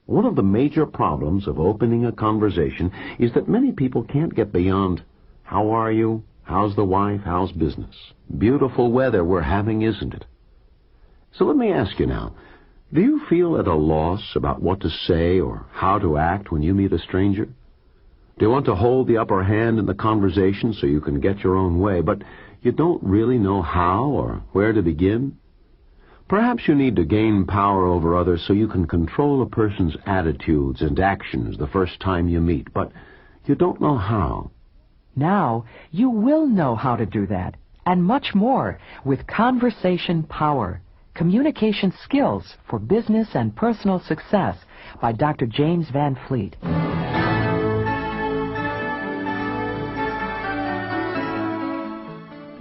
One of the major problems of opening a conversation is that many people can't get beyond, "How are you? How's the wife? How's business? Beautiful weather we're having, isn't it?" So let me ask you now, do you feel at a loss about what to say or how to act when you meet a stranger? Do you want to hold the upper hand in the conversation so you can get your own way, but you don't really know how or where to begin? Perhaps you need to gain power over others so you can control a person's attitudes and actions the first time you meet, but you don't know how. Now you will know how to do that, and much more, with Conversation Power, Communication Skills for Business and Personal Success by Dr. James Van Fleet.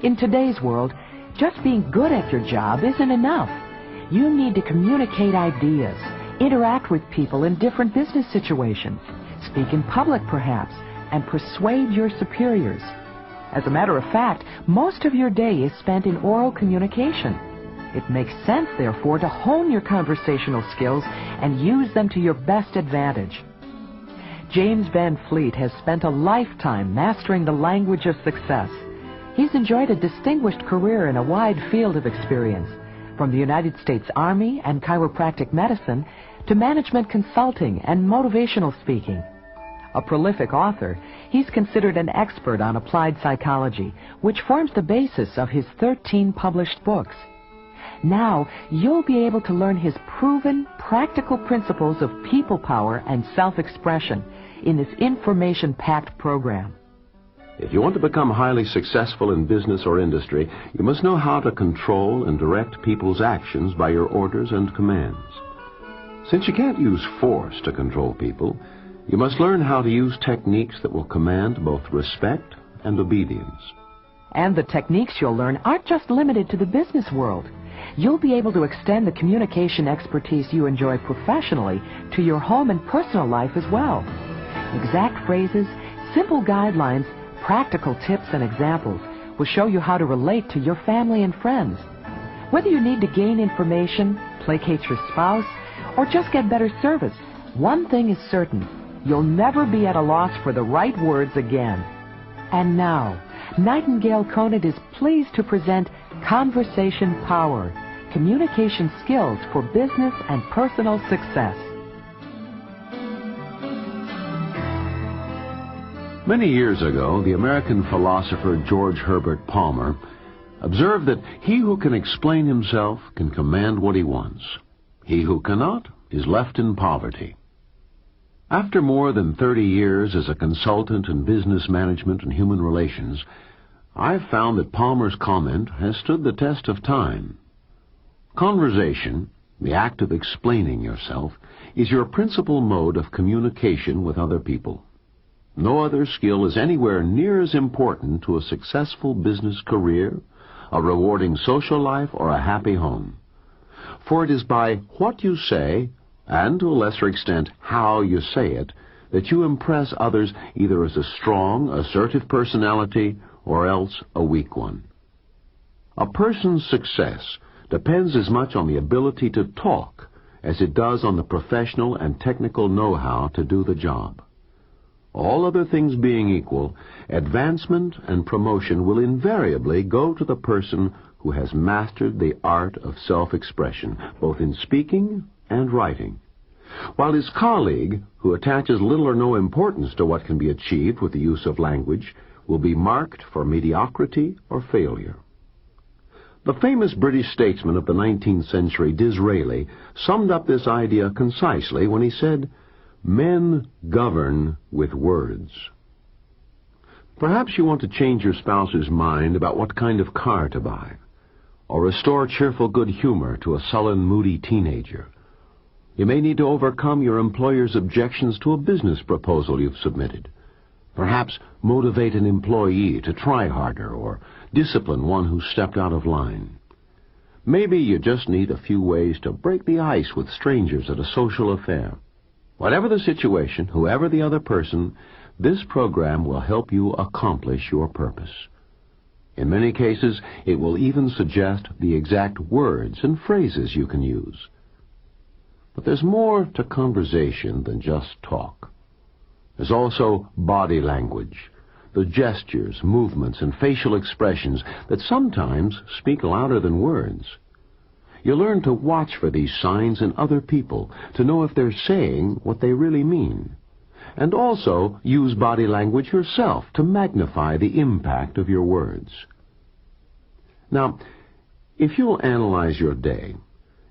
In today's world, just being good at your job isn't enough. You need to communicate ideas, interact with people in different business situations, speak in public perhaps, and persuade your superiors. As a matter of fact, most of your day is spent in oral communication. It makes sense, therefore, to hone your conversational skills and use them to your best advantage. James Van Fleet has spent a lifetime mastering the language of success. He's enjoyed a distinguished career in a wide field of experience, from the United States Army and chiropractic medicine to management consulting and motivational speaking. A prolific author, he's considered an expert on applied psychology, which forms the basis of his 13 published books. Now, you'll be able to learn his proven, practical principles of people power and self-expression in this information-packed program. If you want to become highly successful in business or industry, you must know how to control and direct people's actions by your orders and commands. Since you can't use force to control people, you must learn how to use techniques that will command both respect and obedience. And the techniques you'll learn aren't just limited to the business world. You'll be able to extend the communication expertise you enjoy professionally to your home and personal life as well. Exact phrases, simple guidelines, practical tips and examples will show you how to relate to your family and friends. Whether you need to gain information, placate your spouse, or just get better service, one thing is certain: you'll never be at a loss for the right words again. And now, Nightingale Conant is pleased to present Conversation Power, Communication Skills for Business and Personal Success. Many years ago, the American philosopher George Herbert Palmer observed that he who can explain himself can command what he wants. He who cannot is left in poverty. After more than 30 years as a consultant in business management and human relations, I've found that Palmer's comment has stood the test of time. Conversation, the act of explaining yourself, is your principal mode of communication with other people. No other skill is anywhere near as important to a successful business career, a rewarding social life, or a happy home. For it is by what you say, and to a lesser extent how you say it, that you impress others either as a strong, assertive personality or else a weak one. A person's success depends as much on the ability to talk as it does on the professional and technical know-how to do the job. All other things being equal, advancement and promotion will invariably go to the person who has mastered the art of self-expression, both in speaking and writing, while his colleague, who attaches little or no importance to what can be achieved with the use of language, will be marked for mediocrity or failure. The famous British statesman of the 19th century, Disraeli, summed up this idea concisely when he said, "Men govern with words." Perhaps you want to change your spouse's mind about what kind of car to buy, or restore cheerful good humor to a sullen, moody teenager. You may need to overcome your employer's objections to a business proposal you've submitted. Perhaps motivate an employee to try harder, or discipline one who stepped out of line. Maybe you just need a few ways to break the ice with strangers at a social affair. Whatever the situation, whoever the other person, this program will help you accomplish your purpose. In many cases, it will even suggest the exact words and phrases you can use. But there's more to conversation than just talk. There's also body language, the gestures, movements, and facial expressions that sometimes speak louder than words. You learn to watch for these signs in other people, to know if they're saying what they really mean. And also use body language yourself to magnify the impact of your words. Now, if you'll analyze your day,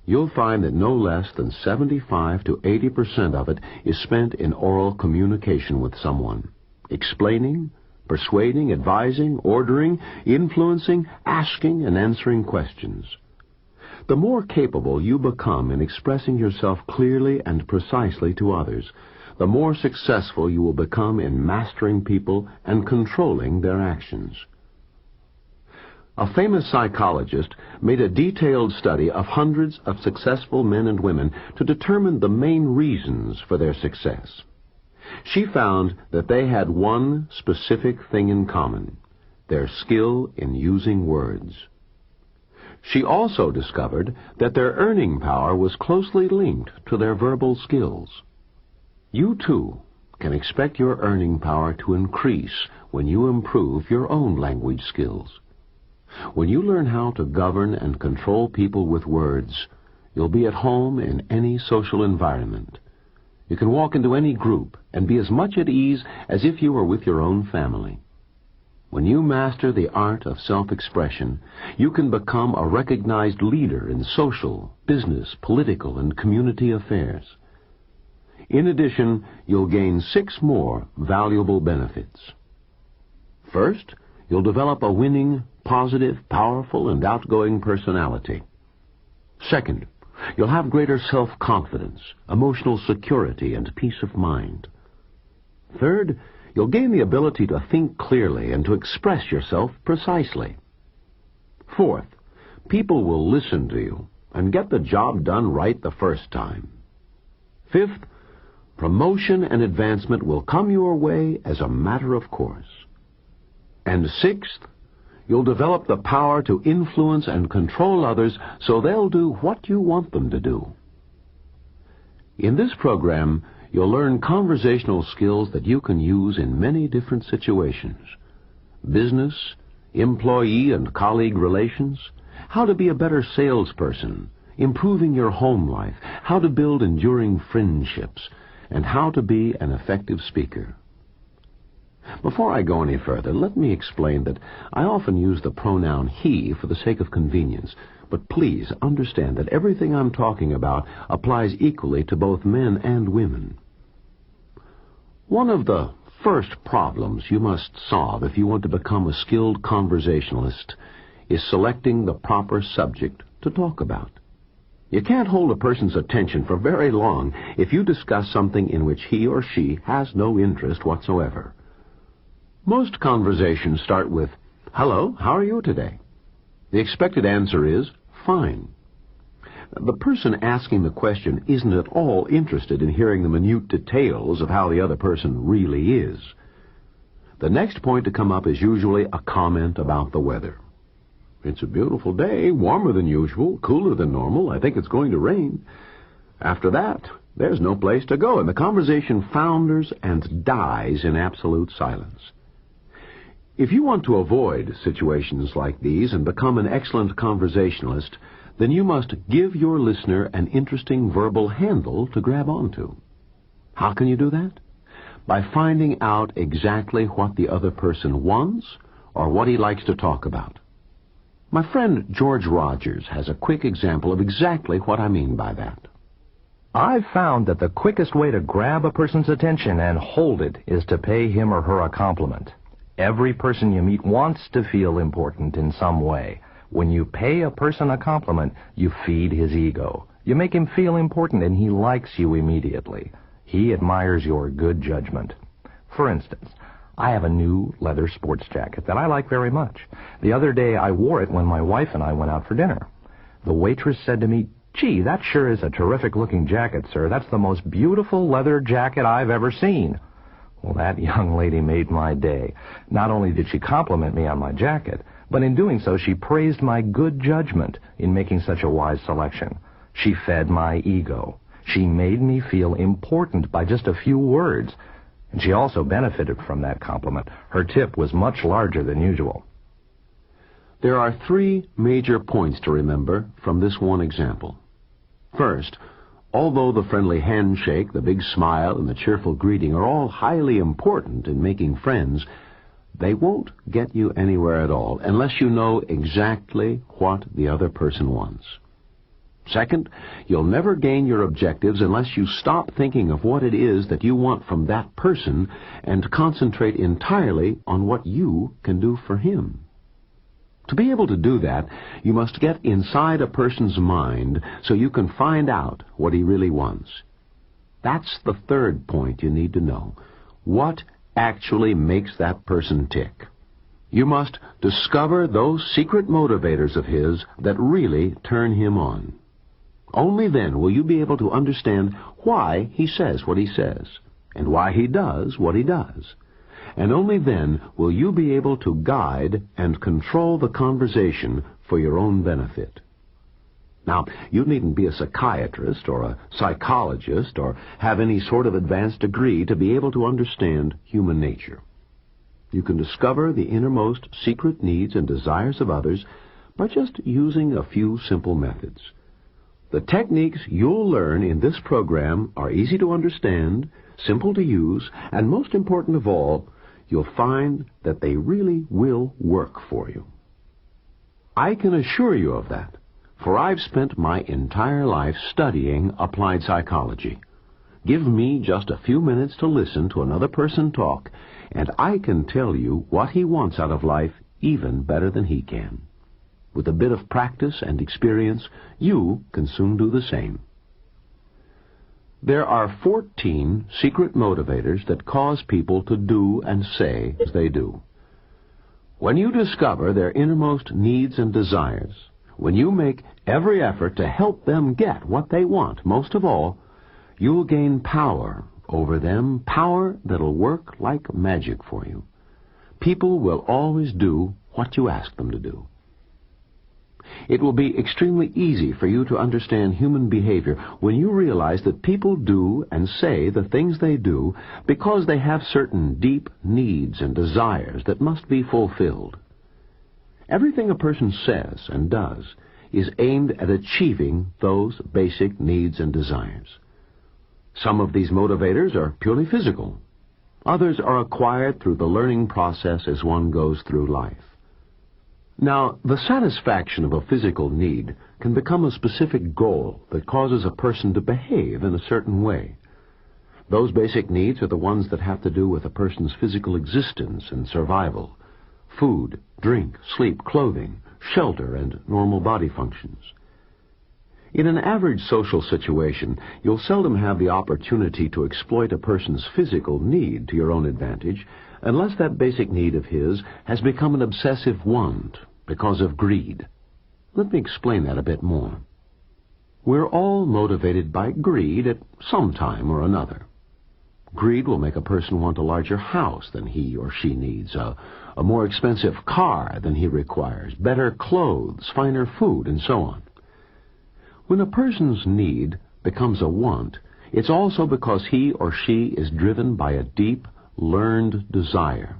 you'll find that no less than 75 to 80% of it is spent in oral communication with someone, explaining, persuading, advising, ordering, influencing, asking, and answering questions. The more capable you become in expressing yourself clearly and precisely to others, the more successful you will become in mastering people and controlling their actions. A famous psychologist made a detailed study of hundreds of successful men and women to determine the main reasons for their success. She found that they had one specific thing in common: their skill in using words. She also discovered that their earning power was closely linked to their verbal skills. You, too, can expect your earning power to increase when you improve your own language skills. When you learn how to govern and control people with words, you'll be at home in any social environment. You can walk into any group and be as much at ease as if you were with your own family. When you master the art of self-expression, you can become a recognized leader in social, business, political, and community affairs. In addition, you'll gain 6 more valuable benefits. First, you'll develop a winning, positive, powerful, and outgoing personality. Second, you'll have greater self-confidence, emotional security, and peace of mind. Third, you'll gain the ability to think clearly and to express yourself precisely. Fourth, people will listen to you and get the job done right the first time. Fifth, promotion and advancement will come your way as a matter of course. And sixth, you'll develop the power to influence and control others so they'll do what you want them to do. In this program, you'll learn conversational skills that you can use in many different situations: business, employee and colleague relations, how to be a better salesperson, improving your home life, how to build enduring friendships, and how to be an effective speaker. Before I go any further, let me explain that I often use the pronoun he for the sake of convenience, but please understand that everything I'm talking about applies equally to both men and women. One of the first problems you must solve if you want to become a skilled conversationalist is selecting the proper subject to talk about. You can't hold a person's attention for very long if you discuss something in which he or she has no interest whatsoever. Most conversations start with, "Hello, how are you today?" The expected answer is, "Fine." The person asking the question isn't at all interested in hearing the minute details of how the other person really is. The next point to come up is usually a comment about the weather. "It's a beautiful day, warmer than usual, cooler than normal. I think it's going to rain." After that, there's no place to go, and the conversation founders and dies in absolute silence. If you want to avoid situations like these and become an excellent conversationalist, then you must give your listener an interesting verbal handle to grab onto. How can you do that? By finding out exactly what the other person wants or what he likes to talk about. My friend George Rogers has a quick example of exactly what I mean by that. I've found that the quickest way to grab a person's attention and hold it is to pay him or her a compliment. Every person you meet wants to feel important in some way. When you pay a person a compliment, you feed his ego. You make him feel important, and he likes you immediately. He admires your good judgment. For instance, I have a new leather sports jacket that I like very much. The other day I wore it when my wife and I went out for dinner. The waitress said to me, "Gee, that sure is a terrific-looking jacket, sir. That's the most beautiful leather jacket I've ever seen." Well, that young lady made my day. Not only did she compliment me on my jacket, but in doing so she praised my good judgment in making such a wise selection. She fed my ego. She made me feel important by just a few words, and she also benefited from that compliment. Her tip was much larger than usual. There are 3 major points to remember from this one example. First, although the friendly handshake, the big smile, and the cheerful greeting are all highly important in making friends, they won't get you anywhere at all unless you know exactly what the other person wants. Second, you'll never gain your objectives unless you stop thinking of what it is that you want from that person and concentrate entirely on what you can do for him. To be able to do that, you must get inside a person's mind so you can find out what he really wants. That's the third point you need to know. What actually makes that person tick? You must discover those secret motivators of his that really turn him on. Only then will you be able to understand why he says what he says, and why he does what he does. And only then will you be able to guide and control the conversation for your own benefit. Now, you needn't be a psychiatrist or a psychologist or have any sort of advanced degree to be able to understand human nature. You can discover the innermost secret needs and desires of others by just using a few simple methods. The techniques you'll learn in this program are easy to understand, simple to use, and most important of all, you'll find that they really will work for you. I can assure you of that, for I've spent my entire life studying applied psychology. Give me just a few minutes to listen to another person talk, and I can tell you what he wants out of life even better than he can. With a bit of practice and experience, you can soon do the same. There are 14 secret motivators that cause people to do and say as they do. When you discover their innermost needs and desires, when you make every effort to help them get what they want, most of all, you'll gain power over them, power that'll work like magic for you. People will always do what you ask them to do. It will be extremely easy for you to understand human behavior when you realize that people do and say the things they do because they have certain deep needs and desires that must be fulfilled. Everything a person says and does is aimed at achieving those basic needs and desires. Some of these motivators are purely physical. Others are acquired through the learning process as one goes through life. Now, the satisfaction of a physical need can become a specific goal that causes a person to behave in a certain way. Those basic needs are the ones that have to do with a person's physical existence and survival: food, drink, sleep, clothing, shelter, and normal body functions. In an average social situation, you'll seldom have the opportunity to exploit a person's physical need to your own advantage unless that basic need of his has become an obsessive want because of greed. Let me explain that a bit more. We're all motivated by greed at some time or another. Greed will make a person want a larger house than he or she needs, a more expensive car than he requires, better clothes, finer food, and so on. When a person's need becomes a want, it's also because he or she is driven by a deep, learned desire,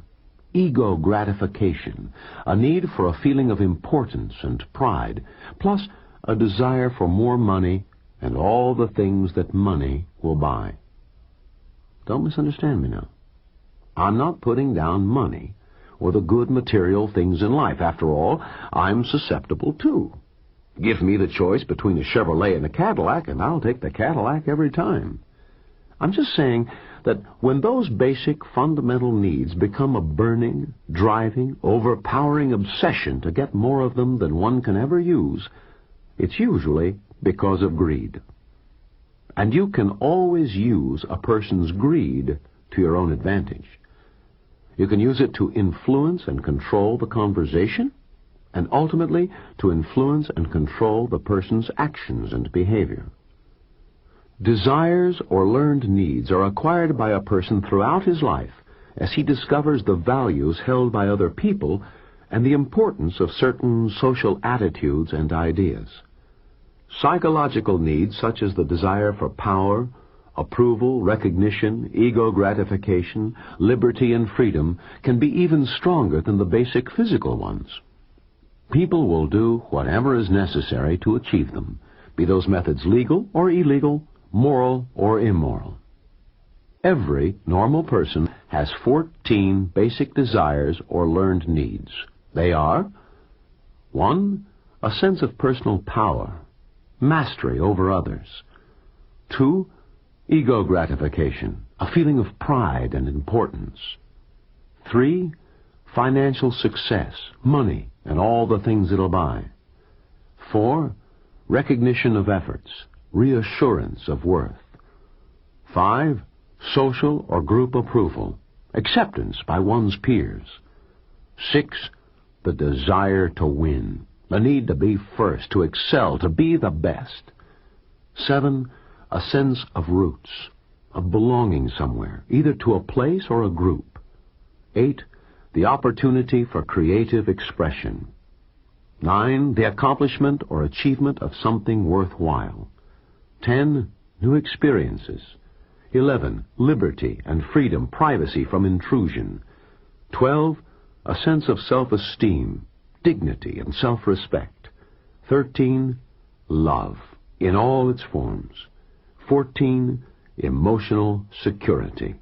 ego gratification, a need for a feeling of importance and pride, plus a desire for more money and all the things that money will buy. Don't misunderstand me now. I'm not putting down money or the good material things in life. After all, I'm susceptible too. Give me the choice between a Chevrolet and a Cadillac, and I'll take the Cadillac every time. I'm just saying that when those basic fundamental needs become a burning, driving, overpowering obsession to get more of them than one can ever use, it's usually because of greed. And you can always use a person's greed to your own advantage. You can use it to influence and control the conversation, and ultimately to influence and control the person's actions and behavior. Desires or learned needs are acquired by a person throughout his life as he discovers the values held by other people and the importance of certain social attitudes and ideas. Psychological needs such as the desire for power, approval, recognition, ego gratification, liberty, and freedom can be even stronger than the basic physical ones. People will do whatever is necessary to achieve them, be those methods legal or illegal, moral or immoral. Every normal person has 14 basic desires or learned needs. They are: 1. A sense of personal power, mastery over others. 2. Ego gratification, a feeling of pride and importance. 3. Financial success, money, and all the things it'll buy. 4. Recognition of efforts, reassurance of worth. 5. Social or group approval, acceptance by one's peers. 6. The desire to win, the need to be first, to excel, to be the best. 7. A sense of roots, of belonging somewhere, either to a place or a group. 8. The opportunity for creative expression. 9. The accomplishment or achievement of something worthwhile. 10. New experiences. 11. Liberty and freedom, privacy from intrusion. 12. A sense of self-esteem, dignity, and self-respect. 13. Love, in all its forms. 14. Emotional security.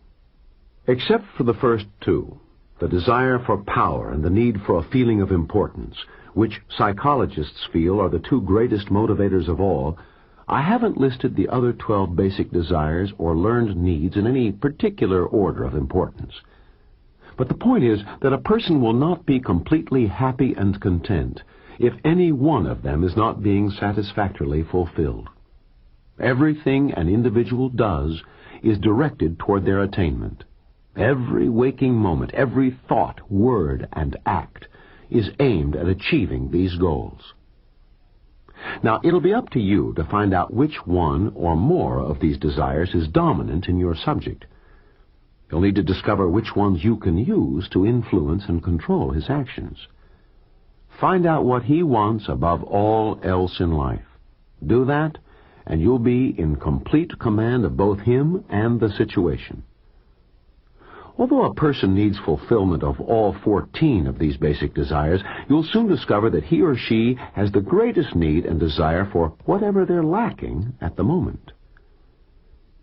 Except for the first two, the desire for power and the need for a feeling of importance, which psychologists feel are the two greatest motivators of all, I haven't listed the other 12 basic desires or learned needs in any particular order of importance. But the point is that a person will not be completely happy and content if any one of them is not being satisfactorily fulfilled. Everything an individual does is directed toward their attainment. Every waking moment, every thought, word, and act is aimed at achieving these goals. Now, it'll be up to you to find out which one or more of these desires is dominant in your subject. You'll need to discover which ones you can use to influence and control his actions. Find out what he wants above all else in life. Do that, and you'll be in complete command of both him and the situation. Although a person needs fulfillment of all 14 of these basic desires, you'll soon discover that he or she has the greatest need and desire for whatever they're lacking at the moment.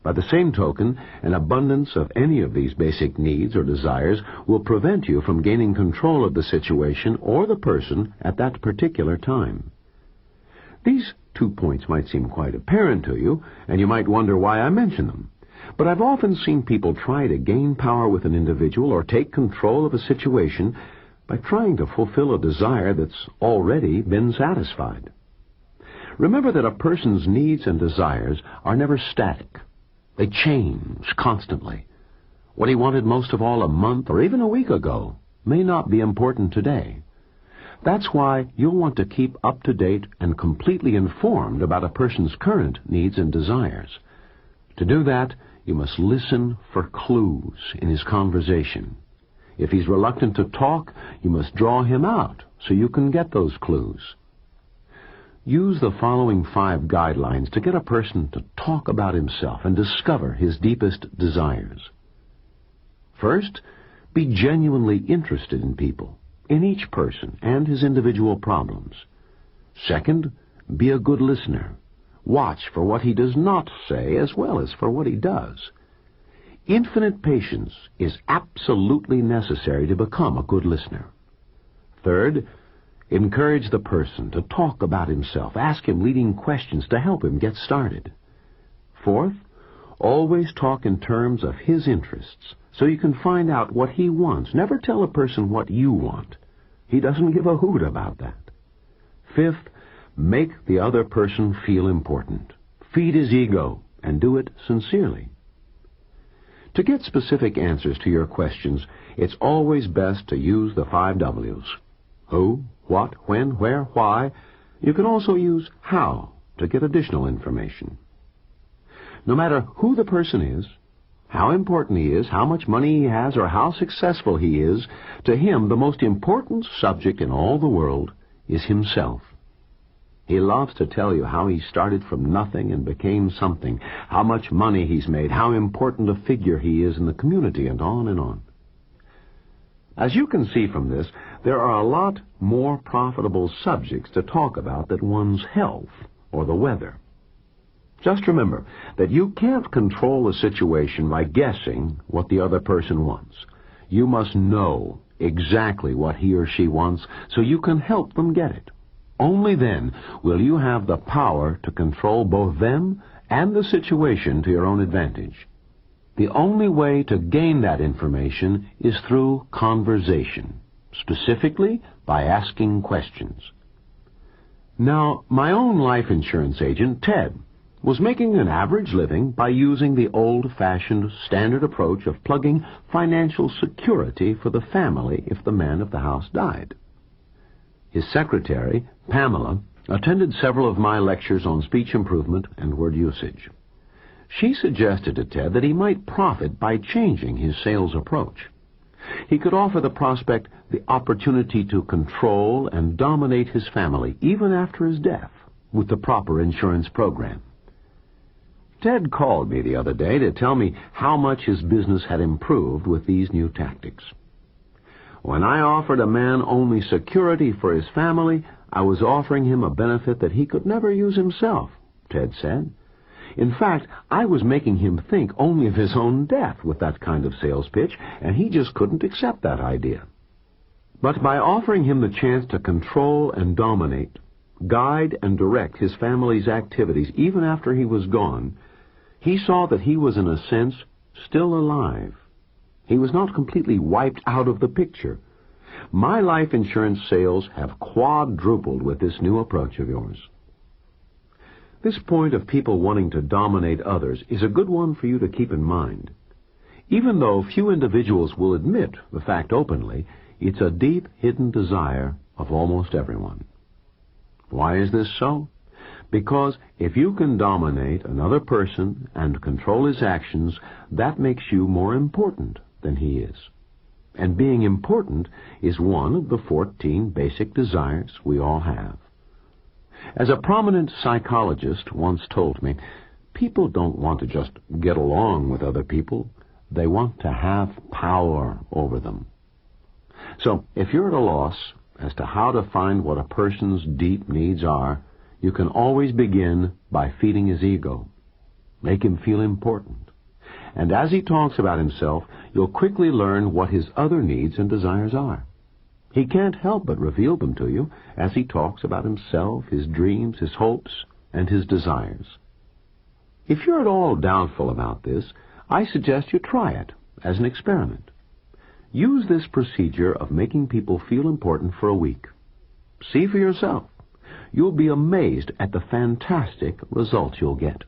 By the same token, an abundance of any of these basic needs or desires will prevent you from gaining control of the situation or the person at that particular time. These 2 points might seem quite apparent to you, and you might wonder why I mention them. But I've often seen people try to gain power with an individual or take control of a situation by trying to fulfill a desire that's already been satisfied. Remember that a person's needs and desires are never static. They change constantly. What he wanted most of all a month or even a week ago may not be important today. That's why you'll want to keep up to date and completely informed about a person's current needs and desires. To do that, you must listen for clues in his conversation. If he's reluctant to talk, you must draw him out so you can get those clues. Use the following 5 guidelines to get a person to talk about himself and discover his deepest desires. First, be genuinely interested in people, in each person and his individual problems. Second, be a good listener. Watch for what he does not say as well as for what he does. Infinite patience is absolutely necessary to become a good listener. Third, encourage the person to talk about himself. Ask him leading questions to help him get started. Fourth, always talk in terms of his interests so you can find out what he wants. Never tell a person what you want. He doesn't give a hoot about that. Fifth, make the other person feel important. Feed his ego and do it sincerely. To get specific answers to your questions, it's always best to use the 5 W's. Who, what, when, where, why. You can also use how to get additional information. No matter who the person is, how important he is, how much money he has, or how successful he is, to him the most important subject in all the world is himself. He loves to tell you how he started from nothing and became something, how much money he's made, how important a figure he is in the community, and on and on. As you can see from this, there are a lot more profitable subjects to talk about than one's health or the weather. Just remember that you can't control a situation by guessing what the other person wants. You must know exactly what he or she wants so you can help them get it. Only then will you have the power to control both them and the situation to your own advantage. The only way to gain that information is through conversation, specifically by asking questions. Now, my own life insurance agent, Ted, was making an average living by using the old-fashioned standard approach of plugging financial security for the family if the man of the house died. His secretary, Pamela, attended several of my lectures on speech improvement and word usage. She suggested to Ted that he might profit by changing his sales approach. He could offer the prospect the opportunity to control and dominate his family even after his death with the proper insurance program. Ted called me the other day to tell me how much his business had improved with these new tactics. When I offered a man only security for his family, I was offering him a benefit that he could never use himself, Ted said. In fact, I was making him think only of his own death with that kind of sales pitch, and he just couldn't accept that idea. But by offering him the chance to control and dominate, guide and direct his family's activities even after he was gone, he saw that he was, in a sense, still alive. He was not completely wiped out of the picture. My life insurance sales have quadrupled with this new approach of yours. This point of people wanting to dominate others is a good one for you to keep in mind. Even though few individuals will admit the fact openly, it's a deep, hidden desire of almost everyone. Why is this so? Because if you can dominate another person and control his actions, that makes you more important than he is. And being important is one of the 14 basic desires we all have. As a prominent psychologist once told me, people don't want to just get along with other people. They want to have power over them. So, if you're at a loss as to how to find what a person's deep needs are, you can always begin by feeding his ego. Make him feel important. And as he talks about himself, you'll quickly learn what his other needs and desires are. He can't help but reveal them to you as he talks about himself, his dreams, his hopes, and his desires. If you're at all doubtful about this, I suggest you try it as an experiment. Use this procedure of making people feel important for a week. See for yourself. You'll be amazed at the fantastic results you'll get.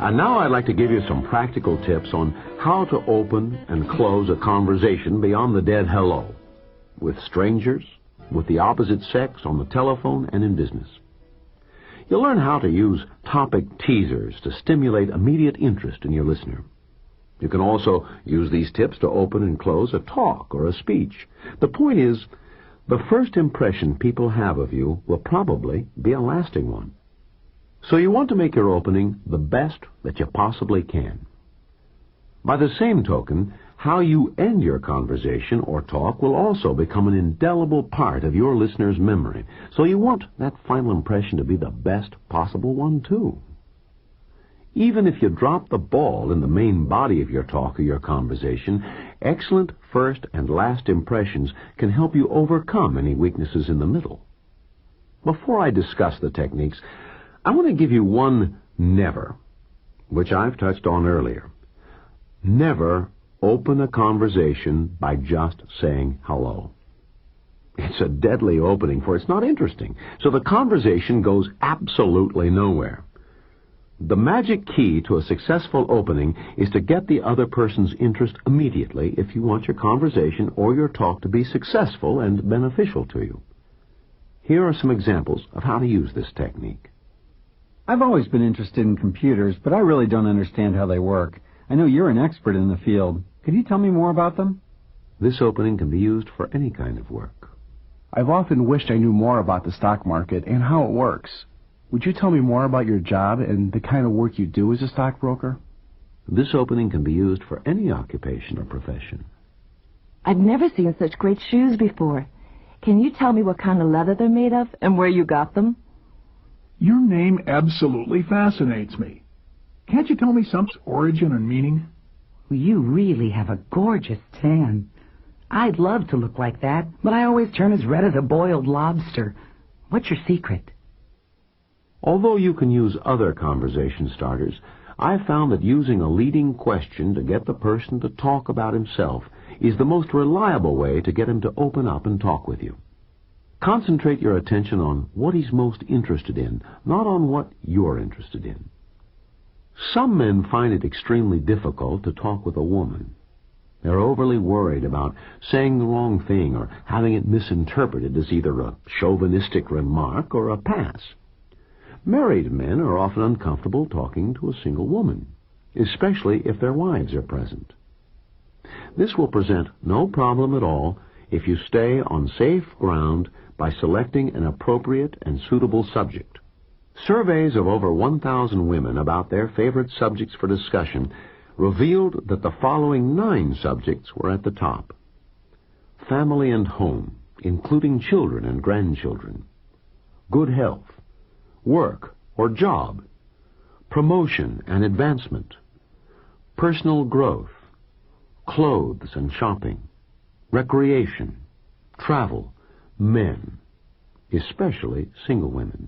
And now I'd like to give you some practical tips on how to open and close a conversation beyond the dead hello, with strangers, with the opposite sex, on the telephone, and in business. You'll learn how to use topic teasers to stimulate immediate interest in your listener. You can also use these tips to open and close a talk or a speech. The point is, the first impression people have of you will probably be a lasting one. So you want to make your opening the best that you possibly can. By the same token, how you end your conversation or talk will also become an indelible part of your listener's memory. So you want that final impression to be the best possible one, too. Even if you drop the ball in the main body of your talk or your conversation, excellent first and last impressions can help you overcome any weaknesses in the middle. Before I discuss the techniques, I want to give you one never, which I've touched on earlier. Never open a conversation by just saying hello. It's a deadly opening, for it's not interesting, so the conversation goes absolutely nowhere. The magic key to a successful opening is to get the other person's interest immediately if you want your conversation or your talk to be successful and beneficial to you. Here are some examples of how to use this technique. I've always been interested in computers, but I really don't understand how they work. I know you're an expert in the field. Could you tell me more about them? This opening can be used for any kind of work. I've often wished I knew more about the stock market and how it works. Would you tell me more about your job and the kind of work you do as a stockbroker? This opening can be used for any occupation or profession. I've never seen such great shoes before. Can you tell me what kind of leather they're made of and where you got them? Your name absolutely fascinates me. Can't you tell me some origin and meaning? You really have a gorgeous tan. I'd love to look like that, but I always turn as red as a boiled lobster. What's your secret? Although you can use other conversation starters, I've found that using a leading question to get the person to talk about himself is the most reliable way to get him to open up and talk with you. Concentrate your attention on what he's most interested in, not on what you're interested in. Some men find it extremely difficult to talk with a woman. They're overly worried about saying the wrong thing or having it misinterpreted as either a chauvinistic remark or a pass. Married men are often uncomfortable talking to a single woman, especially if their wives are present. This will present no problem at all if you stay on safe ground by selecting an appropriate and suitable subject. Surveys of over 1,000 women about their favorite subjects for discussion revealed that the following 9 subjects were at the top: family and home, including children and grandchildren; good health; work or job; promotion and advancement; personal growth; clothes and shopping; recreation; travel; men, especially single women.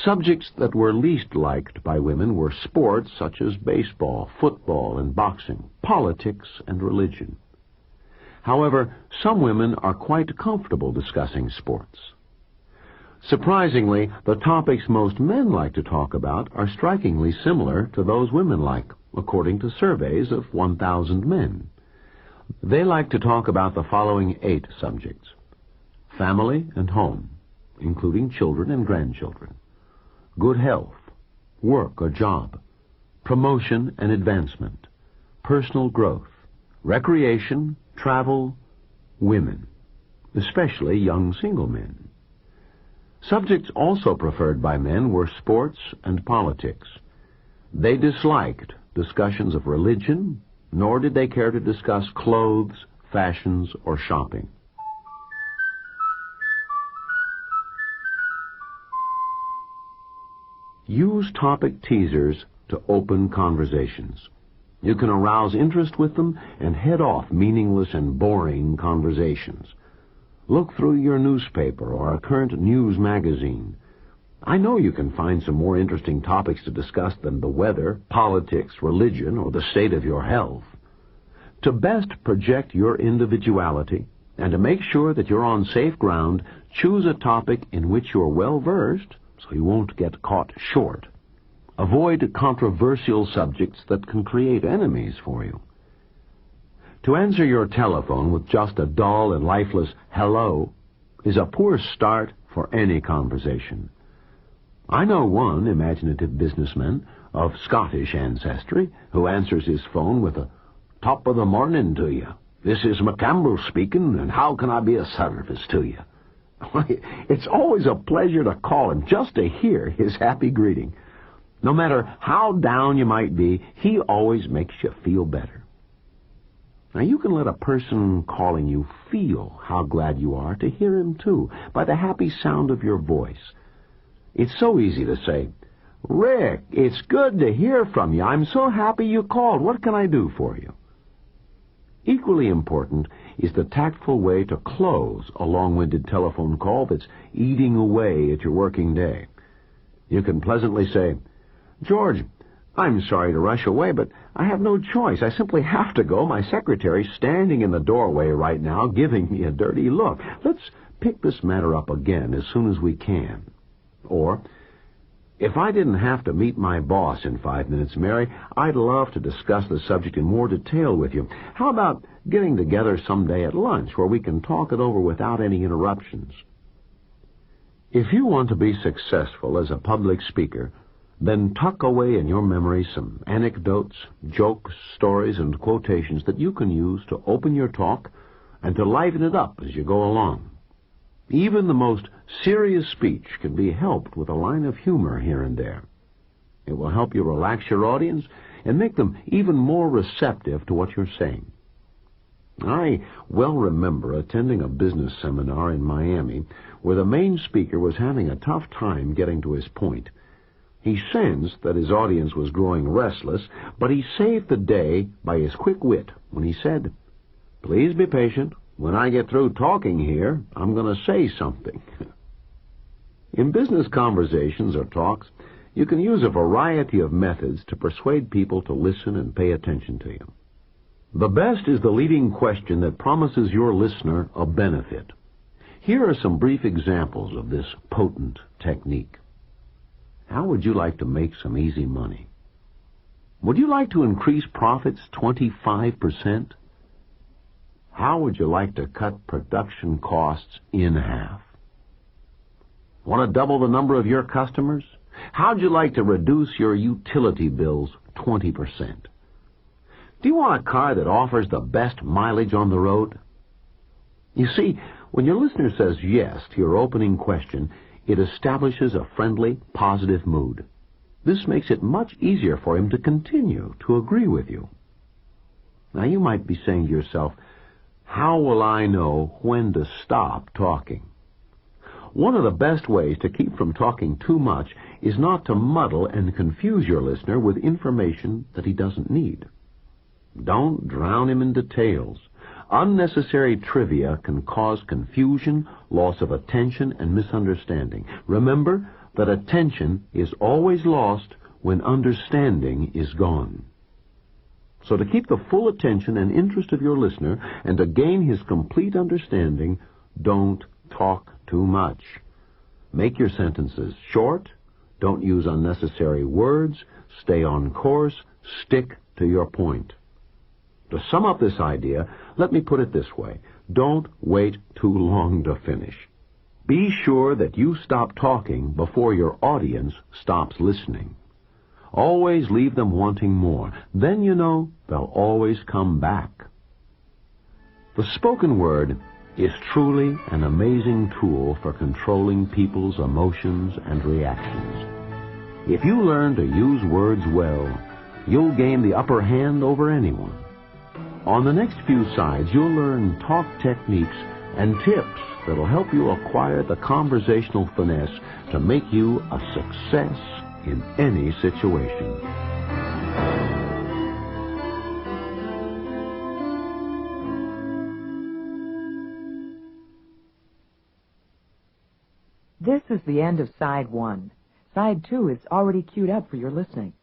Subjects that were least liked by women were sports such as baseball, football, and boxing, politics, and religion. However, some women are quite comfortable discussing sports. Surprisingly, the topics most men like to talk about are strikingly similar to those women like, according to surveys of 1,000 men. They like to talk about the following 8 subjects: family and home, including children and grandchildren; good health; work or job; promotion and advancement; personal growth; recreation; travel; women, especially young single men. Subjects also preferred by men were sports and politics. They disliked discussions of religion, nor did they care to discuss clothes, fashions, or shopping. Use topic teasers to open conversations. You can arouse interest with them and head off meaningless and boring conversations. Look through your newspaper or a current news magazine. I know you can find some more interesting topics to discuss than the weather, politics, religion, or the state of your health. To best project your individuality and to make sure that you're on safe ground, choose a topic in which you're well-versed so you won't get caught short. Avoid controversial subjects that can create enemies for you. To answer your telephone with just a dull and lifeless hello is a poor start for any conversation. I know one imaginative businessman of Scottish ancestry who answers his phone with a "Top of the morning to you. This is McCampbell speaking, and how can I be of service to you?" It's always a pleasure to call him just to hear his happy greeting. No matter how down you might be, he always makes you feel better. Now, you can let a person calling you feel how glad you are to hear him, too, by the happy sound of your voice. It's so easy to say, "Rick, it's good to hear from you. I'm so happy you called. What can I do for you?" Equally important is the tactful way to close a long-winded telephone call that's eating away at your working day. You can pleasantly say, "George, I'm sorry to rush away, but I have no choice. I simply have to go. My secretary's standing in the doorway right now, giving me a dirty look. Let's pick this matter up again as soon as we can." Or, "If I didn't have to meet my boss in 5 minutes, Mary, I'd love to discuss the subject in more detail with you. How about getting together someday at lunch where we can talk it over without any interruptions?" If you want to be successful as a public speaker, Then tuck away in your memory some anecdotes, jokes, stories, and quotations that you can use to open your talk and to liven it up as you go along. Even the most serious speech can be helped with a line of humor here and there. It will help you relax your audience and make them even more receptive to what you're saying. I well remember attending a business seminar in Miami where the main speaker was having a tough time getting to his point. He sensed that his audience was growing restless, but he saved the day by his quick wit when he said, "Please be patient. When I get through talking here, I'm going to say something." In business conversations or talks, you can use a variety of methods to persuade people to listen and pay attention to you. The best is the leading question that promises your listener a benefit. Here are some brief examples of this potent technique. How would you like to make some easy money? Would you like to increase profits 25%? How would you like to cut production costs in half? Want to double the number of your customers? How'd you like to reduce your utility bills 20%? Do you want a car that offers the best mileage on the road? You see, when your listener says yes to your opening question, it establishes a friendly, positive mood. This makes it much easier for him to continue to agree with you. Now, you might be saying to yourself, how will I know when to stop talking? One of the best ways to keep from talking too much is not to muddle and confuse your listener with information that he doesn't need. Don't drown him in details. Unnecessary trivia can cause confusion, loss of attention, and misunderstanding. Remember that attention is always lost when understanding is gone. So to keep the full attention and interest of your listener and to gain his complete understanding, don't talk too much. Make your sentences short. Don't use unnecessary words. Stay on course. Stick to your point. To sum up this idea, let me put it this way. Don't wait too long to finish. Be sure that you stop talking before your audience stops listening. Always leave them wanting more. Then you know they'll always come back. The spoken word is truly an amazing tool for controlling people's emotions and reactions. If you learn to use words well, you'll gain the upper hand over anyone. On the next few sides, you'll learn talk techniques and tips that'll help you acquire the conversational finesse to make you a success in any situation. This is the end of Side 1. Side 2 is already queued up for your listening.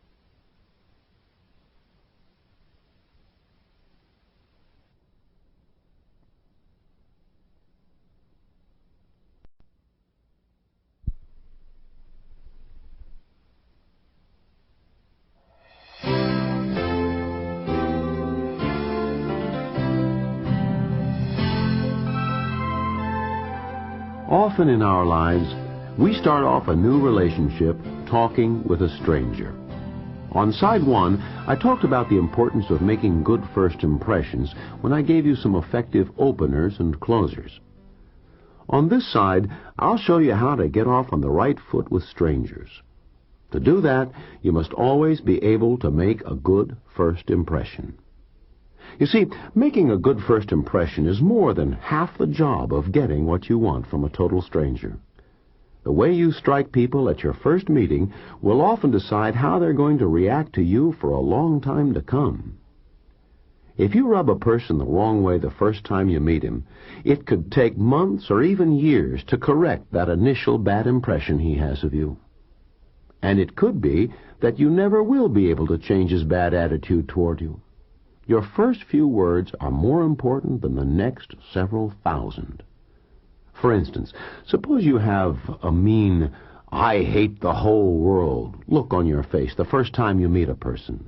Often in our lives, we start off a new relationship talking with a stranger. On Side 1, I talked about the importance of making good first impressions when I gave you some effective openers and closers. On this side, I'll show you how to get off on the right foot with strangers. To do that, you must always be able to make a good first impression. You see, making a good first impression is more than half the job of getting what you want from a total stranger. The way you strike people at your first meeting will often decide how they're going to react to you for a long time to come. If you rub a person the wrong way the first time you meet him, it could take months or even years to correct that initial bad impression he has of you. And it could be that you never will be able to change his bad attitude toward you. Your first few words are more important than the next several thousand. For instance, suppose you have a mean, "I hate the whole world" look on your face the first time you meet a person.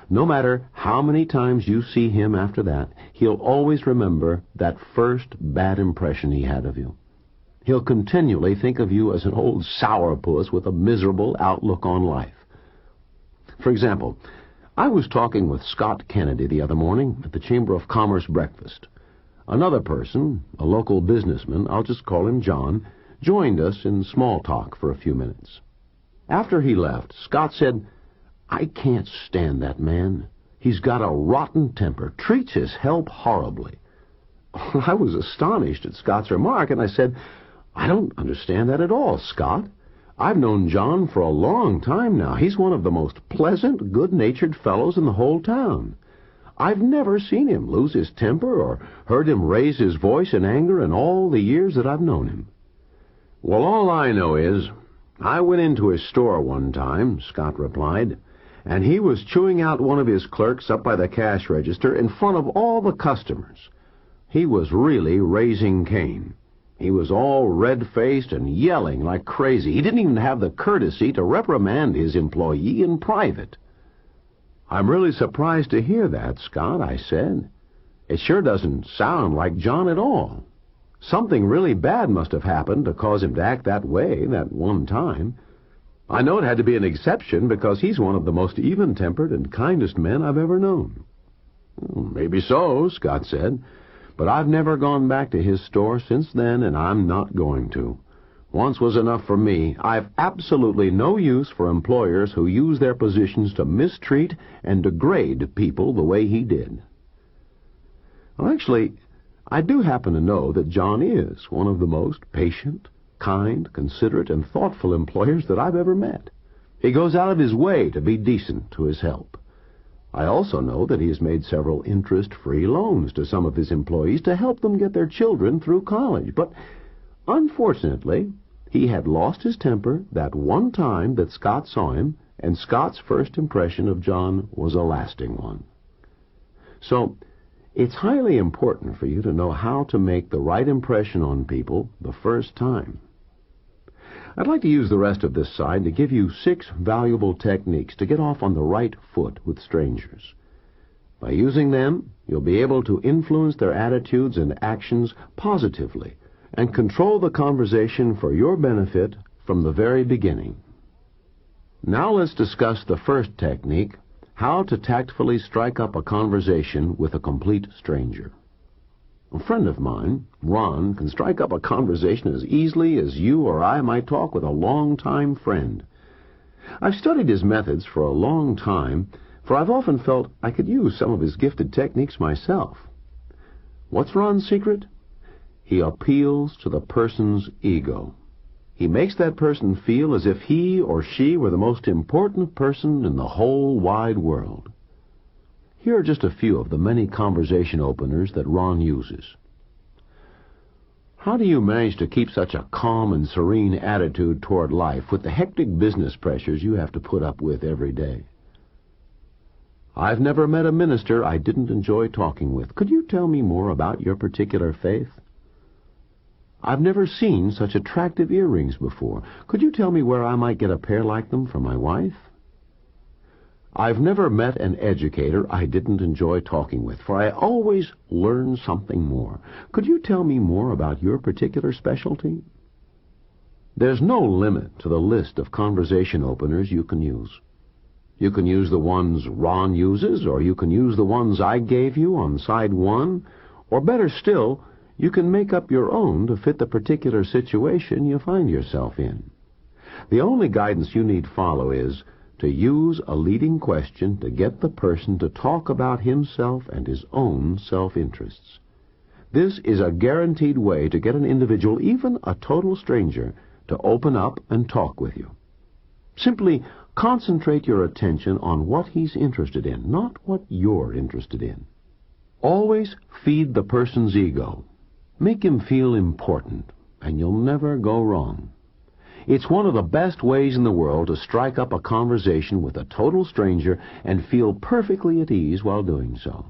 No matter how many times you see him after that, he'll always remember that first bad impression he had of you. He'll continually think of you as an old sourpuss with a miserable outlook on life. For example, I was talking with Scott Kennedy the other morning at the Chamber of Commerce breakfast. Another person, a local businessman, I'll just call him John, joined us in small talk for a few minutes. After he left, Scott said, "I can't stand that man. He's got a rotten temper, treats his help horribly." I was astonished at Scott's remark, and I said, "I don't understand that at all, Scott. I've known John for a long time now. He's one of the most pleasant, good-natured fellows in the whole town. I've never seen him lose his temper or heard him raise his voice in anger in all the years that I've known him." "Well, all I know is, I went into his store one time," Scott replied, "and he was chewing out one of his clerks up by the cash register in front of all the customers. He was really raising Cain. He was all red-faced and yelling like crazy. He didn't even have the courtesy to reprimand his employee in private." "I'm really surprised to hear that, Scott," I said. "It sure doesn't sound like John at all. Something really bad must have happened to cause him to act that way that one time. I know it had to be an exception because he's one of the most even-tempered and kindest men I've ever known." "Maybe so," Scott said, "but I've never gone back to his store since then, and I'm not going to. Once was enough for me. I've absolutely no use for employers who use their positions to mistreat and degrade people the way he did." Well, actually, I do happen to know that John is one of the most patient, kind, considerate, and thoughtful employers that I've ever met. He goes out of his way to be decent to his help. I also know that he has made several interest-free loans to some of his employees to help them get their children through college. But unfortunately, he had lost his temper that one time that Scott saw him, and Scott's first impression of John was a lasting one. So, it's highly important for you to know how to make the right impression on people the first time. I'd like to use the rest of this side to give you 6 valuable techniques to get off on the right foot with strangers. By using them, you'll be able to influence their attitudes and actions positively and control the conversation for your benefit from the very beginning. Now let's discuss the first technique, how to tactfully strike up a conversation with a complete stranger. A friend of mine, Ron, can strike up a conversation as easily as you or I might talk with a long-time friend. I've studied his methods for a long time, for I've often felt I could use some of his gifted techniques myself. What's Ron's secret? He appeals to the person's ego. He makes that person feel as if he or she were the most important person in the whole wide world. Here are just a few of the many conversation openers that Ron uses. "How do you manage to keep such a calm and serene attitude toward life with the hectic business pressures you have to put up with every day?" "I've never met a minister I didn't enjoy talking with. Could you tell me more about your particular faith?" "I've never seen such attractive earrings before. Could you tell me where I might get a pair like them for my wife?" "I've never met an educator I didn't enjoy talking with, for I always learn something more. Could you tell me more about your particular specialty?" There's no limit to the list of conversation openers you can use. You can use the ones Ron uses, or you can use the ones I gave you on side 1, or better still, you can make up your own to fit the particular situation you find yourself in. The only guidance you need follow is to use a leading question to get the person to talk about himself and his own self-interests. This is a guaranteed way to get an individual, even a total stranger, to open up and talk with you. Simply concentrate your attention on what he's interested in, not what you're interested in. Always feed the person's ego. Make him feel important, and you'll never go wrong. It's one of the best ways in the world to strike up a conversation with a total stranger and feel perfectly at ease while doing so.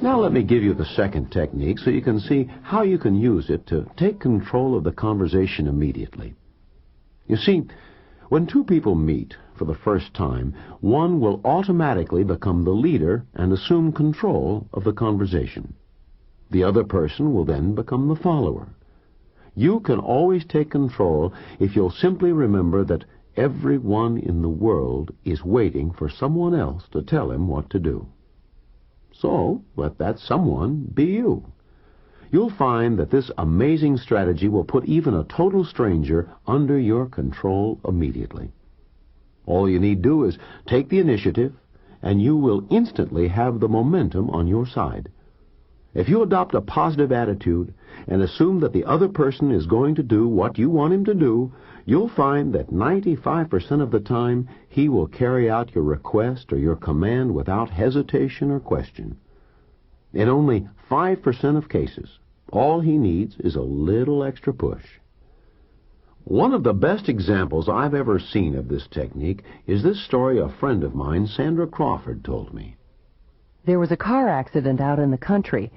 Now let me give you the second technique so you can see how you can use it to take control of the conversation immediately. You see, when two people meet for the first time, one will automatically become the leader and assume control of the conversation. The other person will then become the follower. You can always take control if you'll simply remember that everyone in the world is waiting for someone else to tell him what to do. So, let that someone be you. You'll find that this amazing strategy will put even a total stranger under your control immediately. All you need do is take the initiative, and you will instantly have the momentum on your side. If you adopt a positive attitude and assume that the other person is going to do what you want him to do, you'll find that 95% of the time he will carry out your request or your command without hesitation or question. In only 5% of cases, all he needs is a little extra push. One of the best examples I've ever seen of this technique is this story a friend of mine, Sandra Crawford, told me. There was a car accident out in the country.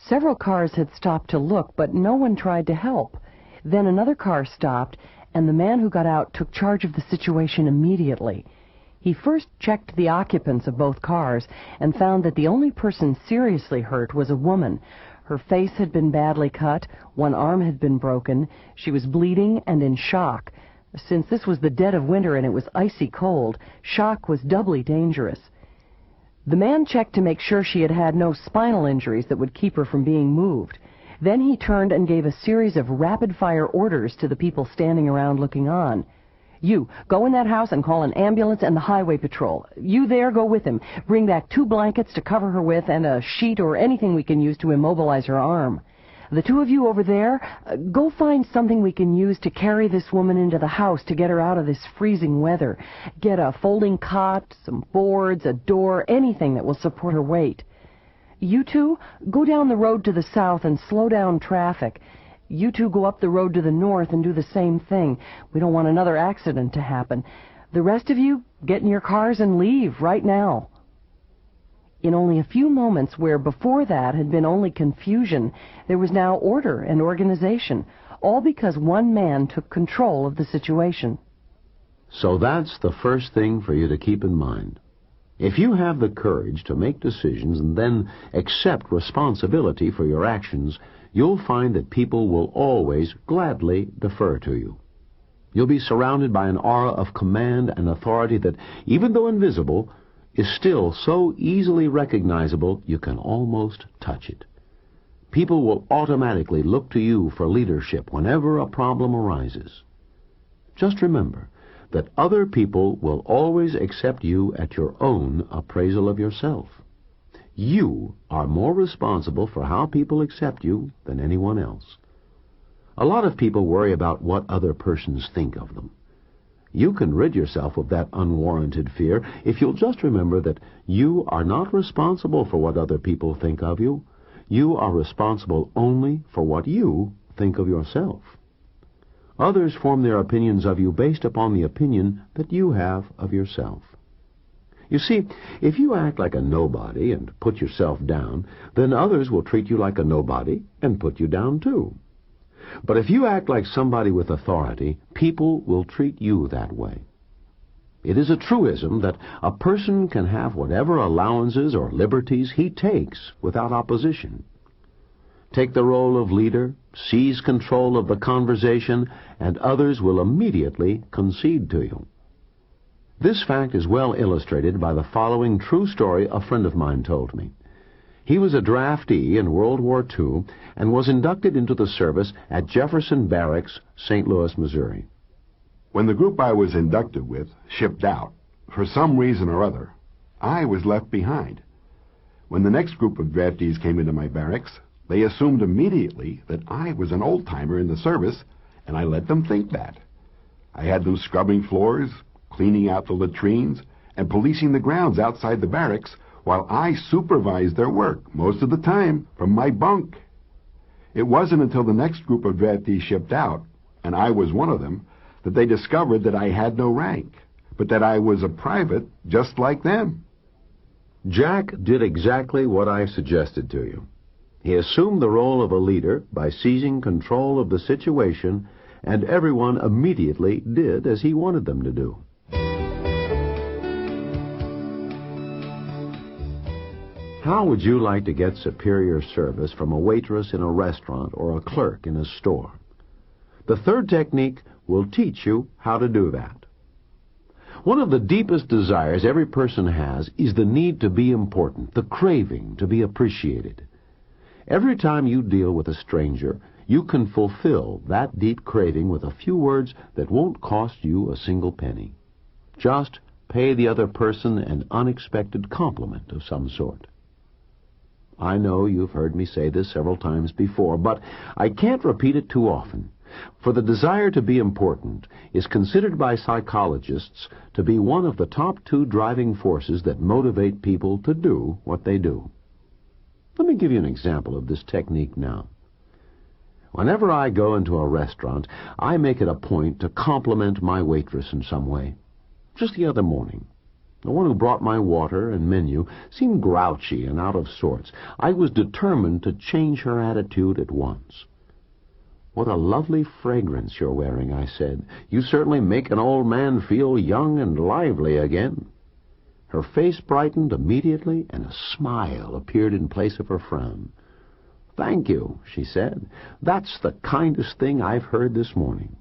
Several cars had stopped to look, but no one tried to help. Then another car stopped, and the man who got out took charge of the situation immediately. He first checked the occupants of both cars and found that the only person seriously hurt was a woman. Her face had been badly cut, one arm had been broken, she was bleeding and in shock. Since this was the dead of winter and it was icy cold, shock was doubly dangerous. The man checked to make sure she had had no spinal injuries that would keep her from being moved. Then he turned and gave a series of rapid-fire orders to the people standing around looking on. You, go in that house and call an ambulance and the highway patrol. You there, go with him. Bring back 2 blankets to cover her with and a sheet or anything we can use to immobilize her arm. The 2 of you over there, go find something we can use to carry this woman into the house to get her out of this freezing weather. Get a folding cot, some boards, a door, anything that will support her weight. You 2, go down the road to the south and slow down traffic. You 2 go up the road to the north and do the same thing. We don't want another accident to happen. The rest of you, get in your cars and leave right now. In only a few moments, where before that had been only confusion, there was now order and organization, all because one man took control of the situation. So that's the first thing for you to keep in mind. If you have the courage to make decisions and then accept responsibility for your actions, you'll find that people will always gladly defer to you. You'll be surrounded by an aura of command and authority that, even though invisible, is still so easily recognizable you can almost touch it. People will automatically look to you for leadership whenever a problem arises. Just remember that other people will always accept you at your own appraisal of yourself. You are more responsible for how people accept you than anyone else. A lot of people worry about what other persons think of them. You can rid yourself of that unwarranted fear if you'll just remember that you are not responsible for what other people think of you. You are responsible only for what you think of yourself. Others form their opinions of you based upon the opinion that you have of yourself. You see, if you act like a nobody and put yourself down, then others will treat you like a nobody and put you down too. But if you act like somebody with authority, people will treat you that way. It is a truism that a person can have whatever allowances or liberties he takes without opposition. Take the role of leader, seize control of the conversation, and others will immediately concede to you. This fact is well illustrated by the following true story a friend of mine told me. He was a draftee in World War II and was inducted into the service at Jefferson Barracks, St. Louis, Missouri. When the group I was inducted with shipped out, for some reason or other, I was left behind. When the next group of draftees came into my barracks, they assumed immediately that I was an old-timer in the service, and I let them think that. I had them scrubbing floors, cleaning out the latrines, and policing the grounds outside the barracks while I supervised their work, most of the time from my bunk. It wasn't until the next group of draftees shipped out, and I was one of them, that they discovered that I had no rank, but that I was a private just like them. Jack did exactly what I suggested to you. He assumed the role of a leader by seizing control of the situation, and everyone immediately did as he wanted them to do. How would you like to get superior service from a waitress in a restaurant or a clerk in a store? The third technique will teach you how to do that. One of the deepest desires every person has is the need to be important, the craving to be appreciated. Every time you deal with a stranger, you can fulfill that deep craving with a few words that won't cost you a single penny. Just pay the other person an unexpected compliment of some sort. I know you've heard me say this several times before, but I can't repeat it too often. For the desire to be important is considered by psychologists to be one of the top 2 driving forces that motivate people to do what they do. Let me give you an example of this technique now. Whenever I go into a restaurant, I make it a point to compliment my waitress in some way. Just the other morning, the one who brought my water and menu seemed grouchy and out of sorts. I was determined to change her attitude at once. "What a lovely fragrance you're wearing," I said. "You certainly make an old man feel young and lively again." Her face brightened immediately, and a smile appeared in place of her frown. "Thank you," she said. "That's the kindest thing I've heard this morning."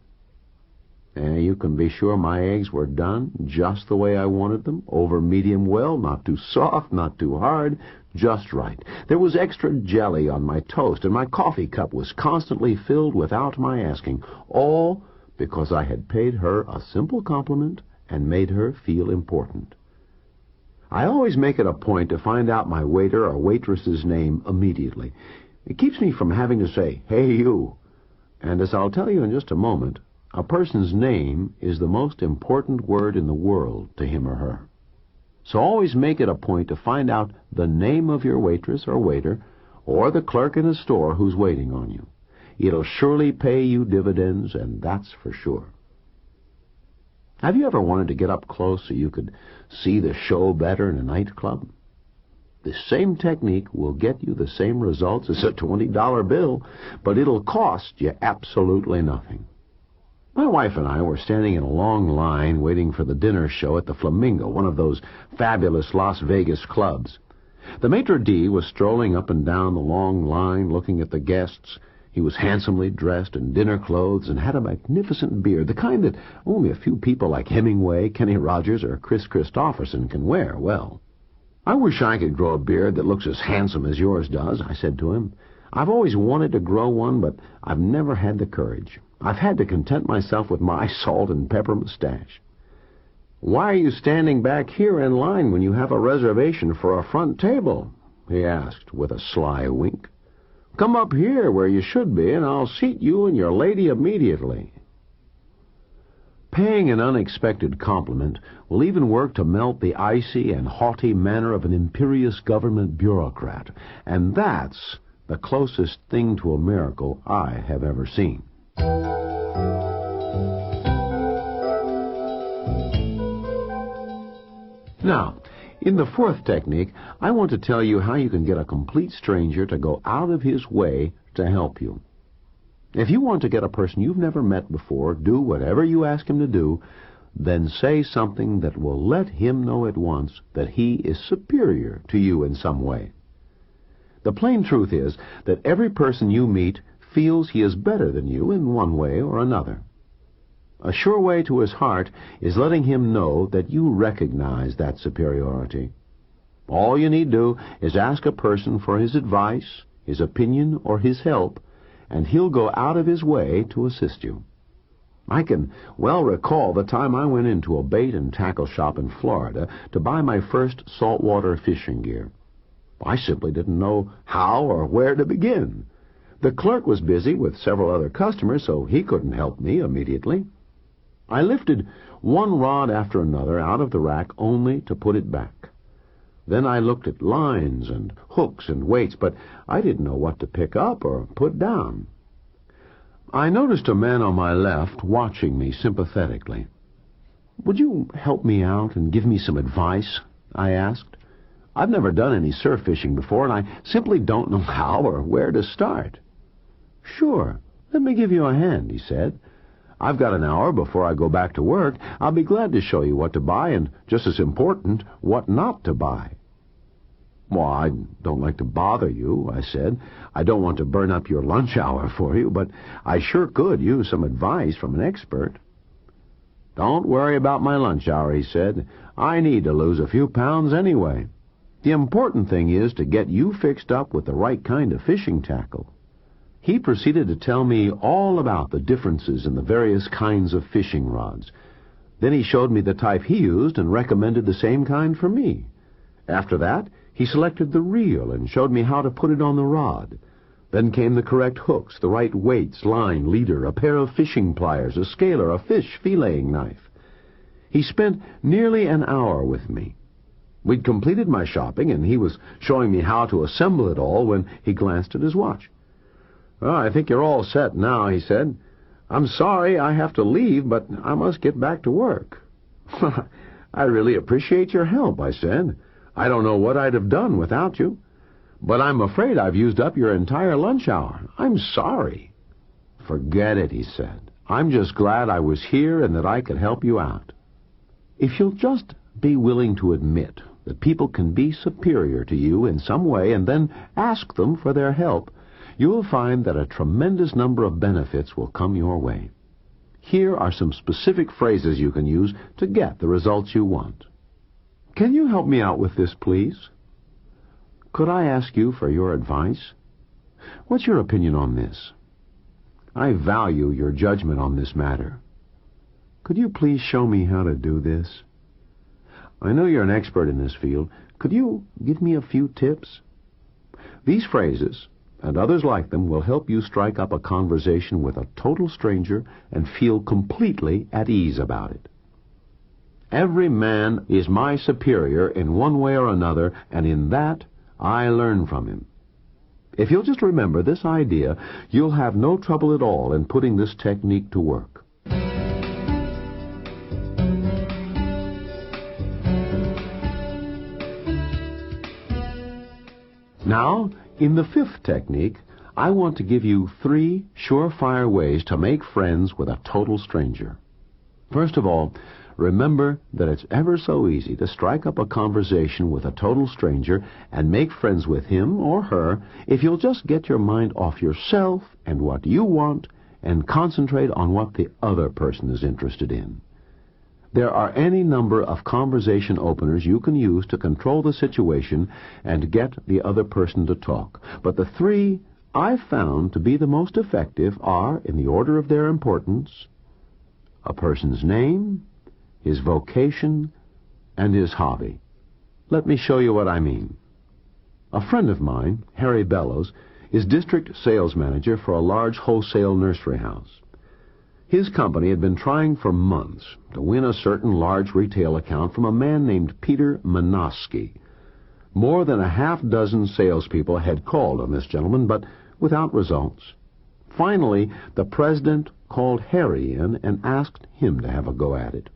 You can be sure my eggs were done just the way I wanted them, over medium well, not too soft, not too hard, just right. There was extra jelly on my toast, and my coffee cup was constantly filled without my asking, all because I had paid her a simple compliment and made her feel important. I always make it a point to find out my waiter or waitress's name immediately. It keeps me from having to say, "Hey, you." And as I'll tell you in just a moment, a person's name is the most important word in the world to him or her. So always make it a point to find out the name of your waitress or waiter, or the clerk in a store who's waiting on you. It'll surely pay you dividends, and that's for sure. Have you ever wanted to get up close so you could see the show better in a nightclub? The same technique will get you the same results as a $20 bill, but it'll cost you absolutely nothing. My wife and I were standing in a long line waiting for the dinner show at the Flamingo, one of those fabulous Las Vegas clubs. The maitre d' was strolling up and down the long line looking at the guests. He was handsomely dressed in dinner clothes and had a magnificent beard, the kind that only a few people like Hemingway, Kenny Rogers, or Chris Christopherson can wear well. "I wish I could grow a beard that looks as handsome as yours does," I said to him. "I've always wanted to grow one, but I've never had the courage. I've had to content myself with my salt and pepper mustache." "Why are you standing back here in line when you have a reservation for a front table?" he asked with a sly wink. "Come up here where you should be, and I'll seat you and your lady immediately." Paying an unexpected compliment will even work to melt the icy and haughty manner of an imperious government bureaucrat, and that's the closest thing to a miracle I have ever seen. Now, in the fourth technique, I want to tell you how you can get a complete stranger to go out of his way to help you. If you want to get a person you've never met before do whatever you ask him to do, then say something that will let him know at once that he is superior to you in some way. The plain truth is that every person you meet feels he is better than you in one way or another. A sure way to his heart is letting him know that you recognize that superiority. All you need do is ask a person for his advice, his opinion, or his help, and he'll go out of his way to assist you. I can well recall the time I went into a bait and tackle shop in Florida to buy my first saltwater fishing gear. I simply didn't know how or where to begin. The clerk was busy with several other customers, so he couldn't help me immediately. I lifted one rod after another out of the rack only to put it back. Then I looked at lines and hooks and weights, but I didn't know what to pick up or put down. I noticed a man on my left watching me sympathetically. "Would you help me out and give me some advice?" I asked. "I've never done any surf fishing before, and I simply don't know how or where to start." "Sure, let me give you a hand," he said. "I've got an hour before I go back to work. I'll be glad to show you what to buy and, just as important, what not to buy." Well, I don't like to bother you, I said. I don't want to burn up your lunch hour for you, but I sure could use some advice from an expert. Don't worry about my lunch hour, he said. I need to lose a few pounds anyway. The important thing is to get you fixed up with the right kind of fishing tackle. He proceeded to tell me all about the differences in the various kinds of fishing rods. Then he showed me the type he used and recommended the same kind for me. After that, he selected the reel and showed me how to put it on the rod. Then came the correct hooks, the right weights, line, leader, a pair of fishing pliers, a scaler, a fish filleting knife. He spent nearly an hour with me. We'd completed my shopping, and he was showing me how to assemble it all when he glanced at his watch. "Well, I think you're all set now," he said. "I'm sorry I have to leave, but I must get back to work." "I really appreciate your help," I said. "I don't know what I'd have done without you. But I'm afraid I've used up your entire lunch hour. I'm sorry." "Forget it," he said. "I'm just glad I was here and that I could help you out." If you'll just be willing to admit that people can be superior to you in some way and then ask them for their help, you'll find that a tremendous number of benefits will come your way. Here are some specific phrases you can use to get the results you want. "Can you help me out with this, please?" "Could I ask you for your advice?" "What's your opinion on this?" "I value your judgment on this matter." "Could you please show me how to do this?" "I know you're an expert in this field. Could you give me a few tips?" These phrases, and others like them, will help you strike up a conversation with a total stranger and feel completely at ease about it. Every man is my superior in one way or another, and in that I learn from him. If you'll just remember this idea, you'll have no trouble at all in putting this technique to work. Now, in the fifth technique, I want to give you 3 surefire ways to make friends with a total stranger. First of all, remember that it's ever so easy to strike up a conversation with a total stranger and make friends with him or her if you'll just get your mind off yourself and what you want and concentrate on what the other person is interested in. There are any number of conversation openers you can use to control the situation and get the other person to talk. But the 3 I've found to be the most effective are, in the order of their importance, a person's name, his vocation, and his hobby. Let me show you what I mean. A friend of mine, Harry Bellows, is district sales manager for a large wholesale nursery house. His company had been trying for months to win a certain large retail account from a man named Peter Manaski. More than a half-dozen salespeople had called on this gentleman, but without results. Finally, the president called Harry in and asked him to have a go at it.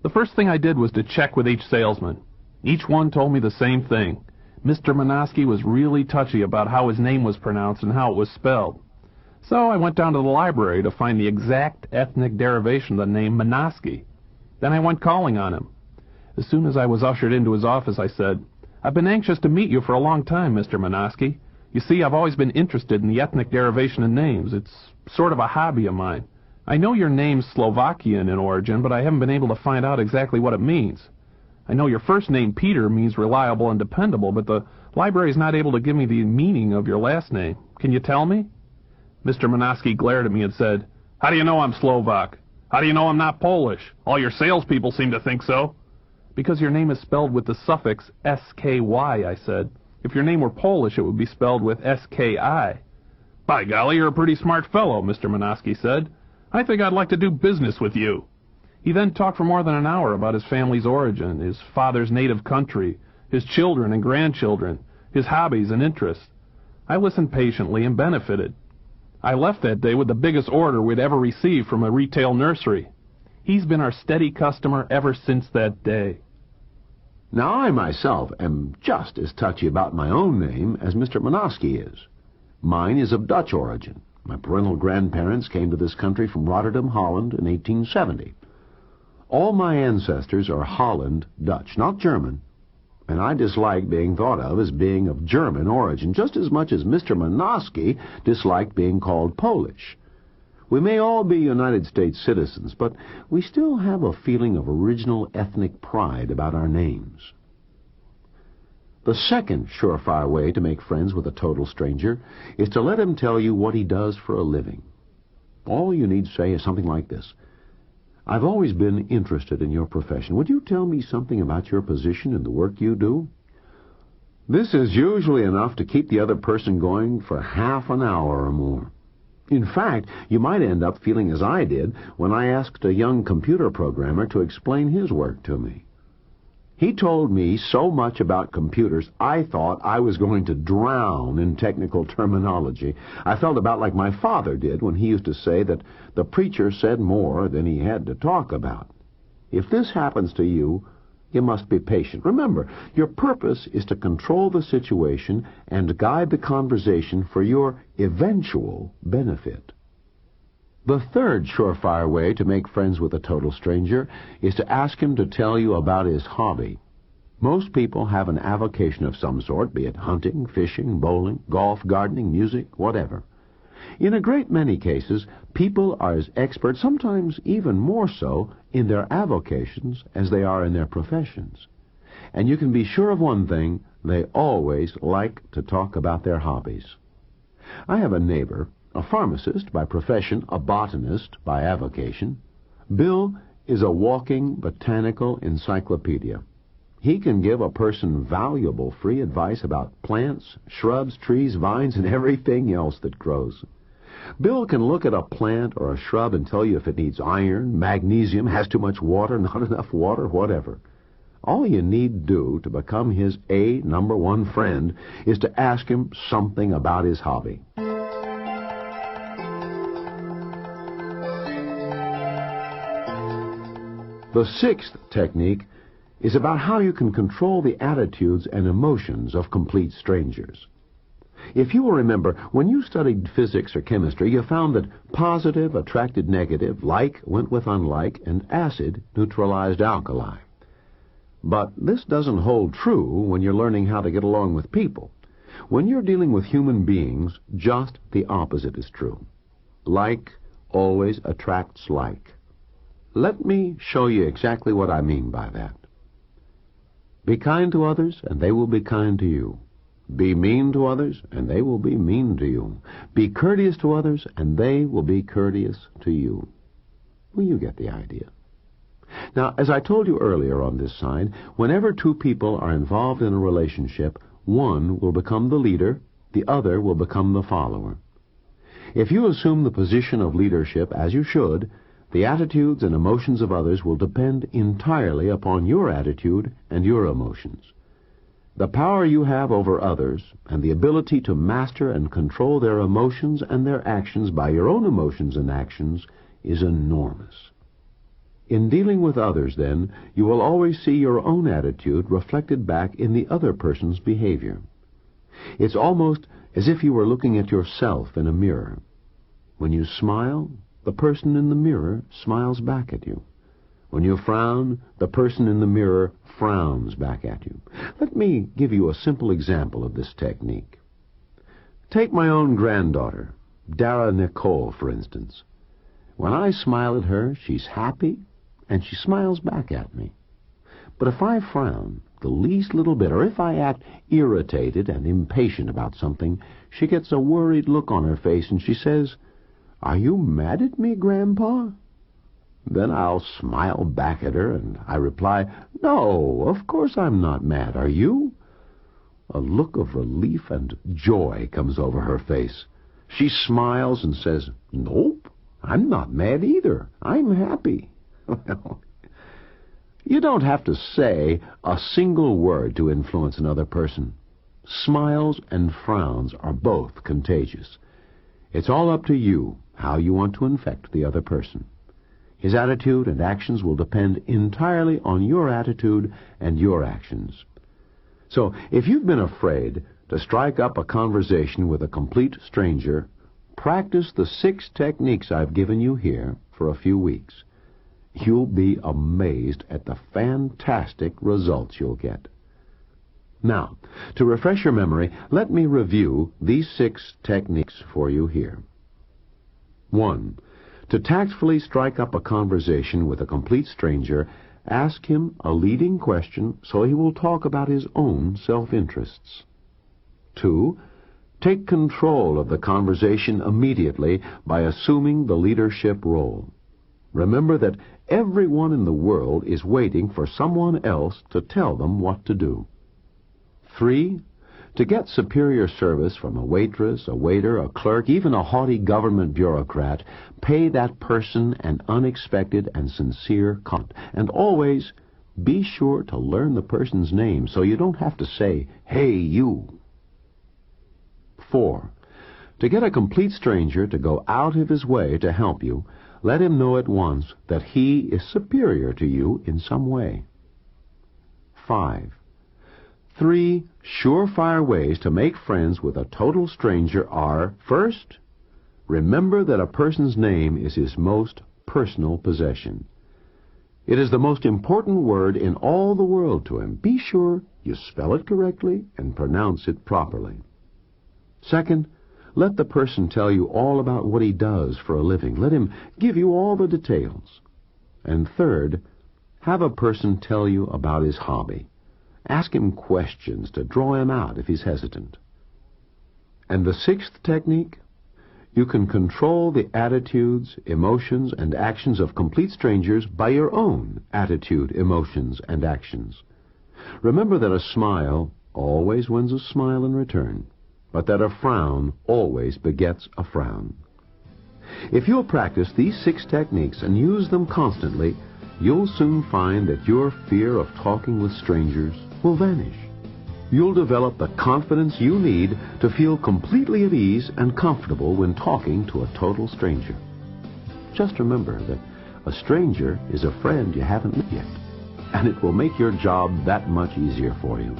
The first thing I did was to check with each salesman. Each one told me the same thing. Mr. Manaski was really touchy about how his name was pronounced and how it was spelled. So I went down to the library to find the exact ethnic derivation of the name Manaski. Then I went calling on him. As soon as I was ushered into his office, I said, "I've been anxious to meet you for a long time, Mr. Manaski. You see, I've always been interested in the ethnic derivation of names. It's sort of a hobby of mine. I know your name's Slovakian in origin, but I haven't been able to find out exactly what it means. I know your first name, Peter, means reliable and dependable, but the library's not able to give me the meaning of your last name. Can you tell me?" Mr. Manaski glared at me and said, "How do you know I'm Slovak? How do you know I'm not Polish? All your salespeople seem to think so." "Because your name is spelled with the suffix SKY, I said. "If your name were Polish, it would be spelled with SKI. "By golly, you're a pretty smart fellow," Mr. Manaski said. "I think I'd like to do business with you." He then talked for more than an hour about his family's origin, his father's native country, his children and grandchildren, his hobbies and interests. I listened patiently and benefited. I left that day with the biggest order we'd ever received from a retail nursery. He's been our steady customer ever since that day. Now, I myself am just as touchy about my own name as Mr. Manaski is. Mine is of Dutch origin. My parental grandparents came to this country from Rotterdam, Holland in 1870. All my ancestors are Holland Dutch, not German. and I dislike being thought of as being of German origin, just as much as Mr. Manaski disliked being called Polish. We may all be United States citizens, but we still have a feeling of original ethnic pride about our names. The second surefire way to make friends with a total stranger is to let him tell you what he does for a living. All you need to say is something like this: "I've always been interested in your profession. Would you tell me something about your position and the work you do?" This is usually enough to keep the other person going for half an hour or more. In fact, you might end up feeling as I did when I asked a young computer programmer to explain his work to me. He told me so much about computers, I thought I was going to drown in technical terminology. I felt about like my father did when he used to say that the preacher said more than he had to talk about. If this happens to you, you must be patient. Remember, your purpose is to control the situation and guide the conversation for your eventual benefit. The third surefire way to make friends with a total stranger is to ask him to tell you about his hobby. Most people have an avocation of some sort, be it hunting, fishing, bowling, golf, gardening, music, whatever. In a great many cases, people are as expert, sometimes even more so, in their avocations as they are in their professions. And you can be sure of one thing: they always like to talk about their hobbies. I have a neighbor, a pharmacist by profession, a botanist by avocation. Bill is a walking botanical encyclopedia. He can give a person valuable free advice about plants, shrubs, trees, vines, and everything else that grows. Bill can look at a plant or a shrub and tell you if it needs iron, magnesium, has too much water, not enough water, whatever. All you need do to become his number one friend is to ask him something about his hobby. The sixth technique is about how you can control the attitudes and emotions of complete strangers. If you will remember, when you studied physics or chemistry, you found that positive attracted negative, like went with unlike, and acid neutralized alkali. But this doesn't hold true when you're learning how to get along with people. When you're dealing with human beings, just the opposite is true. Like always attracts like. Let me show you exactly what I mean by that. Be kind to others, and they will be kind to you. Be mean to others, and they will be mean to you. Be courteous to others, and they will be courteous to you. Well, you get the idea. Now, as I told you earlier on this side, whenever two people are involved in a relationship, one will become the leader, the other will become the follower. If you assume the position of leadership, as you should, the attitudes and emotions of others will depend entirely upon your attitude and your emotions. The power you have over others and the ability to master and control their emotions and their actions by your own emotions and actions is enormous. In dealing with others, then, you will always see your own attitude reflected back in the other person's behavior. It's almost as if you were looking at yourself in a mirror. When you smile, the person in the mirror smiles back at you. When you frown, the person in the mirror frowns back at you. Let me give you a simple example of this technique. Take my own granddaughter, Dara Nicole, for instance. When I smile at her, she's happy, and she smiles back at me. But if I frown the least little bit, or if I act irritated and impatient about something, she gets a worried look on her face, and she says, "Are you mad at me, Grandpa?" Then I'll smile back at her, and I reply, "No, of course I'm not mad. Are you?" A look of relief and joy comes over her face. She smiles and says, "Nope, I'm not mad either. I'm happy." Well, you don't have to say a single word to influence another person. Smiles and frowns are both contagious. It's all up to you how you want to infect the other person. His attitude and actions will depend entirely on your attitude and your actions. So, if you've been afraid to strike up a conversation with a complete stranger, practice the 6 techniques I've given you here for a few weeks. You'll be amazed at the fantastic results you'll get. Now, to refresh your memory, let me review these 6 techniques for you here. 1. To tactfully strike up a conversation with a complete stranger, ask him a leading question so he will talk about his own self-interests. 2. Take control of the conversation immediately by assuming the leadership role. Remember that everyone in the world is waiting for someone else to tell them what to do. 3. To get superior service from a waitress, a waiter, a clerk, even a haughty government bureaucrat, pay that person an unexpected and sincere compliment. And always be sure to learn the person's name so you don't have to say, "Hey, you." 4. To get a complete stranger to go out of his way to help you, let him know at once that he is superior to you in some way. 5. 3 surefire ways to make friends with a total stranger are, first, remember that a person's name is his most personal possession. It is the most important word in all the world to him. Be sure you spell it correctly and pronounce it properly. Second, let the person tell you all about what he does for a living. Let him give you all the details. And third, have a person tell you about his hobby. Ask him questions to draw him out if he's hesitant. And the 6th technique, you can control the attitudes, emotions, and actions of complete strangers by your own attitude, emotions, and actions. Remember that a smile always wins a smile in return, but that a frown always begets a frown. If you'll practice these 6 techniques and use them constantly, you'll soon find that your fear of talking with strangers will vanish. You'll develop the confidence you need to feel completely at ease and comfortable when talking to a total stranger. Just remember that a stranger is a friend you haven't met yet, and it will make your job that much easier for you.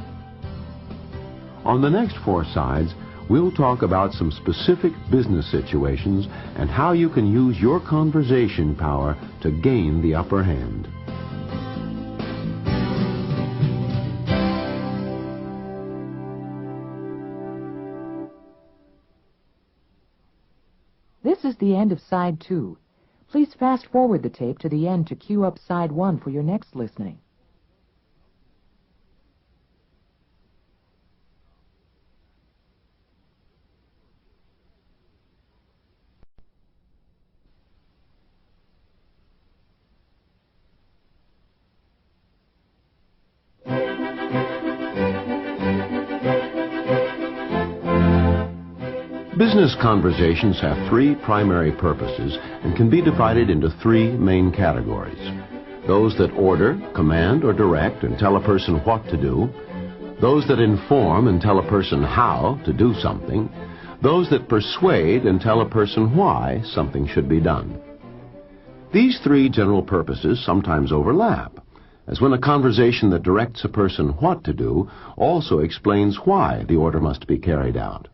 On the next 4 sides, we'll talk about some specific business situations and how you can use your conversation power to gain the upper hand. This is the end of Side 2. Please fast forward the tape to the end to cue up Side 1 for your next listening. Business conversations have 3 primary purposes and can be divided into 3 main categories. Those that order, command, or direct and tell a person what to do. Those that inform and tell a person how to do something. Those that persuade and tell a person why something should be done. These 3 general purposes sometimes overlap, as when a conversation that directs a person what to do also explains why the order must be carried out.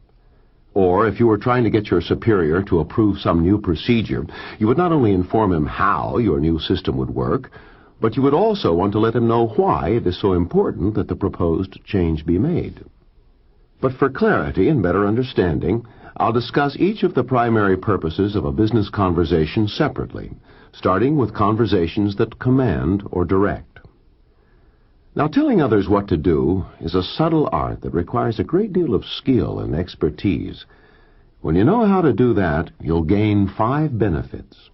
Or if you were trying to get your superior to approve some new procedure, you would not only inform him how your new system would work, but you would also want to let him know why it is so important that the proposed change be made. But for clarity and better understanding, I'll discuss each of the primary purposes of a business conversation separately, starting with conversations that command or direct. Now, telling others what to do is a subtle art that requires a great deal of skill and expertise. When you know how to do that, you'll gain 5 benefits.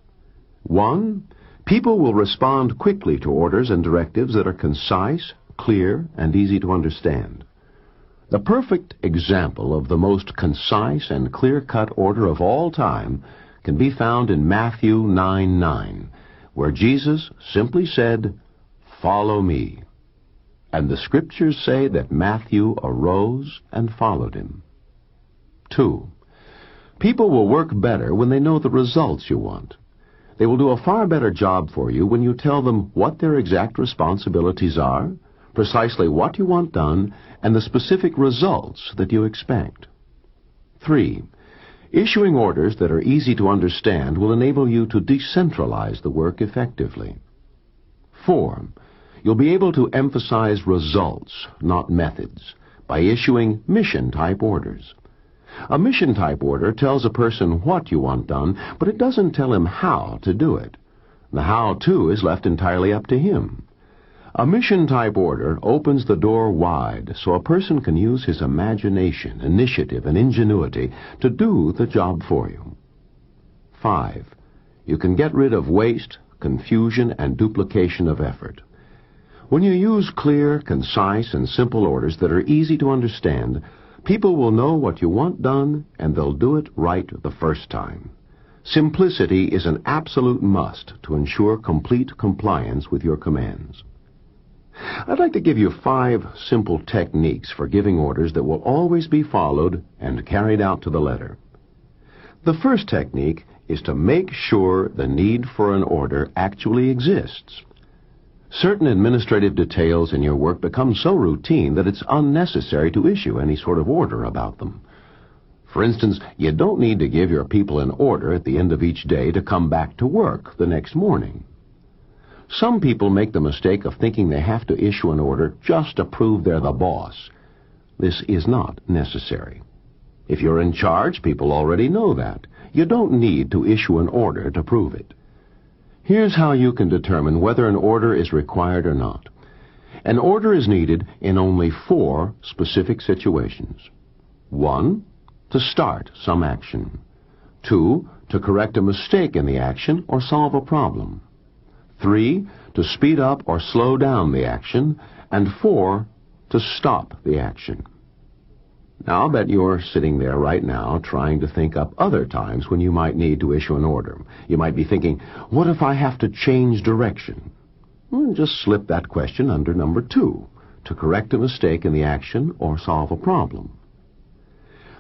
1, people will respond quickly to orders and directives that are concise, clear, and easy to understand. The perfect example of the most concise and clear-cut order of all time can be found in Matthew 9:9, where Jesus simply said, "Follow me." And the Scriptures say that Matthew arose and followed him. 2, people will work better when they know the results you want. They will do a far better job for you when you tell them what their exact responsibilities are, precisely what you want done, and the specific results that you expect. 3, issuing orders that are easy to understand will enable you to decentralize the work effectively. 4, you'll be able to emphasize results, not methods. by issuing mission-type orders. A mission-type order tells a person what you want done, but it doesn't tell him how to do it. The how-to is left entirely up to him. A mission-type order opens the door wide so a person can use his imagination, initiative, and ingenuity to do the job for you. 5. You can get rid of waste, confusion, and duplication of effort. When you use clear, concise, and simple orders that are easy to understand, people will know what you want done, and they'll do it right the first time. Simplicity is an absolute must to ensure complete compliance with your commands. I'd like to give you 5 simple techniques for giving orders that will always be followed and carried out to the letter. The first technique is to make sure the need for an order actually exists. Certain administrative details in your work become so routine that it's unnecessary to issue any sort of order about them. For instance, you don't need to give your people an order at the end of each day to come back to work the next morning. Some people make the mistake of thinking they have to issue an order just to prove they're the boss. This is not necessary. If you're in charge, people already know that. You don't need to issue an order to prove it. Here's how you can determine whether an order is required or not. An order is needed in only 4 specific situations. 1. To start some action. 2. To correct a mistake in the action or solve a problem. 3. To speed up or slow down the action. And 4. To stop the action. Now, I'll bet you're sitting there right now trying to think up other times when you might need to issue an order. You might be thinking, what if I have to change direction? Well, just slip that question under number 2, to correct a mistake in the action or solve a problem.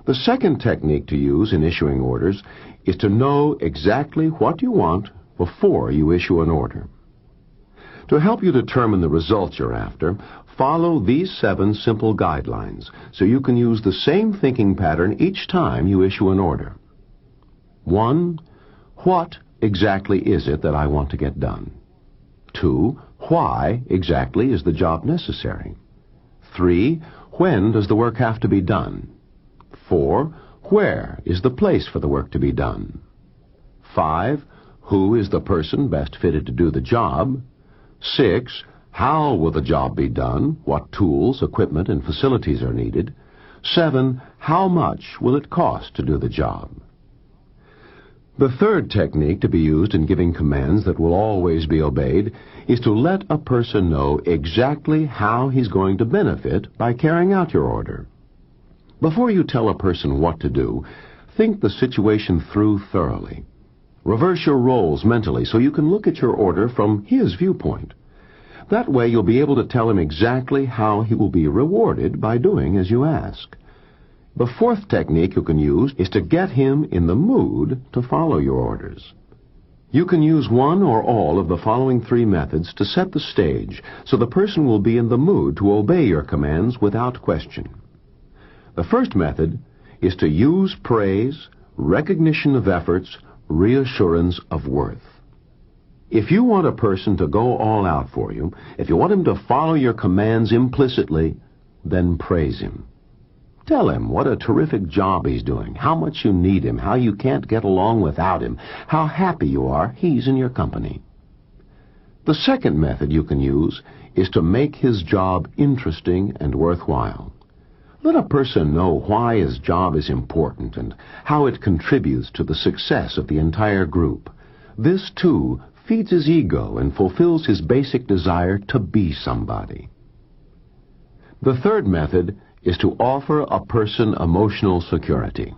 The second technique to use in issuing orders is to know exactly what you want before you issue an order. To help you determine the results you're after, follow these 7 simple guidelines so you can use the same thinking pattern each time you issue an order. 1. What exactly is it that I want to get done? 2. Why exactly is the job necessary? 3. When does the work have to be done? 4. Where is the place for the work to be done? 5. Who is the person best fitted to do the job? 6. How will the job be done? What tools, equipment, and facilities are needed? 7. How much will it cost to do the job? The third technique to be used in giving commands that will always be obeyed is to let a person know exactly how he's going to benefit by carrying out your order. Before you tell a person what to do, think the situation through thoroughly. Reverse your roles mentally so you can look at your order from his viewpoint. That way you'll be able to tell him exactly how he will be rewarded by doing as you ask. The fourth technique you can use is to get him in the mood to follow your orders. You can use one or all of the following 3 methods to set the stage so the person will be in the mood to obey your commands without question. The first method is to use praise, recognition of efforts, reassurance of worth. If you want a person to go all out for you, if you want him to follow your commands implicitly, then praise him. Tell him what a terrific job he's doing, how much you need him, how you can't get along without him, how happy you are he's in your company. The second method you can use is to make his job interesting and worthwhile. Let a person know why his job is important and how it contributes to the success of the entire group. This, too, feeds his ego and fulfills his basic desire to be somebody. The third method is to offer a person emotional security.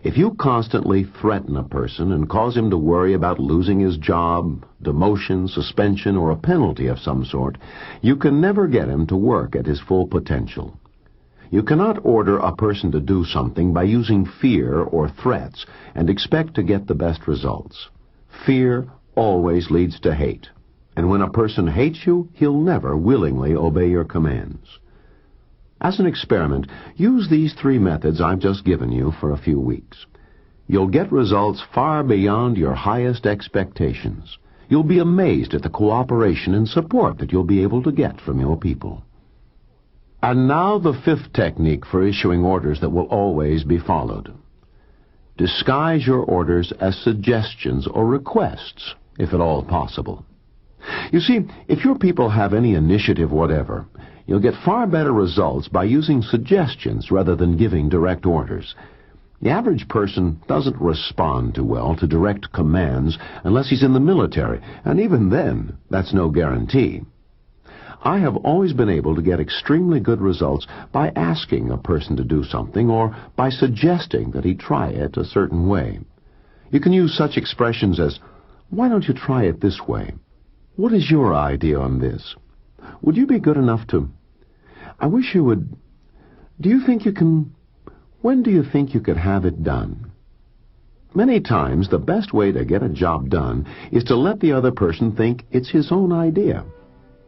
If you constantly threaten a person and cause him to worry about losing his job, demotion, suspension, or a penalty of some sort, you can never get him to work at his full potential. You cannot order a person to do something by using fear or threats and expect to get the best results. Fear always leads to hate, and when a person hates you, he'll never willingly obey your commands. As an experiment, use these 3 methods I've just given you for a few weeks. You'll get results far beyond your highest expectations. You'll be amazed at the cooperation and support that you'll be able to get from your people. And now the fifth technique for issuing orders that will always be followed. Disguise your orders as suggestions or requests, if at all possible. You see, if your people have any initiative whatever, you'll get far better results by using suggestions rather than giving direct orders. The average person doesn't respond too well to direct commands unless he's in the military, and even then, that's no guarantee. I have always been able to get extremely good results by asking a person to do something or by suggesting that he try it a certain way. You can use such expressions as, "Why don't you try it this way? What is your idea on this? Would you be good enough to... I wish you would... Do you think you can... When do you think you could have it done?" Many times, the best way to get a job done is to let the other person think it's his own idea.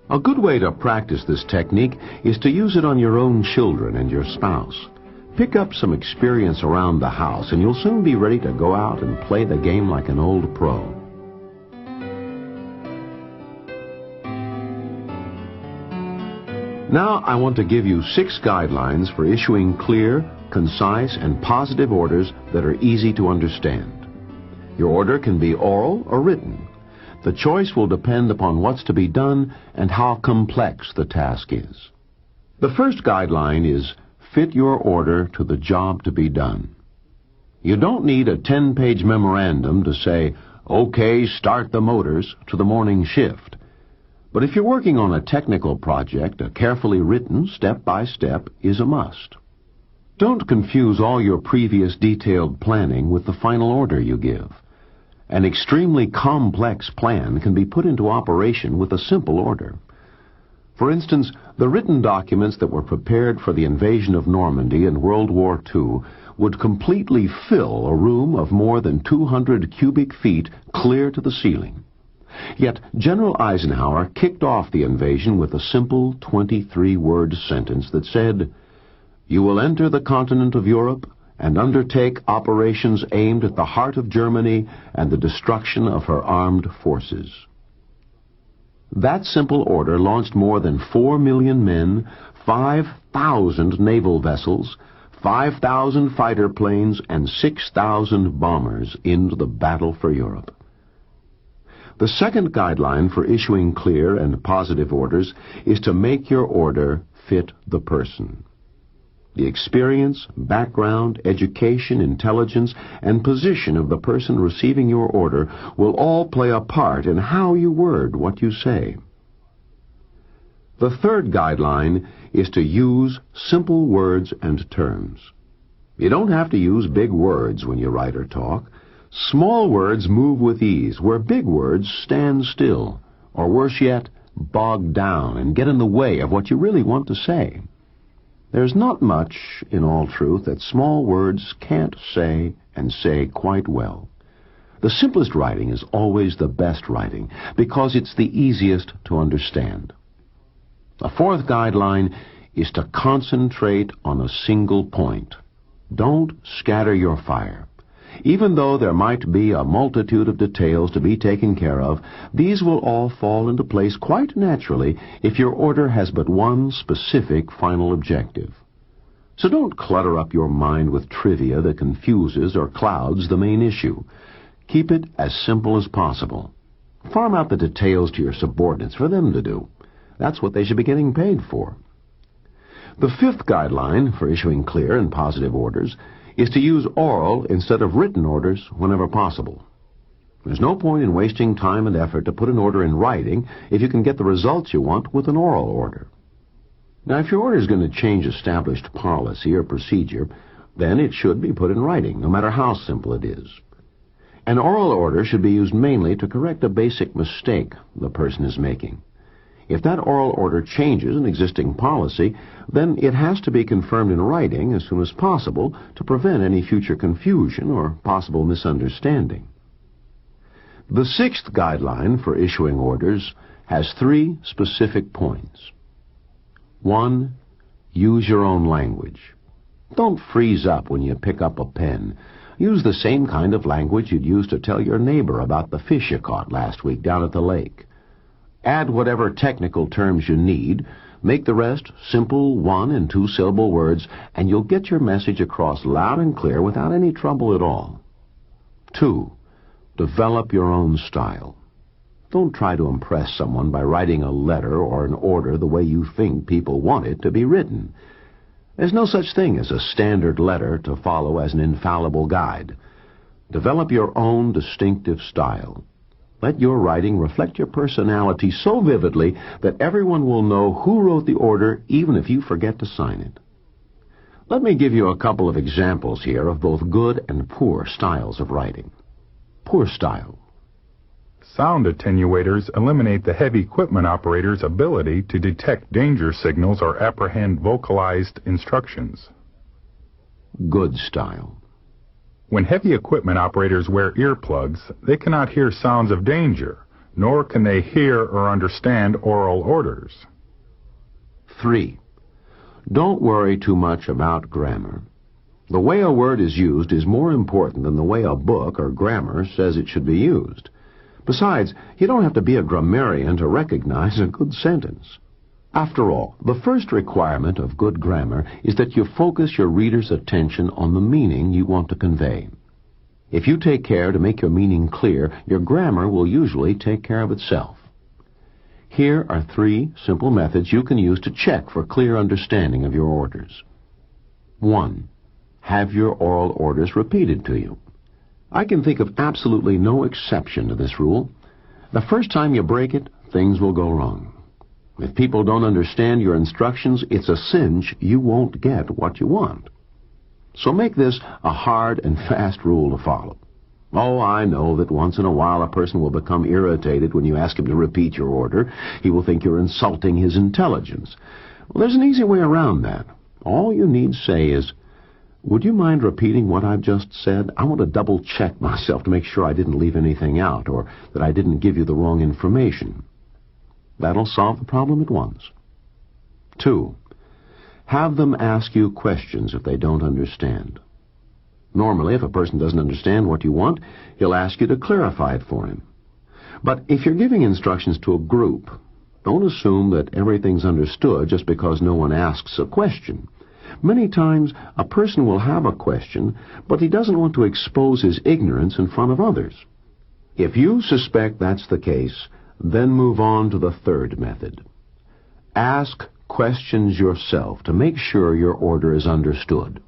A good way to practice this technique is to use it on your own children and your spouse. Pick up some experience around the house, and you'll soon be ready to go out and play the game like an old pro. Now I want to give you 6 guidelines for issuing clear, concise, and positive orders that are easy to understand. Your order can be oral or written. The choice will depend upon what's to be done and how complex the task is. The first guideline is fit your order to the job to be done. You don't need a 10-page memorandum to say, "Okay, start the motors," to the morning shift. But if you're working on a technical project, a carefully written step-by-step is a must. Don't confuse all your previous detailed planning with the final order you give. An extremely complex plan can be put into operation with a simple order. For instance, the written documents that were prepared for the invasion of Normandy in World War II would completely fill a room of more than 200 cubic feet clear to the ceiling. Yet General Eisenhower kicked off the invasion with a simple 23-word sentence that said, "You will enter the continent of Europe and undertake operations aimed at the heart of Germany and the destruction of her armed forces." That simple order launched more than 4 million men, 5,000 naval vessels, 5,000 fighter planes, and 6,000 bombers into the battle for Europe. The second guideline for issuing clear and positive orders is to make your order fit the person. The experience, background, education, intelligence, and position of the person receiving your order will all play a part in how you word what you say. The third guideline is to use simple words and terms. You don't have to use big words when you write or talk. Small words move with ease, where big words stand still, or worse yet, bog down and get in the way of what you really want to say. There's not much, in all truth, that small words can't say and say quite well. The simplest writing is always the best writing, because it's the easiest to understand. The fourth guideline is to concentrate on a single point. Don't scatter your fire. Even though there might be a multitude of details to be taken care of, these will all fall into place quite naturally if your order has but one specific final objective. So don't clutter up your mind with trivia that confuses or clouds the main issue. Keep it as simple as possible. Farm out the details to your subordinates for them to do. That's what they should be getting paid for. The fifth guideline for issuing clear and positive orders is to use oral instead of written orders whenever possible. There's no point in wasting time and effort to put an order in writing if you can get the results you want with an oral order. Now, if your order is going to change established policy or procedure, then it should be put in writing, no matter how simple it is. An oral order should be used mainly to correct a basic mistake the person is making. If that oral order changes an existing policy, then it has to be confirmed in writing as soon as possible to prevent any future confusion or possible misunderstanding. The sixth guideline for issuing orders has 3 specific points. 1. Use your own language. Don't freeze up when you pick up a pen. Use the same kind of language you'd use to tell your neighbor about the fish you caught last week down at the lake. Add whatever technical terms you need, Make the rest simple 1- and 2-syllable words, and you'll get your message across loud and clear without any trouble at all. 2. Develop your own style. Don't try to impress someone by writing a letter or an order the way you think people want it to be written. There's no such thing as a standard letter to follow as an infallible guide. Develop your own distinctive style. Let your writing reflect your personality so vividly that everyone will know who wrote the order even if you forget to sign it. Let me give you a couple of examples here of both good and poor styles of writing. Poor style. Sound attenuators eliminate the heavy equipment operator's ability to detect danger signals or apprehend vocalized instructions. Good style. When heavy equipment operators wear earplugs, they cannot hear sounds of danger, nor can they hear or understand oral orders. 3. Don't worry too much about grammar. The way a word is used is more important than the way a book or grammar says it should be used. Besides, you don't have to be a grammarian to recognize a good sentence. After all, the first requirement of good grammar is that you focus your reader's attention on the meaning you want to convey. If you take care to make your meaning clear, your grammar will usually take care of itself. Here are 3 simple methods you can use to check for clear understanding of your orders. 1. Have your oral orders repeated to you. I can think of absolutely no exception to this rule. The first time you break it, things will go wrong. If people don't understand your instructions, it's a cinch you won't get what you want. So make this a hard and fast rule to follow. Oh, I know that once in a while a person will become irritated when you ask him to repeat your order. He will think you're insulting his intelligence. Well, there's an easy way around that. All you need say is, "Would you mind repeating what I've just said? I want to double-check myself to make sure I didn't leave anything out or that I didn't give you the wrong information." That'll solve the problem at once. 2. Have them ask you questions if they don't understand. Normally, if a person doesn't understand what you want, he'll ask you to clarify it for him. But if you're giving instructions to a group, don't assume that everything's understood just because no one asks a question. Many times, a person will have a question, but he doesn't want to expose his ignorance in front of others. If you suspect that's the case, then move on to the 3rd method. Ask questions yourself to make sure your order is understood.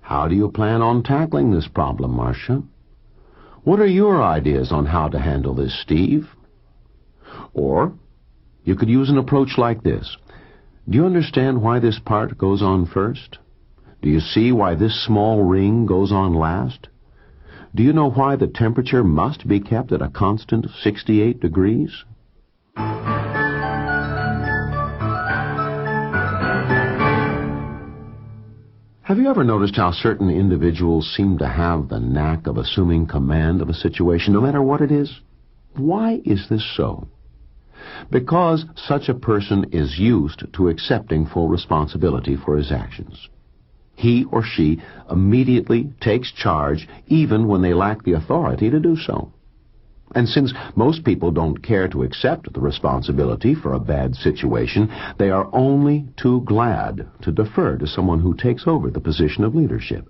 How do you plan on tackling this problem, Marcia? What are your ideas on how to handle this, Steve? Or, you could use an approach like this. Do you understand why this part goes on first? Do you see why this small ring goes on last? Do you know why the temperature must be kept at a constant 68 degrees? Have you ever noticed how certain individuals seem to have the knack of assuming command of a situation, no matter what it is? Why is this so? Because such a person is used to accepting full responsibility for his actions. He or she immediately takes charge even when they lack the authority to do so. And since most people don't care to accept the responsibility for a bad situation, they are only too glad to defer to someone who takes over the position of leadership.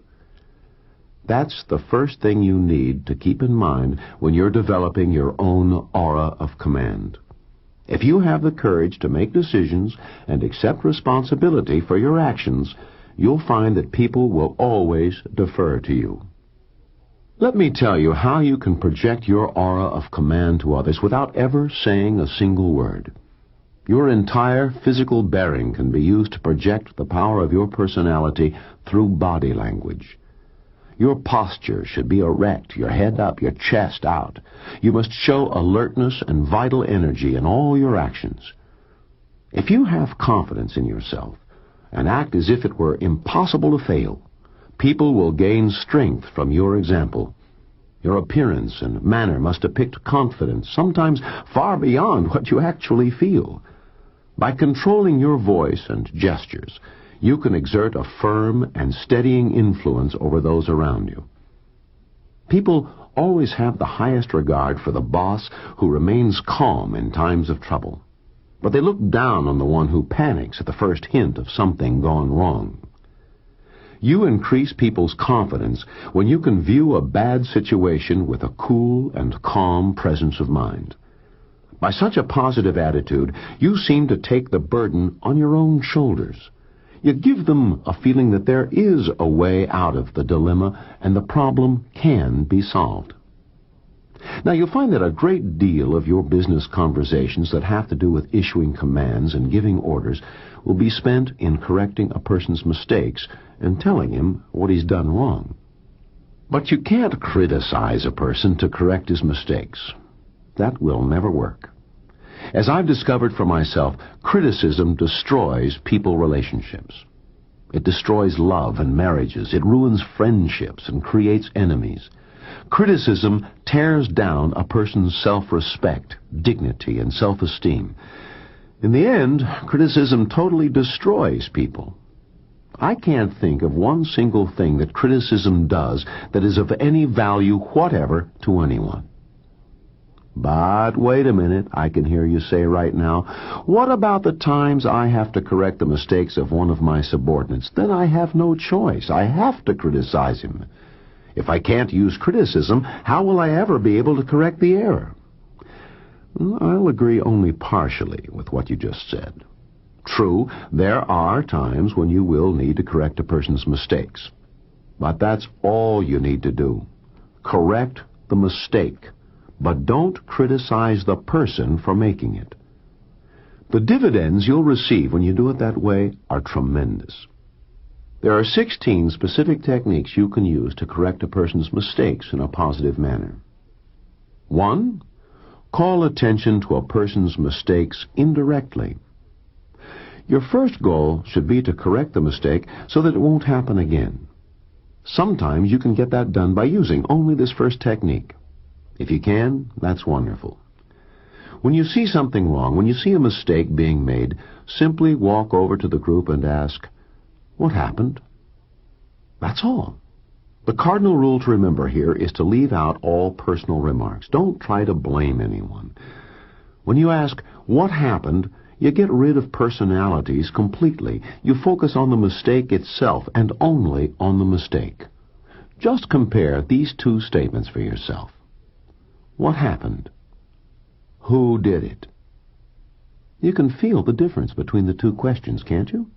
That's the first thing you need to keep in mind when you're developing your own aura of command. If you have the courage to make decisions and accept responsibility for your actions, you'll find that people will always defer to you. Let me tell you how you can project your aura of command to others without ever saying a single word. Your entire physical bearing can be used to project the power of your personality through body language. Your posture should be erect, your head up, your chest out. You must show alertness and vital energy in all your actions. If you have confidence in yourself and act as if it were impossible to fail, people will gain strength from your example. Your appearance and manner must depict confidence, sometimes far beyond what you actually feel. By controlling your voice and gestures, you can exert a firm and steadying influence over those around you. People always have the highest regard for the boss who remains calm in times of trouble. but they look down on the one who panics at the first hint of something gone wrong. You increase people's confidence when you can view a bad situation with a cool and calm presence of mind. By such a positive attitude, you seem to take the burden on your own shoulders. You give them a feeling that there is a way out of the dilemma and the problem can be solved. Now, you'll find that a great deal of your business conversations that have to do with issuing commands and giving orders will be spent in correcting a person's mistakes and telling him what he's done wrong. But you can't criticize a person to correct his mistakes. That will never work. As I've discovered for myself, criticism destroys people relationships. It destroys love and marriages. It ruins friendships and creates enemies. Criticism tears down a person's self-respect, dignity, and self-esteem. In the end, criticism totally destroys people. I can't think of one single thing that criticism does that is of any value whatever to anyone. But wait a minute, I can hear you say right now, what about the times I have to correct the mistakes of one of my subordinates? Then I have no choice. I have to criticize him. If I can't use criticism, how will I ever be able to correct the error? Well, I'll agree only partially with what you just said. True, there are times when you will need to correct a person's mistakes. But that's all you need to do. Correct the mistake, but don't criticize the person for making it. The dividends you'll receive when you do it that way are tremendous. There are 16 specific techniques you can use to correct a person's mistakes in a positive manner. 1. Call attention to a person's mistakes indirectly. Your first goal should be to correct the mistake so that it won't happen again. Sometimes you can get that done by using only this first technique. If you can, that's wonderful. When you see something wrong, when you see a mistake being made, simply walk over to the group and ask, "What happened?" That's all. The cardinal rule to remember here is to leave out all personal remarks. Don't try to blame anyone. When you ask, "What happened?" you get rid of personalities completely. You focus on the mistake itself and only on the mistake. Just compare these two statements for yourself. What happened? Who did it? You can feel the difference between the two questions, can't you?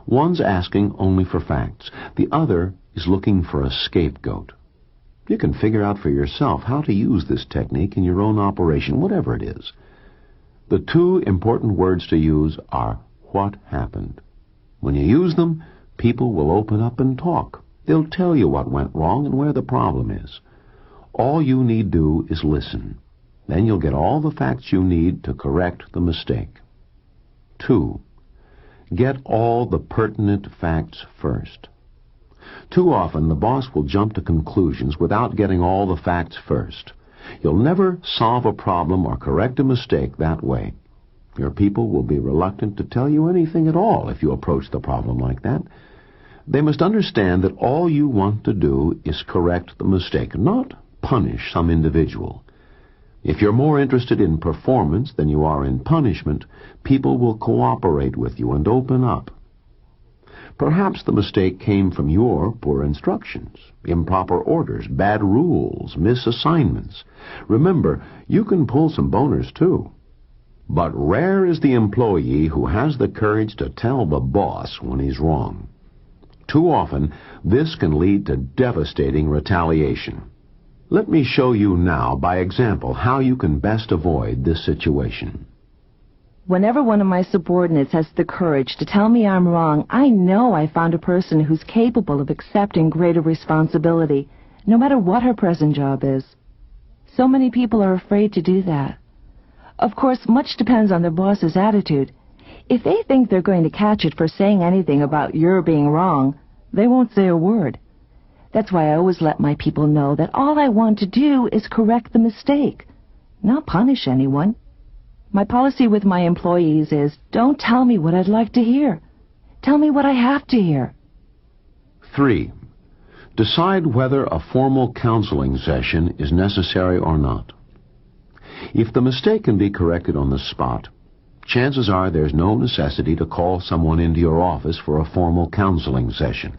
One's asking only for facts. The other is looking for a scapegoat. You can figure out for yourself how to use this technique in your own operation, whatever it is. The two important words to use are what happened. When you use them, people will open up and talk. They'll tell you what went wrong and where the problem is. All you need do is listen. Then you'll get all the facts you need to correct the mistake. 2. Get all the pertinent facts first. Too often, the boss will jump to conclusions without getting all the facts first. You'll never solve a problem or correct a mistake that way. Your people will be reluctant to tell you anything at all if you approach the problem like that. They must understand that all you want to do is correct the mistake, not punish some individual. If you're more interested in performance than you are in punishment, people will cooperate with you and open up. Perhaps the mistake came from your poor instructions, improper orders, bad rules, misassignments. Remember, you can pull some boners too. But rare is the employee who has the courage to tell the boss when he's wrong. Too often, this can lead to devastating retaliation. Let me show you now, by example, how you can best avoid this situation. Whenever one of my subordinates has the courage to tell me I'm wrong, I know I found a person who's capable of accepting greater responsibility, no matter what her present job is. So many people are afraid to do that. Of course, much depends on their boss's attitude. If they think they're going to catch it for saying anything about your being wrong, they won't say a word. That's why I always let my people know that all I want to do is correct the mistake, not punish anyone. My policy with my employees is, don't tell me what I'd like to hear. Tell me what I have to hear. 3. Decide whether a formal counseling session is necessary or not. If the mistake can be corrected on the spot, chances are there's no necessity to call someone into your office for a formal counseling session.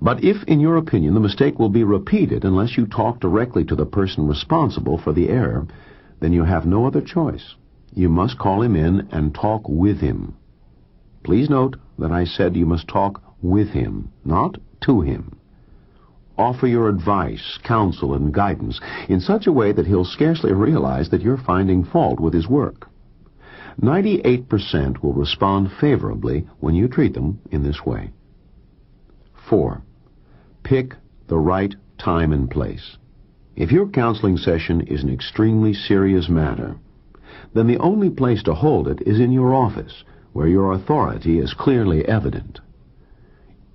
But if, in your opinion, the mistake will be repeated unless you talk directly to the person responsible for the error, then you have no other choice. You must call him in and talk with him. Please note that I said you must talk with him, not to him. Offer your advice, counsel, and guidance in such a way that he'll scarcely realize that you're finding fault with his work. 98% will respond favorably when you treat them in this way. 4. Pick the right time and place. If your counseling session is an extremely serious matter, then the only place to hold it is in your office, where your authority is clearly evident.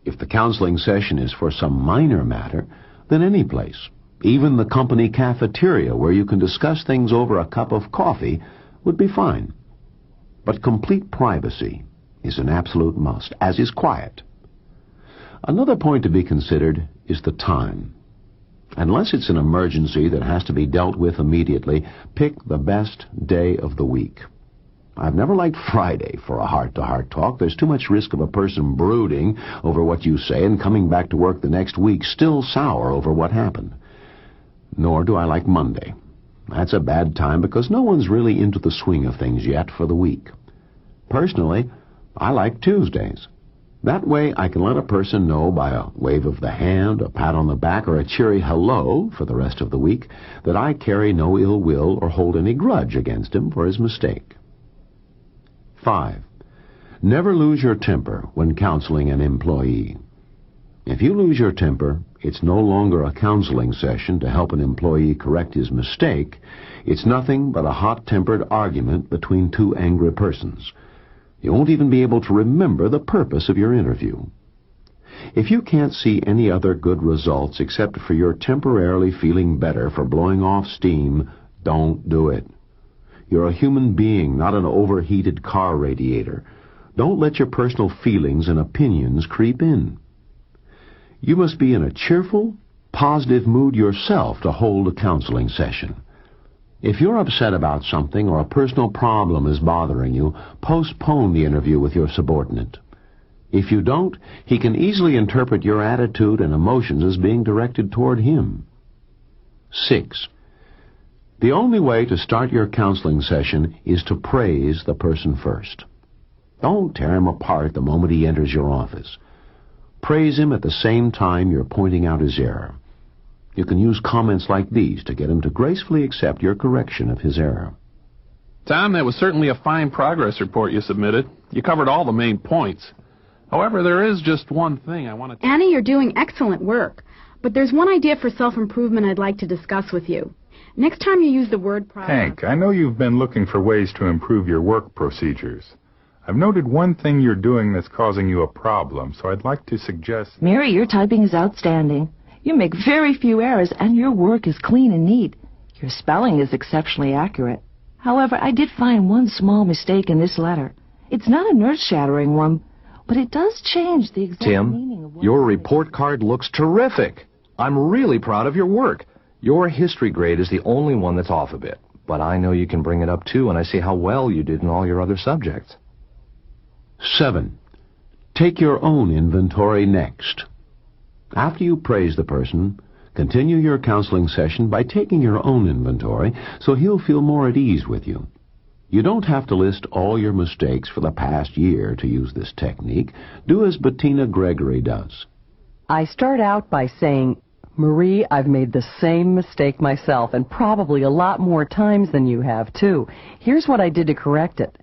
If the counseling session is for some minor matter, then any place, even the company cafeteria where you can discuss things over a cup of coffee, would be fine. But complete privacy is an absolute must, as is quiet. Another point to be considered is the time. Unless it's an emergency that has to be dealt with immediately, pick the best day of the week. I've never liked Friday for a heart-to-heart talk. There's too much risk of a person brooding over what you say and coming back to work the next week still sour over what happened. Nor do I like Monday. That's a bad time because no one's really into the swing of things yet for the week. Personally, I like Tuesdays. That way I can let a person know by a wave of the hand, a pat on the back, or a cheery hello for the rest of the week that I carry no ill will or hold any grudge against him for his mistake. 5. Never lose your temper when counseling an employee. If you lose your temper, it's no longer a counseling session to help an employee correct his mistake. It's nothing but a hot-tempered argument between two angry persons. You won't even be able to remember the purpose of your interview. If you can't see any other good results except for your temporarily feeling better for blowing off steam, don't do it. You're a human being, not an overheated car radiator. Don't let your personal feelings and opinions creep in. You must be in a cheerful, positive mood yourself to hold a counseling session. If you're upset about something or a personal problem is bothering you, postpone the interview with your subordinate. If you don't, he can easily interpret your attitude and emotions as being directed toward him. 6. The only way to start your counseling session is to praise the person first. Don't tear him apart the moment he enters your office. Praise him at the same time you're pointing out his error. You can use comments like these to get him to gracefully accept your correction of his error. Tom, that was certainly a fine progress report you submitted. You covered all the main points. However, there is just one thing I want to... Annie, you're doing excellent work. But there's one idea for self-improvement I'd like to discuss with you. Next time you use the word product... Hank, I know you've been looking for ways to improve your work procedures. I've noted one thing you're doing that's causing you a problem, so I'd like to suggest... Mary, your typing is outstanding. You make very few errors, and your work is clean and neat. Your spelling is exceptionally accurate. However, I did find one small mistake in this letter. It's not an earth-shattering one, but it does change the exact meaning of Tim, what your report card looks terrific. I'm really proud of your work. Your history grade is the only one that's off a bit, but I know you can bring it up too, and I see how well you did in all your other subjects. 7. Take your own inventory next. After you praise the person, continue your counseling session by taking your own inventory so he'll feel more at ease with you. You don't have to list all your mistakes for the past year to use this technique. Do as Bettina Gregory does. I start out by saying, Marie, I've made the same mistake myself, and probably a lot more times than you have, too. Here's what I did to correct it.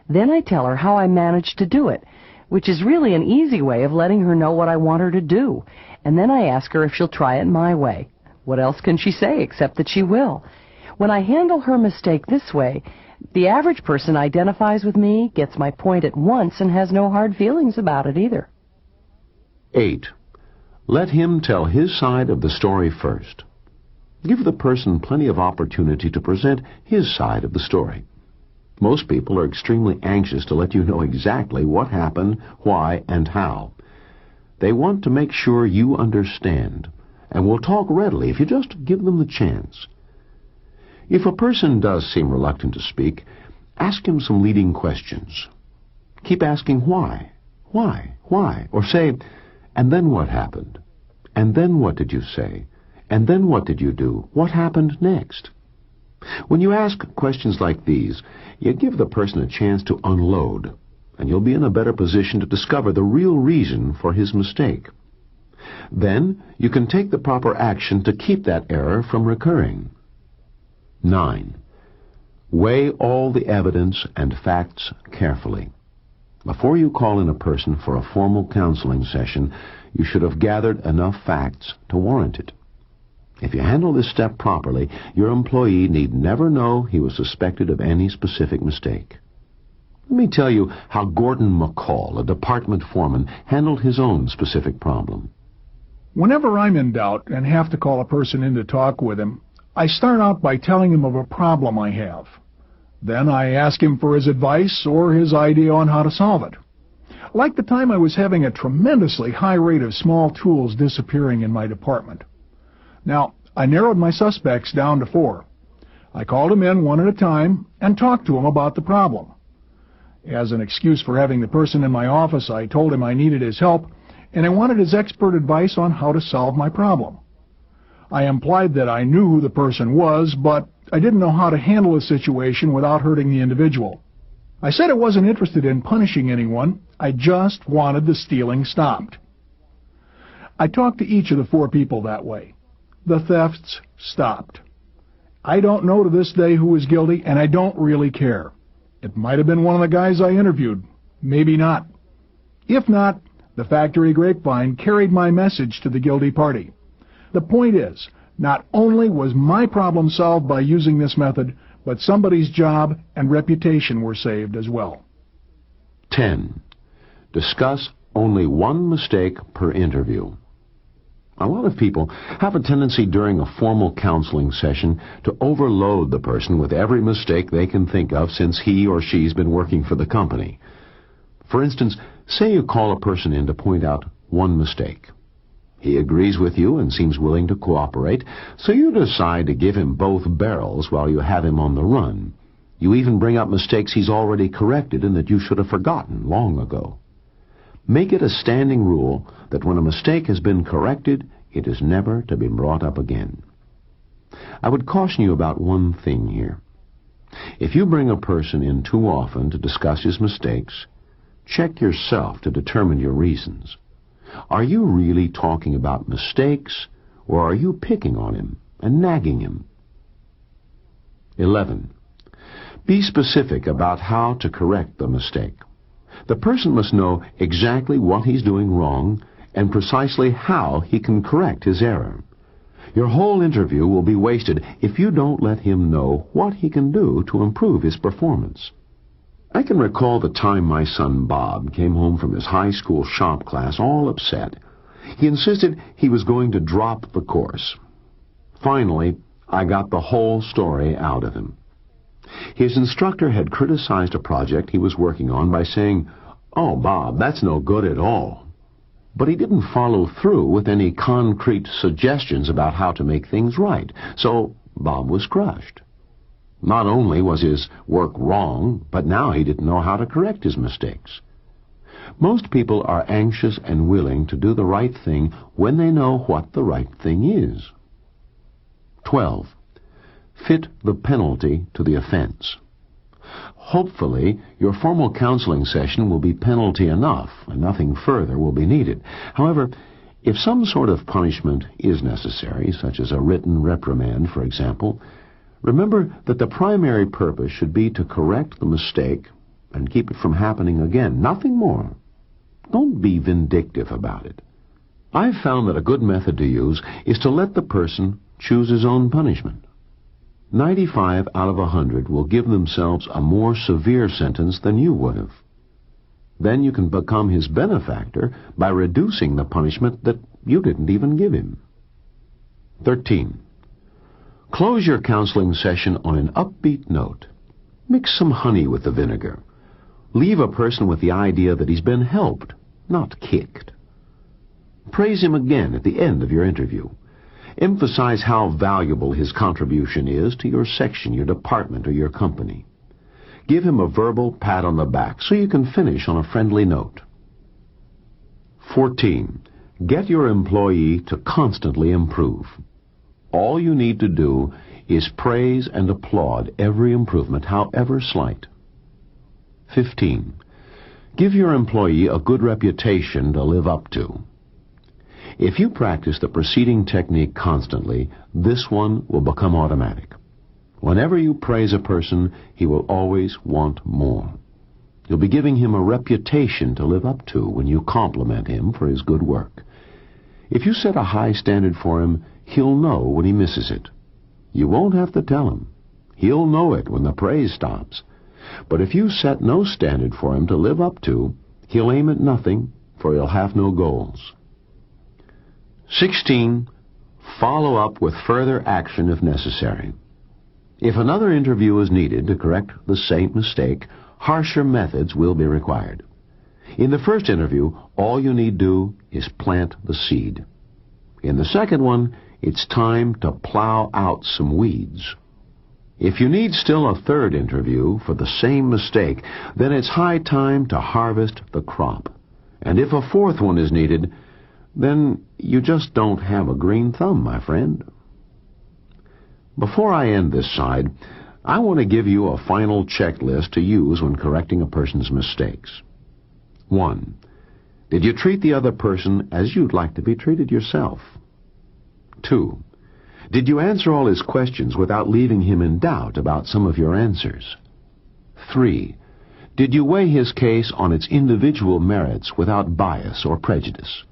Then I tell her how I managed to do it, which is really an easy way of letting her know what I want her to do. And then I ask her if she'll try it my way. What else can she say except that she will? When I handle her mistake this way, the average person identifies with me, gets my point at once, and has no hard feelings about it either. 8. Let him tell his side of the story first. Give the person plenty of opportunity to present his side of the story. Most people are extremely anxious to let you know exactly what happened, why, and how. They want to make sure you understand, and will talk readily if you just give them the chance. If a person does seem reluctant to speak, Ask him some leading questions. Keep asking why, or say, and then what happened? And then what did you say? And then what did you do? What happened next? When you ask questions like these, you give the person a chance to unload, and you'll be in a better position to discover the real reason for his mistake. Then you can take the proper action to keep that error from recurring. 9. Weigh all the evidence and facts carefully. Before you call in a person for a formal counseling session, you should have gathered enough facts to warrant it. If you handle this step properly, your employee need never know he was suspected of any specific mistake. Let me tell you how Gordon McCall, a department foreman, handled his own specific problem. Whenever I'm in doubt and have to call a person in to talk with him, I start out by telling him of a problem I have. Then I ask him for his advice or his idea on how to solve it. Like the time I was having a tremendously high rate of small tools disappearing in my department. Now, I narrowed my suspects down to 4. I called them in one at a time and talked to them about the problem. As an excuse for having the person in my office, I told him I needed his help and I wanted his expert advice on how to solve my problem. I implied that I knew who the person was, but I didn't know how to handle a situation without hurting the individual. I said I wasn't interested in punishing anyone, I just wanted the stealing stopped. I talked to each of the 4 people that way. The thefts stopped. I don't know to this day who was guilty, and I don't really care. It might have been one of the guys I interviewed. Maybe not. If not, the factory grapevine carried my message to the guilty party. The point is, not only was my problem solved by using this method, but somebody's job and reputation were saved as well. 10. Discuss only one mistake per interview. A lot of people have a tendency during a formal counseling session to overload the person with every mistake they can think of since he or she's been working for the company. For instance, say you call a person in to point out one mistake. He agrees with you and seems willing to cooperate, so you decide to give him both barrels while you have him on the run. You even bring up mistakes he's already corrected and that you should have forgotten long ago. Make it a standing rule that when a mistake has been corrected, it is never to be brought up again. I would caution you about one thing here. If you bring a person in too often to discuss his mistakes, check yourself to determine your reasons. Are you really talking about mistakes, or are you picking on him and nagging him? 11. Be specific about how to correct the mistake. The person must know exactly what he's doing wrong and precisely how he can correct his error. Your whole interview will be wasted if you don't let him know what he can do to improve his performance. I can recall the time my son Bob came home from his high school shop class all upset. He insisted he was going to drop the course. Finally, I got the whole story out of him. His instructor had criticized a project he was working on by saying, "Oh, Bob, that's no good at all." But he didn't follow through with any concrete suggestions about how to make things right, so Bob was crushed. Not only was his work wrong, but now he didn't know how to correct his mistakes. Most people are anxious and willing to do the right thing when they know what the right thing is. 12. Fit the penalty to the offense. Hopefully, your formal counseling session will be penalty enough, and nothing further will be needed. However, if some sort of punishment is necessary, such as a written reprimand, for example, remember that the primary purpose should be to correct the mistake and keep it from happening again. Nothing more. Don't be vindictive about it. I've found that a good method to use is to let the person choose his own punishment. 95 out of 100 will give themselves a more severe sentence than you would have. Then you can become his benefactor by reducing the punishment that you didn't even give him. 13. Close your counseling session on an upbeat note. Mix some honey with the vinegar. Leave a person with the idea that he's been helped, not kicked. Praise him again at the end of your interview. Emphasize how valuable his contribution is to your section, your department, or your company. Give him a verbal pat on the back so you can finish on a friendly note. 14. Get your employee to constantly improve. All you need to do is praise and applaud every improvement, however slight. 15. Give your employee a good reputation to live up to. If you practice the preceding technique constantly, this one will become automatic. Whenever you praise a person, he will always want more. You'll be giving him a reputation to live up to when you compliment him for his good work. If you set a high standard for him, he'll know when he misses it. You won't have to tell him. He'll know it when the praise stops. But if you set no standard for him to live up to, he'll aim at nothing, for he'll have no goals. 16. Follow up with further action if necessary. If another interview is needed to correct the same mistake, harsher methods will be required. In the first interview, all you need do is plant the seed. In the second one, it's time to plow out some weeds. If you need still a third interview for the same mistake, then it's high time to harvest the crop. And if a fourth one is needed, then you just don't have a green thumb, my friend. Before I end this side, I want to give you a final checklist to use when correcting a person's mistakes. 1. Did you treat the other person as you'd like to be treated yourself? 2. Did you answer all his questions without leaving him in doubt about some of your answers? 3. Did you weigh his case on its individual merits without bias or prejudice?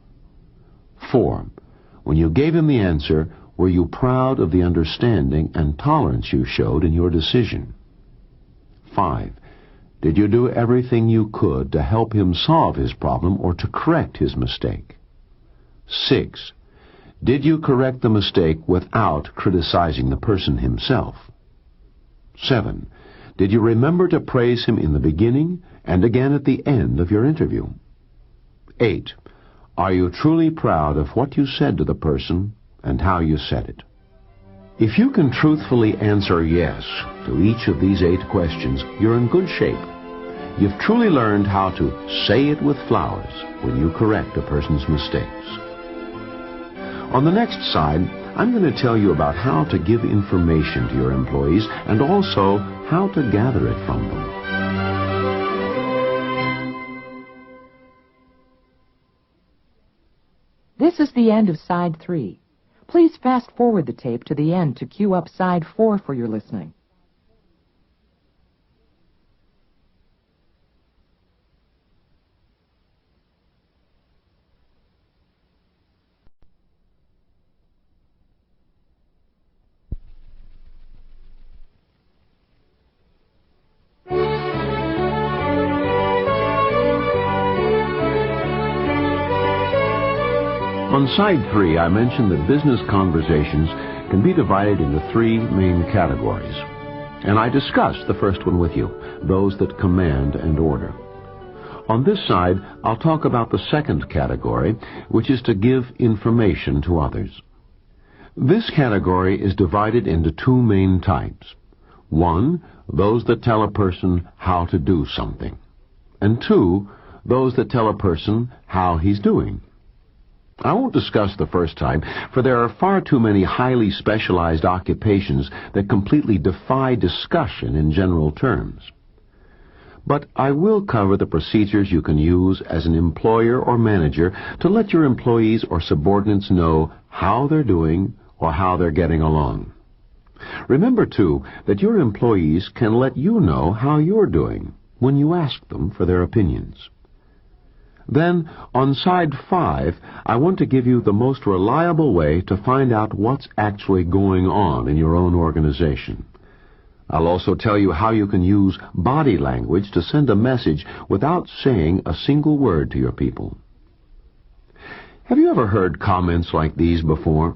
4. When you gave him the answer, were you proud of the understanding and tolerance you showed in your decision? 5. Did you do everything you could to help him solve his problem or to correct his mistake? 6. Did you correct the mistake without criticizing the person himself? 7. Did you remember to praise him in the beginning and again at the end of your interview? 8. Are you truly proud of what you said to the person and how you said it? If you can truthfully answer yes to each of these 8 questions, you're in good shape. You've truly learned how to say it with flowers when you correct a person's mistakes. On the next side, I'm going to tell you about how to give information to your employees and also how to gather it from them. This is the end of Side 3. Please fast forward the tape to the end to cue up Side 4 for your listening. On Side 3, I mentioned that business conversations can be divided into 3 main categories. And I discussed the first one with you, those that command and order. On this side, I'll talk about the second category, which is to give information to others. This category is divided into 2 main types. 1, those that tell a person how to do something. And 2, those that tell a person how he's doing. I won't discuss the first type, for there are far too many highly specialized occupations that completely defy discussion in general terms. But I will cover the procedures you can use as an employer or manager to let your employees or subordinates know how they're doing or how they're getting along. Remember, too, that your employees can let you know how you're doing when you ask them for their opinions. Then, on Side 5, I want to give you the most reliable way to find out what's actually going on in your own organization. I'll also tell you how you can use body language to send a message without saying a single word to your people. Have you ever heard comments like these before?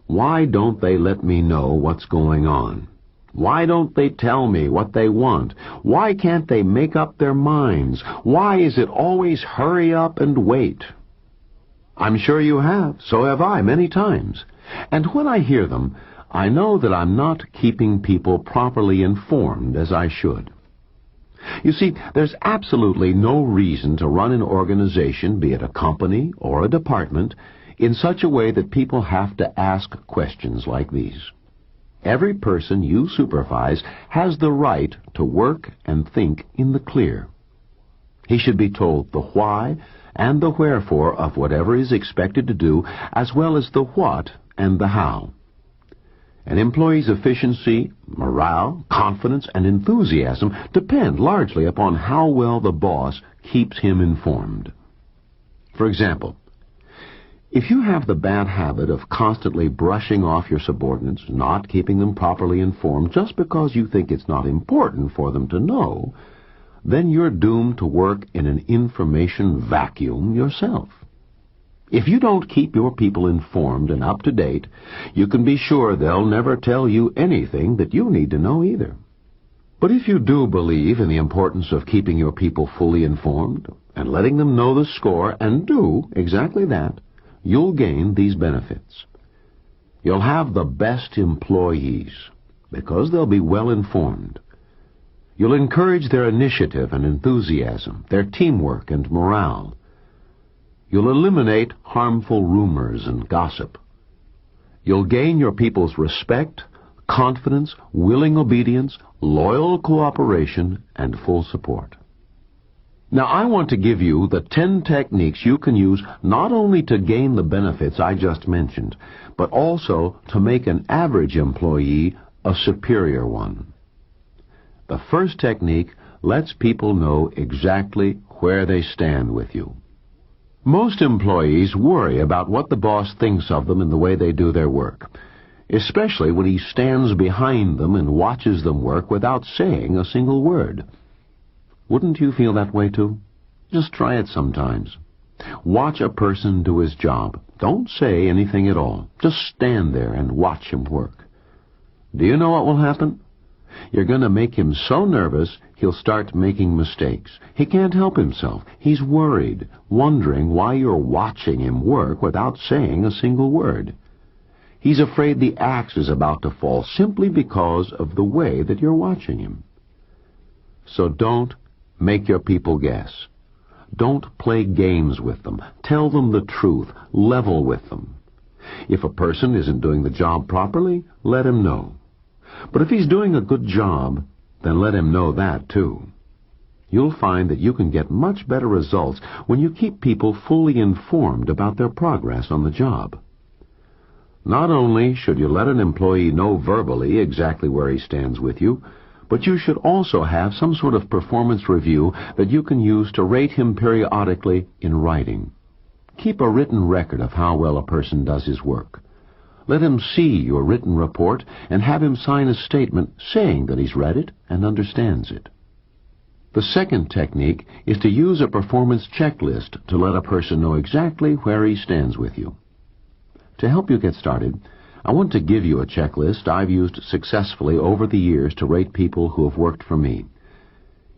Why don't they let me know what's going on? Why don't they tell me what they want? Why can't they make up their minds? Why is it always hurry up and wait? I'm sure you have. So have I many times. And when I hear them, I know that I'm not keeping people properly informed as I should. You see, there's absolutely no reason to run an organization, be it a company or a department, in such a way that people have to ask questions like these. Every person you supervise has the right to work and think in the clear. He should be told the why and the wherefore of whatever is expected to do, as well as the what and the how. An employee's efficiency, morale, confidence, and enthusiasm depend largely upon how well the boss keeps him informed. For example, if you have the bad habit of constantly brushing off your subordinates, not keeping them properly informed just because you think it's not important for them to know, then you're doomed to work in an information vacuum yourself. If you don't keep your people informed and up to date, you can be sure they'll never tell you anything that you need to know either. But if you do believe in the importance of keeping your people fully informed and letting them know the score and do exactly that, you'll gain these benefits. You'll have the best employees because they'll be well informed. You'll encourage their initiative and enthusiasm, their teamwork and morale. You'll eliminate harmful rumors and gossip. You'll gain your people's respect, confidence, willing obedience, loyal cooperation, and full support. Now, I want to give you the 10 techniques you can use not only to gain the benefits I just mentioned, but also to make an average employee a superior one. The first technique lets people know exactly where they stand with you. Most employees worry about what the boss thinks of them in the way they do their work, especially when he stands behind them and watches them work without saying a single word. Wouldn't you feel that way too? Just try it sometimes. Watch a person do his job. Don't say anything at all. Just stand there and watch him work. Do you know what will happen? You're going to make him so nervous he'll start making mistakes. He can't help himself. He's worried, wondering why you're watching him work without saying a single word. He's afraid the axe is about to fall simply because of the way that you're watching him. So don't make your people guess. Don't play games with them. Tell them the truth. Level with them. If a person isn't doing the job properly, let him know. But if he's doing a good job, then let him know that too. You'll find that you can get much better results when you keep people fully informed about their progress on the job. Not only should you let an employee know verbally exactly where he stands with you, but you should also have some sort of performance review that you can use to rate him periodically in writing. Keep a written record of how well a person does his work. Let him see your written report and have him sign a statement saying that he's read it and understands it. The second technique is to use a performance checklist to let a person know exactly where he stands with you. To help you get started, I want to give you a checklist I've used successfully over the years to rate people who have worked for me.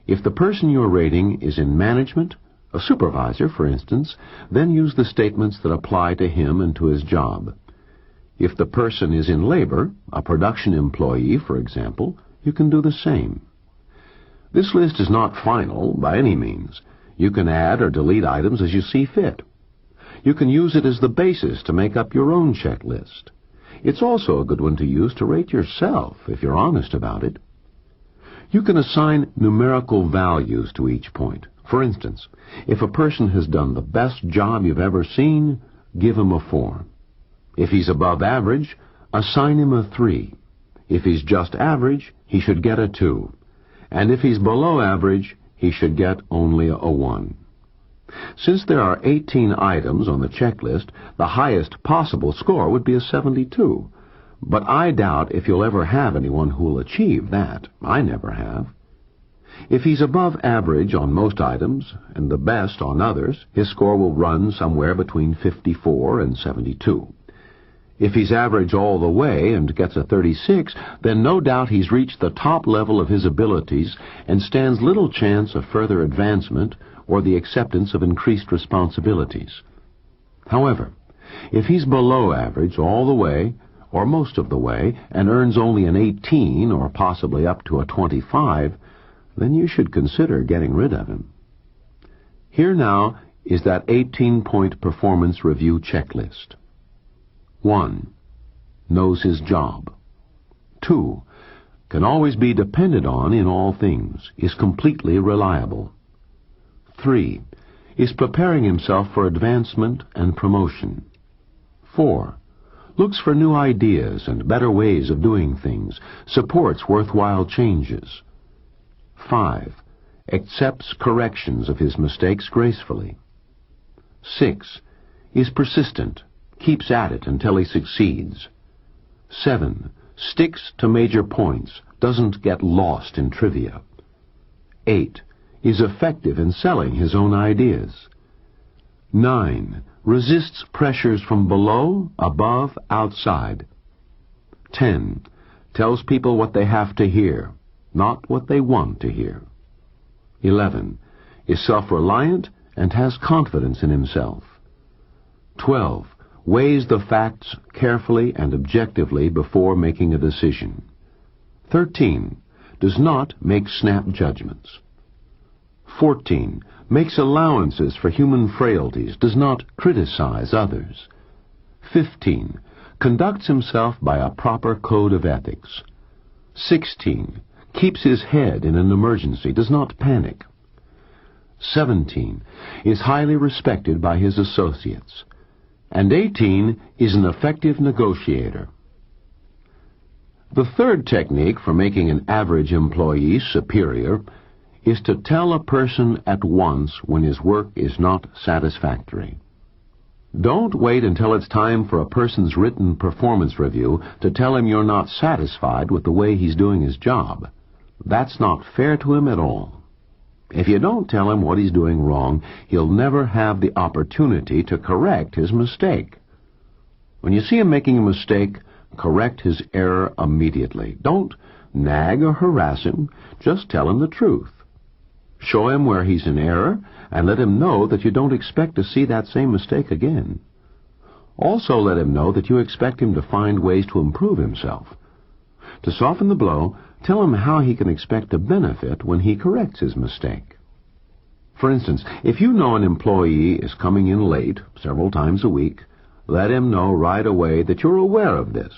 If the person you're rating is in management, a supervisor, for instance, then use the statements that apply to him and to his job. If the person is in labor, a production employee, for example, you can do the same. This list is not final by any means. You can add or delete items as you see fit. You can use it as the basis to make up your own checklist. It's also a good one to use to rate yourself if you're honest about it. You can assign numerical values to each point. For instance, if a person has done the best job you've ever seen, give him a 4. If he's above average, assign him a 3. If he's just average, he should get a 2. And if he's below average, he should get only a 1. Since there are 18 items on the checklist, the highest possible score would be a 72. But I doubt if you'll ever have anyone who will achieve that. I never have. If he's above average on most items and the best on others, his score will run somewhere between 54 and 72. If he's average all the way and gets a 36, then no doubt he's reached the top level of his abilities and stands little chance of further advancement or the acceptance of increased responsibilities. However, if he's below average all the way, or most of the way, and earns only an 18 or possibly up to a 25, then you should consider getting rid of him. Here now is that 18-point performance review checklist. 1. Knows his job. 2. Can always be depended on in all things, is completely reliable. 3. Is preparing himself for advancement and promotion. 4. Looks for new ideas and better ways of doing things, supports worthwhile changes. 5. Accepts corrections of his mistakes gracefully. 6. Is persistent, keeps at it until he succeeds. 7. Sticks to major points, doesn't get lost in trivia. 8. Is effective in selling his own ideas. 9. Resists pressures from below, above, outside. 10. Tells people what they have to hear, not what they want to hear. 11. Is self-reliant and has confidence in himself. 12. Weighs the facts carefully and objectively before making a decision. 13. Does not make snap judgments. 14. Makes allowances for human frailties, does not criticize others. 15. Conducts himself by a proper code of ethics. 16. Keeps his head in an emergency, does not panic. 17. Is highly respected by his associates. And 18. Is an effective negotiator. The third technique for making an average employee superior is to tell a person at once when his work is not satisfactory. Don't wait until it's time for a person's written performance review to tell him you're not satisfied with the way he's doing his job. That's not fair to him at all. If you don't tell him what he's doing wrong, he'll never have the opportunity to correct his mistake. When you see him making a mistake, correct his error immediately. Don't nag or harass him, just tell him the truth. Show him where he's in error, and let him know that you don't expect to see that same mistake again. Also let him know that you expect him to find ways to improve himself. To soften the blow, tell him how he can expect to benefit when he corrects his mistake. For instance, if you know an employee is coming in late several times a week, let him know right away that you're aware of this.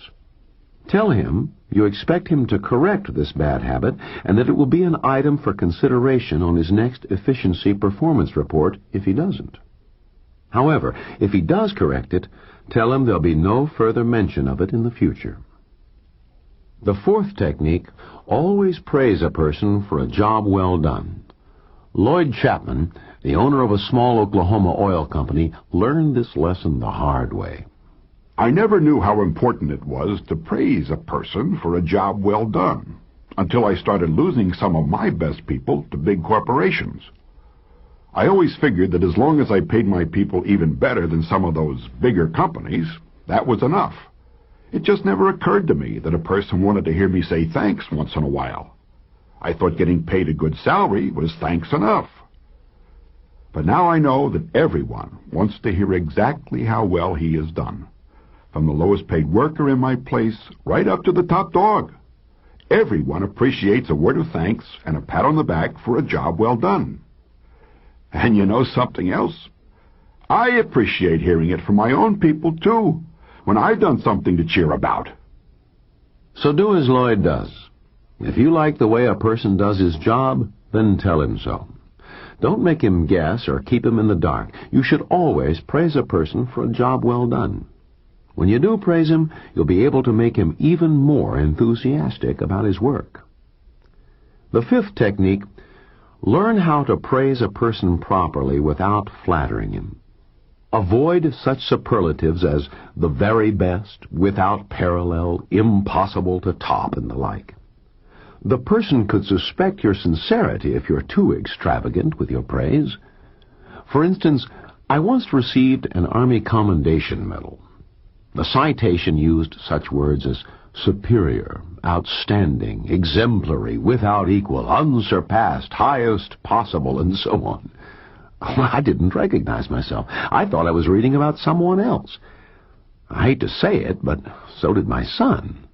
Tell him you expect him to correct this bad habit and that it will be an item for consideration on his next efficiency performance report if he doesn't. However, if he does correct it, tell him there'll be no further mention of it in the future. The fourth technique, always praise a person for a job well done. Lloyd Chapman, the owner of a small Oklahoma oil company, learned this lesson the hard way. I never knew how important it was to praise a person for a job well done, until I started losing some of my best people to big corporations. I always figured that as long as I paid my people even better than some of those bigger companies, that was enough. It just never occurred to me that a person wanted to hear me say thanks once in a while. I thought getting paid a good salary was thanks enough. But now I know that everyone wants to hear exactly how well he has done, from the lowest paid worker in my place right up to the top dog. Everyone appreciates a word of thanks and a pat on the back for a job well done. And you know something else? I appreciate hearing it from my own people, too, when I've done something to cheer about. So do as Lloyd does. If you like the way a person does his job, then tell him so. Don't make him guess or keep him in the dark. You should always praise a person for a job well done. When you do praise him, you'll be able to make him even more enthusiastic about his work. The fifth technique, learn how to praise a person properly without flattering him. Avoid such superlatives as the very best, without parallel, impossible to top, and the like. The person could suspect your sincerity if you're too extravagant with your praise. For instance, I once received an Army Commendation Medal. The citation used such words as superior, outstanding, exemplary, without equal, unsurpassed, highest possible, and so on. I didn't recognize myself. I thought I was reading about someone else. I hate to say it, but so did my son.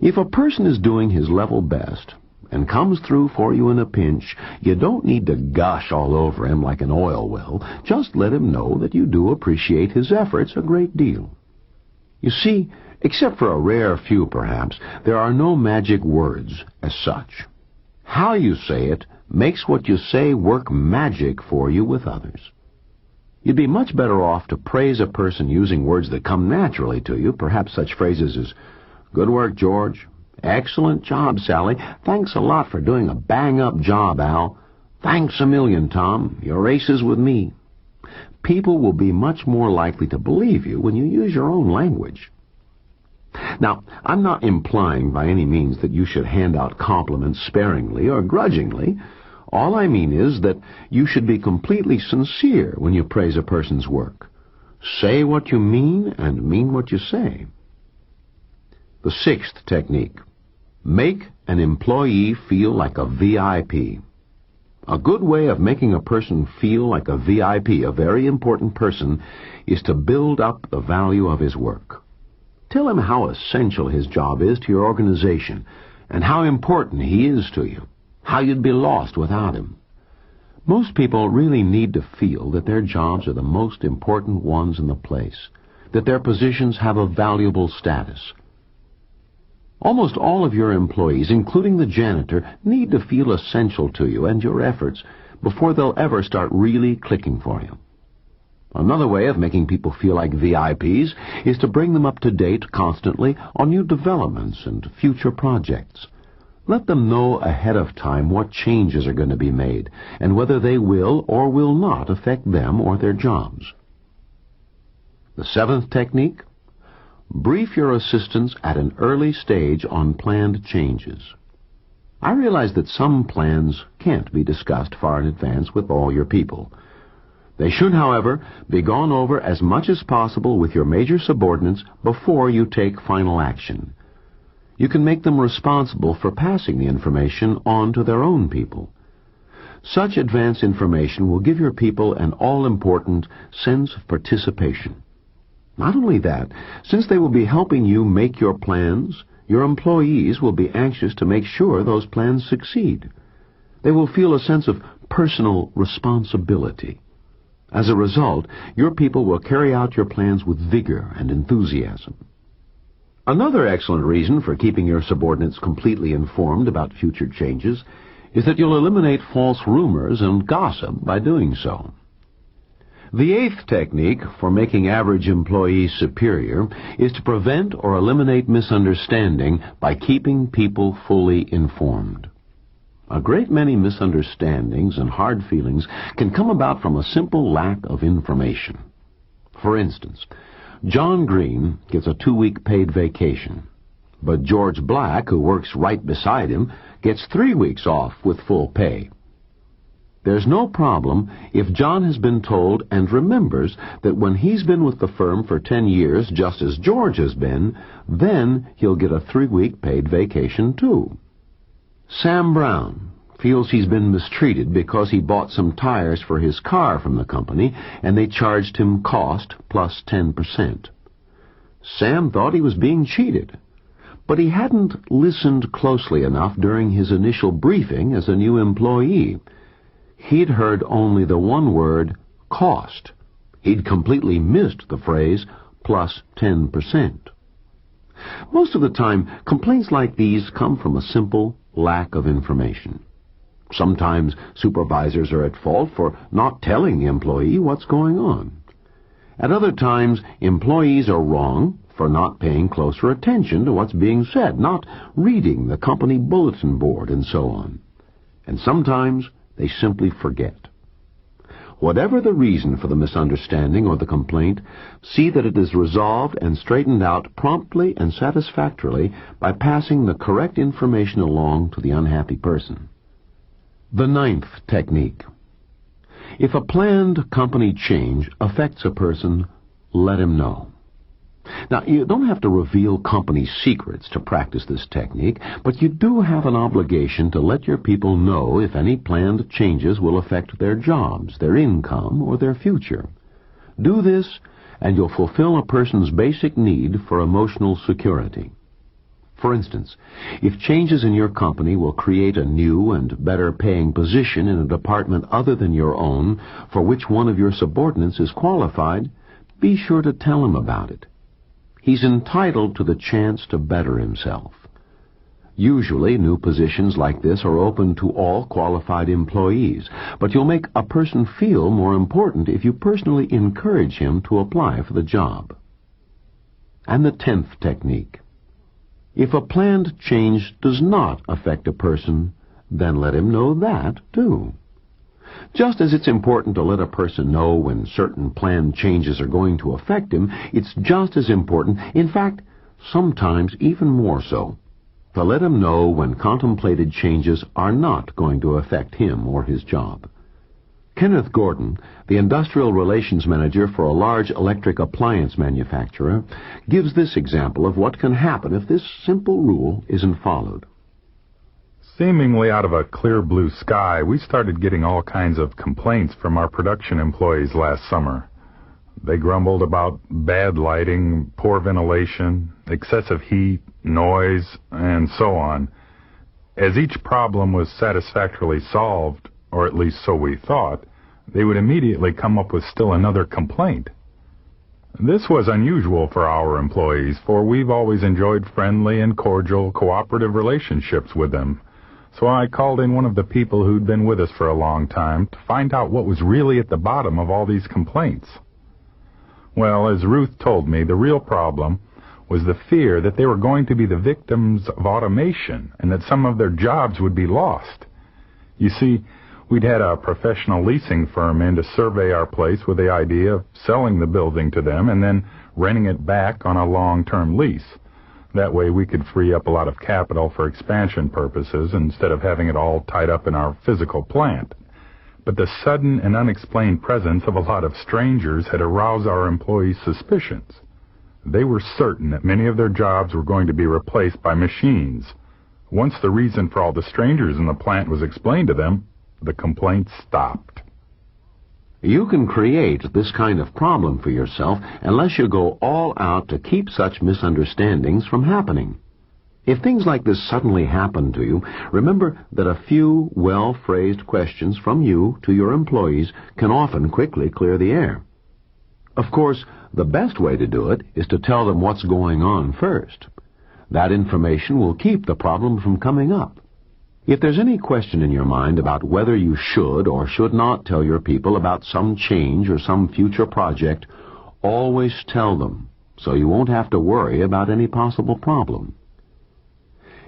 If a person is doing his level best, and comes through for you in a pinch, you don't need to gush all over him like an oil well. Just let him know that you do appreciate his efforts a great deal. You see, except for a rare few perhaps, there are no magic words as such. How you say it makes what you say work magic for you with others. You'd be much better off to praise a person using words that come naturally to you, perhaps such phrases as, "Good work, George," "Excellent job, Sally," "Thanks a lot for doing a bang-up job, Al," "Thanks a million, Tom, you're aces with me." People will be much more likely to believe you when you use your own language. Now, I'm not implying by any means that you should hand out compliments sparingly or grudgingly. All I mean is that you should be completely sincere when you praise a person's work. Say what you mean and mean what you say. The sixth technique. Make an employee feel like a VIP. A good way of making a person feel like a VIP, a very important person, is to build up the value of his work. Tell him how essential his job is to your organization and how important he is to you, how you'd be lost without him. Most people really need to feel that their jobs are the most important ones in the place, that their positions have a valuable status. Almost all of your employees, including the janitor, need to feel essential to you and your efforts before they'll ever start really clicking for you. Another way of making people feel like VIPs is to bring them up to date constantly on new developments and future projects. Let them know ahead of time what changes are going to be made and whether they will or will not affect them or their jobs. The seventh technique. Brief your assistants at an early stage on planned changes. I realize that some plans can't be discussed far in advance with all your people. They should, however, be gone over as much as possible with your major subordinates before you take final action. You can make them responsible for passing the information on to their own people. Such advance information will give your people an all-important sense of participation. Not only that, since they will be helping you make your plans, your employees will be anxious to make sure those plans succeed. They will feel a sense of personal responsibility. As a result, your people will carry out your plans with vigor and enthusiasm. Another excellent reason for keeping your subordinates completely informed about future changes is that you'll eliminate false rumors and gossip by doing so. The eighth technique for making average employees superior is to prevent or eliminate misunderstanding by keeping people fully informed. A great many misunderstandings and hard feelings can come about from a simple lack of information. For instance, John Green gets a 2-week paid vacation, but George Black, who works right beside him, gets 3 weeks off with full pay. There's no problem if John has been told and remembers that when he's been with the firm for 10 years, just as George has been, then he'll get a 3-week paid vacation too. Sam Brown feels he's been mistreated because he bought some tires for his car from the company and they charged him cost plus 10%. Sam thought he was being cheated, but he hadn't listened closely enough during his initial briefing as a new employee. He'd heard only the one word, cost. He'd completely missed the phrase, plus 10%. Most of the time, complaints like these come from a simple lack of information. Sometimes supervisors are at fault for not telling the employee what's going on. At other times, employees are wrong for not paying closer attention to what's being said, not reading the company bulletin board, and so on. And sometimes they simply forget. Whatever the reason for the misunderstanding or the complaint, see that it is resolved and straightened out promptly and satisfactorily by passing the correct information along to the unhappy person. The ninth technique. If a planned company change affects a person, let him know. Now, you don't have to reveal company secrets to practice this technique, but you do have an obligation to let your people know if any planned changes will affect their jobs, their income, or their future. Do this, and you'll fulfill a person's basic need for emotional security. For instance, if changes in your company will create a new and better-paying position in a department other than your own, for which one of your subordinates is qualified, be sure to tell him about it. He's entitled to the chance to better himself. Usually, new positions like this are open to all qualified employees, but you'll make a person feel more important if you personally encourage him to apply for the job. And the 10th technique. If a planned change does not affect a person, then let him know that, too. Just as it's important to let a person know when certain planned changes are going to affect him, it's just as important, in fact, sometimes even more so, to let him know when contemplated changes are not going to affect him or his job. Kenneth Gordon, the Industrial Relations Manager for a large electric appliance manufacturer, gives this example of what can happen if this simple rule isn't followed. Seemingly out of a clear blue sky, we started getting all kinds of complaints from our production employees last summer. They grumbled about bad lighting, poor ventilation, excessive heat, noise, and so on. As each problem was satisfactorily solved, or at least so we thought, they would immediately come up with still another complaint. This was unusual for our employees, for we've always enjoyed friendly and cordial cooperative relationships with them. So I called in one of the people who'd been with us for a long time to find out what was really at the bottom of all these complaints. Well, as Ruth told me, the real problem was the fear that they were going to be the victims of automation and that some of their jobs would be lost. You see, we'd had a professional leasing firm in to survey our place with the idea of selling the building to them and then renting it back on a long-term lease. That way we could free up a lot of capital for expansion purposes instead of having it all tied up in our physical plant. But the sudden and unexplained presence of a lot of strangers had aroused our employees' suspicions. They were certain that many of their jobs were going to be replaced by machines. Once the reason for all the strangers in the plant was explained to them, the complaints stopped. You can create this kind of problem for yourself unless you go all out to keep such misunderstandings from happening. If things like this suddenly happen to you, remember that a few well-phrased questions from you to your employees can often quickly clear the air. Of course, the best way to do it is to tell them what's going on first. That information will keep the problem from coming up. If there's any question in your mind about whether you should or should not tell your people about some change or some future project, always tell them, so you won't have to worry about any possible problem.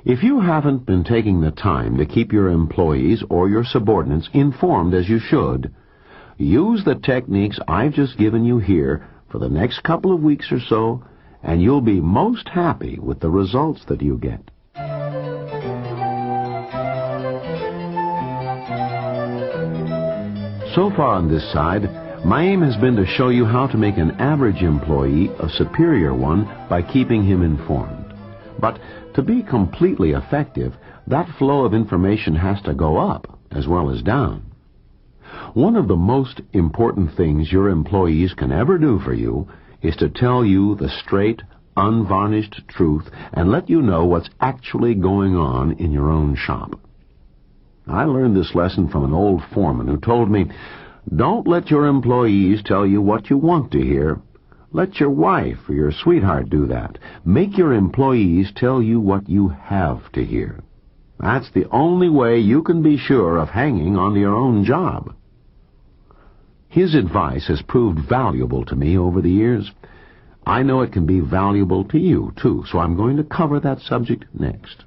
If you haven't been taking the time to keep your employees or your subordinates informed as you should, use the techniques I've just given you here for the next couple of weeks or so, and you'll be most happy with the results that you get. So far on this side, my aim has been to show you how to make an average employee a superior one by keeping him informed. But to be completely effective, that flow of information has to go up as well as down. One of the most important things your employees can ever do for you is to tell you the straight, unvarnished truth and let you know what's actually going on in your own shop. I learned this lesson from an old foreman who told me, "Don't let your employees tell you what you want to hear. Let your wife or your sweetheart do that. Make your employees tell you what you have to hear. That's the only way you can be sure of hanging on to your own job." His advice has proved valuable to me over the years. I know it can be valuable to you, too, so I'm going to cover that subject next.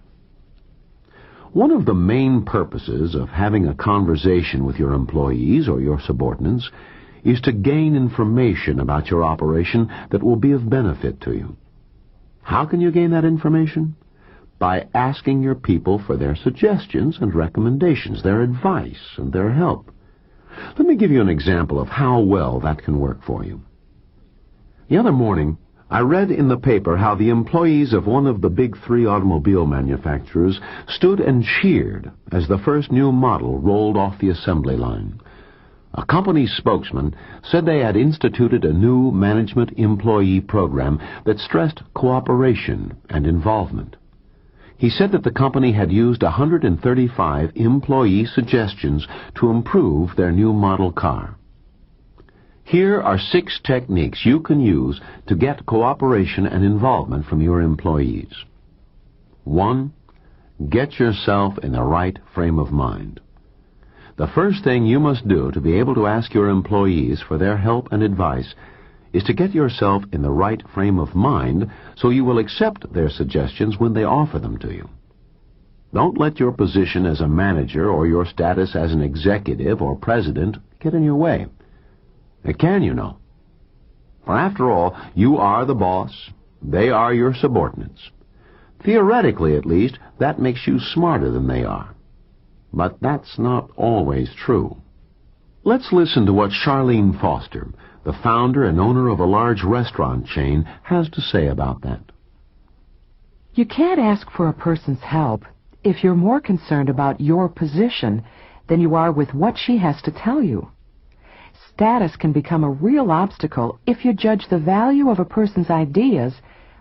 One of the main purposes of having a conversation with your employees or your subordinates is to gain information about your operation that will be of benefit to you. How can you gain that information? By asking your people for their suggestions and recommendations, their advice and their help. Let me give you an example of how well that can work for you. The other morning, I read in the paper how the employees of one of the big 3 automobile manufacturers stood and cheered as the first new model rolled off the assembly line. A company spokesman said they had instituted a new management employee program that stressed cooperation and involvement. He said that the company had used 135 employee suggestions to improve their new model car. Here are 6 techniques you can use to get cooperation and involvement from your employees. 1. Get yourself in the right frame of mind. The first thing you must do to be able to ask your employees for their help and advice is to get yourself in the right frame of mind so you will accept their suggestions when they offer them to you. Don't let your position as a manager or your status as an executive or president get in your way. It can, you know. For after all, you are the boss. They are your subordinates. Theoretically, at least, that makes you smarter than they are. But that's not always true. Let's listen to what Charlene Foster, the founder and owner of a large restaurant chain, has to say about that. You can't ask for a person's help if you're more concerned about your position than you are with what she has to tell you. Status can become a real obstacle if you judge the value of a person's ideas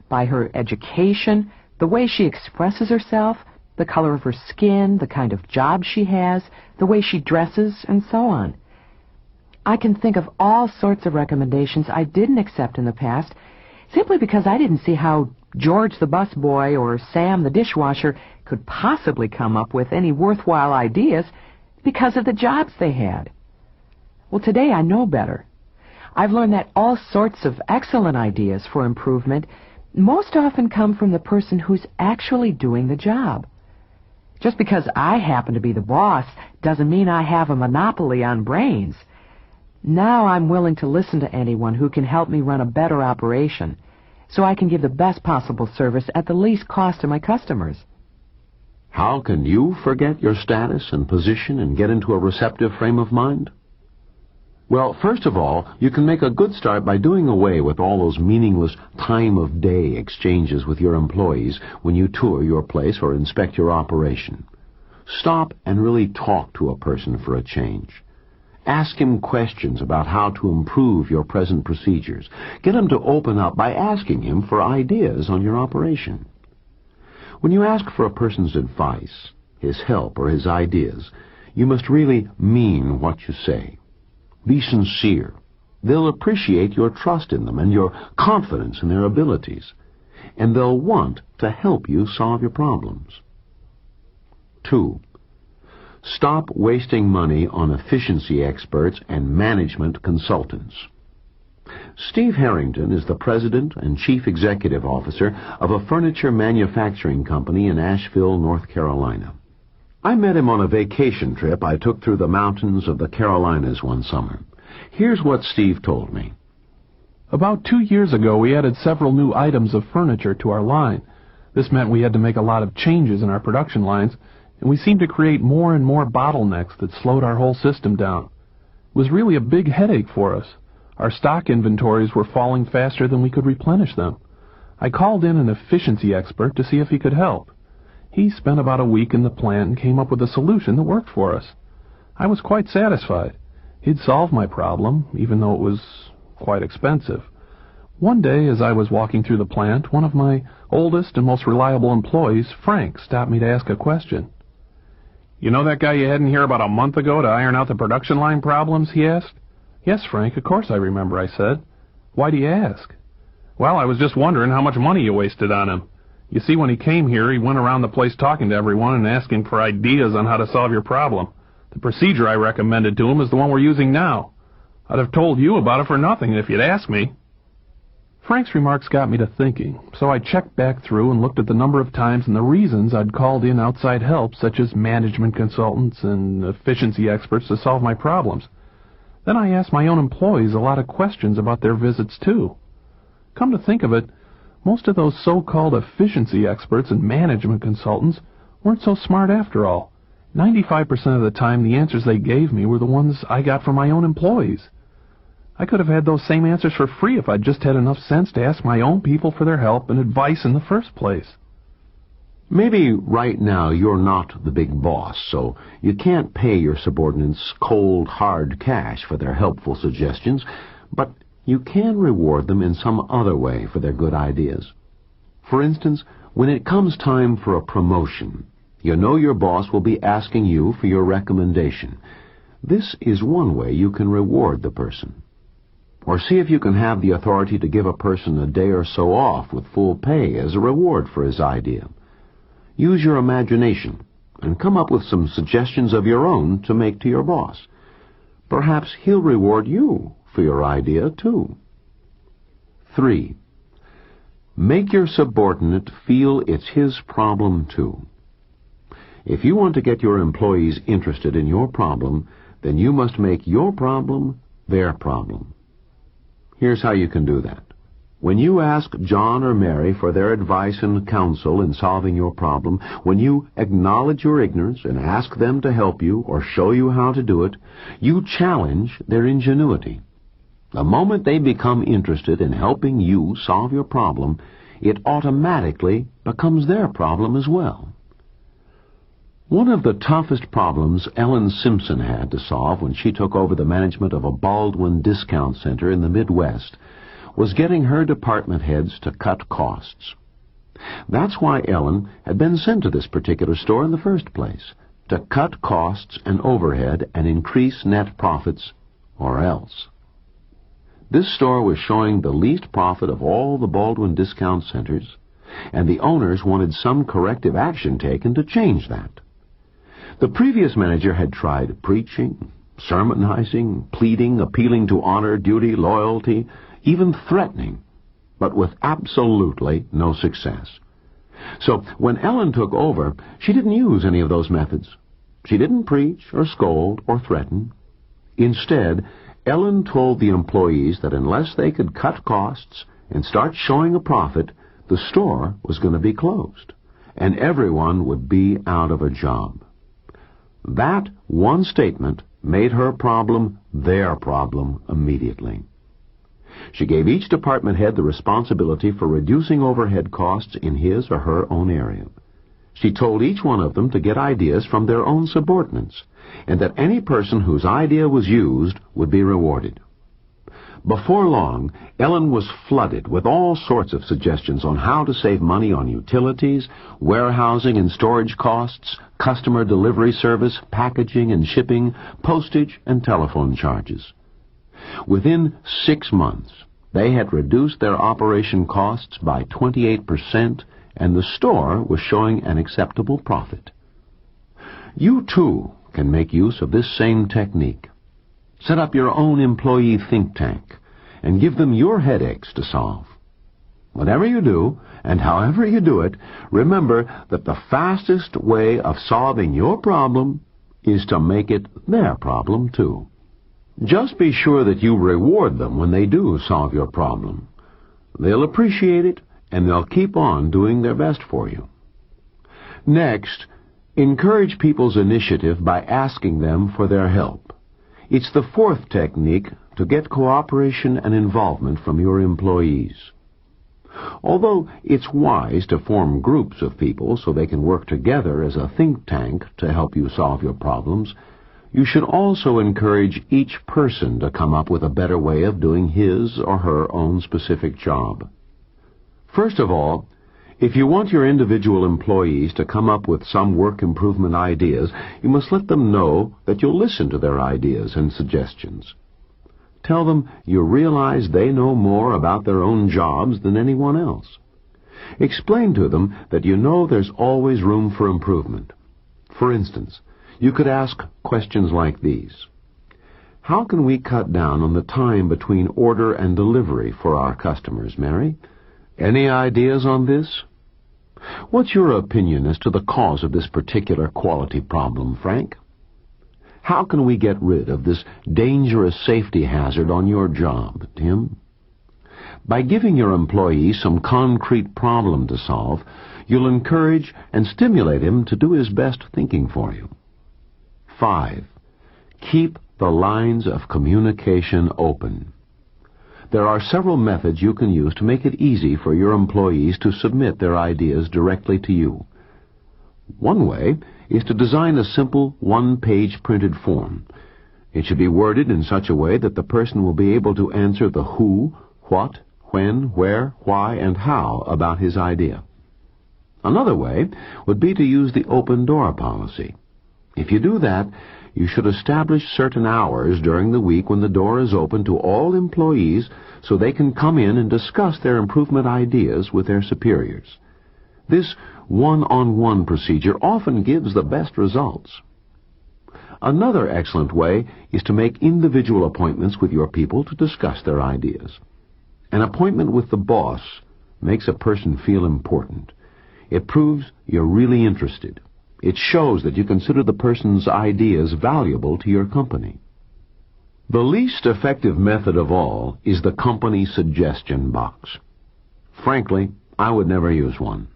by her education, the way she expresses herself, the color of her skin, the kind of job she has, the way she dresses, and so on. I can think of all sorts of recommendations I didn't accept in the past simply because I didn't see how George the busboy or Sam the dishwasher could possibly come up with any worthwhile ideas because of the jobs they had. Well, today I know better. I've learned that all sorts of excellent ideas for improvement most often come from the person who's actually doing the job. Just because I happen to be the boss doesn't mean I have a monopoly on brains. Now I'm willing to listen to anyone who can help me run a better operation so I can give the best possible service at the least cost to my customers. How can you forget your status and position and get into a receptive frame of mind? Well, first of all, you can make a good start by doing away with all those meaningless time-of-day exchanges with your employees when you tour your place or inspect your operation. Stop and really talk to a person for a change. Ask him questions about how to improve your present procedures. Get him to open up by asking him for ideas on your operation. When you ask for a person's advice, his help, or his ideas, you must really mean what you say. Be sincere. They'll appreciate your trust in them and your confidence in their abilities, and they'll want to help you solve your problems. 2. Stop wasting money on efficiency experts and management consultants. Steve Harrington is the president and chief executive officer of a furniture manufacturing company in Asheville, North Carolina. I met him on a vacation trip I took through the mountains of the Carolinas one summer. Here's what Steve told me. About 2 years ago, we added several new items of furniture to our line. This meant we had to make a lot of changes in our production lines, and we seemed to create more and more bottlenecks that slowed our whole system down. It was really a big headache for us. Our stock inventories were falling faster than we could replenish them. I called in an efficiency expert to see if he could help. He spent about a week in the plant and came up with a solution that worked for us. I was quite satisfied. He'd solved my problem, even though it was quite expensive. One day, as I was walking through the plant, one of my oldest and most reliable employees, Frank, stopped me to ask a question. "You know that guy you had in here about a month ago to iron out the production line problems?" he asked. "Yes, Frank, of course I remember," I said. "Why do you ask?" "Well, I was just wondering how much money you wasted on him. You see, when he came here, he went around the place talking to everyone and asking for ideas on how to solve your problem. The procedure I recommended to him is the one we're using now. I'd have told you about it for nothing if you'd asked me." Frank's remarks got me to thinking, so I checked back through and looked at the number of times and the reasons I'd called in outside help, such as management consultants and efficiency experts, to solve my problems. Then I asked my own employees a lot of questions about their visits, too. Come to think of it, most of those so-called efficiency experts and management consultants weren't so smart after all. 95% of the time, the answers they gave me were the ones I got from my own employees. I could have had those same answers for free if I'd just had enough sense to ask my own people for their help and advice in the first place. Maybe right now you're not the big boss, so you can't pay your subordinates cold, hard cash for their helpful suggestions, but you can reward them in some other way for their good ideas. For instance, When it comes time for a promotion, you know your boss will be asking you for your recommendation. This is one way you can reward the person. Or see if you can have the authority to give a person a day or so off with full pay as a reward for his idea. Use your imagination and come up with some suggestions of your own to make to your boss. Perhaps he'll reward you for your idea, too. 3. Make your subordinate feel it's his problem, too. If you want to get your employees interested in your problem, then you must make your problem their problem. Here's how you can do that. When you ask John or Mary for their advice and counsel in solving your problem, when you acknowledge your ignorance and ask them to help you or show you how to do it, you challenge their ingenuity. The moment they become interested in helping you solve your problem, it automatically becomes their problem as well. One of the toughest problems Ellen Simpson had to solve when she took over the management of a Baldwin discount center in the Midwest was getting her department heads to cut costs. That's why Ellen had been sent to this particular store in the first place, to cut costs and overhead and increase net profits, or else. This store was showing the least profit of all the Baldwin discount centers, and the owners wanted some corrective action taken to change that. The previous manager had tried preaching, sermonizing, pleading, appealing to honor, duty, loyalty, even threatening, but with absolutely no success. So when Ellen took over, she didn't use any of those methods. She didn't preach or scold or threaten. Instead, Ellen told the employees that unless they could cut costs and start showing a profit, the store was going to be closed, and everyone would be out of a job. That one statement made her problem their problem immediately. She gave each department head the responsibility for reducing overhead costs in his or her own area. She told each one of them to get ideas from their own subordinates, and that any person whose idea was used would be rewarded. Before long, Ellen was flooded with all sorts of suggestions on how to save money on utilities, warehousing and storage costs, customer delivery service, packaging and shipping, postage and telephone charges. Within 6 months, they had reduced their operation costs by 28%, and the store was showing an acceptable profit. You, too, can make use of this same technique. Set up your own employee think tank and give them your headaches to solve. Whatever you do, and however you do it, remember that the fastest way of solving your problem is to make it their problem, too. Just be sure that you reward them when they do solve your problem. They'll appreciate it, and they'll keep on doing their best for you. Next, encourage people's initiative by asking them for their help. It's the fourth technique to get cooperation and involvement from your employees. Although it's wise to form groups of people so they can work together as a think tank to help you solve your problems, you should also encourage each person to come up with a better way of doing his or her own specific job. First of all, if you want your individual employees to come up with some work improvement ideas, you must let them know that you'll listen to their ideas and suggestions. Tell them you realize they know more about their own jobs than anyone else. Explain to them that you know there's always room for improvement. For instance, you could ask questions like these. How can we cut down on the time between order and delivery for our customers, Mary? Any ideas on this? What's your opinion as to the cause of this particular quality problem, Frank? How can we get rid of this dangerous safety hazard on your job, Tim? By giving your employee some concrete problem to solve, you'll encourage and stimulate him to do his best thinking for you. 5. Keep the lines of communication open. There are several methods you can use to make it easy for your employees to submit their ideas directly to you. One way is to design a simple one-page printed form. It should be worded in such a way that the person will be able to answer the who, what, when, where, why, and how about his idea. Another way would be to use the open door policy. If you do that, you should establish certain hours during the week when the door is open to all employees so they can come in and discuss their improvement ideas with their superiors. This one-on-one procedure often gives the best results. Another excellent way is to make individual appointments with your people to discuss their ideas. An appointment with the boss makes a person feel important. It proves you're really interested. It shows that you consider the person's ideas valuable to your company. The least effective method of all is the company suggestion box. Frankly, I would never use one.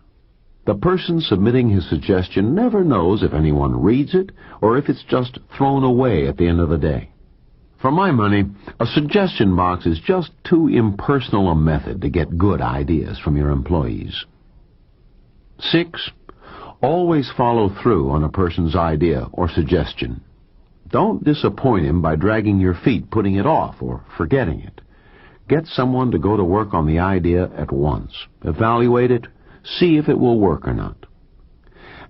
The person submitting his suggestion never knows if anyone reads it or if it's just thrown away at the end of the day. For my money, a suggestion box is just too impersonal a method to get good ideas from your employees. 6. Always follow through on a person's idea or suggestion. Don't disappoint him by dragging your feet, putting it off, or forgetting it. Get someone to go to work on the idea at once. Evaluate it, see if it will work or not.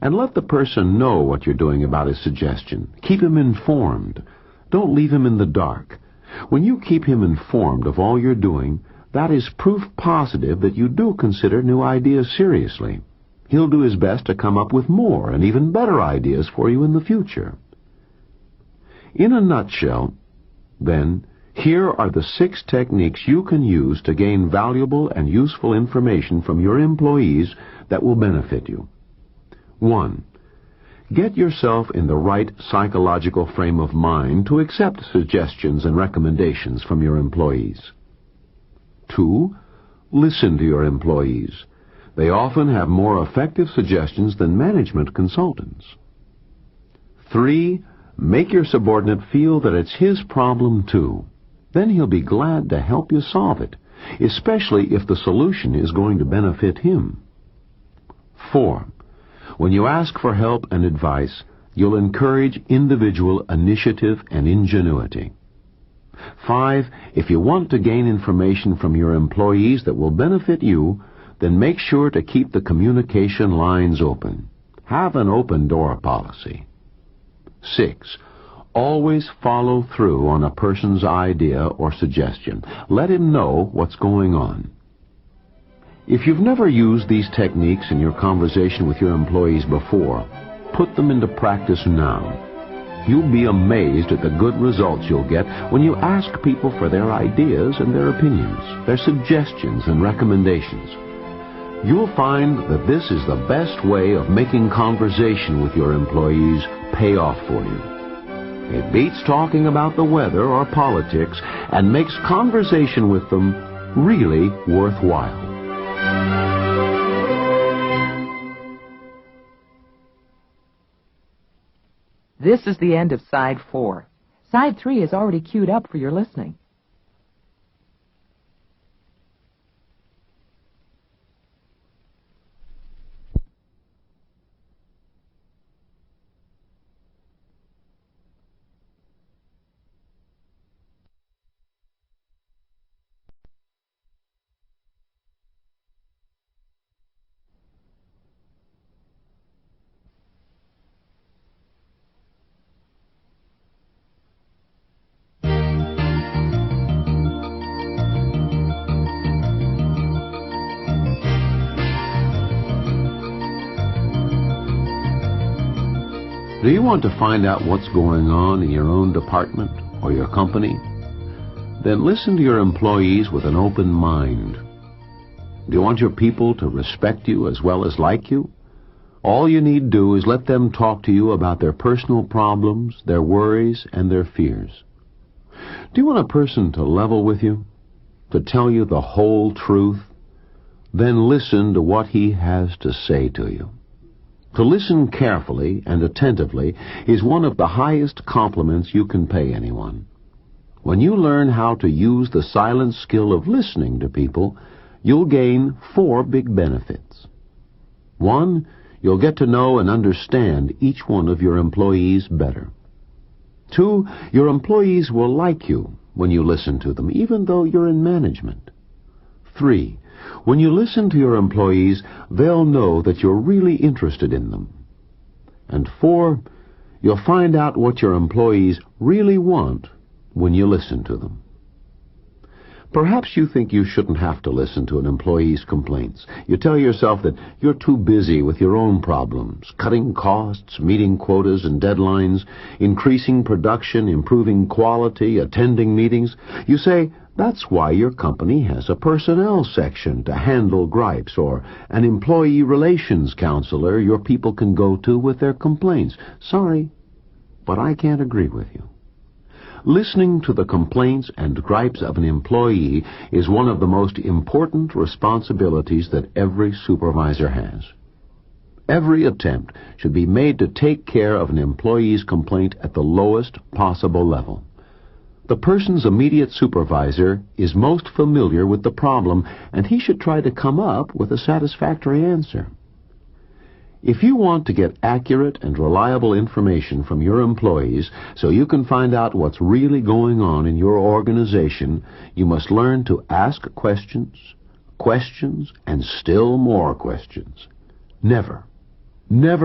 And let the person know what you're doing about his suggestion. Keep him informed. Don't leave him in the dark. When you keep him informed of all you're doing, that is proof positive that you do consider new ideas seriously. He'll do his best to come up with more and even better ideas for you in the future. In a nutshell, then, here are the 6 techniques you can use to gain valuable and useful information from your employees that will benefit you. 1. Get yourself in the right psychological frame of mind to accept suggestions and recommendations from your employees. 2. Listen to your employees. They often have more effective suggestions than management consultants. 3. Make your subordinate feel that it's his problem too. Then he'll be glad to help you solve it, especially if the solution is going to benefit him. 4. When you ask for help and advice, you'll encourage individual initiative and ingenuity. 5. If you want to gain information from your employees that will benefit you, then make sure to keep the communication lines open. Have an open door policy. 6. Always follow through on a person's idea or suggestion. Let him know what's going on. If you've never used these techniques in your conversation with your employees before, put them into practice now. You'll be amazed at the good results you'll get when you ask people for their ideas and their opinions, their suggestions and recommendations. You'll find that this is the best way of making conversation with your employees pay off for you. It beats talking about the weather or politics and makes conversation with them really worthwhile. This is the end of Side 4. Side 3 is already queued up for your listening. Do you want to find out what's going on in your own department or your company? Then listen to your employees with an open mind. Do you want your people to respect you as well as like you? All you need do is let them talk to you about their personal problems, their worries, and their fears. Do you want a person to level with you? To tell you the whole truth? Then listen to what he has to say to you. To listen carefully and attentively is one of the highest compliments you can pay anyone. When you learn how to use the silent skill of listening to people, you'll gain 4 big benefits. 1, you'll get to know and understand each one of your employees better. 2, your employees will like you when you listen to them, even though you're in management. 3, When you listen to your employees, they'll know that you're really interested in them. And 4, you'll find out what your employees really want when you listen to them. Perhaps you think you shouldn't have to listen to an employee's complaints. You tell yourself that you're too busy with your own problems, cutting costs, meeting quotas and deadlines, increasing production, improving quality, attending meetings. You say that's why your company has a personnel section to handle gripes, or an employee relations counselor your people can go to with their complaints. Sorry, but I can't agree with you. Listening to the complaints and gripes of an employee is one of the most important responsibilities that every supervisor has. Every attempt should be made to take care of an employee's complaint at the lowest possible level. The person's immediate supervisor is most familiar with the problem, and he should try to come up with a satisfactory answer. If you want to get accurate and reliable information from your employees so you can find out what's really going on in your organization, you must learn to ask questions, and still more questions. Never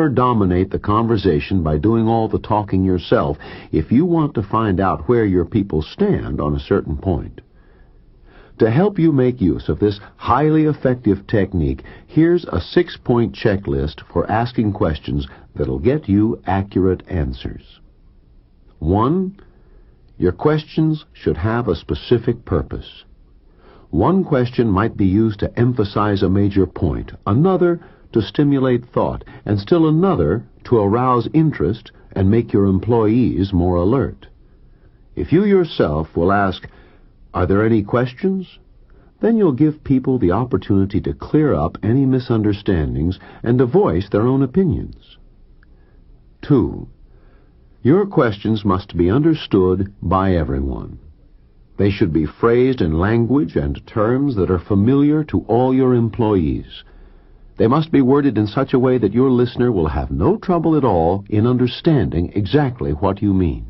dominate the conversation by doing all the talking yourself if you want to find out where your people stand on a certain point. To help you make use of this highly effective technique, here's a 6-point checklist for asking questions that'll get you accurate answers. 1. Your questions should have a specific purpose. One question might be used to emphasize a major point, another to stimulate thought, and still another to arouse interest and make your employees more alert. If you yourself will ask, "Are there any questions?" then you'll give people the opportunity to clear up any misunderstandings and to voice their own opinions. 2. Your questions must be understood by everyone. They should be phrased in language and terms that are familiar to all your employees. They must be worded in such a way that your listener will have no trouble at all in understanding exactly what you mean.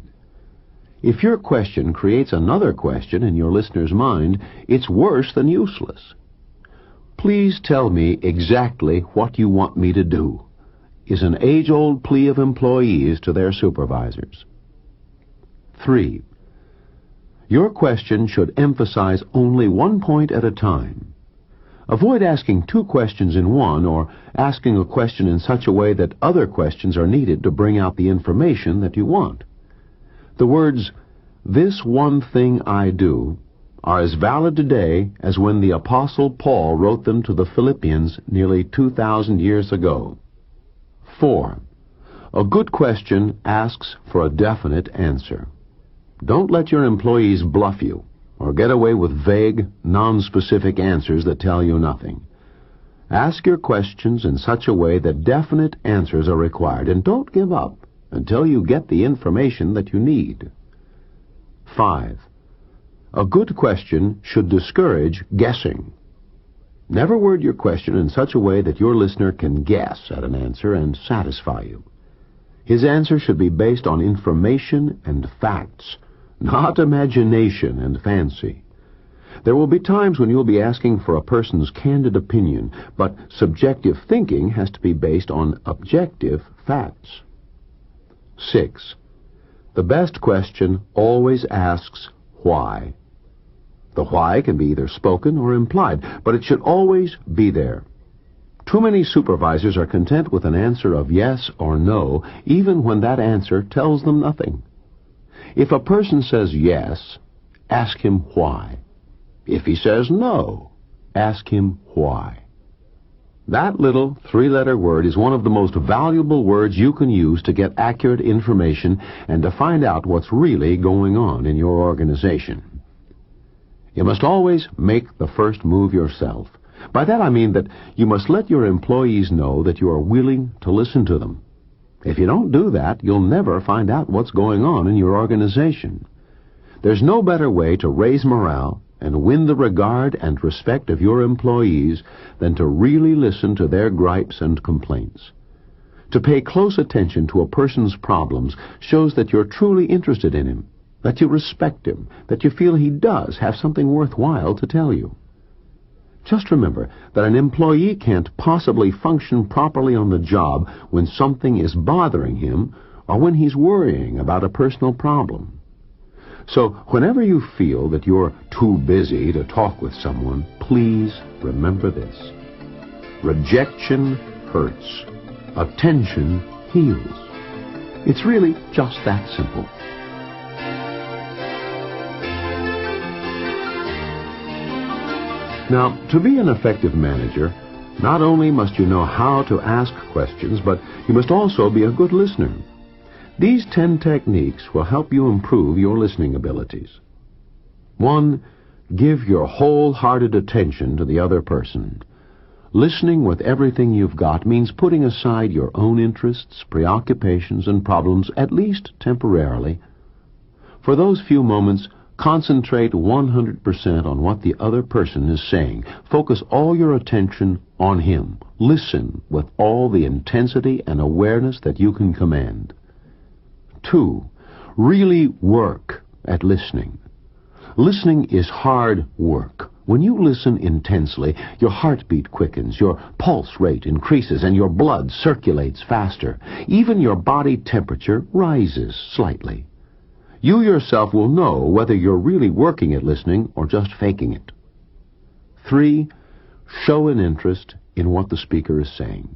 If your question creates another question in your listener's mind, it's worse than useless. "Please tell me exactly what you want me to do," is an age-old plea of employees to their supervisors. 3. Your question should emphasize only one point at a time. Avoid asking 2 questions in one, or asking a question in such a way that other questions are needed to bring out the information that you want. The words, "This one thing I do," are as valid today as when the Apostle Paul wrote them to the Philippians nearly 2,000 years ago. 4. A good question asks for a definite answer. Don't let your employees bluff you or get away with vague, non-specific answers that tell you nothing. Ask your questions in such a way that definite answers are required, and don't give up until you get the information that you need. 5. A good question should discourage guessing. Never word your question in such a way that your listener can guess at an answer and satisfy you. His answer should be based on information and facts, not imagination and fancy. There will be times when you'll be asking for a person's candid opinion, but subjective thinking has to be based on objective facts. 6. The best question always asks why. The why can be either spoken or implied, but it should always be there. Too many supervisors are content with an answer of yes or no, even when that answer tells them nothing. If a person says yes, ask him why. If he says no, ask him why. That little 3-letter word is one of the most valuable words you can use to get accurate information and to find out what's really going on in your organization. You must always make the first move yourself. By that I mean that you must let your employees know that you are willing to listen to them. If you don't do that, you'll never find out what's going on in your organization. There's no better way to raise morale and win the regard and respect of your employees than to really listen to their gripes and complaints. To pay close attention to a person's problems shows that you're truly interested in him, that you respect him, that you feel he does have something worthwhile to tell you. Just remember that an employee can't possibly function properly on the job when something is bothering him or when he's worrying about a personal problem. So whenever you feel that you're too busy to talk with someone, please remember this. Rejection hurts. Attention heals. It's really just that simple. Now, to be an effective manager, not only must you know how to ask questions, but you must also be a good listener. These 10 techniques will help you improve your listening abilities. 1. Give your wholehearted attention to the other person. Listening with everything you've got means putting aside your own interests, preoccupations, and problems, at least temporarily. For those few moments, concentrate 100% on what the other person is saying. Focus all your attention on him. Listen with all the intensity and awareness that you can command. 2. Really work at listening. Listening is hard work. When you listen intensely, your heartbeat quickens, your pulse rate increases, and your blood circulates faster. Even your body temperature rises slightly. You yourself will know whether you're really working at listening or just faking it. 3. Show an interest in what the speaker is saying.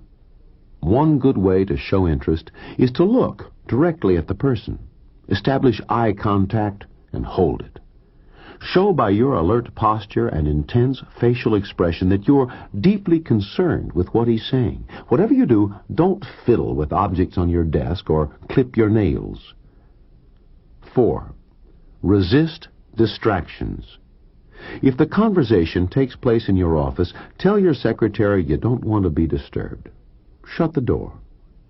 One good way to show interest is to look directly at the person. Establish eye contact and hold it. Show by your alert posture and intense facial expression that you're deeply concerned with what he's saying. Whatever you do, don't fiddle with objects on your desk or clip your nails. 4. Resist distractions. If the conversation takes place in your office, tell your secretary you don't want to be disturbed. Shut the door.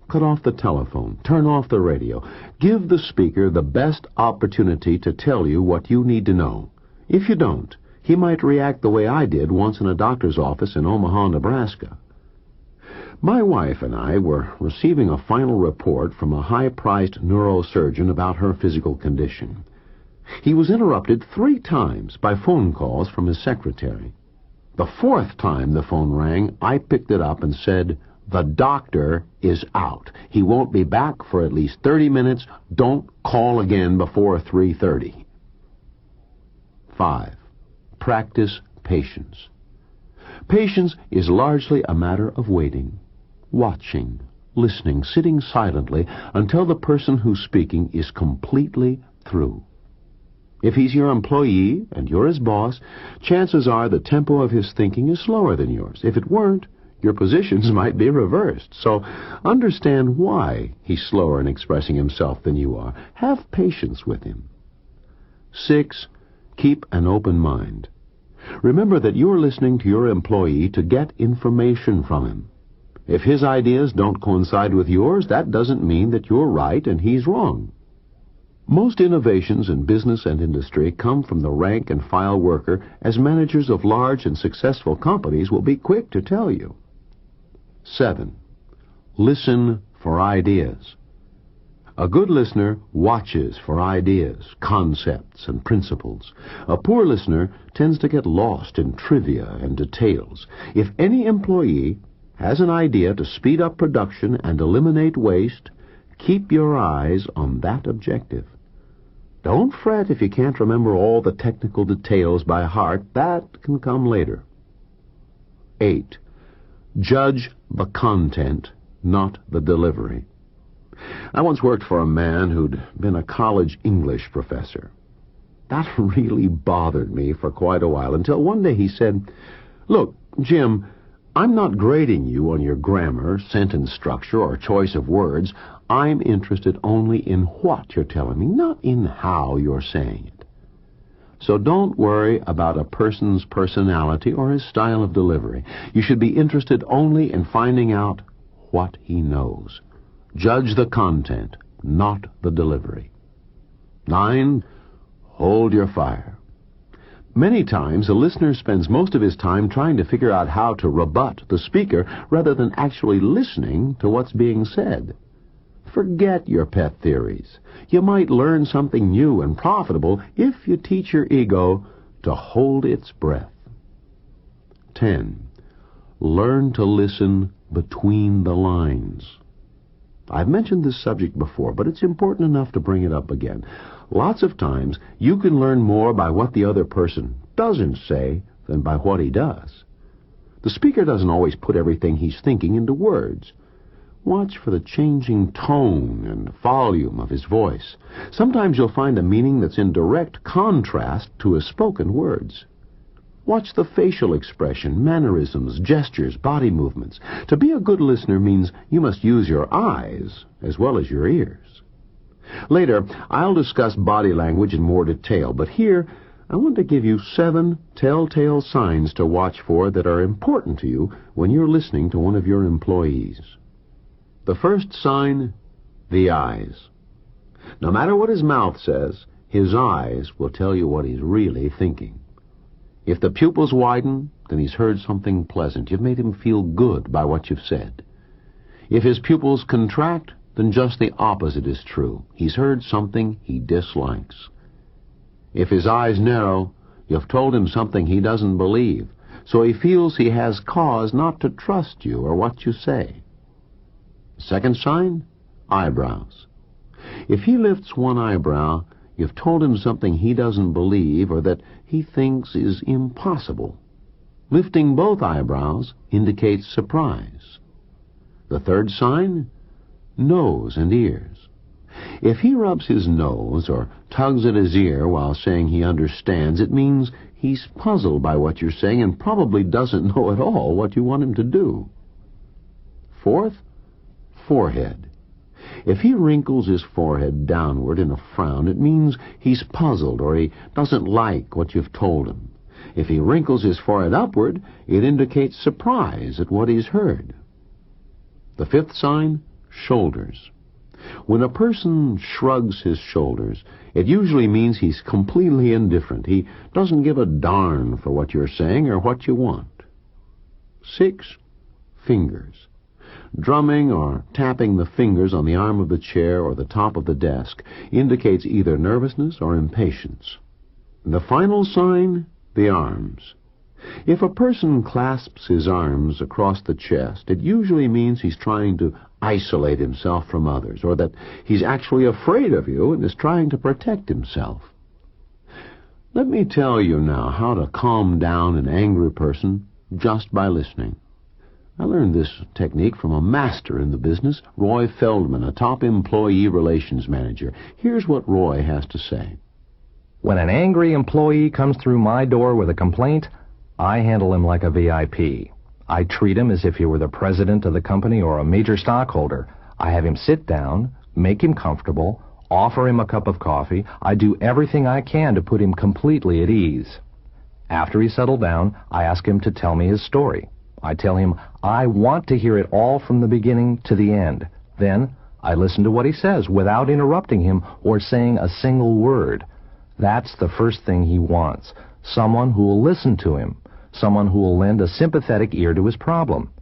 Cut off the telephone. Turn off the radio. Give the speaker the best opportunity to tell you what you need to know. If you don't, he might react the way I did once in a doctor's office in Omaha, Nebraska. My wife and I were receiving a final report from a high-priced neurosurgeon about her physical condition. He was interrupted 3 times by phone calls from his secretary. The 4th time the phone rang, I picked it up and said, "The doctor is out. He won't be back for at least 30 minutes. Don't call again before 3:30. 5. Practice patience. Patience is largely a matter of waiting, watching, listening, sitting silently until the person who's speaking is completely through. If he's your employee and you're his boss, chances are the tempo of his thinking is slower than yours. If it weren't, your positions might be reversed. So understand why he's slower in expressing himself than you are. Have patience with him. 6. Keep an open mind. Remember that you're listening to your employee to get information from him. If his ideas don't coincide with yours, that doesn't mean that you're right and he's wrong. Most innovations in business and industry come from the rank-and-file worker, as managers of large and successful companies will be quick to tell you. 7. Listen for ideas. A good listener watches for ideas, concepts, and principles. A poor listener tends to get lost in trivia and details. If any employee has an idea to speed up production and eliminate waste, keep your eyes on that objective. Don't fret if you can't remember all the technical details by heart. That can come later. 8. Judge the content, not the delivery. I once worked for a man who'd been a college English professor. That really bothered me for quite a while, until one day he said, "Look, Jim, I'm not grading you on your grammar, sentence structure, or choice of words. I'm interested only in what you're telling me, not in how you're saying it. So don't worry about a person's personality or his style of delivery. You should be interested only in finding out what he knows. Judge the content, not the delivery." 9. Hold your fire. Many times, a listener spends most of his time trying to figure out how to rebut the speaker rather than actually listening to what's being said. Forget your pet theories. You might learn something new and profitable if you teach your ego to hold its breath. 10. Learn to listen between the lines. I've mentioned this subject before, but it's important enough to bring it up again. Lots of times, you can learn more by what the other person doesn't say than by what he does. The speaker doesn't always put everything he's thinking into words. Watch for the changing tone and volume of his voice. Sometimes you'll find a meaning that's in direct contrast to his spoken words. Watch the facial expression, mannerisms, gestures, body movements. To be a good listener means you must use your eyes as well as your ears. Later, I'll discuss body language in more detail, but here I want to give you 7 telltale signs to watch for that are important to you when you're listening to one of your employees. The first sign, the eyes. No matter what his mouth says, his eyes will tell you what he's really thinking. If the pupils widen, then he's heard something pleasant. You've made him feel good by what you've said. If his pupils contract, then just the opposite is true. He's heard something he dislikes. If his eyes narrow, you've told him something he doesn't believe, so he feels he has cause not to trust you or what you say. Second sign, eyebrows. If he lifts one eyebrow, you've told him something he doesn't believe or that he thinks is impossible. Lifting both eyebrows indicates surprise. The third sign, nose and ears. If he rubs his nose or tugs at his ear while saying he understands, it means he's puzzled by what you're saying and probably doesn't know at all what you want him to do. Fourth, forehead. If he wrinkles his forehead downward in a frown, it means he's puzzled or he doesn't like what you've told him. If he wrinkles his forehead upward, it indicates surprise at what he's heard. The fifth sign, shoulders. When a person shrugs his shoulders, it usually means he's completely indifferent. He doesn't give a darn for what you're saying or what you want. 6, fingers. Drumming or tapping the fingers on the arm of the chair or the top of the desk indicates either nervousness or impatience. The final sign, the arms. If a person clasps his arms across the chest, it usually means he's trying to isolate himself from others, or that he's actually afraid of you and is trying to protect himself. Let me tell you now how to calm down an angry person just by listening. I learned this technique from a master in the business, Roy Feldman, a top employee relations manager. Here's what Roy has to say. When an angry employee comes through my door with a complaint, I handle him like a VIP. I treat him as if he were the president of the company or a major stockholder. I have him sit down, make him comfortable, offer him a cup of coffee. I do everything I can to put him completely at ease. After he's settled down, I ask him to tell me his story. I tell him I want to hear it all from the beginning to the end. Then I listen to what he says without interrupting him or saying a single word. That's the first thing he wants. Someone who will listen to him. Someone who will lend a sympathetic ear to his problem.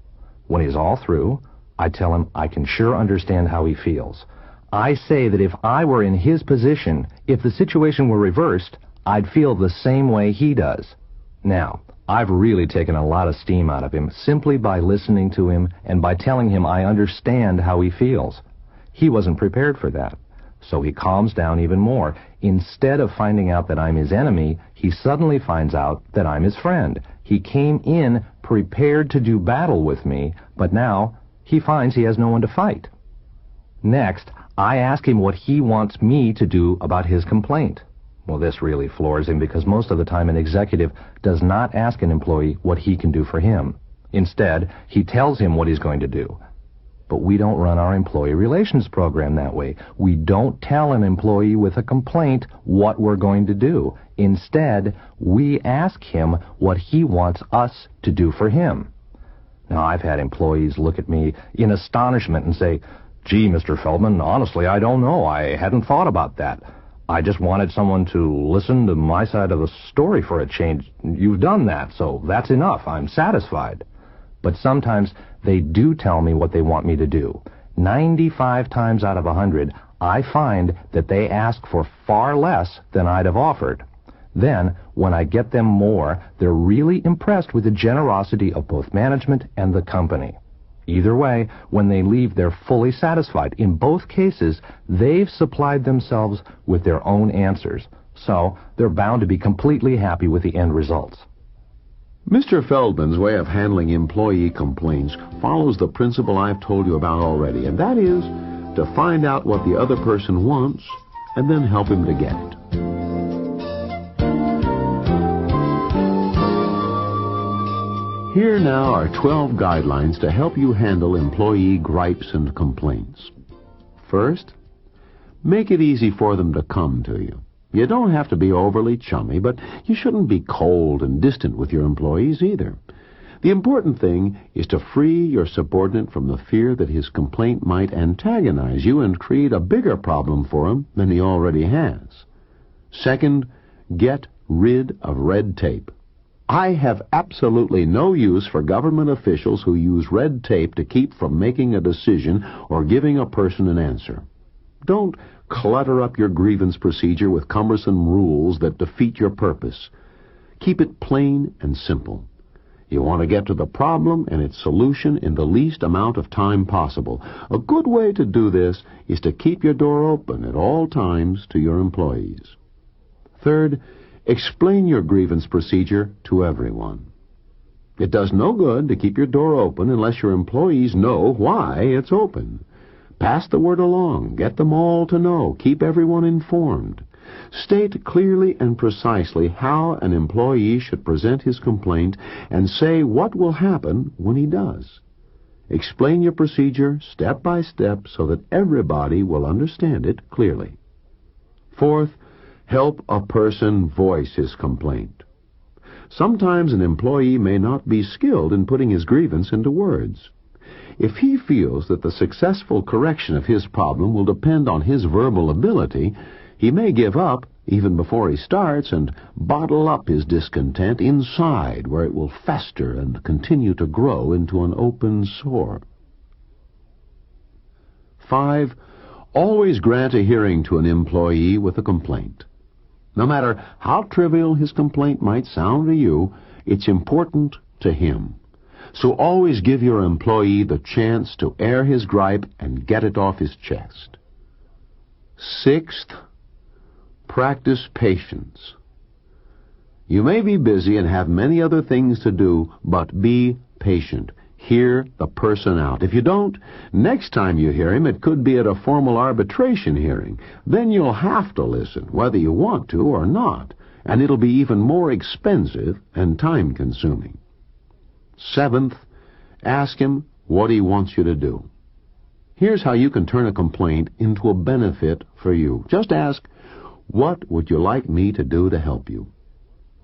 When he's all through, I tell him I can sure understand how he feels. I say that if I were in his position, if the situation were reversed, I'd feel the same way he does. Now, I've really taken a lot of steam out of him simply by listening to him and by telling him I understand how he feels. He wasn't prepared for that, so he calms down even more. Instead of finding out that I'm his enemy, he suddenly finds out that I'm his friend. He came in prepared to do battle with me, but now he finds he has no one to fight. Next, I ask him what he wants me to do about his complaint. Well, this really floors him because most of the time an executive does not ask an employee what he can do for him. Instead, he tells him what he's going to do. But we don't run our employee relations program that way. We don't tell an employee with a complaint what we're going to do. Instead, we ask him what he wants us to do for him. Now, I've had employees look at me in astonishment and say, "Gee, Mr. Feldman, honestly, I don't know. I hadn't thought about that. I just wanted someone to listen to my side of the story for a change. You've done that, so that's enough. I'm satisfied." But sometimes they do tell me what they want me to do. 95 times out of 100, I find that they ask for far less than I'd have offered. Then, when I get them more, they're really impressed with the generosity of both management and the company. Either way, when they leave, they're fully satisfied. In both cases, they've supplied themselves with their own answers, so they're bound to be completely happy with the end results. Mr. Feldman's way of handling employee complaints follows the principle I've told you about already, and that is to find out what the other person wants and then help him to get it. Here now are 12 guidelines to help you handle employee gripes and complaints. First, make it easy for them to come to you. You don't have to be overly chummy, but you shouldn't be cold and distant with your employees either. The important thing is to free your subordinate from the fear that his complaint might antagonize you and create a bigger problem for him than he already has. Second, get rid of red tape. I have absolutely no use for government officials who use red tape to keep from making a decision or giving a person an answer. Don't clutter up your grievance procedure with cumbersome rules that defeat your purpose. Keep it plain and simple. You want to get to the problem and its solution in the least amount of time possible. A good way to do this is to keep your door open at all times to your employees. Third, explain your grievance procedure to everyone. It does no good to keep your door open unless your employees know why it's open. Pass the word along. Get them all to know. Keep everyone informed. State clearly and precisely how an employee should present his complaint and say what will happen when he does. Explain your procedure step by step so that everybody will understand it clearly. Fourth, help a person voice his complaint. Sometimes an employee may not be skilled in putting his grievance into words. If he feels that the successful correction of his problem will depend on his verbal ability, he may give up even before he starts and bottle up his discontent inside, where it will fester and continue to grow into an open sore. 5. Always grant a hearing to an employee with a complaint. No matter how trivial his complaint might sound to you, it's important to him. So always give your employee the chance to air his gripe and get it off his chest. 6th, practice patience. You may be busy and have many other things to do, but be patient. Hear the person out. If you don't, next time you hear him, it could be at a formal arbitration hearing. Then you'll have to listen, whether you want to or not, and it'll be even more expensive and time-consuming. 7th, ask him what he wants you to do. Here's how you can turn a complaint into a benefit for you. Just ask, what would you like me to do to help you?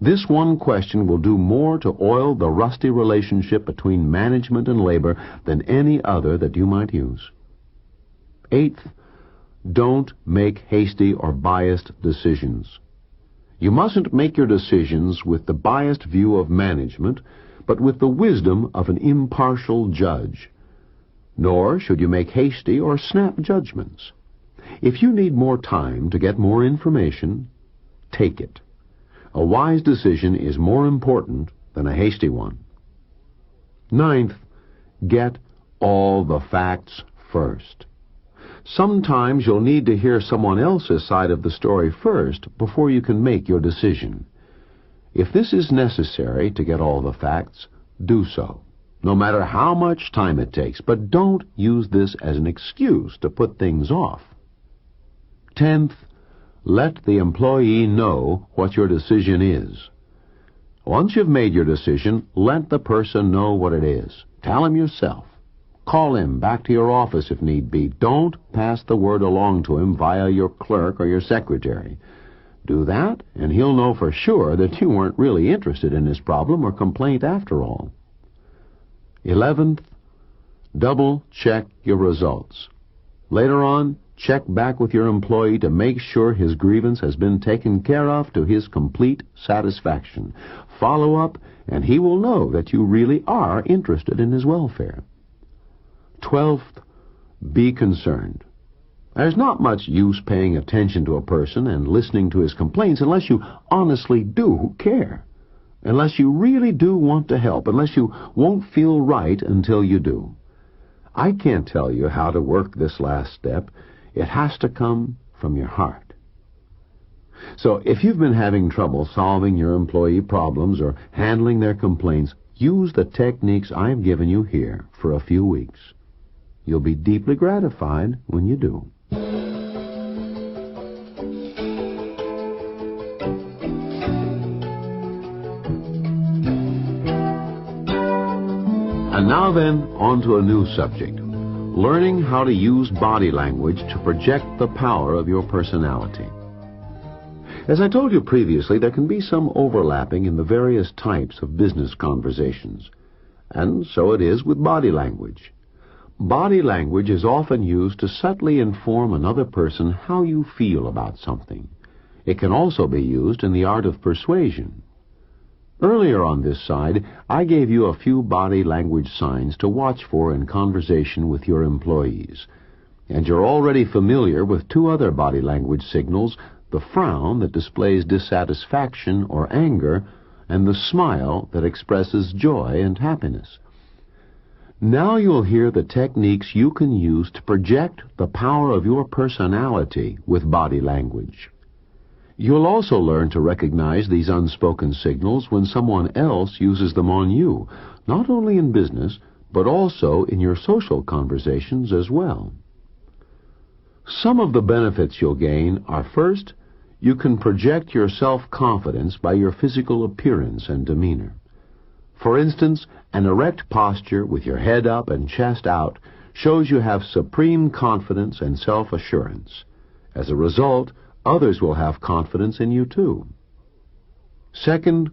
This one question will do more to oil the rusty relationship between management and labor than any other that you might use. 8th, don't make hasty or biased decisions. You mustn't make your decisions with the biased view of management, but with the wisdom of an impartial judge. Nor should you make hasty or snap judgments. If you need more time to get more information, take it. A wise decision is more important than a hasty one. 9th, get all the facts first. Sometimes you'll need to hear someone else's side of the story first before you can make your decision. If this is necessary to get all the facts, do so, no matter how much time it takes, but don't use this as an excuse to put things off. 10th, let the employee know what your decision is. Once you've made your decision, let the person know what it is. Tell him yourself. Call him back to your office if need be. Don't pass the word along to him via your clerk or your secretary. Do that, and he'll know for sure that you weren't really interested in his problem or complaint after all. 11th, double-check your results. Later on, check back with your employee to make sure his grievance has been taken care of to his complete satisfaction. Follow up, and he will know that you really are interested in his welfare. 12th, be concerned. There's not much use paying attention to a person and listening to his complaints unless you honestly do care, unless you really do want to help, unless you won't feel right until you do. I can't tell you how to work this last step. It has to come from your heart. So if you've been having trouble solving your employee problems or handling their complaints, use the techniques I've given you here for a few weeks. You'll be deeply gratified when you do. And now then, on to a new subject. Learning how to use body language to project the power of your personality. As I told you previously, there can be some overlapping in the various types of business conversations. And so it is with body language. Body language is often used to subtly inform another person how you feel about something. It can also be used in the art of persuasion. Earlier on this side, I gave you a few body language signs to watch for in conversation with your employees. And you're already familiar with two other body language signals, the frown that displays dissatisfaction or anger, and the smile that expresses joy and happiness. Now you'll hear the techniques you can use to project the power of your personality with body language. You'll also learn to recognize these unspoken signals when someone else uses them on you, not only in business, but also in your social conversations as well. Some of the benefits you'll gain are, first, you can project your self-confidence by your physical appearance and demeanor. For instance, an erect posture with your head up and chest out shows you have supreme confidence and self-assurance. As a result, others will have confidence in you too. Second,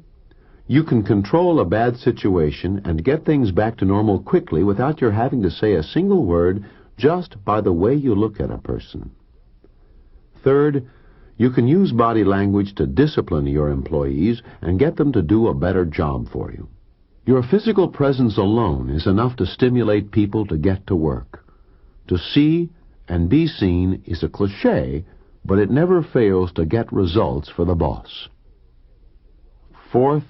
you can control a bad situation and get things back to normal quickly without your having to say a single word, just by the way you look at a person. Third, you can use body language to discipline your employees and get them to do a better job for you. Your physical presence alone is enough to stimulate people to get to work. To see and be seen is a cliché, but it never fails to get results for the boss. Fourth,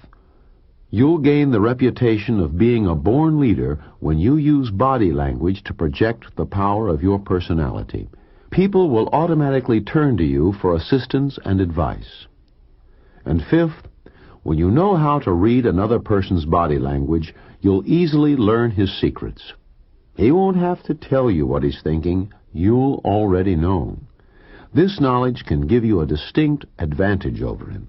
you'll gain the reputation of being a born leader when you use body language to project the power of your personality. People will automatically turn to you for assistance and advice. And fifth, when you know how to read another person's body language, you'll easily learn his secrets. He won't have to tell you what he's thinking. You'll already know. This knowledge can give you a distinct advantage over him.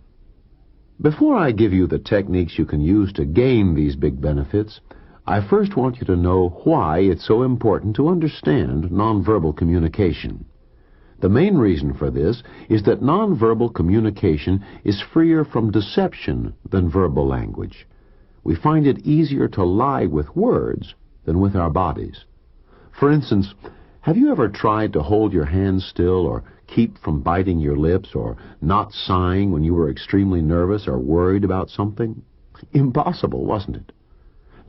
Before I give you the techniques you can use to gain these big benefits, I first want you to know why it's so important to understand nonverbal communication. The main reason for this is that nonverbal communication is freer from deception than verbal language. We find it easier to lie with words than with our bodies. For instance, have you ever tried to hold your hands still or keep from biting your lips or not sighing when you were extremely nervous or worried about something? Impossible, wasn't it?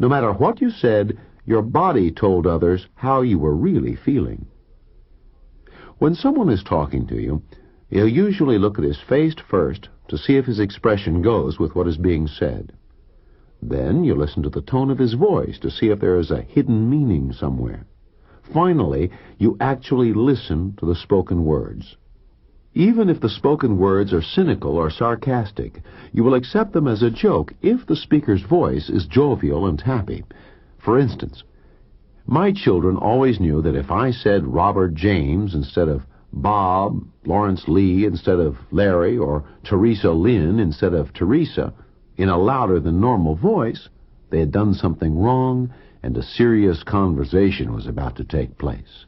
No matter what you said, your body told others how you were really feeling. When someone is talking to you, you'll usually look at his face first to see if his expression goes with what is being said. Then you listen to the tone of his voice to see if there is a hidden meaning somewhere. Finally, you actually listen to the spoken words. Even if the spoken words are cynical or sarcastic, you will accept them as a joke if the speaker's voice is jovial and happy. For instance, my children always knew that if I said Robert James instead of Bob, Lawrence Lee instead of Larry, or Teresa Lynn instead of Teresa, in a louder than normal voice, they had done something wrong and a serious conversation was about to take place.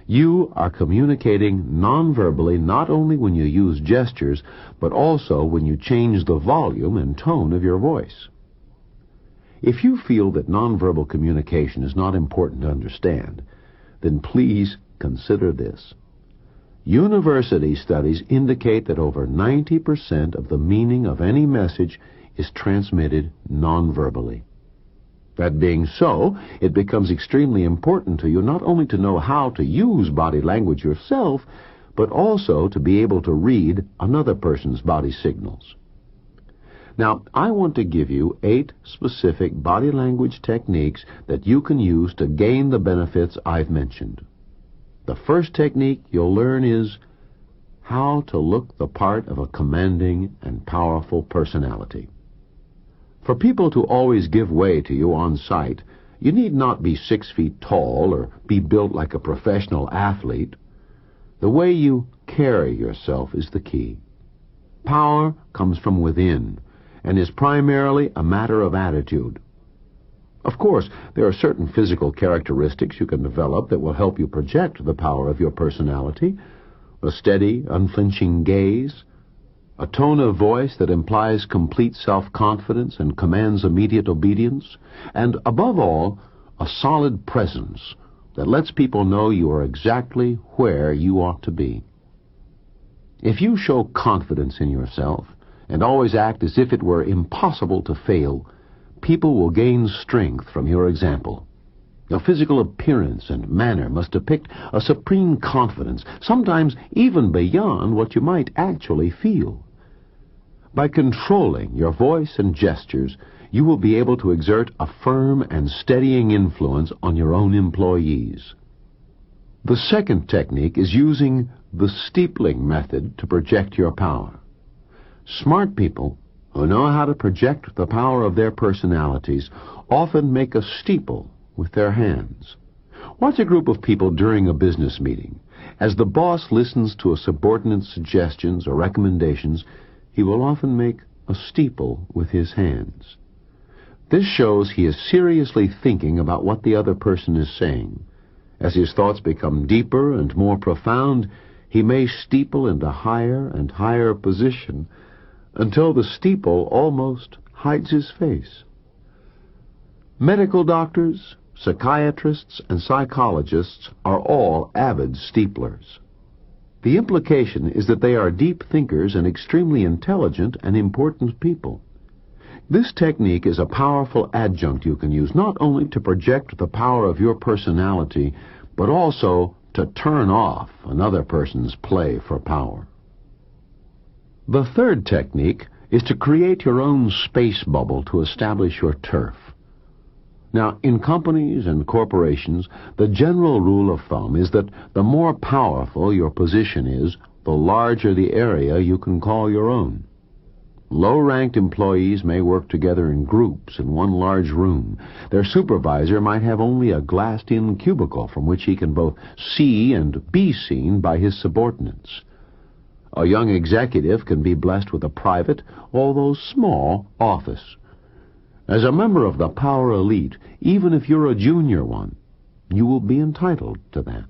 You are communicating nonverbally not only when you use gestures, but also when you change the volume and tone of your voice. If you feel that nonverbal communication is not important to understand, then please consider this. University studies indicate that over 90% of the meaning of any message is transmitted nonverbally. That being so, it becomes extremely important to you not only to know how to use body language yourself, but also to be able to read another person's body signals. Now, I want to give you 8 specific body language techniques that you can use to gain the benefits I've mentioned. The first technique you'll learn is how to look the part of a commanding and powerful personality. For people to always give way to you on sight, you need not be 6 feet tall or be built like a professional athlete. The way you carry yourself is the key. Power comes from within and is primarily a matter of attitude. Of course, there are certain physical characteristics you can develop that will help you project the power of your personality: a steady, unflinching gaze, a tone of voice that implies complete self-confidence and commands immediate obedience, and, above all, a solid presence that lets people know you are exactly where you ought to be. If you show confidence in yourself and always act as if it were impossible to fail, people will gain strength from your example. Your physical appearance and manner must depict a supreme confidence, sometimes even beyond what you might actually feel. By controlling your voice and gestures, you will be able to exert a firm and steadying influence on your own employees. The second technique is using the steepling method to project your power. Smart people who know how to project the power of their personalities often make a steeple with their hands. Watch a group of people during a business meeting. As the boss listens to a subordinate's suggestions or recommendations, he will often make a steeple with his hands. This shows he is seriously thinking about what the other person is saying. As his thoughts become deeper and more profound, he may steeple into higher and higher position until the steeple almost hides his face. Medical doctors, psychiatrists, and psychologists are all avid steeplers. The implication is that they are deep thinkers and extremely intelligent and important people. This technique is a powerful adjunct you can use not only to project the power of your personality, but also to turn off another person's play for power. The third technique is to create your own space bubble to establish your turf. Now, in companies and corporations, the general rule of thumb is that the more powerful your position is, the larger the area you can call your own. Low-ranked employees may work together in groups in one large room. Their supervisor might have only a glassed-in cubicle from which he can both see and be seen by his subordinates. A young executive can be blessed with a private, although small, office. As a member of the power elite, even if you're a junior one, you will be entitled to that.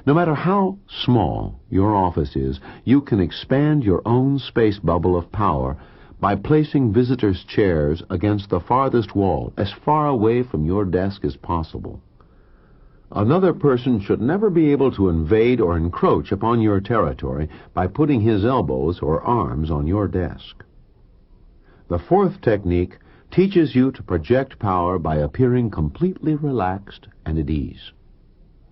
No matter how small your office is, you can expand your own space bubble of power by placing visitors' chairs against the farthest wall, as far away from your desk as possible. Another person should never be able to invade or encroach upon your territory by putting his elbows or arms on your desk. The fourth technique teaches you to project power by appearing completely relaxed and at ease.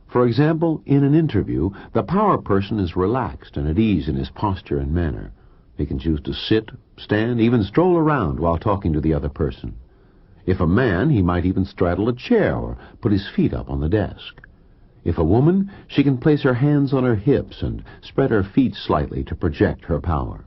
For example, in an interview, the power person is relaxed and at ease in his posture and manner. He can choose to sit, stand, even stroll around while talking to the other person. If a man, he might even straddle a chair or put his feet up on the desk. If a woman, she can place her hands on her hips and spread her feet slightly to project her power.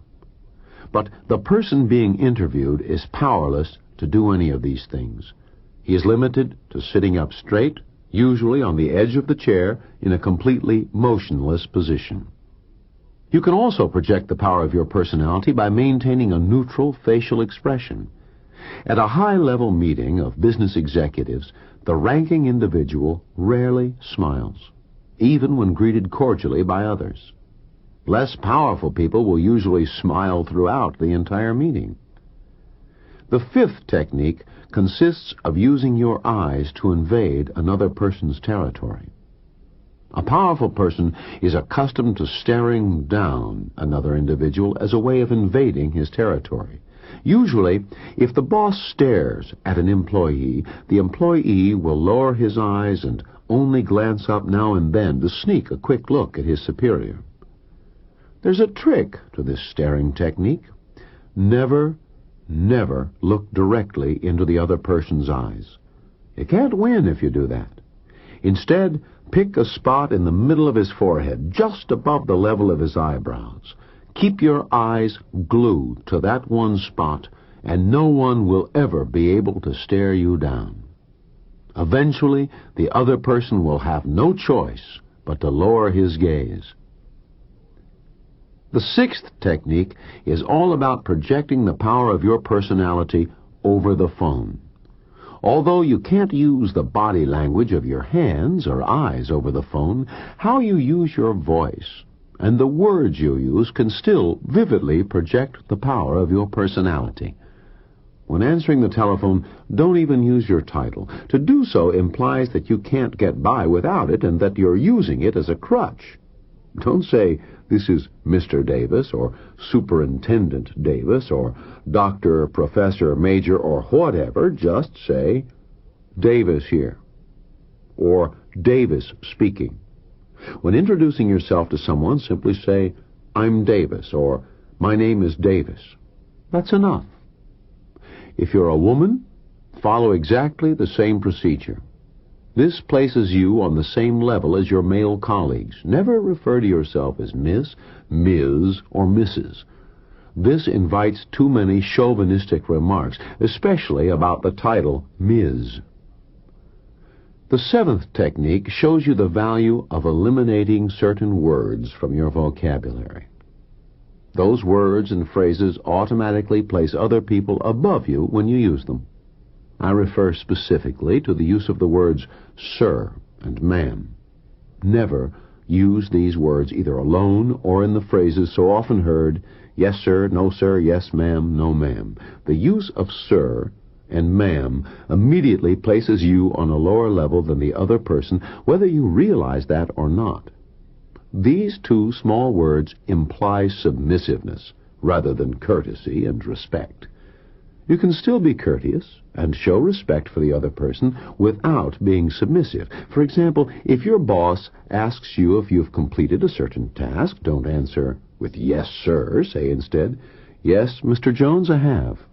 But the person being interviewed is powerless to do any of these things. He is limited to sitting up straight, usually on the edge of the chair, in a completely motionless position. You can also project the power of your personality by maintaining a neutral facial expression. At a high-level meeting of business executives, the ranking individual rarely smiles, even when greeted cordially by others. Less powerful people will usually smile throughout the entire meeting. The fifth technique consists of using your eyes to invade another person's territory. A powerful person is accustomed to staring down another individual as a way of invading his territory. Usually, if the boss stares at an employee, the employee will lower his eyes and only glance up now and then to sneak a quick look at his superior. There's a trick to this staring technique. Never look directly into the other person's eyes. You can't win if you do that. Instead, pick a spot in the middle of his forehead, just above the level of his eyebrows. Keep your eyes glued to that one spot, and no one will ever be able to stare you down. Eventually, the other person will have no choice but to lower his gaze. The sixth technique is all about projecting the power of your personality over the phone. Although you can't use the body language of your hands or eyes over the phone, how you use your voice and the words you use can still vividly project the power of your personality. When answering the telephone, don't even use your title. To do so implies that you can't get by without it and that you're using it as a crutch. Don't say, "This is Mr. Davis," or "Superintendent Davis," or "Doctor, Professor, Major," or whatever. Just say, "Davis here," or "Davis speaking." When introducing yourself to someone, simply say, "I'm Davis," or "My name is Davis." That's enough. If you're a woman, follow exactly the same procedure. This places you on the same level as your male colleagues. Never refer to yourself as Miss, Ms., or Mrs. This invites too many chauvinistic remarks, especially about the title Ms. The seventh technique shows you the value of eliminating certain words from your vocabulary. Those words and phrases automatically place other people above you when you use them. I refer specifically to the use of the words sir and ma'am. Never use these words either alone or in the phrases so often heard, yes sir, no sir, yes ma'am, no ma'am. The use of sir and ma'am immediately places you on a lower level than the other person, whether you realize that or not. These two small words imply submissiveness rather than courtesy and respect. You can still be courteous and show respect for the other person without being submissive. For example, if your boss asks you if you've completed a certain task, don't answer with "yes, sir." Say instead, "Yes, Mr. Jones, I have."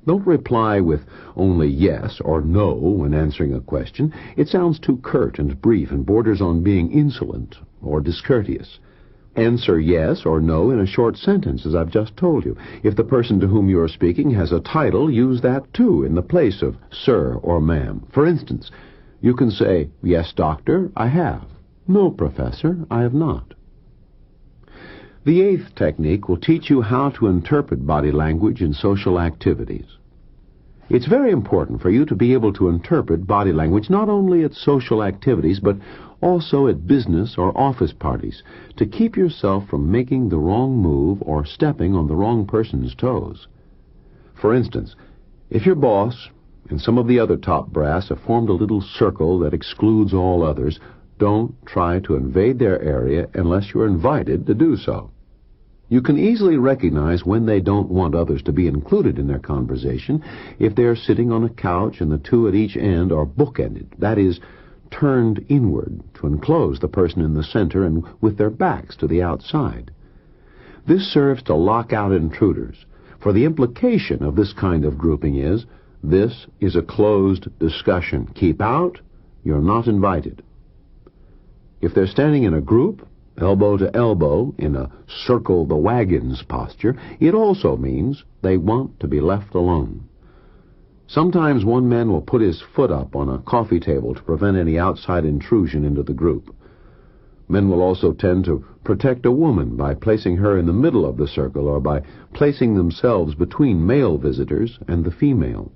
Don't reply with only yes or no when answering a question. It sounds too curt and brief and borders on being insolent or discourteous. Answer yes or no in a short sentence, as I've just told you. If the person to whom you are speaking has a title, use that too in the place of sir or ma'am. For instance, you can say, "Yes, doctor, I have." "No, professor, I have not." The eighth technique will teach you how to interpret body language in social activities. It's very important for you to be able to interpret body language not only at social activities, but also at business or office parties, to keep yourself from making the wrong move or stepping on the wrong person's toes. For instance, if your boss and some of the other top brass have formed a little circle that excludes all others, don't try to invade their area unless you're invited to do so. You can easily recognize when they don't want others to be included in their conversation if they are sitting on a couch and the two at each end are bookended, that is, turned inward to enclose the person in the center and with their backs to the outside. This serves to lock out intruders, for the implication of this kind of grouping is, this is a closed discussion. Keep out, you're not invited. If they're standing in a group, elbow to elbow, in a circle the wagons posture, it also means they want to be left alone. Sometimes one man will put his foot up on a coffee table to prevent any outside intrusion into the group. Men will also tend to protect a woman by placing her in the middle of the circle or by placing themselves between male visitors and the female.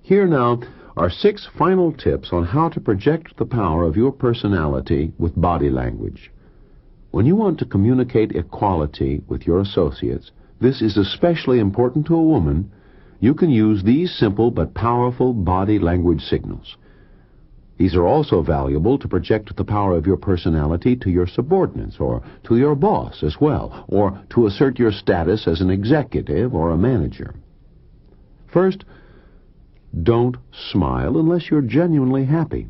Here now are 6 final tips on how to project the power of your personality with body language. When you want to communicate equality with your associates, this is especially important to a woman. You can use these simple but powerful body language signals. These are also valuable to project the power of your personality to your subordinates or to your boss as well, or to assert your status as an executive or a manager. First, don't smile unless you're genuinely happy.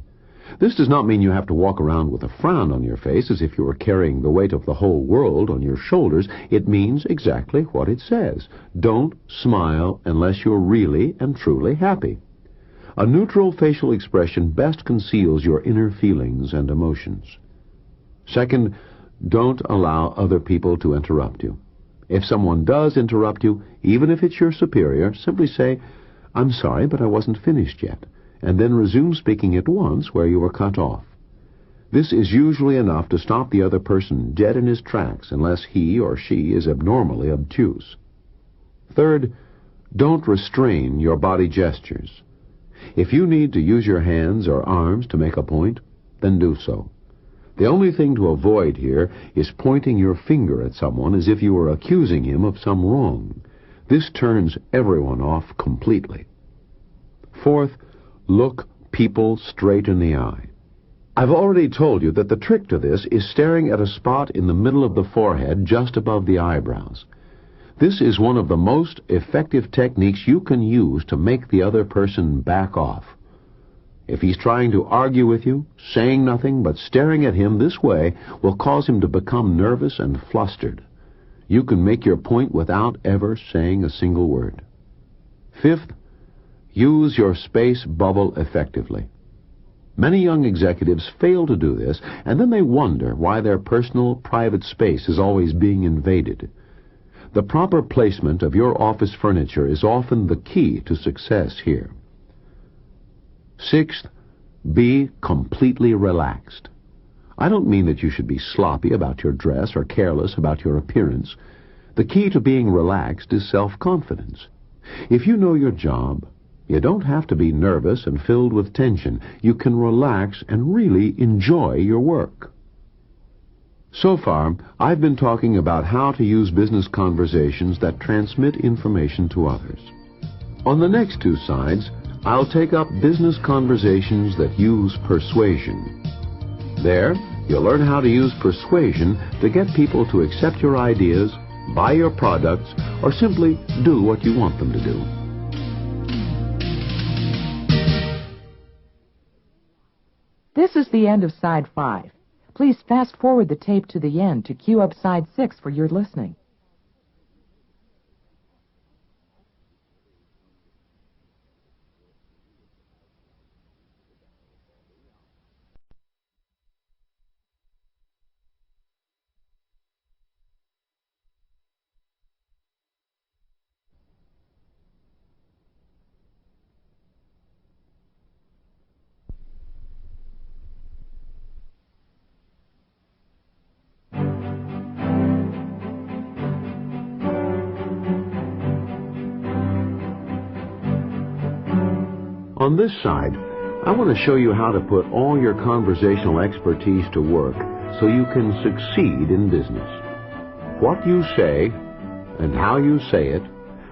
This does not mean you have to walk around with a frown on your face as if you were carrying the weight of the whole world on your shoulders. It means exactly what it says. Don't smile unless you're really and truly happy. A neutral facial expression best conceals your inner feelings and emotions. Second, don't allow other people to interrupt you. If someone does interrupt you, even if it's your superior, simply say, "I'm sorry, but I wasn't finished yet," and then resume speaking at once where you were cut off. This is usually enough to stop the other person dead in his tracks unless he or she is abnormally obtuse. Third, don't restrain your body gestures. If you need to use your hands or arms to make a point, then do so. The only thing to avoid here is pointing your finger at someone as if you were accusing him of some wrong. This turns everyone off completely. Fourth, look people straight in the eye. I've already told you that the trick to this is staring at a spot in the middle of the forehead just above the eyebrows. This is one of the most effective techniques you can use to make the other person back off. If he's trying to argue with you, saying nothing but staring at him this way will cause him to become nervous and flustered. You can make your point without ever saying a single word. Fifth, use your space bubble effectively. Many young executives fail to do this, and then they wonder why their personal, private space is always being invaded. The proper placement of your office furniture is often the key to success here. Sixth, be completely relaxed. I don't mean that you should be sloppy about your dress or careless about your appearance. The key to being relaxed is self-confidence. If you know your job, you don't have to be nervous and filled with tension. You can relax and really enjoy your work. So far, I've been talking about how to use business conversations that transmit information to others. On the next two sides, I'll take up business conversations that use persuasion. There, you'll learn how to use persuasion to get people to accept your ideas, buy your products, or simply do what you want them to do. This is the end of Side 5. Please fast forward the tape to the end to cue up Side 6 for your listening. On this side, I want to show you how to put all your conversational expertise to work so you can succeed in business. What you say and how you say it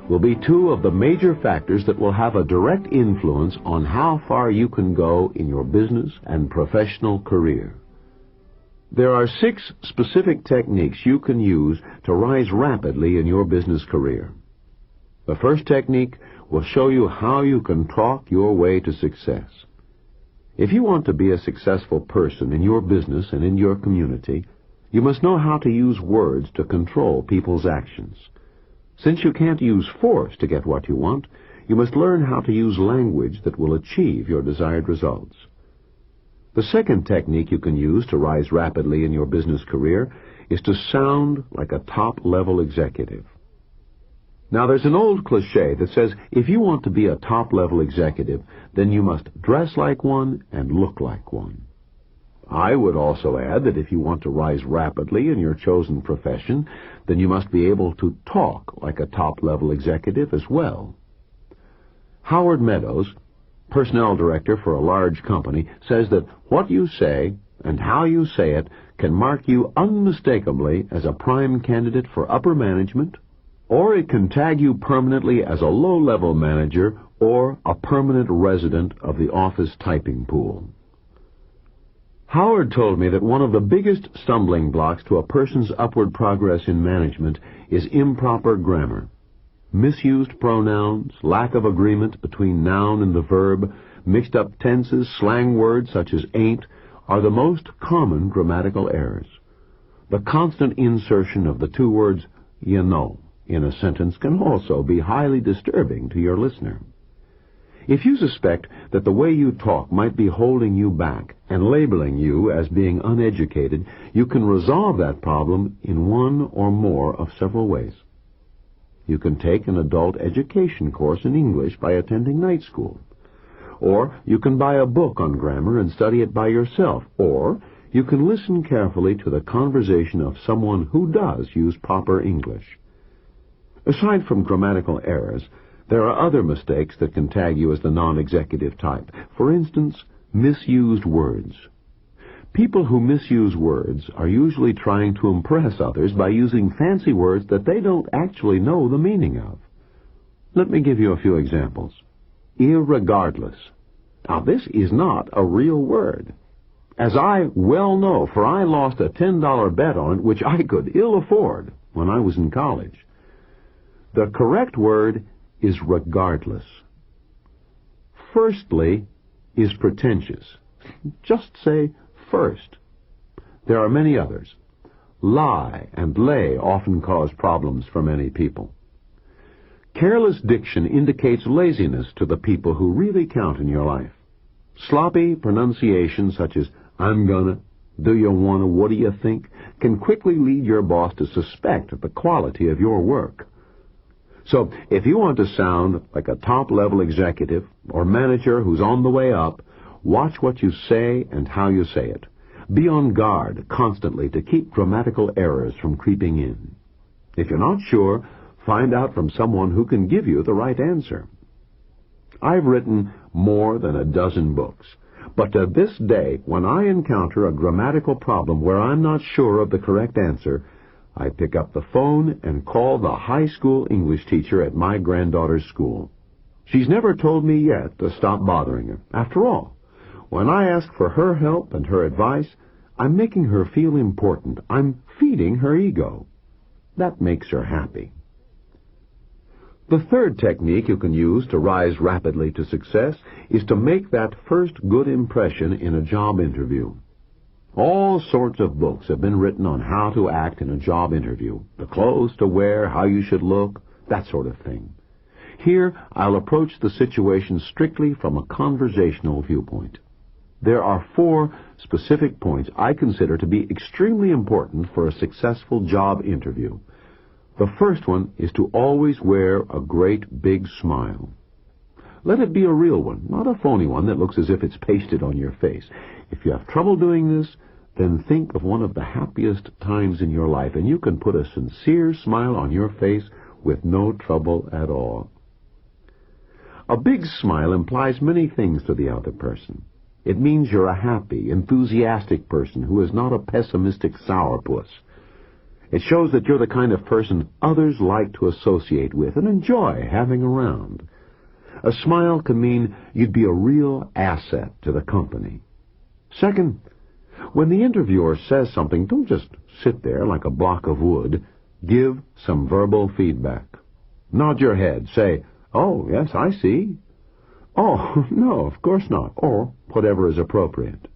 will be two of the major factors that will have a direct influence on how far you can go in your business and professional career. There are 6 specific techniques you can use to rise rapidly in your business career. The first technique will show you how you can talk your way to success. If you want to be a successful person in your business and in your community, you must know how to use words to control people's actions. Since you can't use force to get what you want, you must learn how to use language that will achieve your desired results. The second technique you can use to rise rapidly in your business career is to sound like a top-level executive. Now, there's an old cliché that says if you want to be a top-level executive, then you must dress like one and look like one. I would also add that if you want to rise rapidly in your chosen profession, then you must be able to talk like a top-level executive as well. Howard Meadows, personnel director for a large company, says that what you say and how you say it can mark you unmistakably as a prime candidate for upper management, or it can tag you permanently as a low-level manager or a permanent resident of the office typing pool. Howard told me that one of the biggest stumbling blocks to a person's upward progress in management is improper grammar. Misused pronouns, lack of agreement between noun and the verb, mixed up tenses, slang words such as ain't, are the most common grammatical errors. The constant insertion of the two words, you know, in a sentence can also be highly disturbing to your listener. If you suspect that the way you talk might be holding you back and labeling you as being uneducated, you can resolve that problem in one or more of several ways. You can take an adult education course in English by attending night school. Or you can buy a book on grammar and study it by yourself. Or you can listen carefully to the conversation of someone who does use proper English. Aside from grammatical errors, there are other mistakes that can tag you as the non-executive type. For instance, misused words. People who misuse words are usually trying to impress others by using fancy words that they don't actually know the meaning of. Let me give you a few examples. Irregardless. Now, this is not a real word. As I well know, for I lost a $10 bet on it, which I could ill afford when I was in college. The correct word is regardless. Firstly is pretentious. Just say first. There are many others. Lie and lay often cause problems for many people. Careless diction indicates laziness to the people who really count in your life. Sloppy pronunciation such as I'm gonna, do you wanna, what do you think, can quickly lead your boss to suspect the quality of your work. So, if you want to sound like a top-level executive or manager who's on the way up, watch what you say and how you say it. Be on guard constantly to keep grammatical errors from creeping in. If you're not sure, find out from someone who can give you the right answer. I've written more than a dozen books, but to this day, when I encounter a grammatical problem where I'm not sure of the correct answer, I pick up the phone and call the high school English teacher at my granddaughter's school. She's never told me yet to stop bothering her. After all, when I ask for her help and her advice, I'm making her feel important. I'm feeding her ego. That makes her happy. The third technique you can use to rise rapidly to success is to make that first good impression in a job interview. All sorts of books have been written on how to act in a job interview, the clothes to wear, how you should look, that sort of thing. Here, I'll approach the situation strictly from a conversational viewpoint. There are 4 specific points I consider to be extremely important for a successful job interview. The first one is to always wear a great big smile. Let it be a real one, not a phony one that looks as if it's pasted on your face. If you have trouble doing this, then think of one of the happiest times in your life, and you can put a sincere smile on your face with no trouble at all. A big smile implies many things to the other person. It means you're a happy, enthusiastic person who is not a pessimistic sourpuss. It shows that you're the kind of person others like to associate with and enjoy having around. A smile can mean you'd be a real asset to the company. Second, when the interviewer says something, don't just sit there like a block of wood. Give some verbal feedback. Nod your head. Say, oh, yes, I see. Oh, no, of course not. Or whatever is appropriate.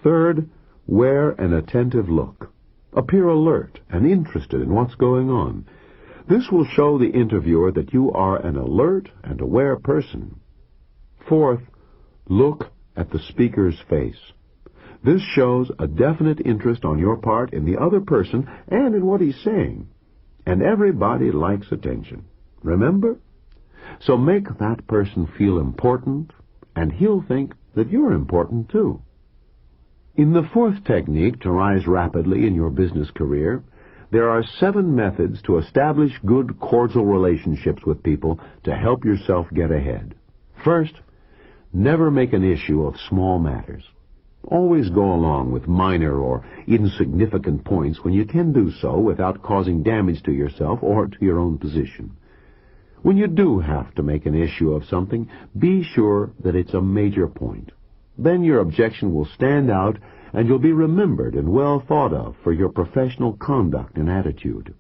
Third, wear an attentive look. Appear alert and interested in what's going on. This will show the interviewer that you are an alert and aware person. Fourth, look at the speaker's face. This shows a definite interest on your part in the other person and in what he's saying. And everybody likes attention. Remember? So make that person feel important, and he'll think that you're important too. In the fourth technique to rise rapidly in your business career, there are 7 methods to establish good, cordial relationships with people to help yourself get ahead. First, never make an issue of small matters. Always go along with minor or insignificant points when you can do so without causing damage to yourself or to your own position. When you do have to make an issue of something, be sure that it's a major point. Then your objection will stand out, and you'll be remembered and well thought of for your professional conduct and attitude.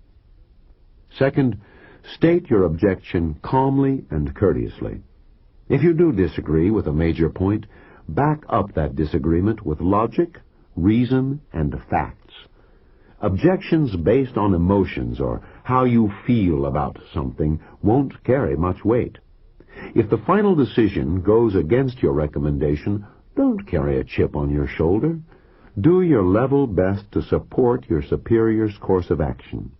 Second, state your objection calmly and courteously. If you do disagree with a major point, back up that disagreement with logic, reason, and facts. Objections based on emotions or how you feel about something won't carry much weight. If the final decision goes against your recommendation, don't carry a chip on your shoulder. Do your level best to support your superior's course of action.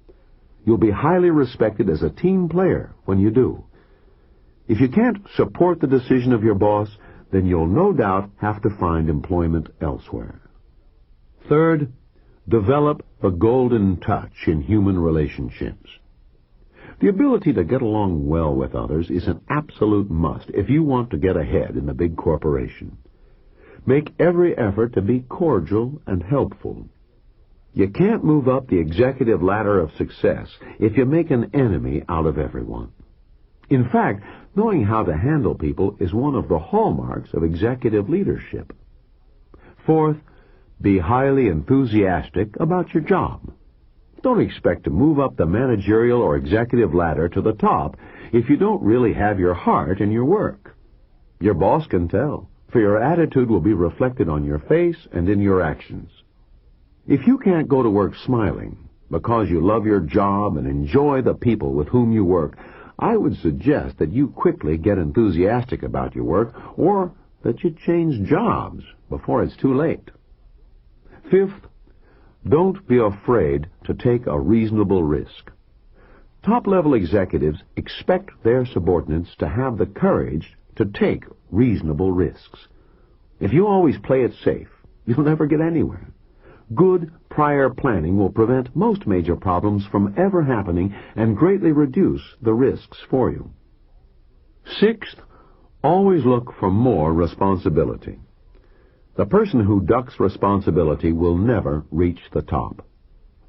You'll be highly respected as a team player when you do. If you can't support the decision of your boss, then you'll no doubt have to find employment elsewhere. Third, develop the golden touch in human relationships. The ability to get along well with others is an absolute must if you want to get ahead in the big corporation. Make every effort to be cordial and helpful. You can't move up the executive ladder of success if you make an enemy out of everyone. In fact, knowing how to handle people is one of the hallmarks of executive leadership. Fourth, be highly enthusiastic about your job. Don't expect to move up the managerial or executive ladder to the top if you don't really have your heart in your work. Your boss can tell, for your attitude will be reflected on your face and in your actions. If you can't go to work smiling because you love your job and enjoy the people with whom you work, I would suggest that you quickly get enthusiastic about your work or that you change jobs before it's too late. Fifth, don't be afraid to take a reasonable risk. Top-level executives expect their subordinates to have the courage to take reasonable risks. If you always play it safe, you'll never get anywhere. Good prior planning will prevent most major problems from ever happening and greatly reduce the risks for you. Sixth, always look for more responsibility. The person who ducks responsibility will never reach the top.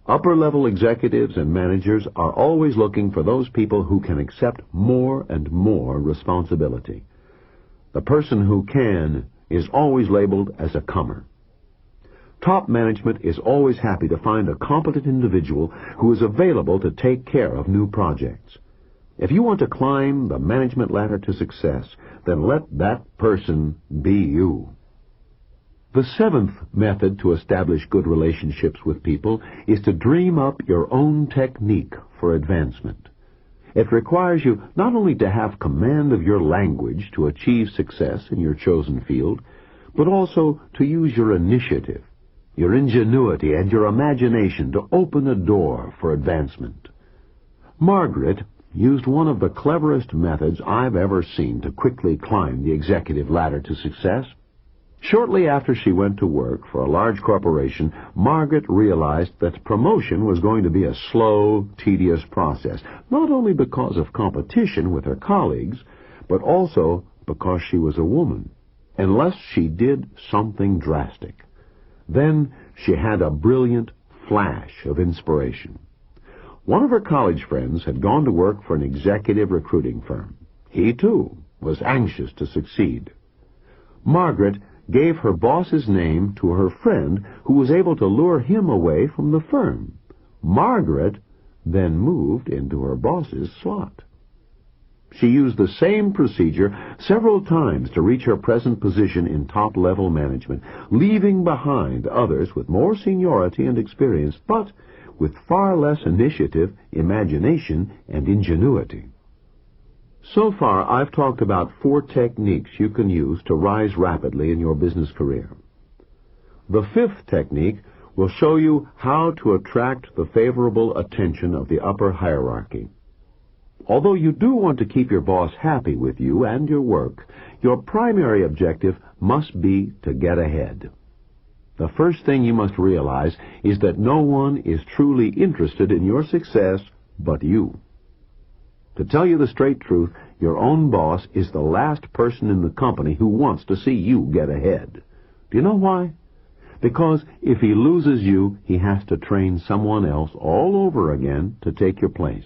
Upper-level executives and managers are always looking for those people who can accept more and more responsibility. The person who can is always labeled as a comer. Top management is always happy to find a competent individual who is available to take care of new projects. If you want to climb the management ladder to success, then let that person be you. The seventh method to establish good relationships with people is to dream up your own technique for advancement. It requires you not only to have command of your language to achieve success in your chosen field, but also to use your initiative, your ingenuity, and your imagination to open a door for advancement. Margaret used one of the cleverest methods I've ever seen to quickly climb the executive ladder to success. Shortly after she went to work for a large corporation, Margaret realized that promotion was going to be a slow, tedious process, not only because of competition with her colleagues, but also because she was a woman, unless she did something drastic. Then she had a brilliant flash of inspiration. One of her college friends had gone to work for an executive recruiting firm. He, too, was anxious to succeed. Margaret gave her boss's name to her friend, who was able to lure him away from the firm. Margaret then moved into her boss's slot. She used the same procedure several times to reach her present position in top-level management, leaving behind others with more seniority and experience, but with far less initiative, imagination, and ingenuity. So far, I've talked about 4 techniques you can use to rise rapidly in your business career. The 5th technique will show you how to attract the favorable attention of the upper hierarchy. Although you do want to keep your boss happy with you and your work, your primary objective must be to get ahead. The first thing you must realize is that no one is truly interested in your success but you. To tell you the straight truth, your own boss is the last person in the company who wants to see you get ahead. Do you know why? Because if he loses you, he has to train someone else all over again to take your place.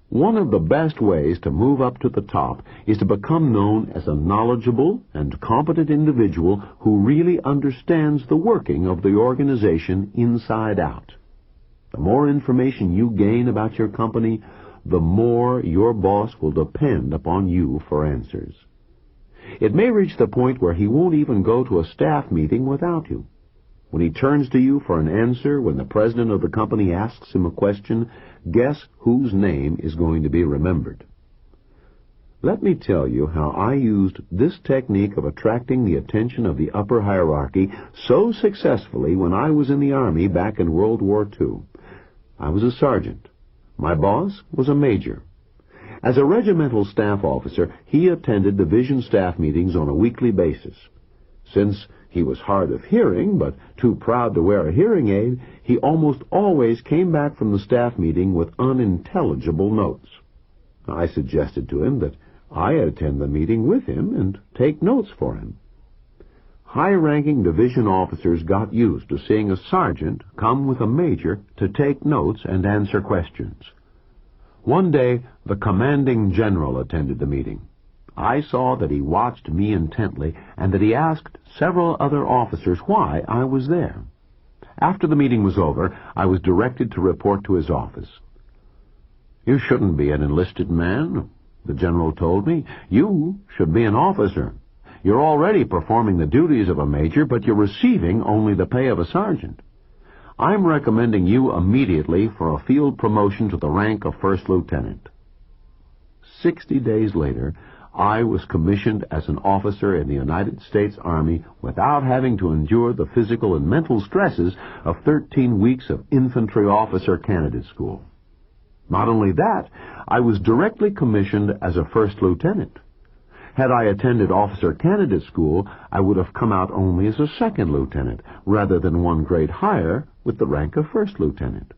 One of the best ways to move up to the top is to become known as a knowledgeable and competent individual who really understands the working of the organization inside out. The more information you gain about your company, the more your boss will depend upon you for answers. It may reach the point where he won't even go to a staff meeting without you. When he turns to you for an answer, when the president of the company asks him a question, guess whose name is going to be remembered. Let me tell you how I used this technique of attracting the attention of the upper hierarchy so successfully when I was in the Army back in World War II. I was a sergeant. My boss was a major. As a regimental staff officer, he attended division staff meetings on a weekly basis. Since he was hard of hearing, but too proud to wear a hearing aid, he almost always came back from the staff meeting with unintelligible notes. I suggested to him that I attend the meeting with him and take notes for him. High-ranking division officers got used to seeing a sergeant come with a major to take notes and answer questions. One day, the commanding general attended the meeting. I saw that he watched me intently and that he asked several other officers why I was there. After the meeting was over, I was directed to report to his office. "You shouldn't be an enlisted man," the general told me. "You should be an officer. You're already performing the duties of a major, but you're receiving only the pay of a sergeant. I'm recommending you immediately for a field promotion to the rank of first lieutenant." 60 days later, I was commissioned as an officer in the United States Army without having to endure the physical and mental stresses of 13 weeks of infantry officer candidate school. Not only that, I was directly commissioned as a first lieutenant. Had I attended officer candidate school, I would have come out only as a second lieutenant, rather than one grade higher with the rank of first lieutenant.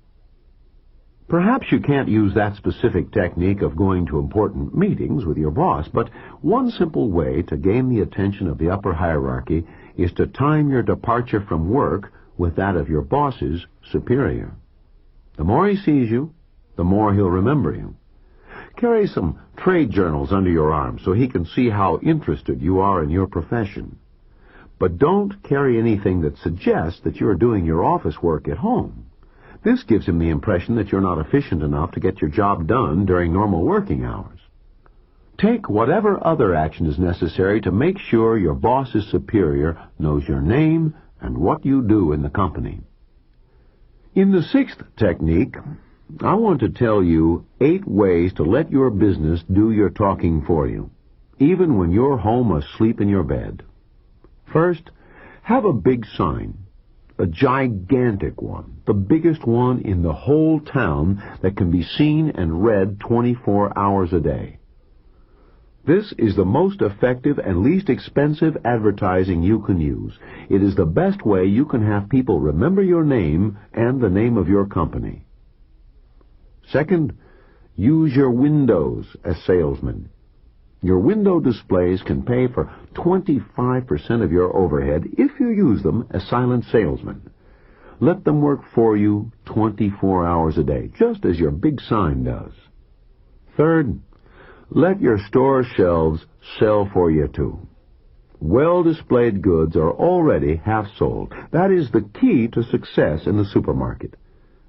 Perhaps you can't use that specific technique of going to important meetings with your boss, but one simple way to gain the attention of the upper hierarchy is to time your departure from work with that of your boss's superior. The more he sees you, the more he'll remember you. Carry some trade journals under your arm so he can see how interested you are in your profession. But don't carry anything that suggests that you're doing your office work at home. This gives him the impression that you're not efficient enough to get your job done during normal working hours. Take whatever other action is necessary to make sure your boss's superior knows your name and what you do in the company. In the 6th technique, I want to tell you 8 ways to let your business do your talking for you, even when you're home asleep in your bed. First, have a big sign. A gigantic one, the biggest one in the whole town that can be seen and read 24 hours a day. This is the most effective and least expensive advertising you can use. It is the best way you can have people remember your name and the name of your company. Second, use your windows as salesmen. Your window displays can pay for 25% of your overhead if you use them as silent salesmen. Let them work for you 24 hours a day, just as your big sign does. Third, let your store shelves sell for you too. Well-displayed goods are already half sold. That is the key to success in the supermarket.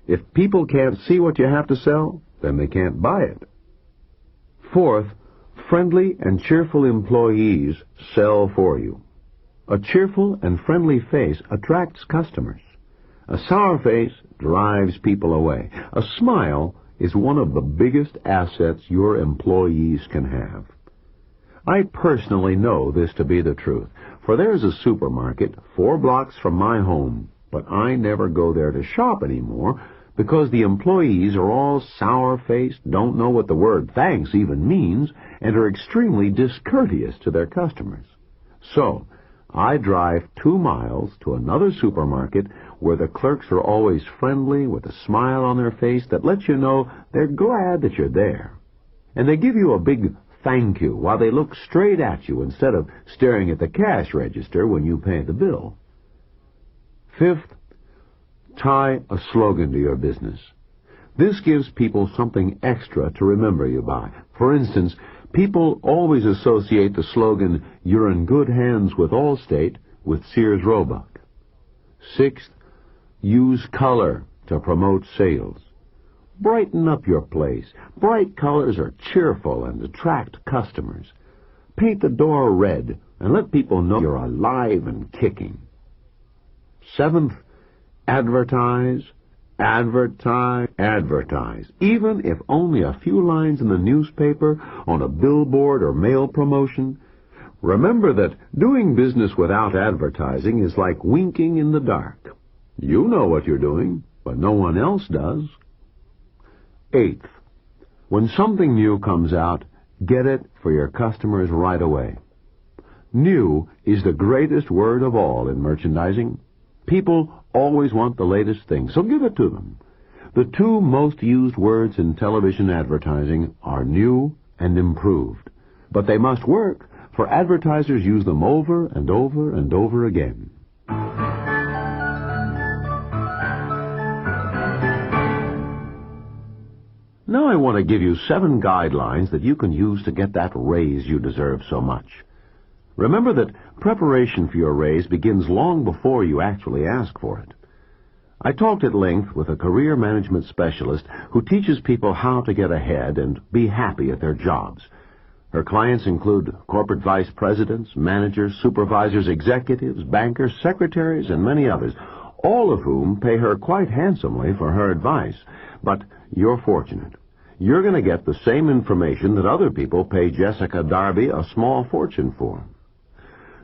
If people can't see what you have to sell, then they can't buy it. Fourth, friendly and cheerful employees sell for you. A cheerful and friendly face attracts customers. A sour face drives people away. A smile is one of the biggest assets your employees can have. I personally know this to be the truth, for there's a supermarket 4 blocks from my home, but I never go there to shop anymore because the employees are all sour-faced, don't know what the word thanks even means, and are extremely discourteous to their customers. So, I drive 2 miles to another supermarket where the clerks are always friendly with a smile on their face that lets you know they're glad that you're there. And they give you a big thank you while they look straight at you instead of staring at the cash register when you pay the bill. Fifth, tie a slogan to your business. This gives people something extra to remember you by. For instance, people always associate the slogan, "You're in good hands with Allstate," with Sears Roebuck. Sixth, use color to promote sales. Brighten up your place. Bright colors are cheerful and attract customers. Paint the door red and let people know you're alive and kicking. Seventh, advertise, advertise, advertise. Even if only a few lines in the newspaper, on a billboard or mail promotion. Remember that doing business without advertising is like winking in the dark. You know what you're doing, but no one else does. Eighth, when something new comes out, get it for your customers right away. New is the greatest word of all in merchandising. People always want the latest thing, so give it to them. The two most used words in television advertising are new and improved. But they must work, for advertisers use them over and over and over again. Now I want to give you 7 guidelines that you can use to get that raise you deserve so much. Remember that preparation for your raise begins long before you actually ask for it. I talked at length with a career management specialist who teaches people how to get ahead and be happy at their jobs. Her clients include corporate vice presidents, managers, supervisors, executives, bankers, secretaries, and many others, all of whom pay her quite handsomely for her advice. But you're fortunate. You're going to get the same information that other people pay Jessica Darby a small fortune for.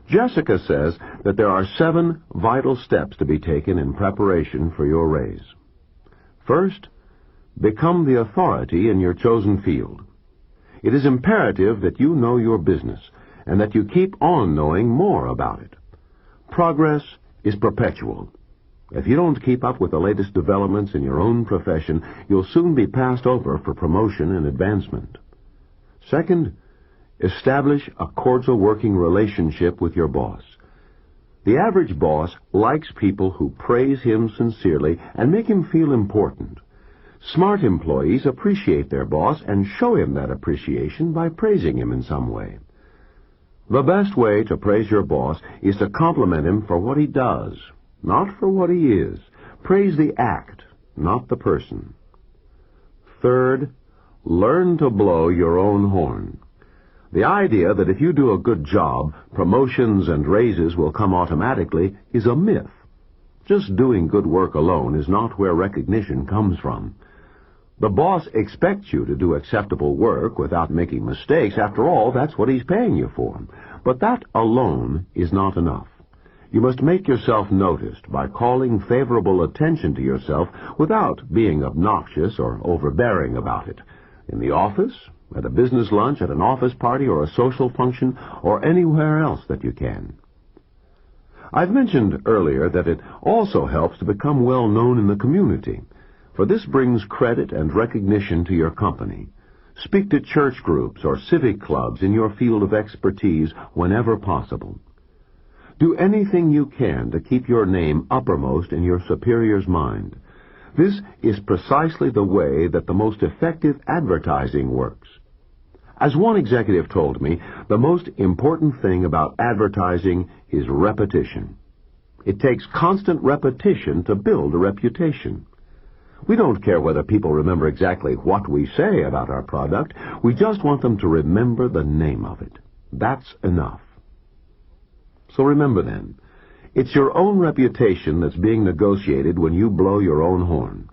Jessica says that there are 7 vital steps to be taken in preparation for your raise. First, become the authority in your chosen field. It is imperative that you know your business and that you keep on knowing more about it. Progress is perpetual. If you don't keep up with the latest developments in your own profession, you'll soon be passed over for promotion and advancement. Second, establish a cordial working relationship with your boss. The average boss likes people who praise him sincerely and make him feel important. Smart employees appreciate their boss and show him that appreciation by praising him in some way. The best way to praise your boss is to compliment him for what he does, not for what he is. Praise the act, not the person. Third, learn to blow your own horn. The idea that if you do a good job, promotions and raises will come automatically is a myth. Just doing good work alone is not where recognition comes from. The boss expects you to do acceptable work without making mistakes. After all, that's what he's paying you for. But that alone is not enough. You must make yourself noticed by calling favorable attention to yourself without being obnoxious or overbearing about it. In the office, at a business lunch, at an office party, or a social function, or anywhere else that you can. I've mentioned earlier that it also helps to become well known in the community, for this brings credit and recognition to your company. Speak to church groups or civic clubs in your field of expertise whenever possible. Do anything you can to keep your name uppermost in your superior's mind. This is precisely the way that the most effective advertising works. As one executive told me, the most important thing about advertising is repetition. It takes constant repetition to build a reputation. We don't care whether people remember exactly what we say about our product. We just want them to remember the name of it. That's enough. So remember then, it's your own reputation that's being negotiated when you blow your own horn.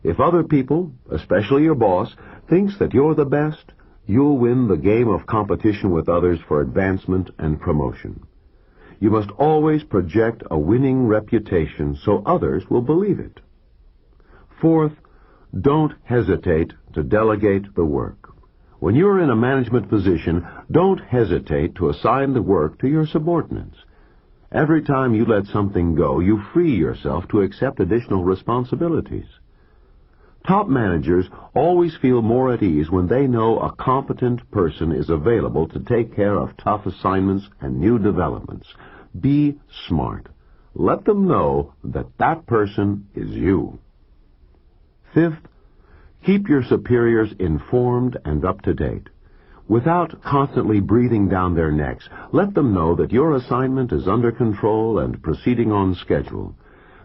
If other people, especially your boss, thinks that you're the best, you'll win the game of competition with others for advancement and promotion. You must always project a winning reputation so others will believe it. Fourth, don't hesitate to delegate the work. When you're in a management position, don't hesitate to assign the work to your subordinates. Every time you let something go, you free yourself to accept additional responsibilities. Top managers always feel more at ease when they know a competent person is available to take care of tough assignments and new developments. Be smart. Let them know that that person is you. Fifth, Keep your superiors informed and up to date. Without constantly breathing down their necks, let them know that your assignment is under control and proceeding on schedule.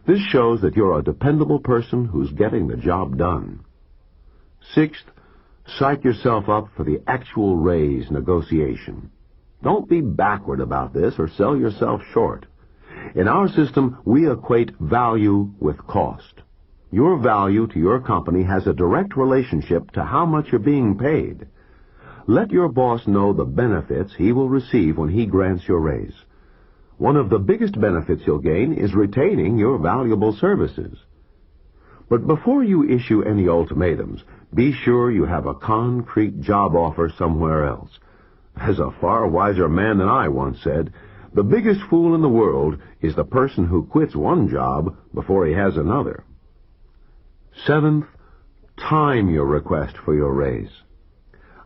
This shows that you're a dependable person who's getting the job done. Sixth, psych yourself up for the actual raise negotiation. Don't be backward about this or sell yourself short. In our system, we equate value with cost. Your value to your company has a direct relationship to how much you're being paid. Let your boss know the benefits he will receive when he grants your raise. One of the biggest benefits you'll gain is retaining your valuable services. But before you issue any ultimatums, be sure you have a concrete job offer somewhere else. As a far wiser man than I once said, the biggest fool in the world is the person who quits one job before he has another. Seventh, time your request for your raise.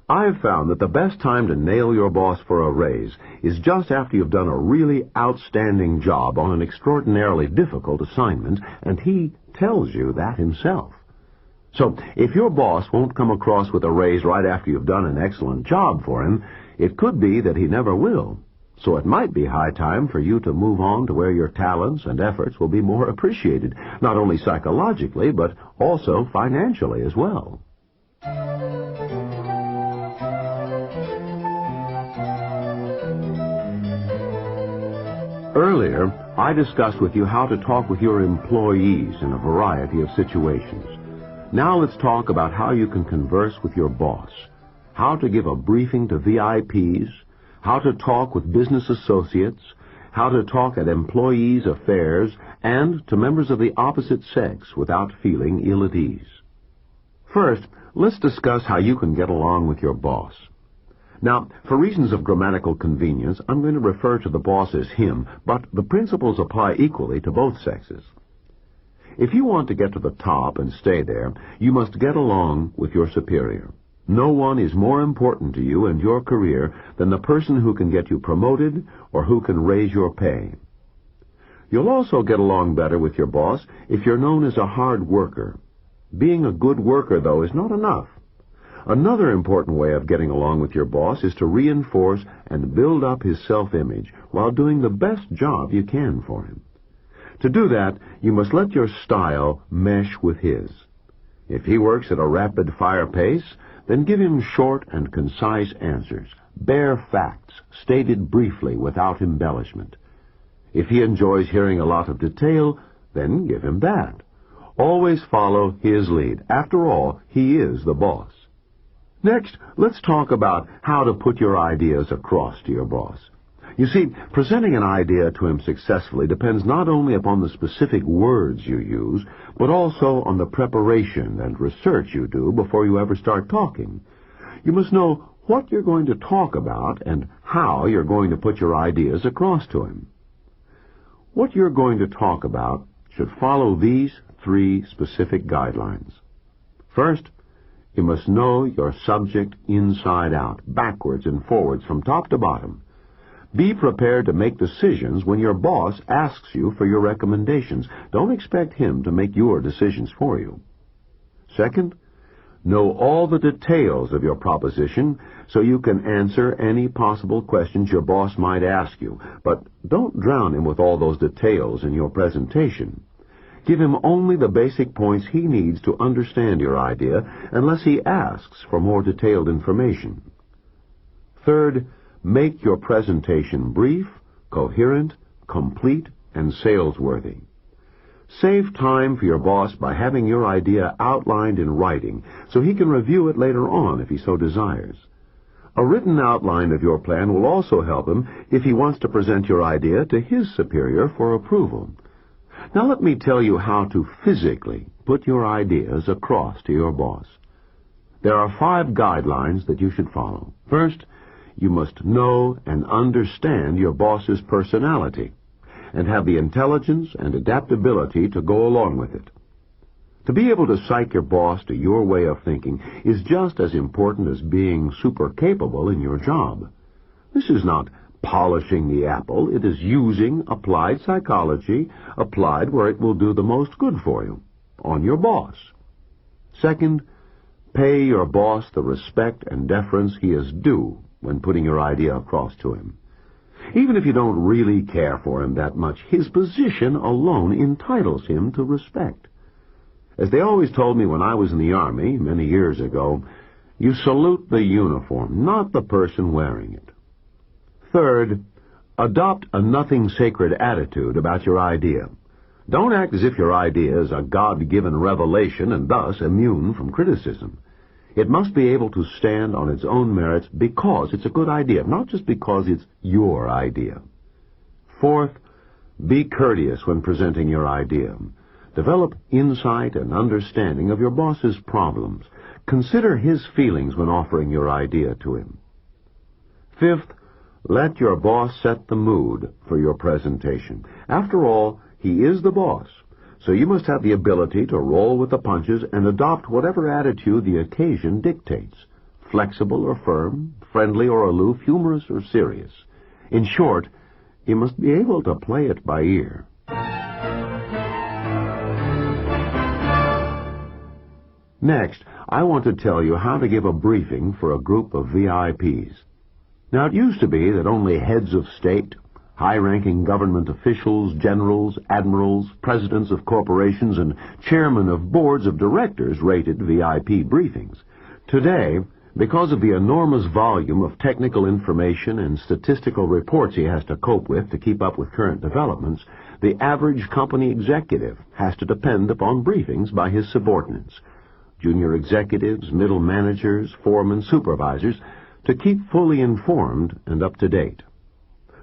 I've found that the best time to nail your boss for a raise is just after you've done a really outstanding job on an extraordinarily difficult assignment, and he tells you that himself. So, if your boss won't come across with a raise right after you've done an excellent job for him, it could be that he never will. So it might be high time for you to move on to where your talents and efforts will be more appreciated, not only psychologically, but also financially as well. Earlier, I discussed with you how to talk with your employees in a variety of situations. Now let's talk about how you can converse with your boss, how to give a briefing to VIPs, how to talk with business associates, how to talk at employees' affairs, and to members of the opposite sex without feeling ill at ease. First, let's discuss how you can get along with your boss. Now, for reasons of grammatical convenience, I'm going to refer to the boss as him, but the principles apply equally to both sexes. If you want to get to the top and stay there, you must get along with your superior. No one is more important to you and your career than the person who can get you promoted or who can raise your pay. You'll also get along better with your boss if you're known as a hard worker. Being a good worker, though, is not enough. Another important way of getting along with your boss is to reinforce and build up his self-image while doing the best job you can for him. To do that, you must let your style mesh with his. If he works at a rapid-fire pace, then give him short and concise answers, bare facts, stated briefly without embellishment. If he enjoys hearing a lot of detail, then give him that. Always follow his lead. After all, he is the boss. Next, let's talk about how to put your ideas across to your boss. You see, presenting an idea to him successfully depends not only upon the specific words you use, but also on the preparation and research you do before you ever start talking. You must know what you're going to talk about and how you're going to put your ideas across to him. What you're going to talk about should follow these 3 specific guidelines. First, you must know your subject inside out, backwards and forwards, from top to bottom. Be prepared to make decisions when your boss asks you for your recommendations. Don't expect him to make your decisions for you. Second, know all the details of your proposition so you can answer any possible questions your boss might ask you, but don't drown him with all those details in your presentation. Give him only the basic points he needs to understand your idea unless he asks for more detailed information. Third, make your presentation brief, coherent, complete, and salesworthy. Save time for your boss by having your idea outlined in writing so he can review it later on if he so desires. A written outline of your plan will also help him if he wants to present your idea to his superior for approval. Now let me tell you how to physically put your ideas across to your boss. There are 5 guidelines that you should follow. First, you must know and understand your boss's personality and have the intelligence and adaptability to go along with it. To be able to psych your boss to your way of thinking is just as important as being super capable in your job. This is not polishing the apple. It is using applied psychology, applied where it will do the most good for you, on your boss. Second, Pay your boss the respect and deference he is due when putting your idea across to him. Even if you don't really care for him that much, his position alone entitles him to respect. As they always told me when I was in the Army many years ago, you salute the uniform, not the person wearing it. Third, adopt a nothing sacred attitude about your idea. Don't act as if your idea is a God-given revelation and thus immune from criticism. It must be able to stand on its own merits because it's a good idea, not just because it's your idea. Fourth, be courteous when presenting your idea. Develop insight and understanding of your boss's problems. Consider his feelings when offering your idea to him. Fifth, let your boss set the mood for your presentation. After all, he is the boss, so you must have the ability to roll with the punches and adopt whatever attitude the occasion dictates, flexible or firm, friendly or aloof, humorous or serious. In short, you must be able to play it by ear. Next, I want to tell you how to give a briefing for a group of VIPs. Now, it used to be that only heads of state, high-ranking government officials, generals, admirals, presidents of corporations, and chairmen of boards of directors rated VIP briefings. Today, because of the enormous volume of technical information and statistical reports he has to cope with to keep up with current developments, the average company executive has to depend upon briefings by his subordinates, junior executives, middle managers, foremen, supervisors, to keep fully informed and up to date.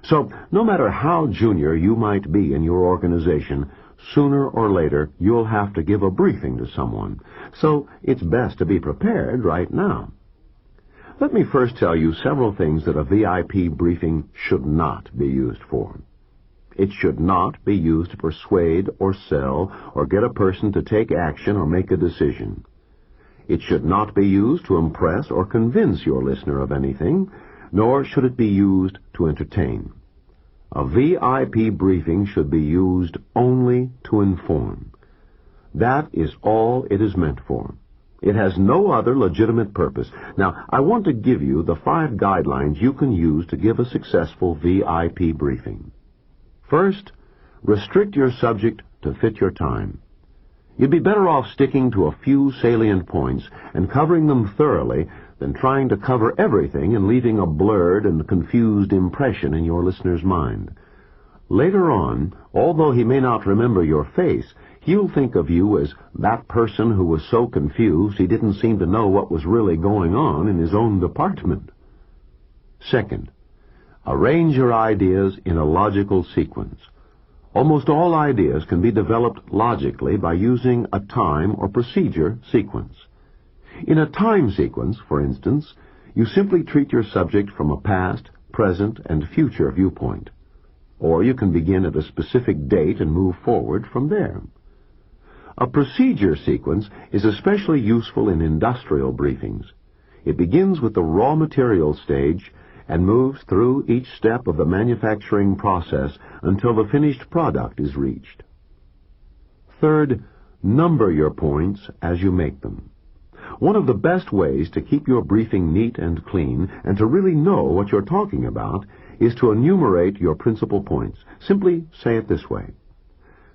So, no matter how junior you might be in your organization, sooner or later you'll have to give a briefing to someone. So, it's best to be prepared right now. Let me first tell you several things that a VIP briefing should not be used for. It should not be used to persuade or sell or get a person to take action or make a decision. It should not be used to impress or convince your listener of anything, nor should it be used to entertain. A VIP briefing should be used only to inform. That is all it is meant for. It has no other legitimate purpose. Now, I want to give you the 5 guidelines you can use to give a successful VIP briefing. First, restrict your subject to fit your time. You'd be better off sticking to a few salient points and covering them thoroughly than trying to cover everything and leaving a blurred and confused impression in your listener's mind. Later on, although he may not remember your face, he'll think of you as that person who was so confused he didn't seem to know what was really going on in his own department. Second, arrange your ideas in a logical sequence. Almost all ideas can be developed logically by using a time or procedure sequence. In a time sequence, for instance, you simply treat your subject from a past, present, and future viewpoint. Or you can begin at a specific date and move forward from there. A procedure sequence is especially useful in industrial briefings. It begins with the raw material stage and moves through each step of the manufacturing process until the finished product is reached. Third, number your points as you make them. One of the best ways to keep your briefing neat and clean and to really know what you're talking about is to enumerate your principal points. Simply say it this way.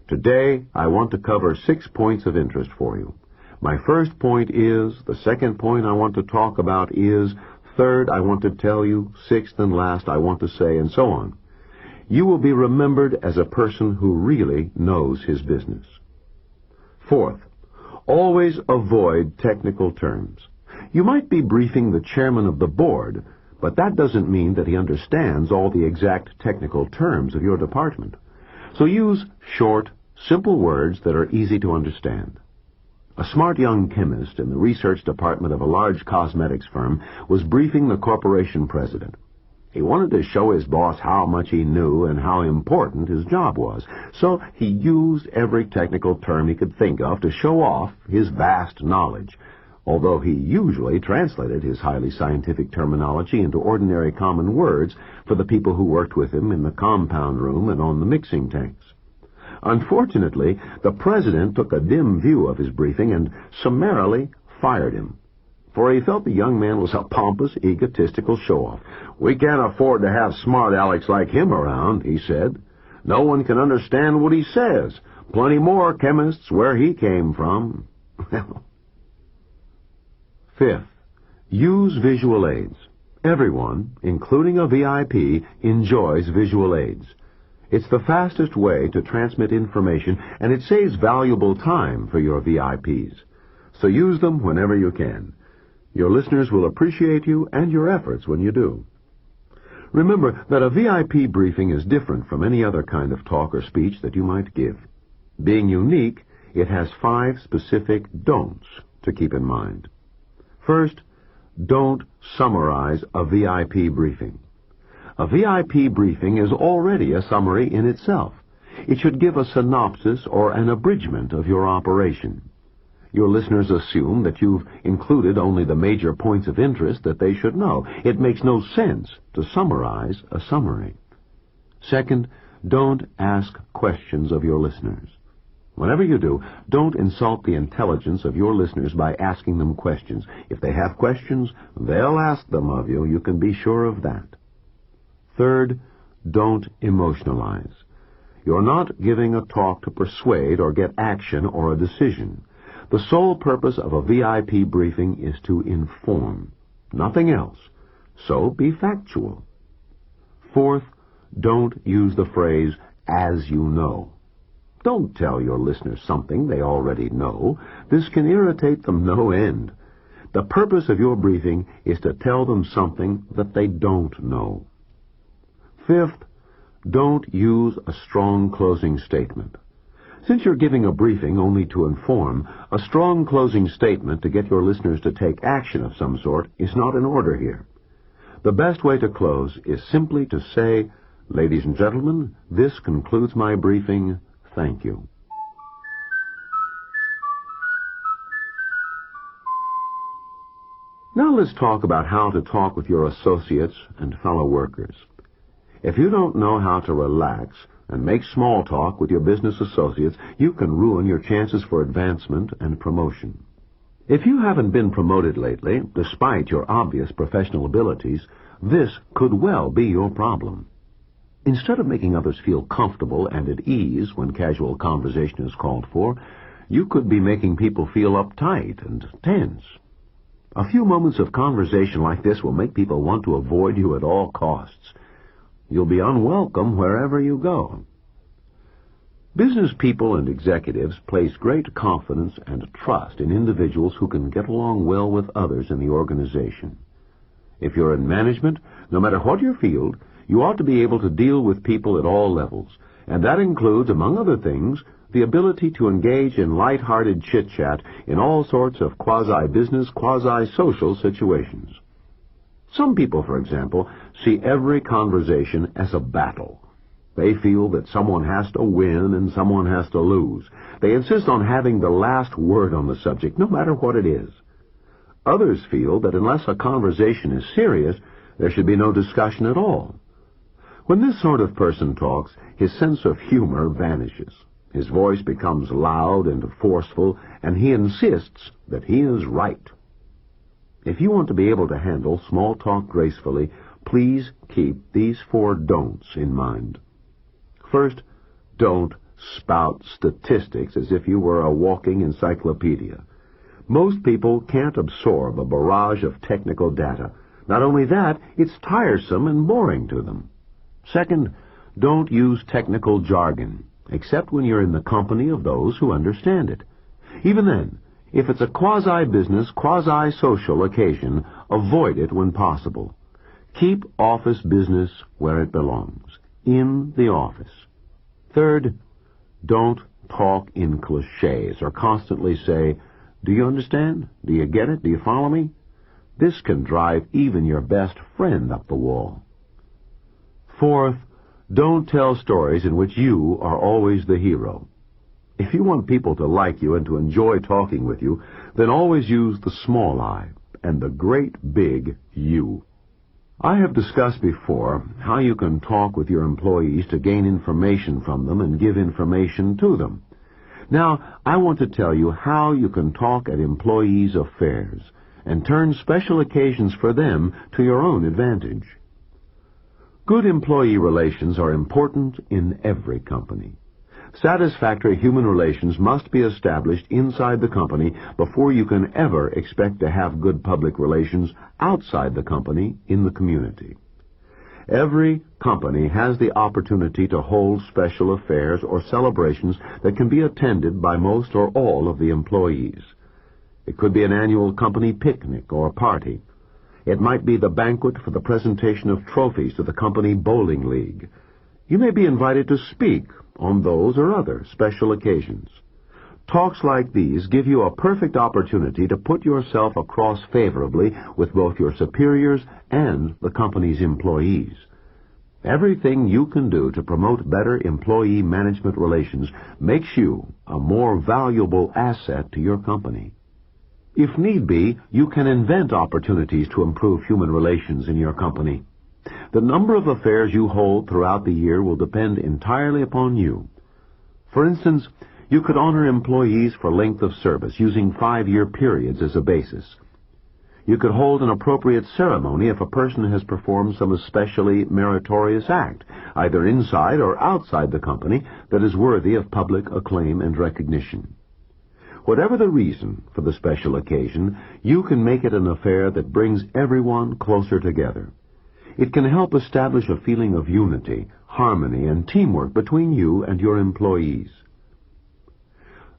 Today, I want to cover 6 points of interest for you. My first point is, the second point I want to talk about is, third, I want to tell you, sixth and last, I want to say, and so on. You will be remembered as a person who really knows his business. Fourth, always avoid technical terms. You might be briefing the chairman of the board, but that doesn't mean that he understands all the exact technical terms of your department. So use short, simple words that are easy to understand. A smart young chemist in the research department of a large cosmetics firm was briefing the corporation president. He wanted to show his boss how much he knew and how important his job was, so he used every technical term he could think of to show off his vast knowledge, although he usually translated his highly scientific terminology into ordinary common words for the people who worked with him in the compound room and on the mixing tanks. Unfortunately, the president took a dim view of his briefing and summarily fired him. for he felt the young man was a pompous, egotistical show-off. "We can't afford to have smart Alex like him around," he said. "No one can understand what he says. Plenty more chemists where he came from." Fifth, use visual aids. Everyone, including a VIP, enjoys visual aids. It's the fastest way to transmit information, and it saves valuable time for your VIPs. So use them whenever you can. Your listeners will appreciate you and your efforts when you do. Remember that a VIP briefing is different from any other kind of talk or speech that you might give. Being unique, it has 5 specific don'ts to keep in mind. First, don't summarize a VIP briefing. A VIP briefing is already a summary in itself. It should give a synopsis or an abridgment of your operation. Your listeners assume that you've included only the major points of interest that they should know. It makes no sense to summarize a summary. Second, don't ask questions of your listeners. Whenever you do, don't insult the intelligence of your listeners by asking them questions. If they have questions, they'll ask them of you. You can be sure of that. Third, don't emotionalize. You're not giving a talk to persuade or get action or a decision. The sole purpose of a VIP briefing is to inform, nothing else. So be factual. Fourth, don't use the phrase, "as you know." Don't tell your listeners something they already know. This can irritate them no end. The purpose of your briefing is to tell them something that they don't know. Fifth, don't use a strong closing statement. Since you're giving a briefing only to inform, a strong closing statement to get your listeners to take action of some sort is not in order here. The best way to close is simply to say, "Ladies and gentlemen, this concludes my briefing. Thank you." Now let's talk about how to talk with your associates and fellow workers. If you don't know how to relax and make small talk with your business associates, you can ruin your chances for advancement and promotion. If you haven't been promoted lately, despite your obvious professional abilities, this could well be your problem. Instead of making others feel comfortable and at ease when casual conversation is called for, you could be making people feel uptight and tense. A few moments of conversation like this will make people want to avoid you at all costs. You'll be unwelcome wherever you go. Business people and executives place great confidence and trust in individuals who can get along well with others in the organization. If you're in management, no matter what your field, you ought to be able to deal with people at all levels, and that includes, among other things, the ability to engage in light-hearted chit-chat in all sorts of quasi-business, quasi-social situations. Some people, for example, see every conversation as a battle. They feel that someone has to win and someone has to lose. They insist on having the last word on the subject, no matter what it is. Others feel that unless a conversation is serious, there should be no discussion at all. When this sort of person talks, his sense of humor vanishes. His voice becomes loud and forceful, and he insists that he is right. If you want to be able to handle small talk gracefully, please keep these 4 don'ts in mind. First, don't spout statistics as if you were a walking encyclopedia. Most people can't absorb a barrage of technical data. Not only that, it's tiresome and boring to them. Second, don't use technical jargon, except when you're in the company of those who understand it. Even then, if it's a quasi-business, quasi-social occasion, avoid it when possible. Keep office business where it belongs, in the office. Third, don't talk in cliches or constantly say, "Do you understand? Do you get it? Do you follow me?" This can drive even your best friend up the wall. Fourth, don't tell stories in which you are always the hero. If you want people to like you and to enjoy talking with you, then always use the small I and the great big you. I have discussed before how you can talk with your employees to gain information from them and give information to them. Now, I want to tell you how you can talk at employees' affairs and turn special occasions for them to your own advantage. Good employee relations are important in every company. Satisfactory human relations must be established inside the company before you can ever expect to have good public relations outside the company in the community. Every company has the opportunity to hold special affairs or celebrations that can be attended by most or all of the employees. It could be an annual company picnic or party. It might be the banquet for the presentation of trophies to the company bowling league. You may be invited to speak on those or other special occasions. Talks like these give you a perfect opportunity to put yourself across favorably with both your superiors and the company's employees. Everything you can do to promote better employee management relations makes you a more valuable asset to your company. If need be, you can invent opportunities to improve human relations in your company. The number of affairs you hold throughout the year will depend entirely upon you. For instance, you could honor employees for length of service using 5-year periods as a basis. You could hold an appropriate ceremony if a person has performed some especially meritorious act, either inside or outside the company, that is worthy of public acclaim and recognition. Whatever the reason for the special occasion, you can make it an affair that brings everyone closer together. It can help establish a feeling of unity, harmony, and teamwork between you and your employees.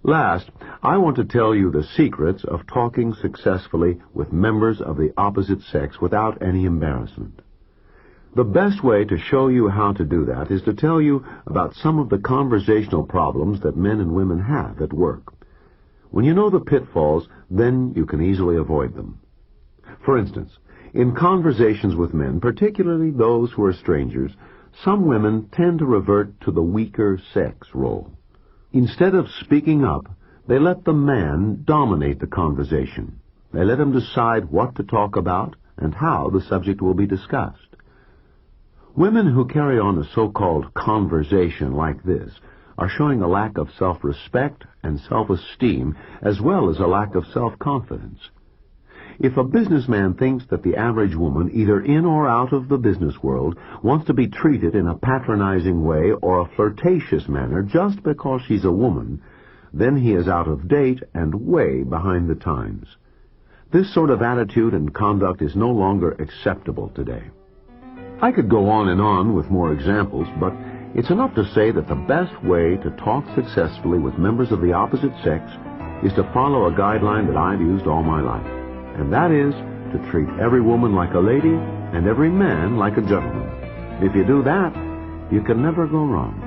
Last, I want to tell you the secrets of talking successfully with members of the opposite sex without any embarrassment. The best way to show you how to do that is to tell you about some of the conversational problems that men and women have at work. When you know the pitfalls, then you can easily avoid them. For instance, in conversations with men, particularly those who are strangers, some women tend to revert to the weaker sex role. Instead of speaking up, they let the man dominate the conversation. They let him decide what to talk about and how the subject will be discussed. Women who carry on a so-called conversation like this are showing a lack of self-respect and self-esteem, as well as a lack of self-confidence. If a businessman thinks that the average woman, either in or out of the business world, wants to be treated in a patronizing way or a flirtatious manner just because she's a woman, then he is out of date and way behind the times. This sort of attitude and conduct is no longer acceptable today. I could go on and on with more examples, but it's enough to say that the best way to talk successfully with members of the opposite sex is to follow a guideline that I've used all my life. And that is to treat every woman like a lady and every man like a gentleman. If you do that, you can never go wrong.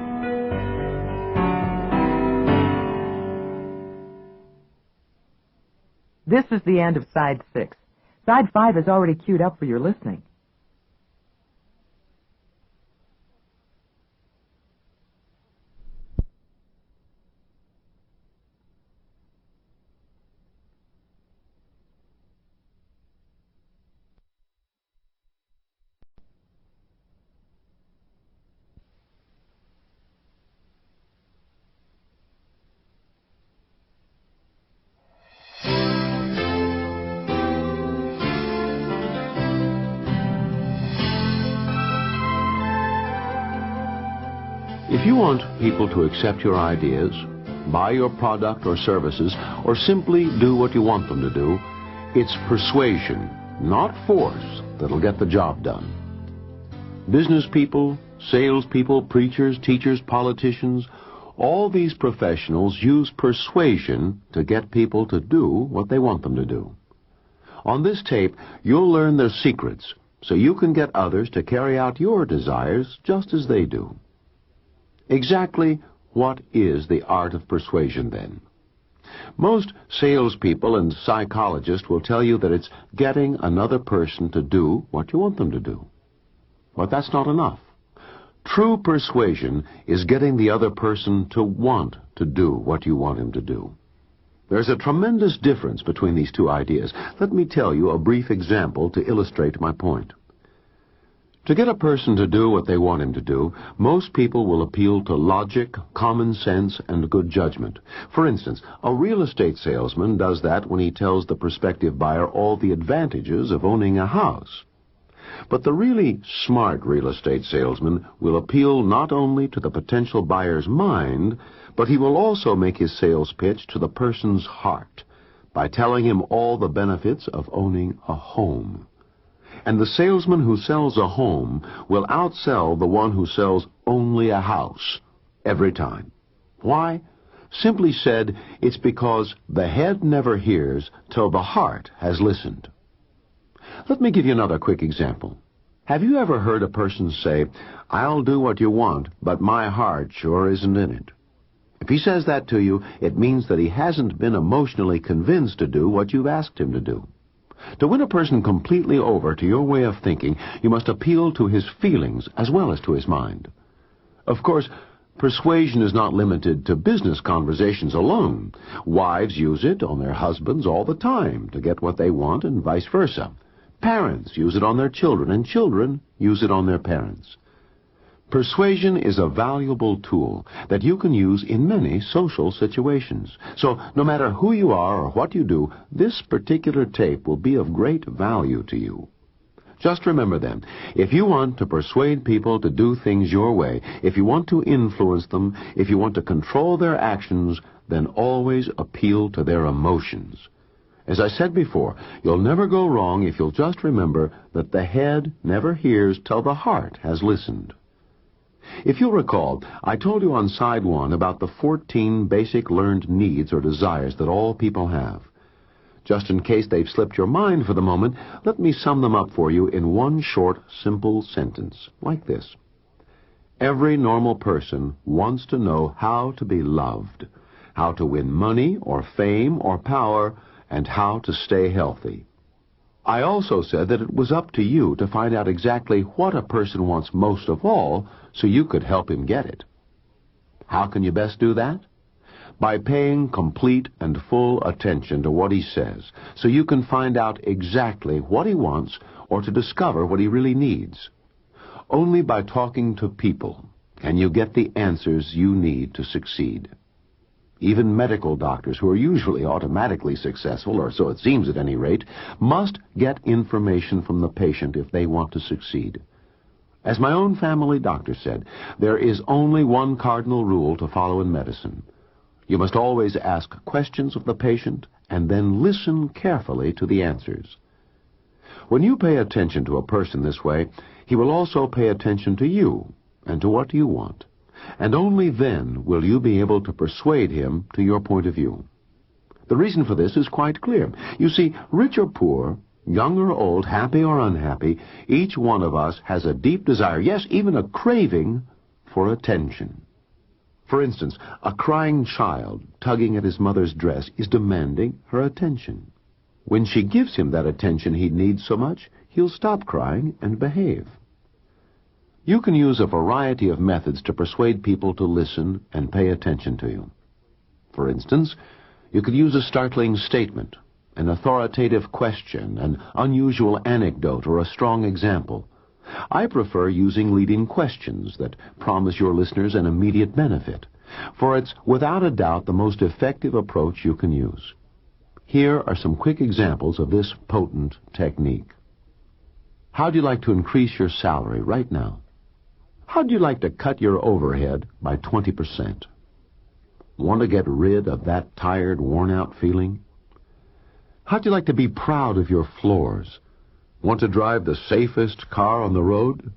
This is the end of Side 6. Side 5 is already queued up for your listening. If you want people to accept your ideas, buy your product or services, or simply do what you want them to do, it's persuasion, not force, that'll get the job done. Business people, salespeople, preachers, teachers, politicians, all these professionals use persuasion to get people to do what they want them to do. On this tape, you'll learn their secrets so you can get others to carry out your desires just as they do. Exactly what is the art of persuasion, then? Most salespeople and psychologists will tell you that it's getting another person to do what you want them to do. But that's not enough. True persuasion is getting the other person to want to do what you want him to do. There's a tremendous difference between these two ideas. Let me tell you a brief example to illustrate my point. To get a person to do what they want him to do, most people will appeal to logic, common sense, and good judgment. For instance, a real estate salesman does that when he tells the prospective buyer all the advantages of owning a house. But the really smart real estate salesman will appeal not only to the potential buyer's mind, but he will also make his sales pitch to the person's heart by telling him all the benefits of owning a home. And the salesman who sells a home will outsell the one who sells only a house every time. Why? Simply said, it's because the head never hears till the heart has listened. Let me give you another quick example. Have you ever heard a person say, "I'll do what you want, but my heart sure isn't in it"? If he says that to you, it means that he hasn't been emotionally convinced to do what you've asked him to do. To win a person completely over to your way of thinking, you must appeal to his feelings as well as to his mind. Of course, persuasion is not limited to business conversations alone. Wives use it on their husbands all the time to get what they want and vice versa. Parents use it on their children, and children use it on their parents. Persuasion is a valuable tool that you can use in many social situations. So, no matter who you are or what you do, this particular tape will be of great value to you. Just remember then, if you want to persuade people to do things your way, if you want to influence them, if you want to control their actions, then always appeal to their emotions. As I said before, you'll never go wrong if you'll just remember that the head never hears till the heart has listened. If you'll recall, I told you on Side 1 about the 14 basic learned needs or desires that all people have. Just in case they've slipped your mind for the moment, let me sum them up for you in one short, simple sentence, like this. Every normal person wants to know how to be loved, how to win money or fame or power, and how to stay healthy. I also said that it was up to you to find out exactly what a person wants most of all so you could help him get it. How can you best do that? By paying complete and full attention to what he says so you can find out exactly what he wants or to discover what he really needs. Only by talking to people can you get the answers you need to succeed. Even medical doctors, who are usually automatically successful, or so it seems at any rate, must get information from the patient if they want to succeed. As my own family doctor said, there is only one cardinal rule to follow in medicine. You must always ask questions of the patient and then listen carefully to the answers. When you pay attention to a person this way, he will also pay attention to you and to what you want. And only then will you be able to persuade him to your point of view. The reason for this is quite clear. You see, rich or poor, young or old, happy or unhappy, each one of us has a deep desire, yes, even a craving for attention. For instance, a crying child tugging at his mother's dress is demanding her attention. When she gives him that attention he needs so much, he'll stop crying and behave. You can use a variety of methods to persuade people to listen and pay attention to you. For instance, you could use a startling statement, an authoritative question, an unusual anecdote, or a strong example. I prefer using leading questions that promise your listeners an immediate benefit, for it's without a doubt the most effective approach you can use. Here are some quick examples of this potent technique. How'd you like to increase your salary right now? How'd you like to cut your overhead by 20%? Want to get rid of that tired, worn-out feeling? How'd you like to be proud of your floors? Want to drive the safest car on the road?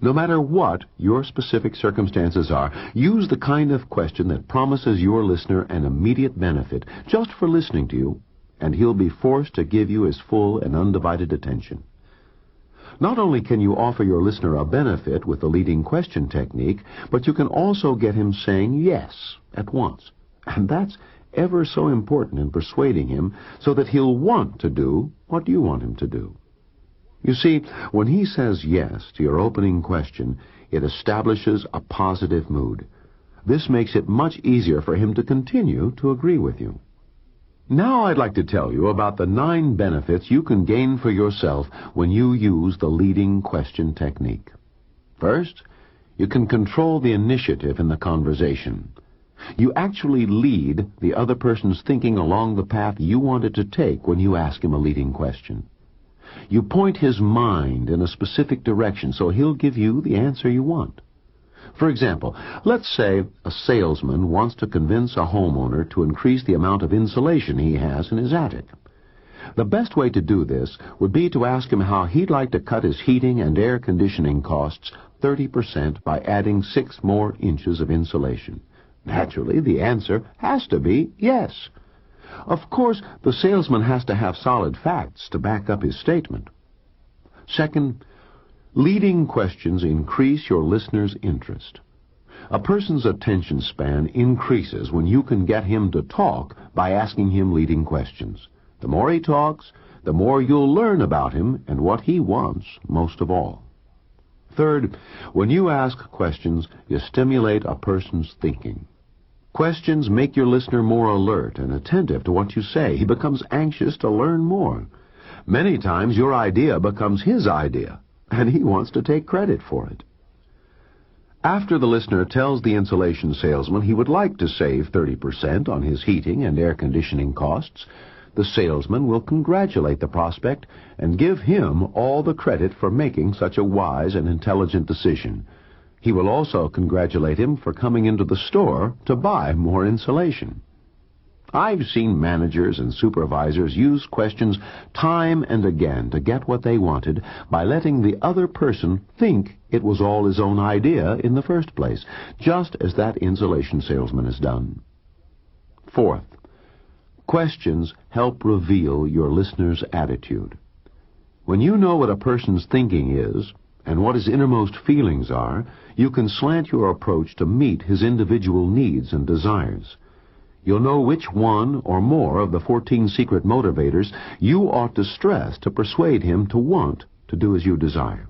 No matter what your specific circumstances are, use the kind of question that promises your listener an immediate benefit just for listening to you, and he'll be forced to give you his full and undivided attention. Not only can you offer your listener a benefit with the leading question technique, but you can also get him saying yes at once. And that's ever so important in persuading him so that he'll want to do what you want him to do. You see, when he says yes to your opening question, it establishes a positive mood. This makes it much easier for him to continue to agree with you. Now I'd like to tell you about the 9 benefits you can gain for yourself when you use the leading question technique. First, you can control the initiative in the conversation. You actually lead the other person's thinking along the path you want it to take when you ask him a leading question. You point his mind in a specific direction so he'll give you the answer you want. For example, let's say a salesman wants to convince a homeowner to increase the amount of insulation he has in his attic. The best way to do this would be to ask him how he'd like to cut his heating and air conditioning costs 30% by adding 6 more inches of insulation. Naturally, the answer has to be yes. Of course, the salesman has to have solid facts to back up his statement. Second, leading questions increase your listener's interest. A person's attention span increases when you can get him to talk by asking him leading questions. The more he talks, the more you'll learn about him and what he wants most of all. Third, when you ask questions, you stimulate a person's thinking. Questions make your listener more alert and attentive to what you say. He becomes anxious to learn more. Many times your idea becomes his idea, and he wants to take credit for it. After the listener tells the insulation salesman he would like to save 30% on his heating and air conditioning costs, the salesman will congratulate the prospect and give him all the credit for making such a wise and intelligent decision. He will also congratulate him for coming into the store to buy more insulation. I've seen managers and supervisors use questions time and again to get what they wanted by letting the other person think it was all his own idea in the first place, just as that insulation salesman has done. Fourth, questions help reveal your listener's attitude. When you know what a person's thinking is and what his innermost feelings are, you can slant your approach to meet his individual needs and desires. You'll know which one or more of the 14 secret motivators you ought to stress to persuade him to want to do as you desire.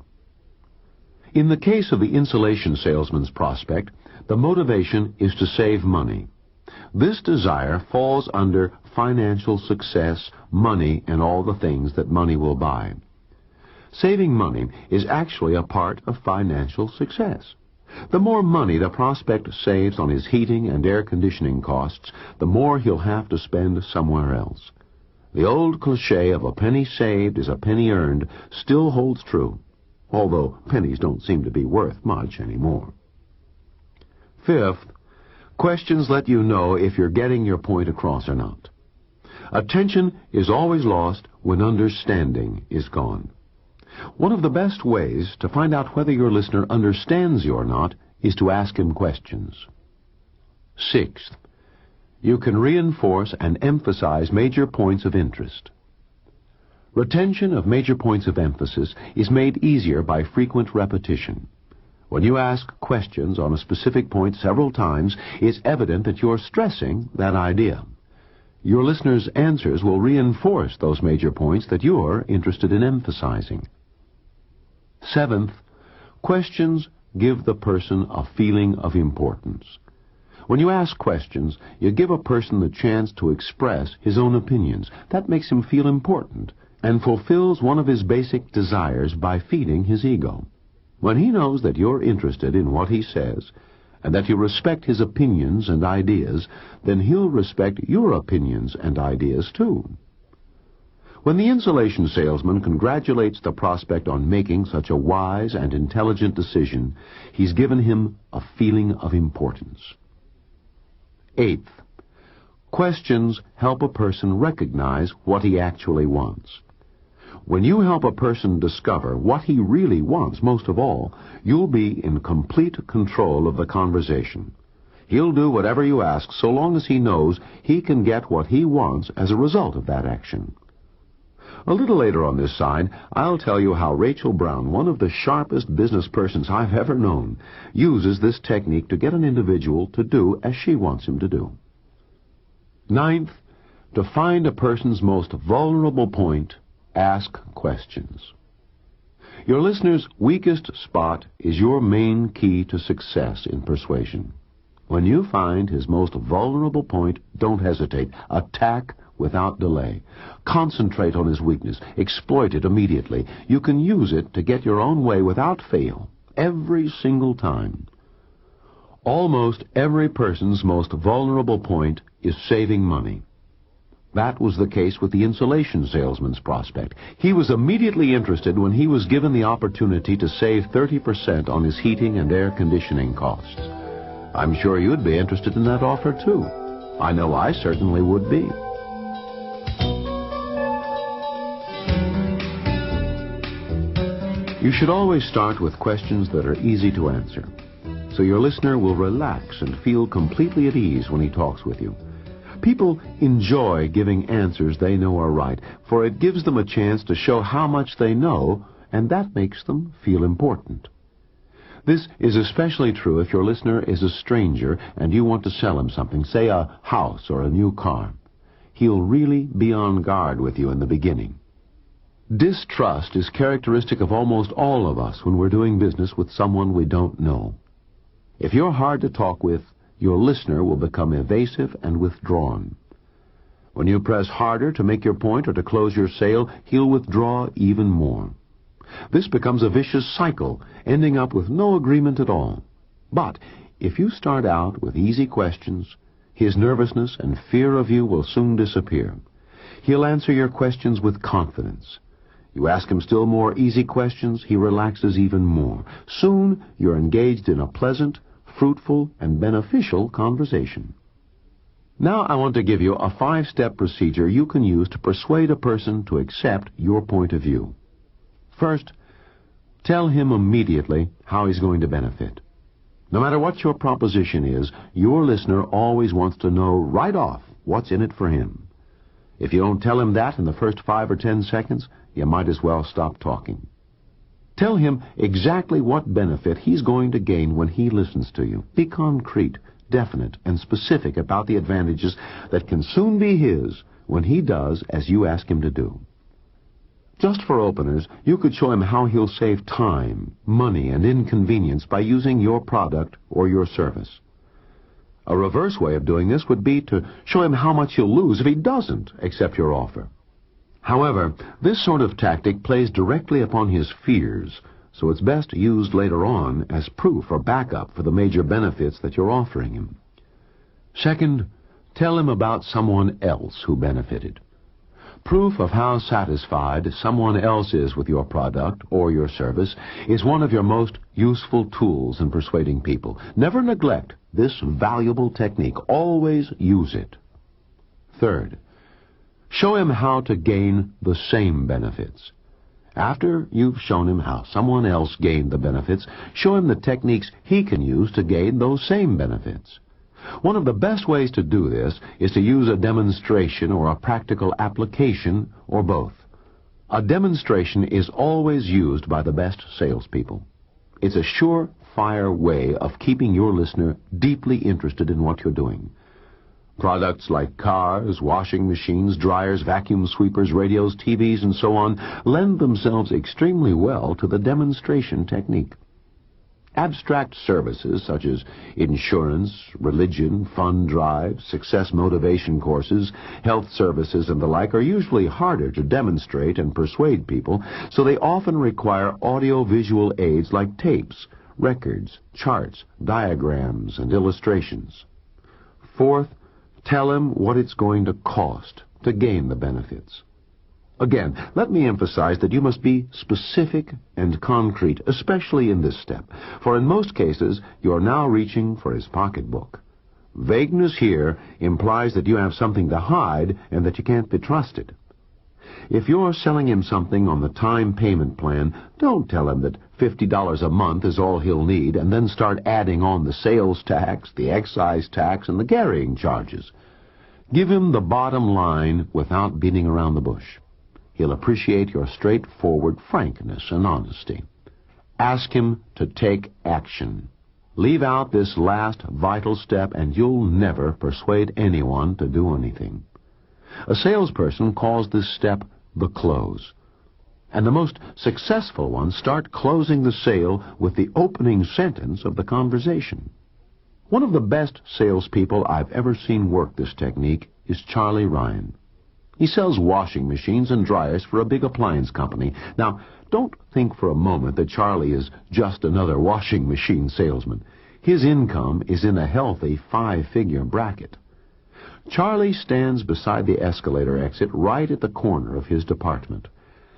In the case of the insulation salesman's prospect, the motivation is to save money. This desire falls under financial success, money, and all the things that money will buy. Saving money is actually a part of financial success. The more money the prospect saves on his heating and air conditioning costs, the more he'll have to spend somewhere else. The old cliché of a penny saved is a penny earned still holds true, although pennies don't seem to be worth much anymore. Fifth, questions let you know if you're getting your point across or not. Attention is always lost when understanding is gone. One of the best ways to find out whether your listener understands you or not is to ask him questions. Sixth, you can reinforce and emphasize major points of interest. Retention of major points of emphasis is made easier by frequent repetition. When you ask questions on a specific point several times, it's evident that you're stressing that idea. Your listener's answers will reinforce those major points that you're interested in emphasizing. Seventh, questions give the person a feeling of importance. When you ask questions, you give a person the chance to express his own opinions. That makes him feel important and fulfills one of his basic desires by feeding his ego. When he knows that you're interested in what he says and that you respect his opinions and ideas, then he'll respect your opinions and ideas too. When the insulation salesman congratulates the prospect on making such a wise and intelligent decision, he's given him a feeling of importance. Eighth, questions help a person recognize what he actually wants. When you help a person discover what he really wants most of all, you'll be in complete control of the conversation. He'll do whatever you ask so long as he knows he can get what he wants as a result of that action. A little later on this side, I'll tell you how Rachel Brown, one of the sharpest business persons I've ever known, uses this technique to get an individual to do as she wants him to do. Ninth, to find a person's most vulnerable point, ask questions. Your listener's weakest spot is your main key to success in persuasion. When you find his most vulnerable point, don't hesitate. Attack without delay. Concentrate on his weakness. Exploit it immediately. You can use it to get your own way without fail, every single time. Almost every person's most vulnerable point is saving money. That was the case with the insulation salesman's prospect. He was immediately interested when he was given the opportunity to save 30% on his heating and air conditioning costs. I'm sure you'd be interested in that offer, too. I know I certainly would be. You should always start with questions that are easy to answer, so your listener will relax and feel completely at ease when he talks with you. People enjoy giving answers they know are right, for it gives them a chance to show how much they know, and that makes them feel important. This is especially true if your listener is a stranger and you want to sell him something, say a house or a new car. He'll really be on guard with you in the beginning. Distrust is characteristic of almost all of us when we're doing business with someone we don't know. If you're hard to talk with, your listener will become evasive and withdrawn. When you press harder to make your point or to close your sale, he'll withdraw even more. This becomes a vicious cycle, ending up with no agreement at all. But if you start out with easy questions, his nervousness and fear of you will soon disappear. He'll answer your questions with confidence. You ask him still more easy questions, he relaxes even more. Soon you're engaged in a pleasant, fruitful, and beneficial conversation. Now I want to give you a 5-step procedure you can use to persuade a person to accept your point of view. First, tell him immediately how he's going to benefit. No matter what your proposition is, your listener always wants to know right off what's in it for him. If you don't tell him that in the first 5 or 10 seconds, you might as well stop talking. Tell him exactly what benefit he's going to gain when he listens to you. Be concrete, definite, and specific about the advantages that can soon be his when he does as you ask him to do. Just for openers, you could show him how he'll save time, money, and inconvenience by using your product or your service. A reverse way of doing this would be to show him how much he'll lose if he doesn't accept your offer. However, this sort of tactic plays directly upon his fears, so it's best used later on as proof or backup for the major benefits that you're offering him. Second, tell him about someone else who benefited. Proof of how satisfied someone else is with your product or your service is one of your most useful tools in persuading people. Never neglect this valuable technique. Always use it. Third, show him how to gain the same benefits. After you've shown him how someone else gained the benefits, show him the techniques he can use to gain those same benefits. One of the best ways to do this is to use a demonstration or a practical application, or both. A demonstration is always used by the best salespeople. It's a surefire way of keeping your listener deeply interested in what you're doing. Products like cars, washing machines, dryers, vacuum sweepers, radios, TVs, and so on lend themselves extremely well to the demonstration technique. Abstract services such as insurance, religion, fund drives, success motivation courses, health services, and the like are usually harder to demonstrate and persuade people, so they often require audio-visual aids like tapes, records, charts, diagrams, and illustrations. Fourth, tell him what it's going to cost to gain the benefits. Again, let me emphasize that you must be specific and concrete, especially in this step, for in most cases you're now reaching for his pocketbook. Vagueness here implies that you have something to hide and that you can't be trusted. If you're selling him something on the time payment plan, don't tell him that $50 a month is all he'll need and then start adding on the sales tax, the excise tax, and the carrying charges. Give him the bottom line without beating around the bush. He'll appreciate your straightforward frankness and honesty. Ask him to take action. Leave out this last vital step and you'll never persuade anyone to do anything. A salesperson calls this step the close. And the most successful ones start closing the sale with the opening sentence of the conversation. One of the best salespeople I've ever seen work this technique is Charlie Ryan. He sells washing machines and dryers for a big appliance company. Now, don't think for a moment that Charlie is just another washing machine salesman. His income is in a healthy 5-figure bracket. Charlie stands beside the escalator exit right at the corner of his department.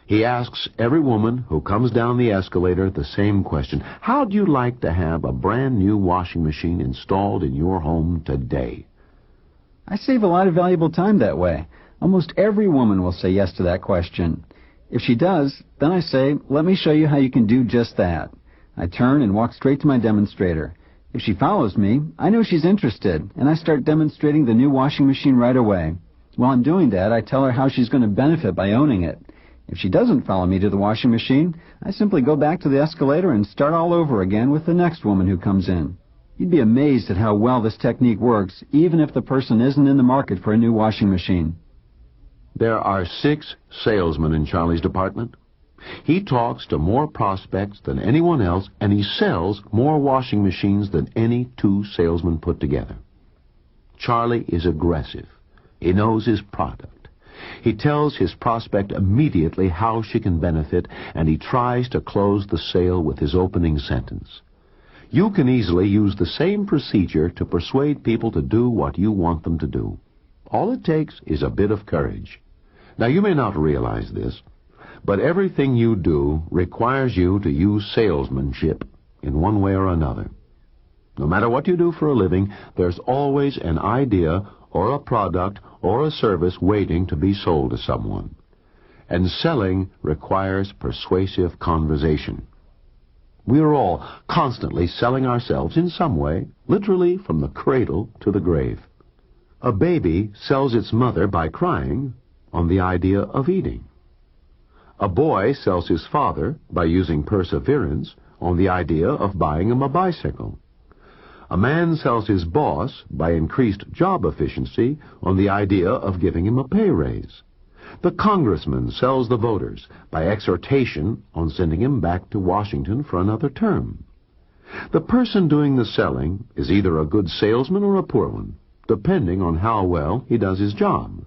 He asks every woman who comes down the escalator the same question. How'd you like to have a brand new washing machine installed in your home today? I save a lot of valuable time that way. Almost every woman will say yes to that question. If she does, then I say, let me show you how you can do just that. I turn and walk straight to my demonstrator. If she follows me, I know she's interested, and I start demonstrating the new washing machine right away. While I'm doing that, I tell her how she's going to benefit by owning it. If she doesn't follow me to the washing machine, I simply go back to the escalator and start all over again with the next woman who comes in. You'd be amazed at how well this technique works, even if the person isn't in the market for a new washing machine. There are 6 salesmen in Charlie's department. He talks to more prospects than anyone else, and he sells more washing machines than any 2 salesmen put together. Charlie is aggressive. He knows his product. He tells his prospect immediately how she can benefit, and he tries to close the sale with his opening sentence. You can easily use the same procedure to persuade people to do what you want them to do. All it takes is a bit of courage. Now, you may not realize this, but everything you do requires you to use salesmanship in one way or another. No matter what you do for a living, there's always an idea or a product or a service waiting to be sold to someone. And selling requires persuasive conversation. We are all constantly selling ourselves in some way, literally from the cradle to the grave. A baby sells its mother by crying on the idea of eating. A boy sells his father by using perseverance on the idea of buying him a bicycle. A man sells his boss by increased job efficiency on the idea of giving him a pay raise. The congressman sells the voters by exhortation on sending him back to Washington for another term. The person doing the selling is either a good salesman or a poor one, depending on how well he does his job.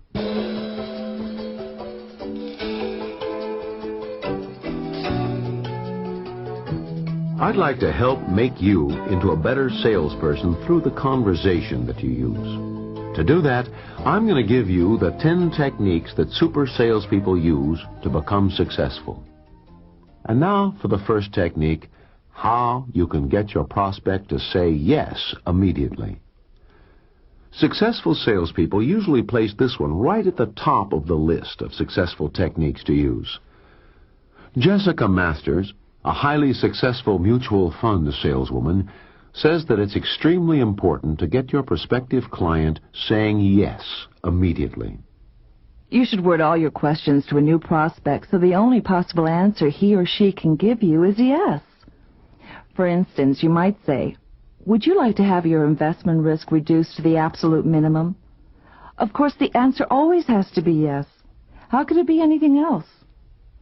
I'd like to help make you into a better salesperson through the conversation that you use. To do that, I'm going to give you the 10 techniques that super salespeople use to become successful. And now for the first technique, how you can get your prospect to say yes immediately. Successful salespeople usually place this one right at the top of the list of successful techniques to use. Jessica Masters, a highly successful mutual fund saleswoman, says that it's extremely important to get your prospective client saying yes immediately. You should word all your questions to a new prospect so the only possible answer he or she can give you is yes. For instance, you might say, would you like to have your investment risk reduced to the absolute minimum? Of course, the answer always has to be yes. How could it be anything else?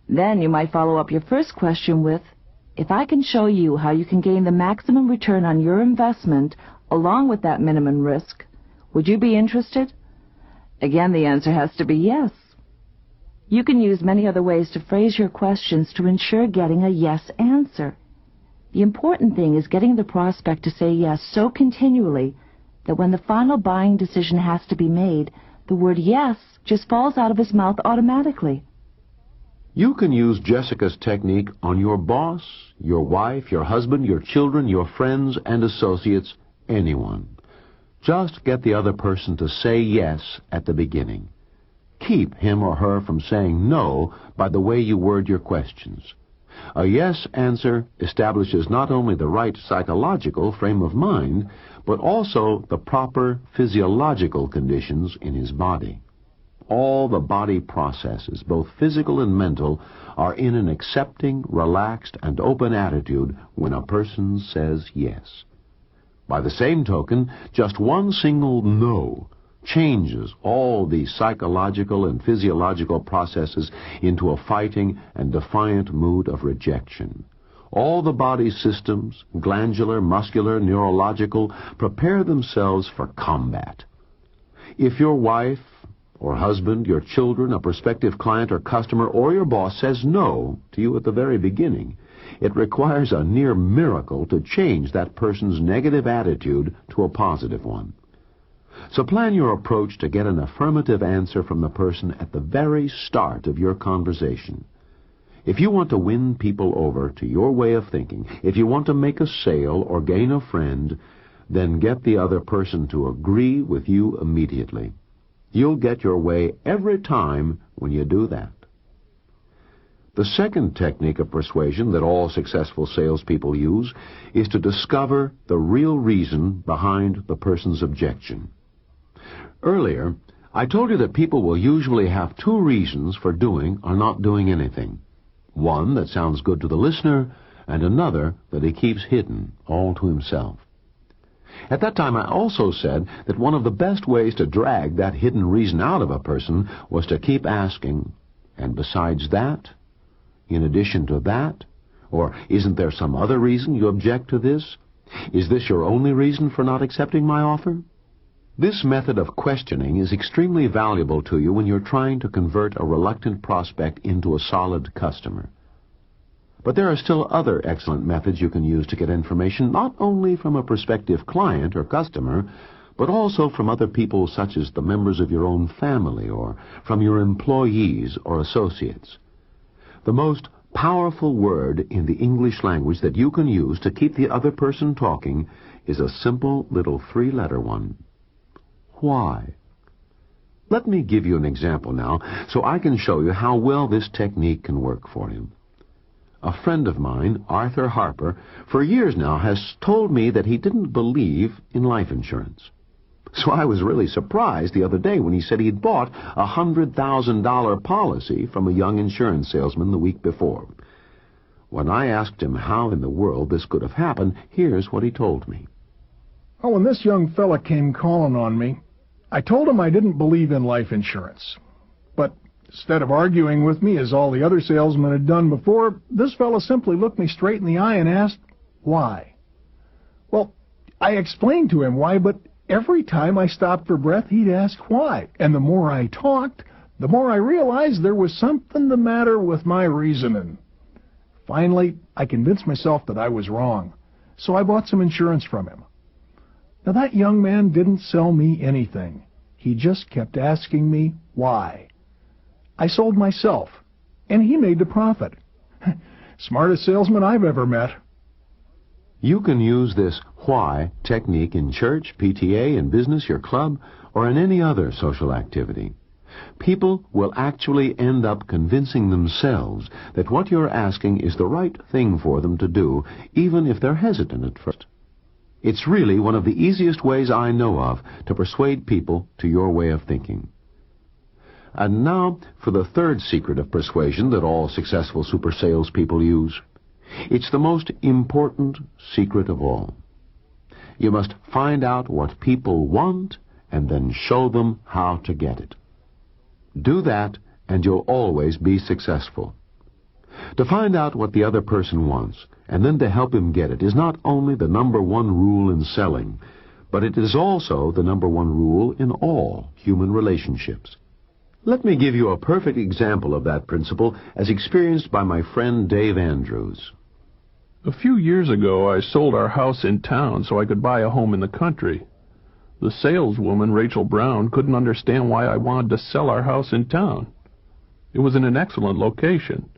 Then you might follow up your first question with, if I can show you how you can gain the maximum return on your investment along with that minimum risk, would you be interested? Again, the answer has to be yes. You can use many other ways to phrase your questions to ensure getting a yes answer. The important thing is getting the prospect to say yes so continually that when the final buying decision has to be made, the word yes just falls out of his mouth automatically. You can use Jessica's technique on your boss, your wife, your husband, your children, your friends and associates, anyone. Just get the other person to say yes at the beginning. Keep him or her from saying no by the way you word your questions. A yes answer establishes not only the right psychological frame of mind, but also the proper physiological conditions in his body. All the body processes, both physical and mental, are in an accepting, relaxed, and open attitude when a person says yes. By the same token, just one single no changes all the psychological and physiological processes into a fighting and defiant mood of rejection. All the body systems, glandular, muscular, neurological, prepare themselves for combat. If your wife or husband, your children, a prospective client or customer, or your boss says no to you at the very beginning, it requires a near miracle to change that person's negative attitude to a positive one. So plan your approach to get an affirmative answer from the person at the very start of your conversation. If you want to win people over to your way of thinking, if you want to make a sale or gain a friend, then get the other person to agree with you immediately. You'll get your way every time when you do that. The second technique of persuasion that all successful salespeople use is to discover the real reason behind the person's objection. Earlier, I told you that people will usually have two reasons for doing or not doing anything. One that sounds good to the listener, and another that he keeps hidden, all to himself. At that time, I also said that one of the best ways to drag that hidden reason out of a person was to keep asking, and besides that, in addition to that, or isn't there some other reason you object to this? Is this your only reason for not accepting my offer? This method of questioning is extremely valuable to you when you're trying to convert a reluctant prospect into a solid customer. But there are still other excellent methods you can use to get information not only from a prospective client or customer, but also from other people such as the members of your own family or from your employees or associates. The most powerful word in the English language that you can use to keep the other person talking is a simple little three-letter one. Why? Let me give you an example now so I can show you how well this technique can work for you. A friend of mine, Arthur Harper, for years now has told me that he didn't believe in life insurance. So I was really surprised the other day when he said he'd bought a $100,000 policy from a young insurance salesman the week before. When I asked him how in the world this could have happened, here's what he told me. Well, when this young fella came calling on me, I told him I didn't believe in life insurance. But instead of arguing with me as all the other salesmen had done before, this fella simply looked me straight in the eye and asked, why? Well, I explained to him why, but every time I stopped for breath, he'd ask why. And the more I talked, the more I realized there was something the matter with my reasoning. Finally, I convinced myself that I was wrong, so I bought some insurance from him. Now, that young man didn't sell me anything. He just kept asking me why. I sold myself, and he made the profit. Smartest salesman I've ever met. You can use this why technique in church, PTA, in business, your club, or in any other social activity. People will actually end up convincing themselves that what you're asking is the right thing for them to do, even if they're hesitant at first. It's really one of the easiest ways I know of to persuade people to your way of thinking. And now for the third secret of persuasion that all successful super salespeople use. It's the most important secret of all. You must find out what people want and then show them how to get it. Do that and you'll always be successful. To find out what the other person wants and then to help him get it is not only the number one rule in selling, but it is also the number one rule in all human relationships. Let me give you a perfect example of that principle as experienced by my friend Dave Andrews. A few years ago, I sold our house in town so I could buy a home in the country. The saleswoman, Rachel Brown, couldn't understand why I wanted to sell our house in town. It was in an excellent location.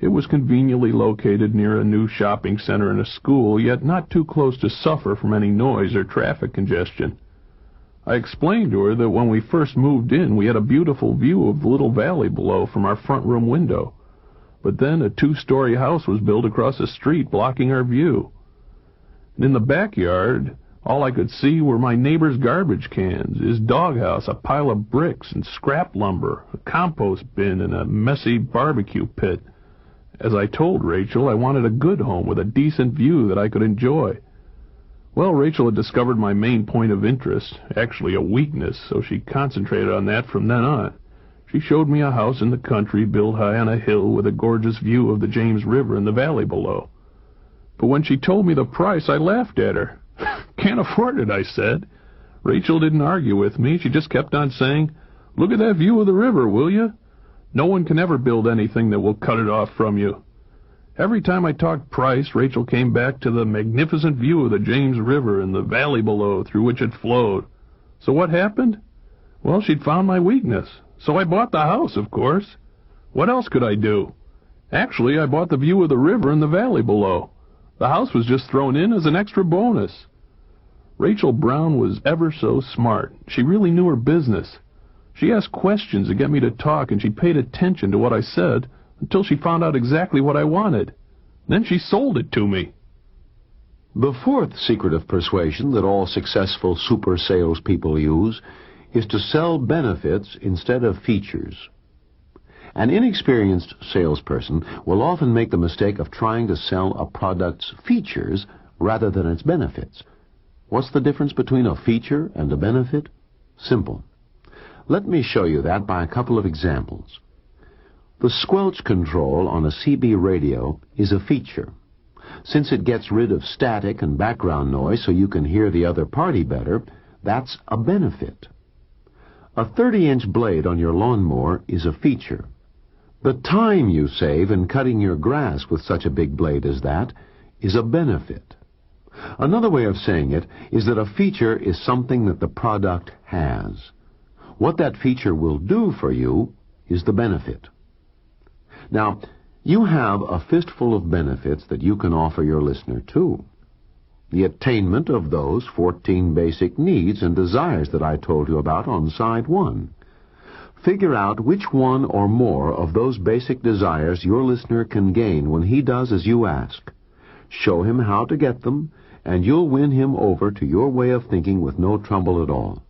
It was conveniently located near a new shopping center and a school, yet not too close to suffer from any noise or traffic congestion. I explained to her that when we first moved in, we had a beautiful view of the little valley below from our front room window. But then a two-story house was built across the street, blocking our view. And in the backyard, all I could see were my neighbor's garbage cans, his doghouse, a pile of bricks and scrap lumber, a compost bin, and a messy barbecue pit. As I told Rachel, I wanted a good home with a decent view that I could enjoy. Well, Rachel had discovered my main point of interest, actually a weakness, so she concentrated on that from then on. She showed me a house in the country built high on a hill with a gorgeous view of the James River and the valley below. But when she told me the price, I laughed at her. "Can't afford it," I said. Rachel didn't argue with me. She just kept on saying, Look at that view of the river, will you? No one can ever build anything that will cut it off from you. Every time I talked price, Rachel came back to the magnificent view of the James River and the valley below through which it flowed. So what happened? Well, she'd found my weakness. So I bought the house, of course. What else could I do? Actually, I bought the view of the river and the valley below. The house was just thrown in as an extra bonus. Rachel Brown was ever so smart. She really knew her business. She asked questions to get me to talk, and she paid attention to what I said until she found out exactly what I wanted. Then she sold it to me. The fourth secret of persuasion that all successful super salespeople use is to sell benefits instead of features. An inexperienced salesperson will often make the mistake of trying to sell a product's features rather than its benefits. What's the difference between a feature and a benefit? Simple. Let me show you that by a couple of examples. The squelch control on a CB radio is a feature. Since it gets rid of static and background noise so you can hear the other party better, that's a benefit. A 30-inch blade on your lawnmower is a feature. The time you save in cutting your grass with such a big blade as that is a benefit. Another way of saying it is that a feature is something that the product has. What that feature will do for you is the benefit. Now, you have a fistful of benefits that you can offer your listener, too. The attainment of those 14 basic needs and desires that I told you about on side 1. Figure out which one or more of those basic desires your listener can gain when he does as you ask. Show him how to get them, and you'll win him over to your way of thinking with no trouble at all.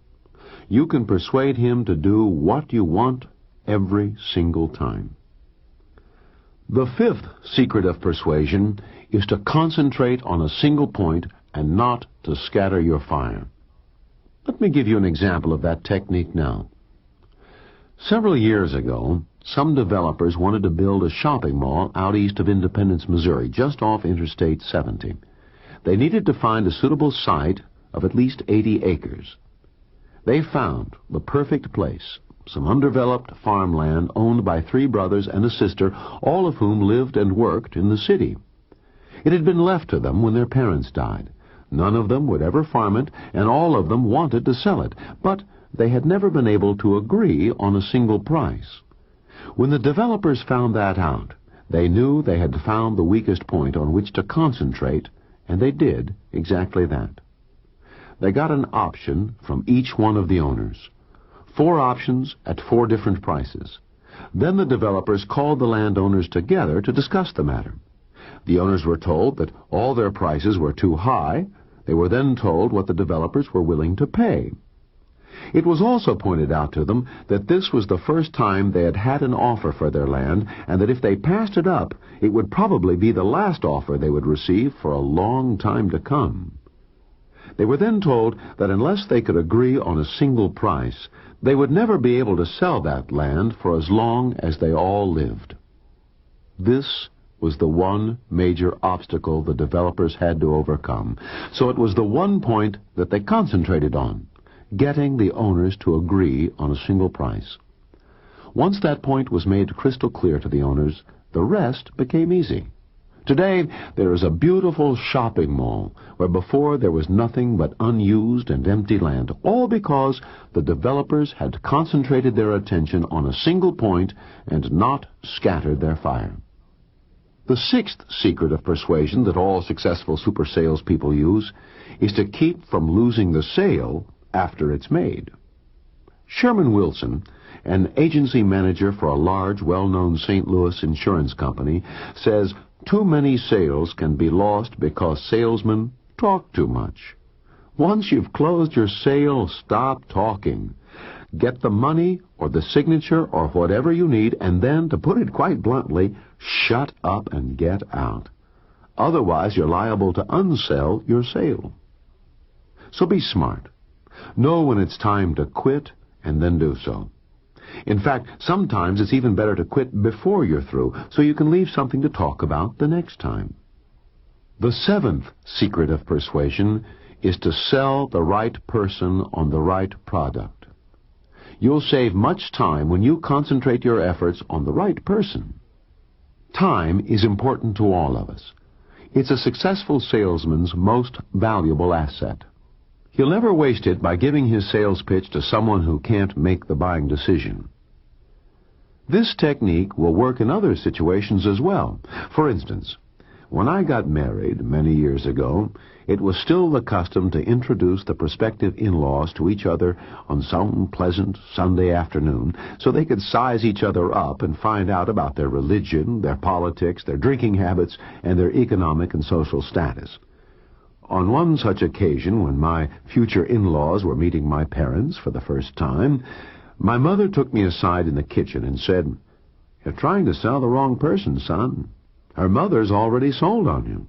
You can persuade him to do what you want every single time. The fifth secret of persuasion is to concentrate on a single point and not to scatter your fire. Let me give you an example of that technique now. Several years ago, some developers wanted to build a shopping mall out east of Independence, Missouri, just off Interstate 70. They needed to find a suitable site of at least 80 acres. They found the perfect place, some undeveloped farmland owned by 3 brothers and a sister, all of whom lived and worked in the city. It had been left to them when their parents died. None of them would ever farm it, and all of them wanted to sell it, but they had never been able to agree on a single price. When the developers found that out, they knew they had found the weakest point on which to concentrate, and they did exactly that. They got an option from each one of the owners. 4 options at 4 different prices. Then the developers called the landowners together to discuss the matter. The owners were told that all their prices were too high. They were then told what the developers were willing to pay. It was also pointed out to them that this was the first time they had had an offer for their land, and that if they passed it up, it would probably be the last offer they would receive for a long time to come. They were then told that unless they could agree on a single price, they would never be able to sell that land for as long as they all lived. This was the one major obstacle the developers had to overcome, so it was the one point that they concentrated on, getting the owners to agree on a single price. Once that point was made crystal clear to the owners, the rest became easy. Today, there is a beautiful shopping mall where before there was nothing but unused and empty land, all because the developers had concentrated their attention on a single point and not scattered their fire. The sixth secret of persuasion that all successful super salespeople use is to keep from losing the sale after it's made. Sherman Wilson, an agency manager for a large, well-known St. Louis insurance company, says too many sales can be lost because salesmen talk too much. Once you've closed your sale, stop talking. Get the money or the signature or whatever you need, and then, to put it quite bluntly, shut up and get out. Otherwise, you're liable to unsell your sale. So be smart. Know when it's time to quit, and then do so. In fact, sometimes it's even better to quit before you're through, so you can leave something to talk about the next time. The seventh secret of persuasion is to sell the right person on the right product. You'll save much time when you concentrate your efforts on the right person. Time is important to all of us. It's a successful salesman's most valuable asset. He'll never waste it by giving his sales pitch to someone who can't make the buying decision. This technique will work in other situations as well. For instance, when I got married many years ago, it was still the custom to introduce the prospective in-laws to each other on some pleasant Sunday afternoon so they could size each other up and find out about their religion, their politics, their drinking habits, and their economic and social status. On one such occasion, when my future in-laws were meeting my parents for the first time, my mother took me aside in the kitchen and said, "You're trying to sell the wrong person, son. Her mother's already sold on you.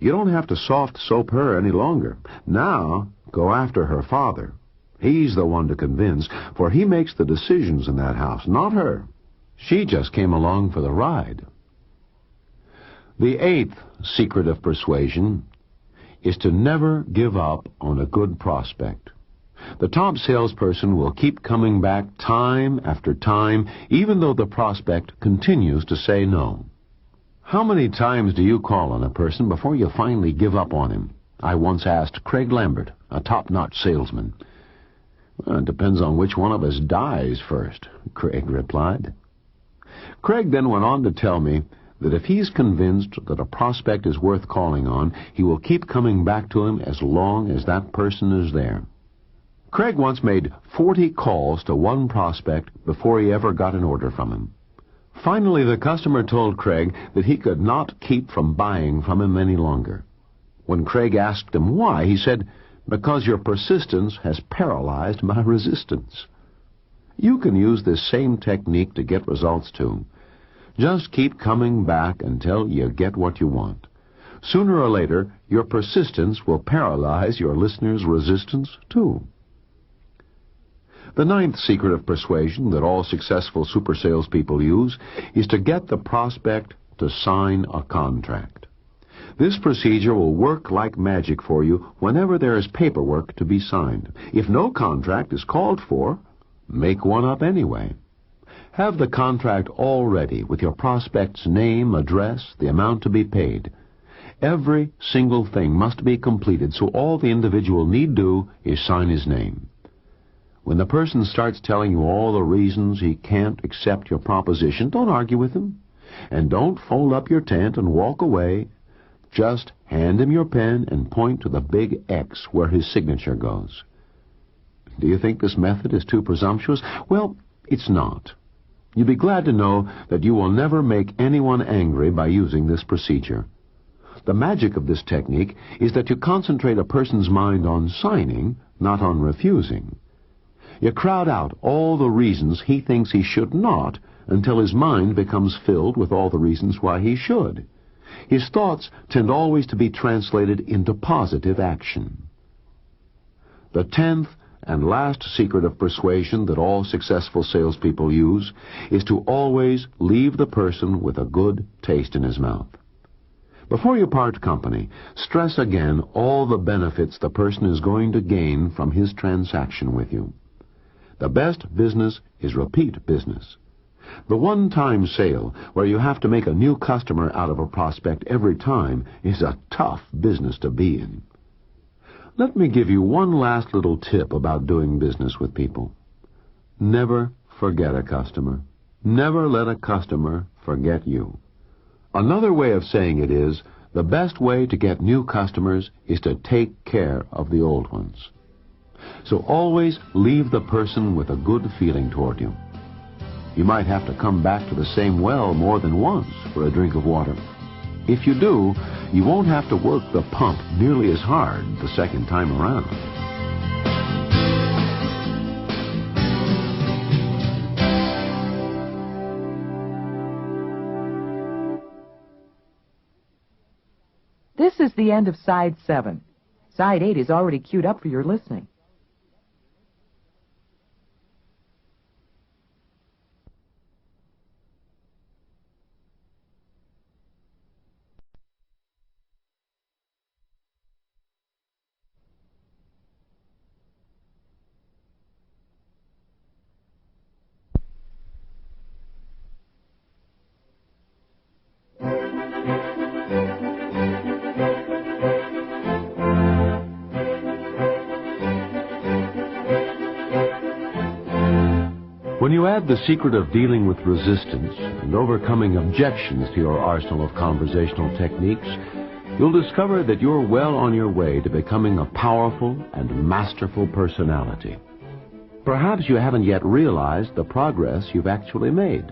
You don't have to soft soap her any longer. Now, go after her father. He's the one to convince, for he makes the decisions in that house, not her. She just came along for the ride." The 8th secret of persuasion is to never give up on a good prospect. The top salesperson will keep coming back time after time, even though the prospect continues to say no. How many times do you call on a person before you finally give up on him? I once asked Craig Lambert, a top-notch salesman. "Well, it depends on which one of us dies first," Craig replied. Craig then went on to tell me that if he's convinced that a prospect is worth calling on, he will keep coming back to him as long as that person is there. Craig once made 40 calls to one prospect before he ever got an order from him. Finally, the customer told Craig that he could not keep from buying from him any longer. When Craig asked him why, he said, "Because your persistence has paralyzed my resistance." You can use this same technique to get results too. Just keep coming back until you get what you want. Sooner or later, your persistence will paralyze your listener's resistance too. The 9th secret of persuasion that all successful super salespeople use is to get the prospect to sign a contract. This procedure will work like magic for you whenever there is paperwork to be signed. If no contract is called for, make one up anyway. Have the contract all ready with your prospect's name, address, the amount to be paid. Every single thing must be completed, so all the individual need do is sign his name. When the person starts telling you all the reasons he can't accept your proposition, don't argue with him. And don't fold up your tent and walk away. Just hand him your pen and point to the big X where his signature goes. Do you think this method is too presumptuous? Well, it's not. You'll be glad to know that you will never make anyone angry by using this procedure. The magic of this technique is that you concentrate a person's mind on signing, not on refusing. You crowd out all the reasons he thinks he should not until his mind becomes filled with all the reasons why he should. His thoughts tend always to be translated into positive action. The 10th and last secret of persuasion that all successful salespeople use is to always leave the person with a good taste in his mouth. Before you part company, stress again all the benefits the person is going to gain from his transaction with you. The best business is repeat business. The one-time sale, where you have to make a new customer out of a prospect every time, is a tough business to be in. Let me give you one last little tip about doing business with people. Never forget a customer. Never let a customer forget you. Another way of saying it is, the best way to get new customers is to take care of the old ones. So always leave the person with a good feeling toward you. You might have to come back to the same well more than once for a drink of water. If you do, you won't have to work the pump nearly as hard the second time around. This is the end of Side 7. Side 8 is already queued up for your listening. When you add the secret of dealing with resistance and overcoming objections to your arsenal of conversational techniques, you'll discover that you're well on your way to becoming a powerful and masterful personality. Perhaps you haven't yet realized the progress you've actually made.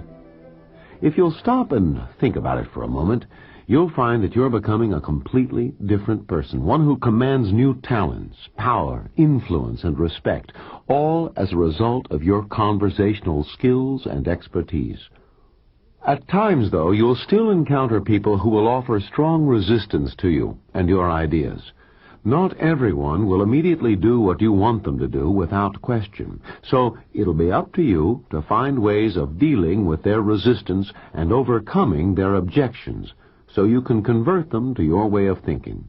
If you'll stop and think about it for a moment, you'll find that you're becoming a completely different person, one who commands new talents, power, influence, and respect, all as a result of your conversational skills and expertise. At times, though, you'll still encounter people who will offer strong resistance to you and your ideas. Not everyone will immediately do what you want them to do without question, so it'll be up to you to find ways of dealing with their resistance and overcoming their objections, so you can convert them to your way of thinking.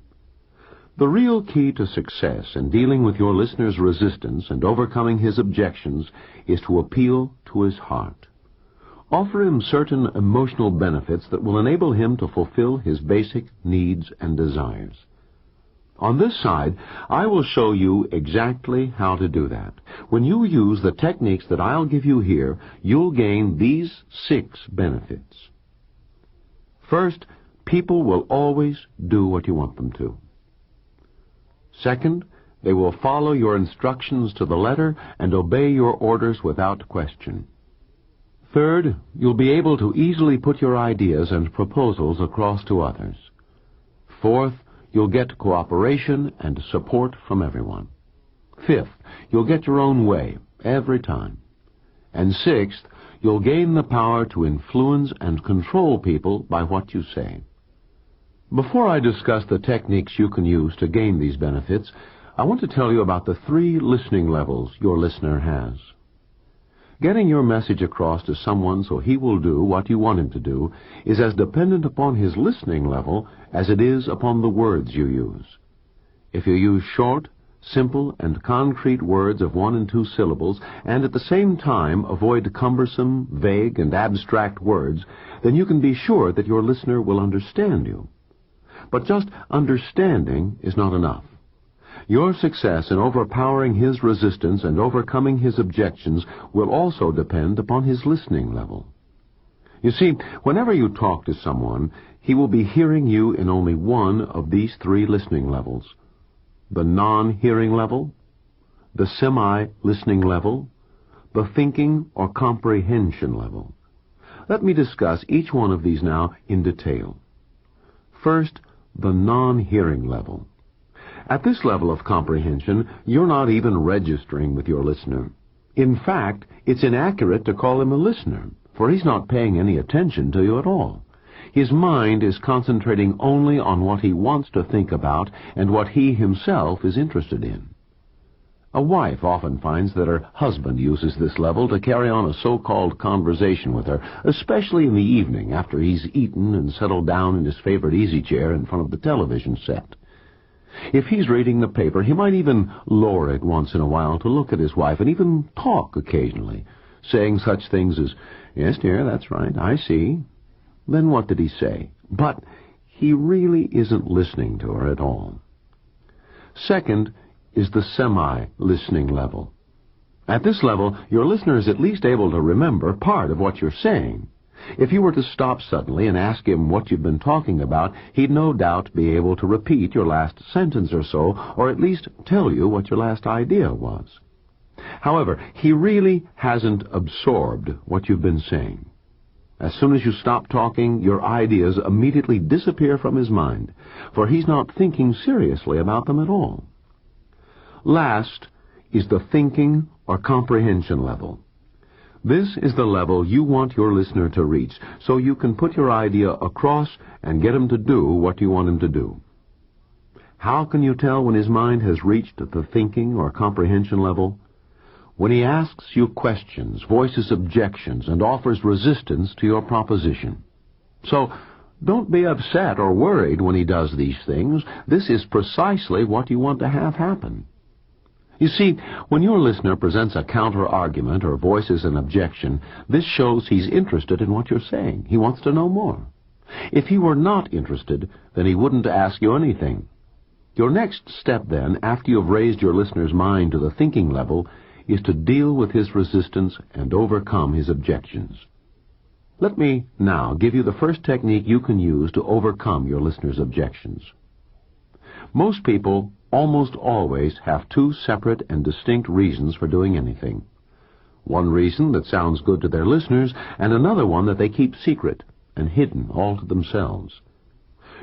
The real key to success in dealing with your listener's resistance and overcoming his objections is to appeal to his heart. Offer him certain emotional benefits that will enable him to fulfill his basic needs and desires. On this side, I will show you exactly how to do that. When you use the techniques that I'll give you here, you'll gain these 6 benefits. First, people will always do what you want them to. Second, they will follow your instructions to the letter and obey your orders without question. Third, you'll be able to easily put your ideas and proposals across to others. Fourth, you'll get cooperation and support from everyone. Fifth, you'll get your own way every time. And sixth, you'll gain the power to influence and control people by what you say. Before I discuss the techniques you can use to gain these benefits, I want to tell you about the 3 listening levels your listener has. Getting your message across to someone so he will do what you want him to do is as dependent upon his listening level as it is upon the words you use. If you use short, simple, and concrete words of 1 and 2 syllables, and at the same time avoid cumbersome, vague, and abstract words, then you can be sure that your listener will understand you. But just understanding is not enough. Your success in overpowering his resistance and overcoming his objections will also depend upon his listening level. You see, whenever you talk to someone, he will be hearing you in only one of these 3 listening levels: the non-hearing level, the semi-listening level, the thinking or comprehension level. Let me discuss each one of these now in detail. First, the non-hearing level. At this level of comprehension, you're not even registering with your listener. In fact, it's inaccurate to call him a listener, for he's not paying any attention to you at all. His mind is concentrating only on what he wants to think about and what he himself is interested in. A wife often finds that her husband uses this level to carry on a so-called conversation with her, especially in the evening after he's eaten and settled down in his favorite easy chair in front of the television set. If he's reading the paper, he might even lower it once in a while to look at his wife and even talk occasionally, saying such things as, "Yes, dear, that's right, I see." Then what did he say? But he really isn't listening to her at all. Second is the semi-listening level. At this level, your listener is at least able to remember part of what you're saying. If you were to stop suddenly and ask him what you've been talking about, he'd no doubt be able to repeat your last sentence or so, or at least tell you what your last idea was. However, he really hasn't absorbed what you've been saying. As soon as you stop talking, your ideas immediately disappear from his mind, for he's not thinking seriously about them at all. Last is the thinking or comprehension level. This is the level you want your listener to reach, so you can put your idea across and get him to do what you want him to do. How can you tell when his mind has reached the thinking or comprehension level? When he asks you questions, voices objections, and offers resistance to your proposition. So, don't be upset or worried when he does these things. This is precisely what you want to have happen. You see, when your listener presents a counter-argument or voices an objection, this shows he's interested in what you're saying. He wants to know more. If he were not interested, then he wouldn't ask you anything. Your next step, then, after you've raised your listener's mind to the thinking level, is to deal with his resistance and overcome his objections. Let me now give you the first technique you can use to overcome your listener's objections. Most people almost always have two separate and distinct reasons for doing anything. One reason that sounds good to their listeners, and another one that they keep secret and hidden all to themselves.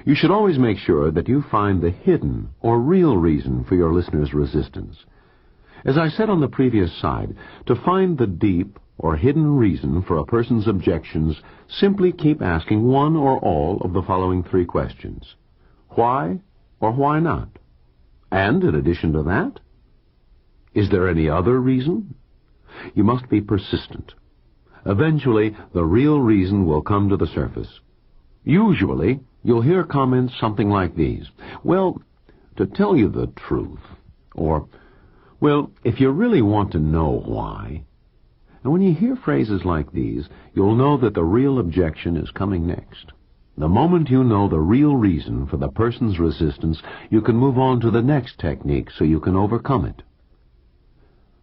You should always make sure that you find the hidden or real reason for your listener's resistance. As I said on the previous slide, to find the deep or hidden reason for a person's objections, simply keep asking one or all of the following three questions. Why or why not? And in addition to that, is there any other reason? You must be persistent. Eventually, the real reason will come to the surface. Usually, you'll hear comments something like these. Well, to tell you the truth. Or, well, if you really want to know why. And when you hear phrases like these, you'll know that the real objection is coming next. The moment you know the real reason for the person's resistance, you can move on to the next technique so you can overcome it.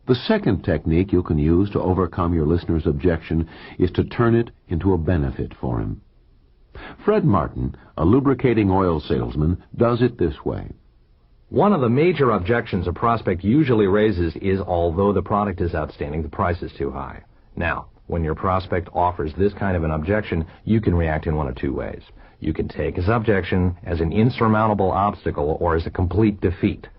The second technique you can use to overcome your listener's objection is to turn it into a benefit for him. Fred Martin, a lubricating oil salesman, does it this way. One of the major objections a prospect usually raises is, although the product is outstanding, the price is too high. Now, when your prospect offers this kind of an objection, you can react in one of two ways. You can take his objection as an insurmountable obstacle or as a complete defeat.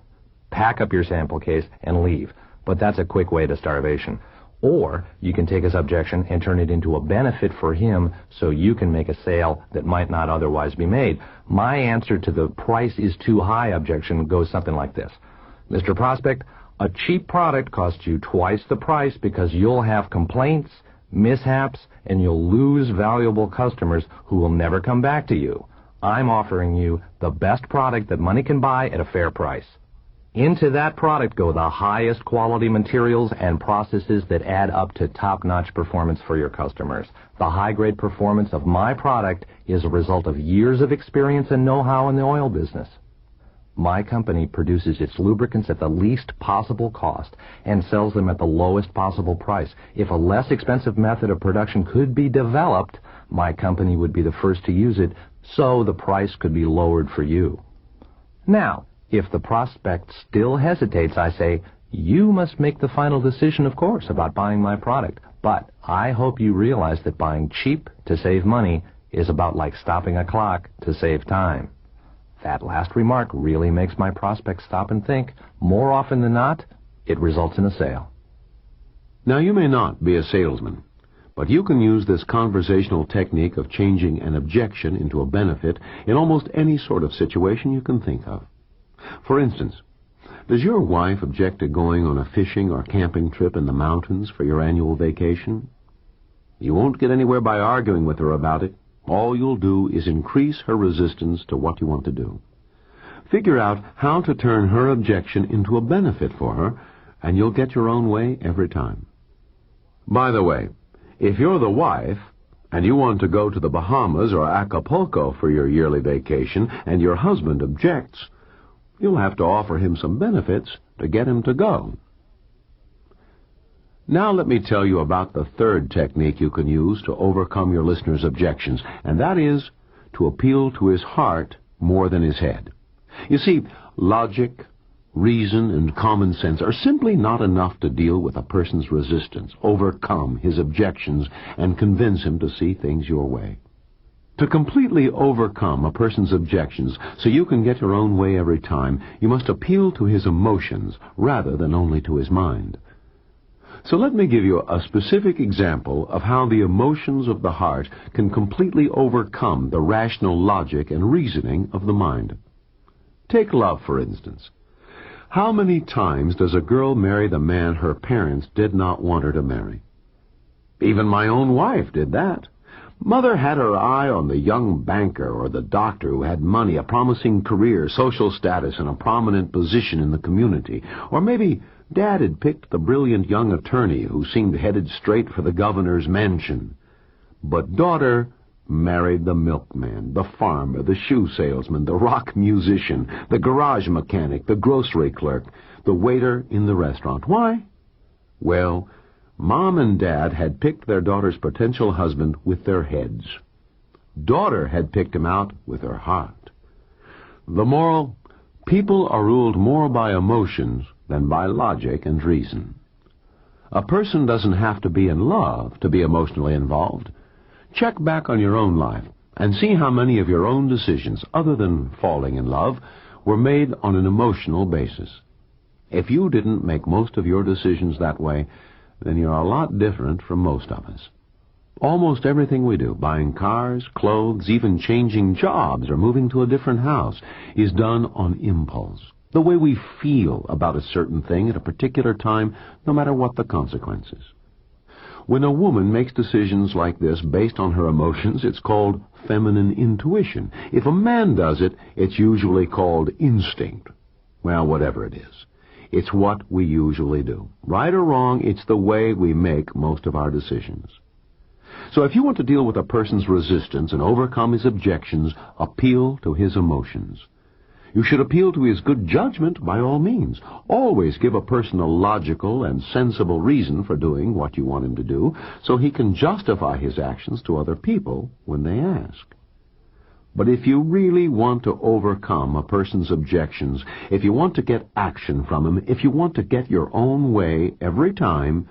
Pack up your sample case and leave. But that's a quick way to starvation. Or you can take his objection and turn it into a benefit for him so you can make a sale that might not otherwise be made. My answer to the price is too high objection goes something like this. Mr. Prospect, a cheap product costs you twice the price because you'll have complaints, mishaps, and you'll lose valuable customers who will never come back to you. I'm offering you the best product that money can buy at a fair price. Into that product go the highest quality materials and processes that add up to top-notch performance for your customers. The high-grade performance of my product is a result of years of experience and know-how in the oil business. My company produces its lubricants at the least possible cost and sells them at the lowest possible price. If a less expensive method of production could be developed, my company would be the first to use it, so the price could be lowered for you. Now, if the prospect still hesitates, I say, you must make the final decision, of course, about buying my product. But I hope you realize that buying cheap to save money is about like stopping a clock to save time. That last remark really makes my prospect stop and think. More often than not, it results in a sale. Now, you may not be a salesman, but you can use this conversational technique of changing an objection into a benefit in almost any sort of situation you can think of. For instance, does your wife object to going on a fishing or camping trip in the mountains for your annual vacation? You won't get anywhere by arguing with her about it. All you'll do is increase her resistance to what you want to do. Figure out how to turn her objection into a benefit for her, and you'll get your own way every time. By the way, if you're the wife, and you want to go to the Bahamas or Acapulco for your yearly vacation, and your husband objects, you'll have to offer him some benefits to get him to go. Now let me tell you about the third technique you can use to overcome your listener's objections, and that is to appeal to his heart more than his head. You see, logic, reason, and common sense are simply not enough to deal with a person's resistance, overcome his objections, and convince him to see things your way. To completely overcome a person's objections so you can get your own way every time, you must appeal to his emotions rather than only to his mind. So let me give you a specific example of how the emotions of the heart can completely overcome the rational logic and reasoning of the mind. Take love, for instance. How many times does a girl marry the man her parents did not want her to marry? Even my own wife did that. Mother had her eye on the young banker or the doctor who had money, a promising career, social status, and a prominent position in the community. Or maybe Dad had picked the brilliant young attorney who seemed headed straight for the governor's mansion. But daughter married the milkman, the farmer, the shoe salesman, the rock musician, the garage mechanic, the grocery clerk, the waiter in the restaurant. Why? Well, Mom and Dad had picked their daughter's potential husband with their heads. Daughter had picked him out with her heart. The moral: people are ruled more by emotions than by logic and reason. A person doesn't have to be in love to be emotionally involved. Check back on your own life and see how many of your own decisions, other than falling in love, were made on an emotional basis. If you didn't make most of your decisions that way, then you're a lot different from most of us. Almost everything we do, buying cars, clothes, even changing jobs or moving to a different house, is done on impulse. The way we feel about a certain thing at a particular time, no matter what the consequences. When a woman makes decisions like this based on her emotions, it's called feminine intuition. If a man does it, it's usually called instinct. Well, whatever it is. It's what we usually do. Right or wrong, it's the way we make most of our decisions. So if you want to deal with a person's resistance and overcome his objections, appeal to his emotions. You should appeal to his good judgment by all means. Always give a person a logical and sensible reason for doing what you want him to do, so he can justify his actions to other people when they ask. But if you really want to overcome a person's objections, if you want to get action from him, if you want to get your own way every time,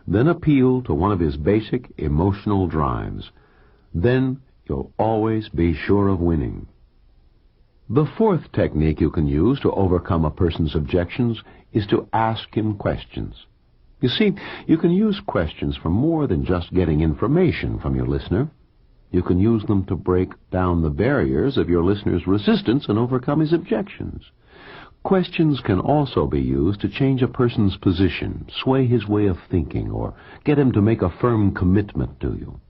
then appeal to one of his basic emotional drives. Then you'll always be sure of winning. The fourth technique you can use to overcome a person's objections is to ask him questions. You see, you can use questions for more than just getting information from your listener. You can use them to break down the barriers of your listener's resistance and overcome his objections. Questions can also be used to change a person's position, sway his way of thinking, or get him to make a firm commitment to you.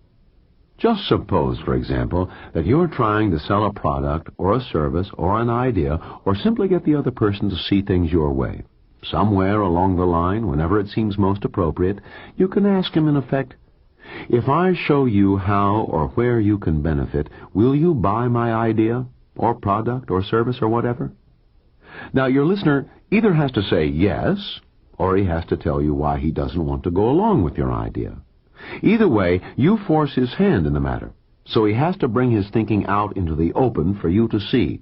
Just suppose, for example, that you're trying to sell a product or a service or an idea, or simply get the other person to see things your way. Somewhere along the line, whenever it seems most appropriate, you can ask him in effect, "If I show you how or where you can benefit, will you buy my idea, or product, or service, or whatever?" Now, your listener either has to say yes, or he has to tell you why he doesn't want to go along with your idea. Either way, you force his hand in the matter, so he has to bring his thinking out into the open for you to see.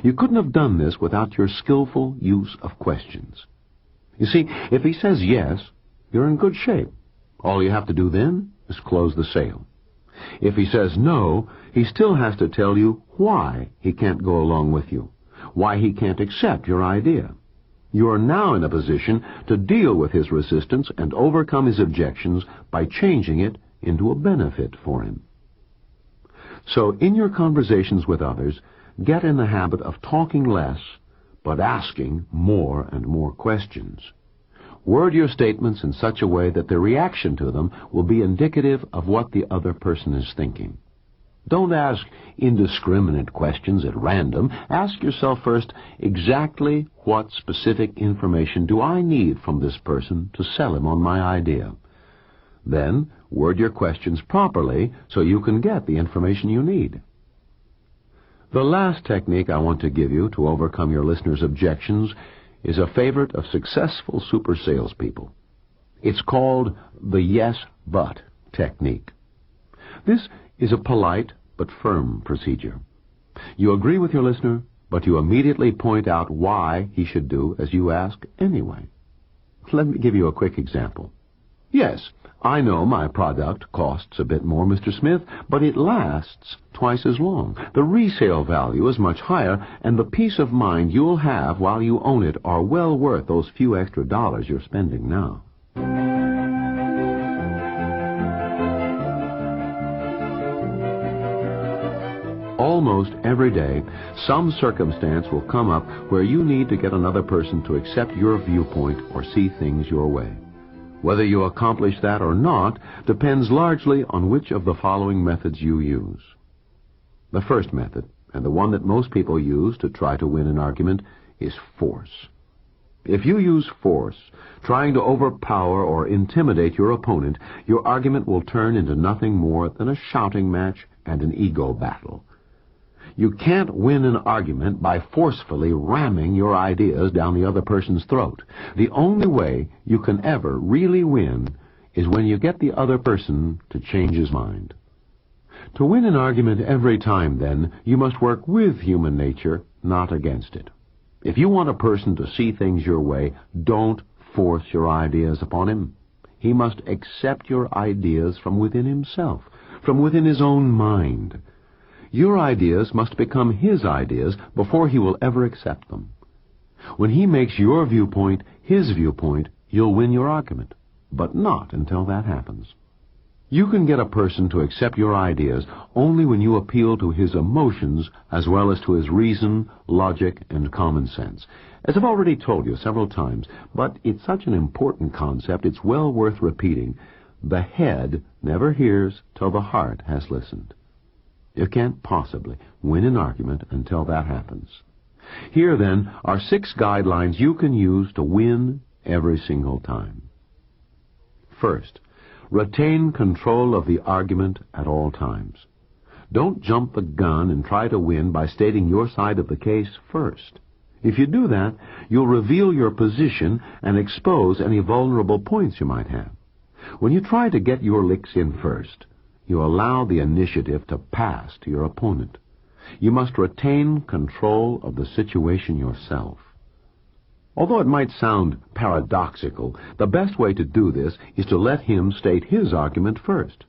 You couldn't have done this without your skillful use of questions. You see, if he says yes, you're in good shape. All you have to do then is close the sale. If he says no, he still has to tell you why he can't go along with you, why he can't accept your idea. You are now in a position to deal with his resistance and overcome his objections by changing it into a benefit for him. So, in your conversations with others, get in the habit of talking less, but asking more and more questions. Word your statements in such a way that the reaction to them will be indicative of what the other person is thinking. Don't ask indiscriminate questions at random. Ask yourself first, exactly what specific information do I need from this person to sell him on my idea? Then, word your questions properly so you can get the information you need. The last technique I want to give you to overcome your listener's objections is a favorite of successful super salespeople. It's called the yes, but technique. This is a polite but firm procedure. You agree with your listener, but you immediately point out why he should do as you ask anyway. Let me give you a quick example. Yes, I know my product costs a bit more, Mr. Smith, but it lasts twice as long. The resale value is much higher, and the peace of mind you'll have while you own it are well worth those few extra dollars you're spending now. Almost every day, some circumstance will come up where you need to get another person to accept your viewpoint or see things your way. Whether you accomplish that or not depends largely on which of the following methods you use. The first method, and the one that most people use to try to win an argument, is force. If you use force, trying to overpower or intimidate your opponent, your argument will turn into nothing more than a shouting match and an ego battle. You can't win an argument by forcefully ramming your ideas down the other person's throat. The only way you can ever really win is when you get the other person to change his mind. To win an argument every time, then, you must work with human nature, not against it. If you want a person to see things your way, don't force your ideas upon him. He must accept your ideas from within himself, from within his own mind. Your ideas must become his ideas before he will ever accept them. When he makes your viewpoint his viewpoint, you'll win your argument, but not until that happens. You can get a person to accept your ideas only when you appeal to his emotions as well as to his reason, logic, and common sense. As I've already told you several times, but it's such an important concept, it's well worth repeating. The head never hears till the heart has listened. You can't possibly win an argument until that happens. Here, then, are 6 guidelines you can use to win every single time. First, retain control of the argument at all times. Don't jump the gun and try to win by stating your side of the case first. If you do that, you'll reveal your position and expose any vulnerable points you might have. When you try to get your licks in first, you allow the initiative to pass to your opponent. You must retain control of the situation yourself. Although it might sound paradoxical, the best way to do this is to let him state his argument first.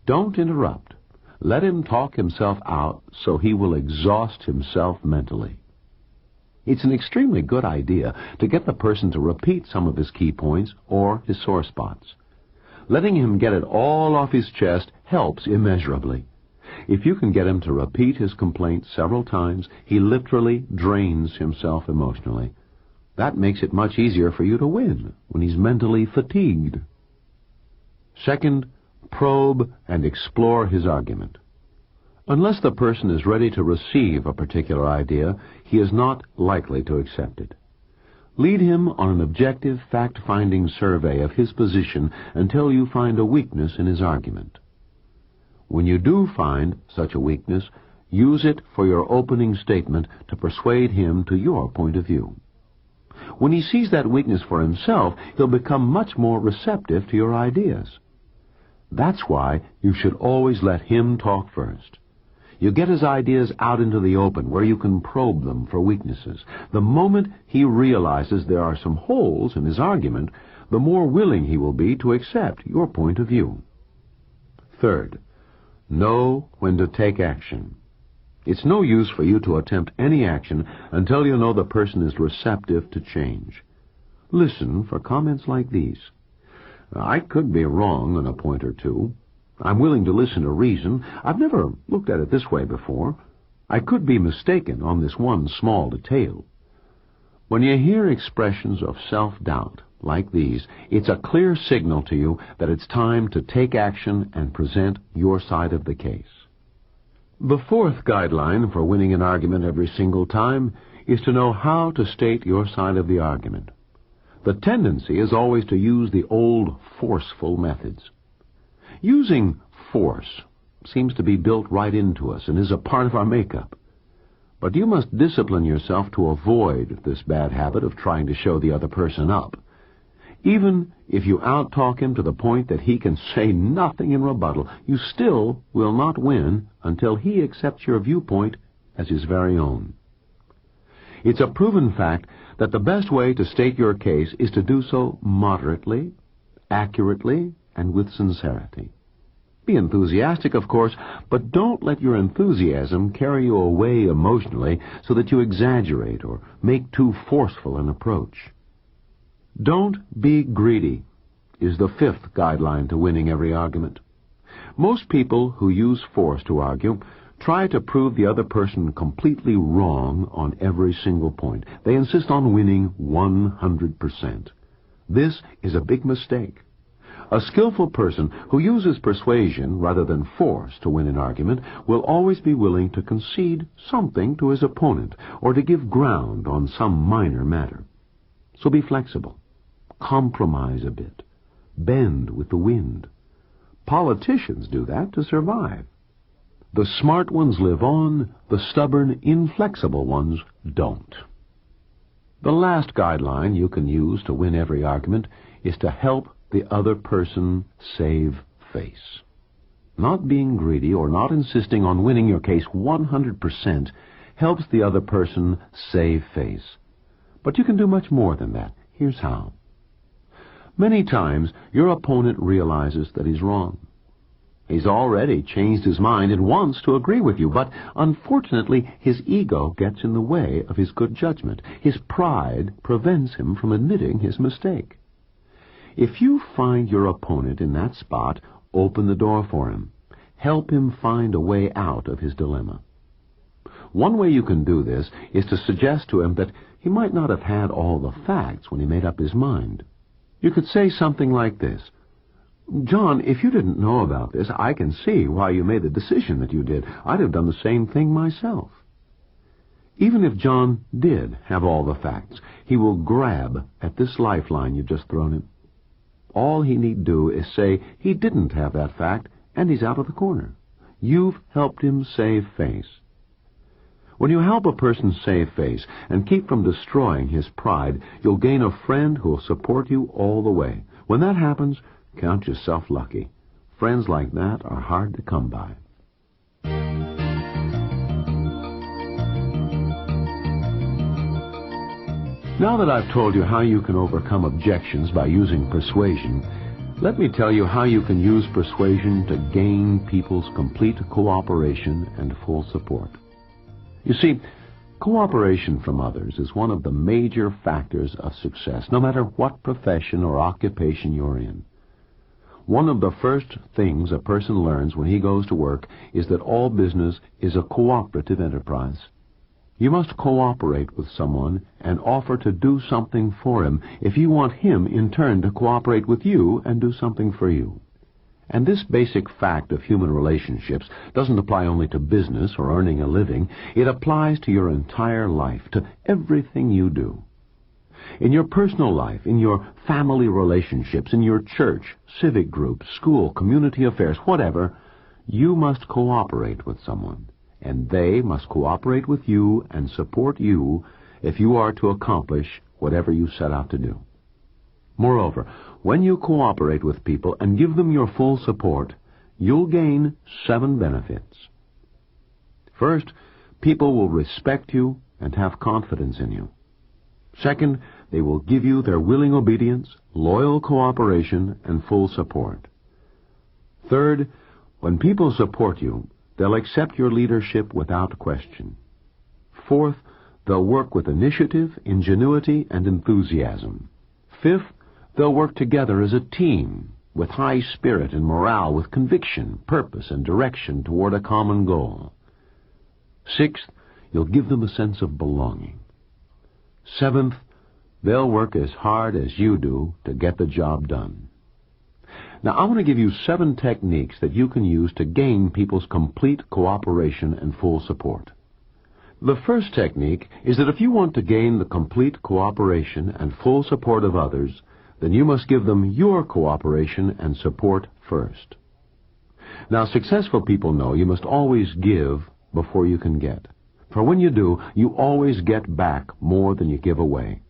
Don't interrupt. Let him talk himself out so he will exhaust himself mentally. It's an extremely good idea to get the person to repeat some of his key points or his sore spots. Letting him get it all off his chest helps immeasurably. If you can get him to repeat his complaint several times, he literally drains himself emotionally. That makes it much easier for you to win when he's mentally fatigued. Second, probe and explore his argument. Unless the person is ready to receive a particular idea, he is not likely to accept it. Lead him on an objective, fact-finding survey of his position until you find a weakness in his argument. When you do find such a weakness, use it for your opening statement to persuade him to your point of view. When he sees that weakness for himself, he'll become much more receptive to your ideas. That's why you should always let him talk first. You get his ideas out into the open, where you can probe them for weaknesses. The moment he realizes there are some holes in his argument, the more willing he will be to accept your point of view. Third, know when to take action. It's no use for you to attempt any action until you know the person is receptive to change. Listen for comments like these. I could be wrong on a point or two. I'm willing to listen to reason. I've never looked at it this way before. I could be mistaken on this one small detail. When you hear expressions of self-doubt like these, it's a clear signal to you that it's time to take action and present your side of the case. The fourth guideline for winning an argument every single time is to know how to state your side of the argument. The tendency is always to use the old forceful methods. Using force seems to be built right into us and is a part of our makeup. But you must discipline yourself to avoid this bad habit of trying to show the other person up. Even if you out-talk him to the point that he can say nothing in rebuttal, you still will not win until he accepts your viewpoint as his very own. It's a proven fact that the best way to state your case is to do so moderately, accurately, and with sincerity. Be enthusiastic, of course, but don't let your enthusiasm carry you away emotionally so that you exaggerate or make too forceful an approach. Don't be greedy is the fifth guideline to winning every argument. Most people who use force to argue try to prove the other person completely wrong on every single point. They insist on winning 100%. This is a big mistake. A skillful person who uses persuasion rather than force to win an argument will always be willing to concede something to his opponent or to give ground on some minor matter. So be flexible. Compromise a bit. Bend with the wind. Politicians do that to survive. The smart ones live on, the stubborn, inflexible ones don't. The last guideline you can use to win every argument is to help the other person save face. Not being greedy or not insisting on winning your case 100% helps the other person save face. But you can do much more than that. Here's how. Many times, your opponent realizes that he's wrong. He's already changed his mind and wants to agree with you, but unfortunately, his ego gets in the way of his good judgment. His pride prevents him from admitting his mistake. If you find your opponent in that spot, open the door for him. Help him find a way out of his dilemma. One way you can do this is to suggest to him that he might not have had all the facts when he made up his mind. You could say something like this: John, if you didn't know about this, I can see why you made the decision that you did. I'd have done the same thing myself. Even if John did have all the facts, he will grab at this lifeline you've just thrown him. All he need do is say he didn't have that fact, and he's out of the corner. You've helped him save face. When you help a person save face and keep from destroying his pride, you'll gain a friend who'll support you all the way. When that happens, count yourself lucky. Friends like that are hard to come by. Now that I've told you how you can overcome objections by using persuasion, let me tell you how you can use persuasion to gain people's complete cooperation and full support. You see, cooperation from others is one of the major factors of success, no matter what profession or occupation you're in. One of the first things a person learns when he goes to work is that all business is a cooperative enterprise. You must cooperate with someone and offer to do something for him if you want him in turn to cooperate with you and do something for you. And this basic fact of human relationships doesn't apply only to business or earning a living. It applies to your entire life, to everything you do. In your personal life, in your family relationships, in your church, civic group, school, community affairs, whatever, you must cooperate with someone. And they must cooperate with you and support you if you are to accomplish whatever you set out to do. Moreover, when you cooperate with people and give them your full support, you'll gain 7 benefits. First, people will respect you and have confidence in you. Second, they will give you their willing obedience, loyal cooperation, and full support. Third, when people support you, they'll accept your leadership without question. Fourth, they'll work with initiative, ingenuity, and enthusiasm. Fifth, they'll work together as a team, with high spirit and morale, with conviction, purpose, and direction toward a common goal. Sixth, you'll give them a sense of belonging. Seventh, they'll work as hard as you do to get the job done. Now, I want to give you 7 techniques that you can use to gain people's complete cooperation and full support. The first technique is that if you want to gain the complete cooperation and full support of others, then you must give them your cooperation and support first. Now, successful people know you must always give before you can get. For when you do, you always get back more than you give away.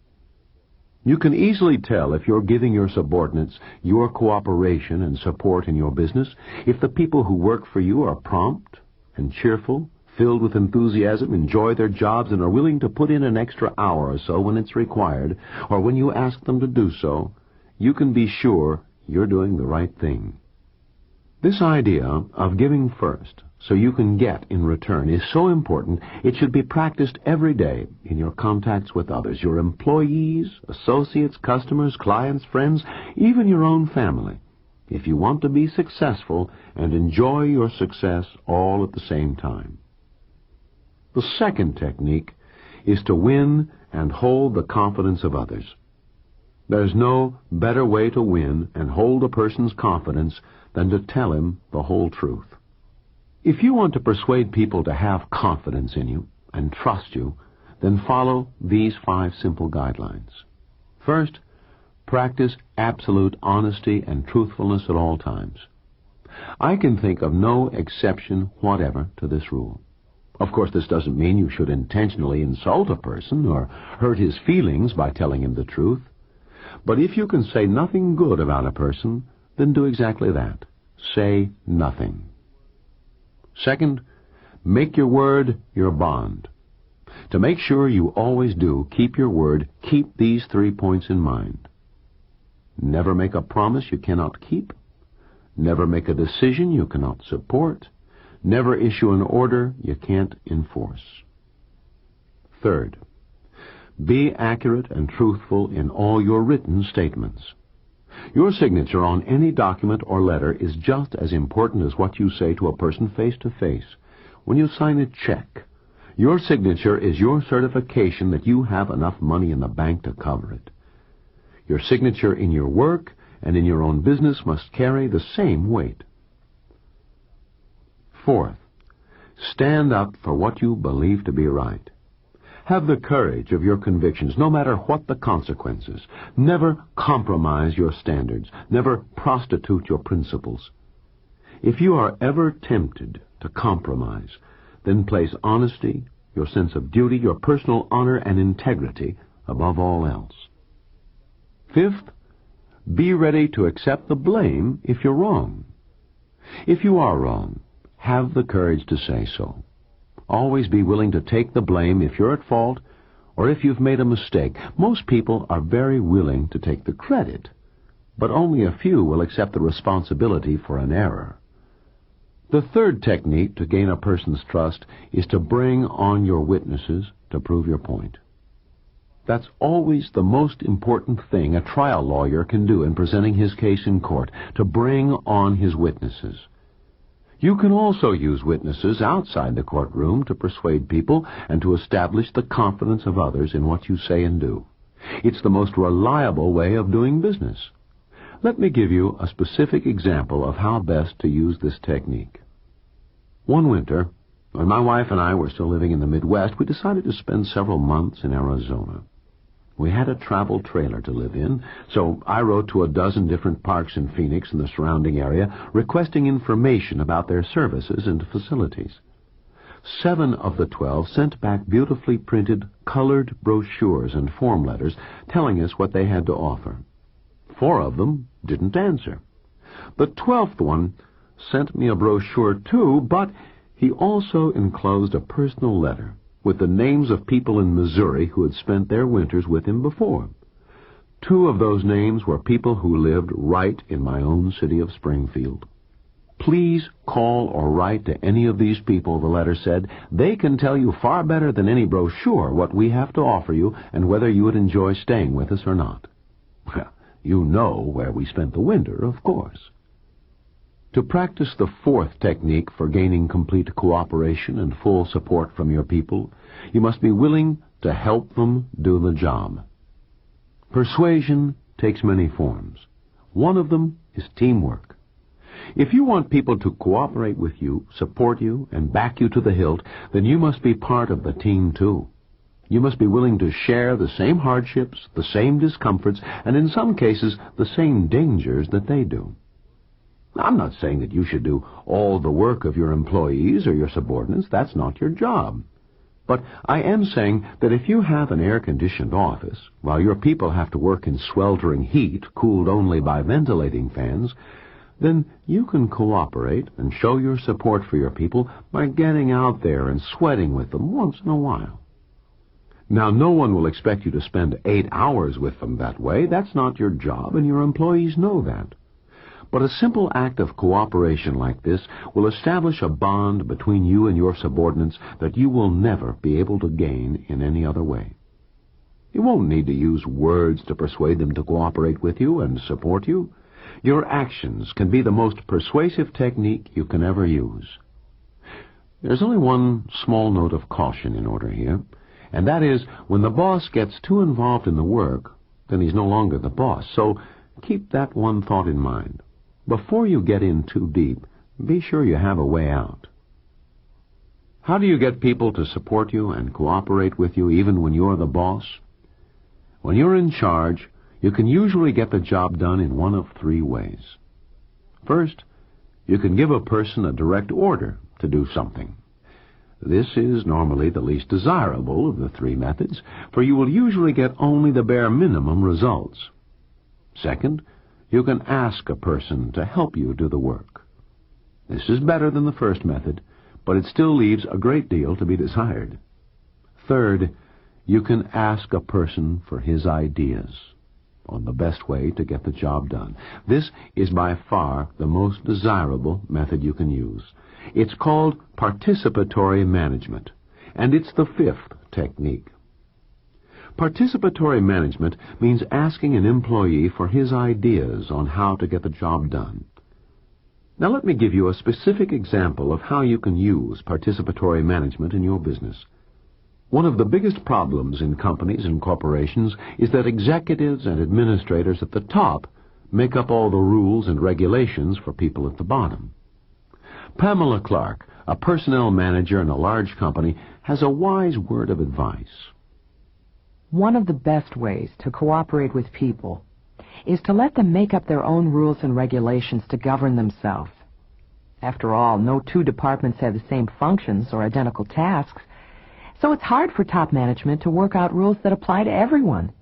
You can easily tell if you're giving your subordinates your cooperation and support in your business if the people who work for you are prompt and cheerful, filled with enthusiasm, enjoy their jobs, and are willing to put in an extra hour or so when it's required, or when you ask them to do so. You can be sure you're doing the right thing. This idea of giving first so you can get in return is so important it should be practiced every day in your contacts with others, your employees, associates, customers, clients, friends, even your own family, if you want to be successful and enjoy your success all at the same time. The second technique is to win and hold the confidence of others. There's no better way to win and hold a person's confidence than to tell him the whole truth. If you want to persuade people to have confidence in you and trust you, then follow these 5 simple guidelines. First, practice absolute honesty and truthfulness at all times. I can think of no exception whatever to this rule. Of course, this doesn't mean you should intentionally insult a person or hurt his feelings by telling him the truth. But if you can say nothing good about a person, then do exactly that. Say nothing. Second, make your word your bond. To make sure you always do keep your word, keep these 3 points in mind. Never make a promise you cannot keep. Never make a decision you cannot support. Never issue an order you can't enforce. Third, be accurate and truthful in all your written statements. Your signature on any document or letter is just as important as what you say to a person face to face. When you sign a check, your signature is your certification that you have enough money in the bank to cover it. Your signature in your work and in your own business must carry the same weight. Fourth, stand up for what you believe to be right. Have the courage of your convictions, no matter what the consequences. Never compromise your standards. Never prostitute your principles. If you are ever tempted to compromise, then place honesty, your sense of duty, your personal honor and integrity above all else. Fifth, be ready to accept the blame if you're wrong. If you are wrong, have the courage to say so. Always be willing to take the blame if you're at fault or if you've made a mistake. Most people are very willing to take the credit, but only a few will accept the responsibility for an error. The third technique to gain a person's trust is to bring on your witnesses to prove your point. That's always the most important thing a trial lawyer can do in presenting his case in court, to bring on his witnesses. You can also use witnesses outside the courtroom to persuade people and to establish the confidence of others in what you say and do. It's the most reliable way of doing business. Let me give you a specific example of how best to use this technique. One winter, when my wife and I were still living in the Midwest, we decided to spend several months in Arizona. We had a travel trailer to live in, so I wrote to a dozen different parks in Phoenix and the surrounding area, requesting information about their services and facilities. 7 of the 12 sent back beautifully printed, colored brochures and form letters telling us what they had to offer. 4 of them didn't answer. The 12th one sent me a brochure too, but he also enclosed a personal letter with the names of people in Missouri who had spent their winters with him before. 2 of those names were people who lived right in my own city of Springfield. Please call or write to any of these people, the letter said. They can tell you far better than any brochure what we have to offer you and whether you would enjoy staying with us or not. Well, you know where we spent the winter, of course. To practice the 4th technique for gaining complete cooperation and full support from your people, you must be willing to help them do the job. Persuasion takes many forms. One of them is teamwork. If you want people to cooperate with you, support you, and back you to the hilt, then you must be part of the team too. You must be willing to share the same hardships, the same discomforts, and in some cases, the same dangers that they do. I'm not saying that you should do all the work of your employees or your subordinates. That's not your job. But I am saying that if you have an air-conditioned office, while your people have to work in sweltering heat, cooled only by ventilating fans, then you can cooperate and show your support for your people by getting out there and sweating with them once in a while. Now, no one will expect you to spend 8 hours with them that way. That's not your job, and your employees know that. But a simple act of cooperation like this will establish a bond between you and your subordinates that you will never be able to gain in any other way. You won't need to use words to persuade them to cooperate with you and support you. Your actions can be the most persuasive technique you can ever use. There's only one small note of caution in order here, and that is when the boss gets too involved in the work, then he's no longer the boss. So keep that one thought in mind. Before you get in too deep, be sure you have a way out. How do you get people to support you and cooperate with you even when you're the boss? When you're in charge, you can usually get the job done in one of 3 ways. First, You can give a person a direct order to do something. This is normally the least desirable of the three methods, for you will usually get only the bare minimum results. Second, you can ask a person to help you do the work. This is better than the first method, but it still leaves a great deal to be desired. Third, you can ask a person for his ideas on the best way to get the job done. This is by far the most desirable method you can use. It's called participatory management, and it's the fifth technique. Participatory management means asking an employee for his ideas on how to get the job done. Now let me give you a specific example of how you can use participatory management in your business. One of the biggest problems in companies and corporations is that executives and administrators at the top make up all the rules and regulations for people at the bottom. Pamela Clark, a personnel manager in a large company, has a wise word of advice. One of the best ways to cooperate with people is to let them make up their own rules and regulations to govern themselves. After all, no two departments have the same functions or identical tasks, so it's hard for top management to work out rules that apply to everyone.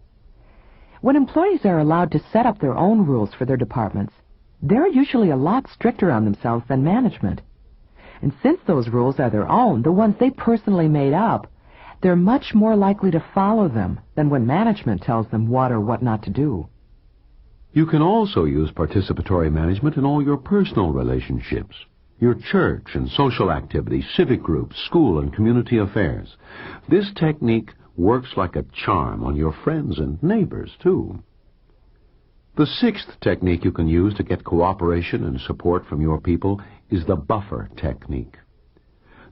When employees are allowed to set up their own rules for their departments, they're usually a lot stricter on themselves than management. And since those rules are their own, the ones they personally made up, they're much more likely to follow them than when management tells them what or what not to do. You can also use participatory management in all your personal relationships, your church and social activities, civic groups, school and community affairs. This technique works like a charm on your friends and neighbors, too. The sixth technique you can use to get cooperation and support from your people is the buffer technique.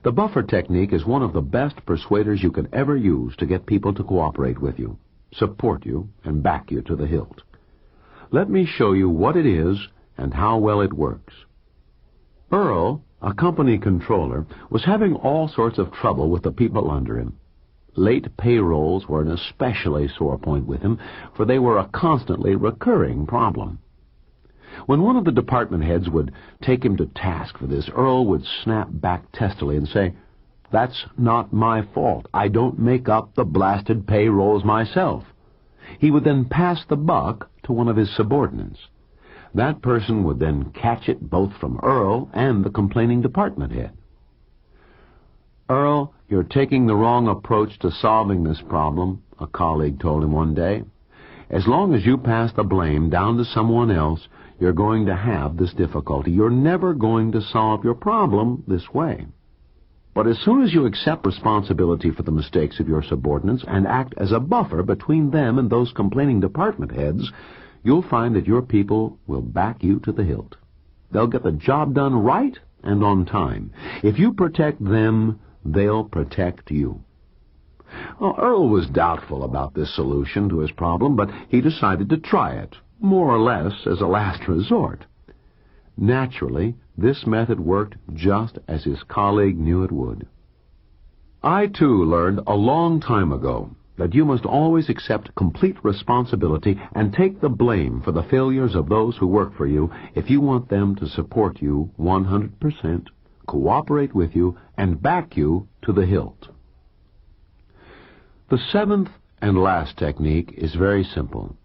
The buffer technique is one of the best persuaders you can ever use to get people to cooperate with you, support you, and back you to the hilt. Let me show you what it is and how well it works. Earl, a company controller, was having all sorts of trouble with the people under him. Late payrolls were an especially sore point with him, for they were a constantly recurring problem. When one of the department heads would take him to task for this, Earl would snap back testily and say, "That's not my fault. I don't make up the blasted payrolls myself." He would then pass the buck to one of his subordinates. That person would then catch it both from Earl and the complaining department head. "Earl, you're taking the wrong approach to solving this problem," a colleague told him one day. "As long as you pass the blame down to someone else, you're going to have this difficulty. You're never going to solve your problem this way. But as soon as you accept responsibility for the mistakes of your subordinates and act as a buffer between them and those complaining department heads, you'll find that your people will back you to the hilt. They'll get the job done right and on time. If you protect them, they'll protect you." Well, Earl was doubtful about this solution to his problem, but he decided to try it, more or less as a last resort. Naturally, this method worked just as his colleague knew it would. I, too, learned a long time ago that you must always accept complete responsibility and take the blame for the failures of those who work for you if you want them to support you 100%, cooperate with you, and back you to the hilt. The seventh and last technique is very simple.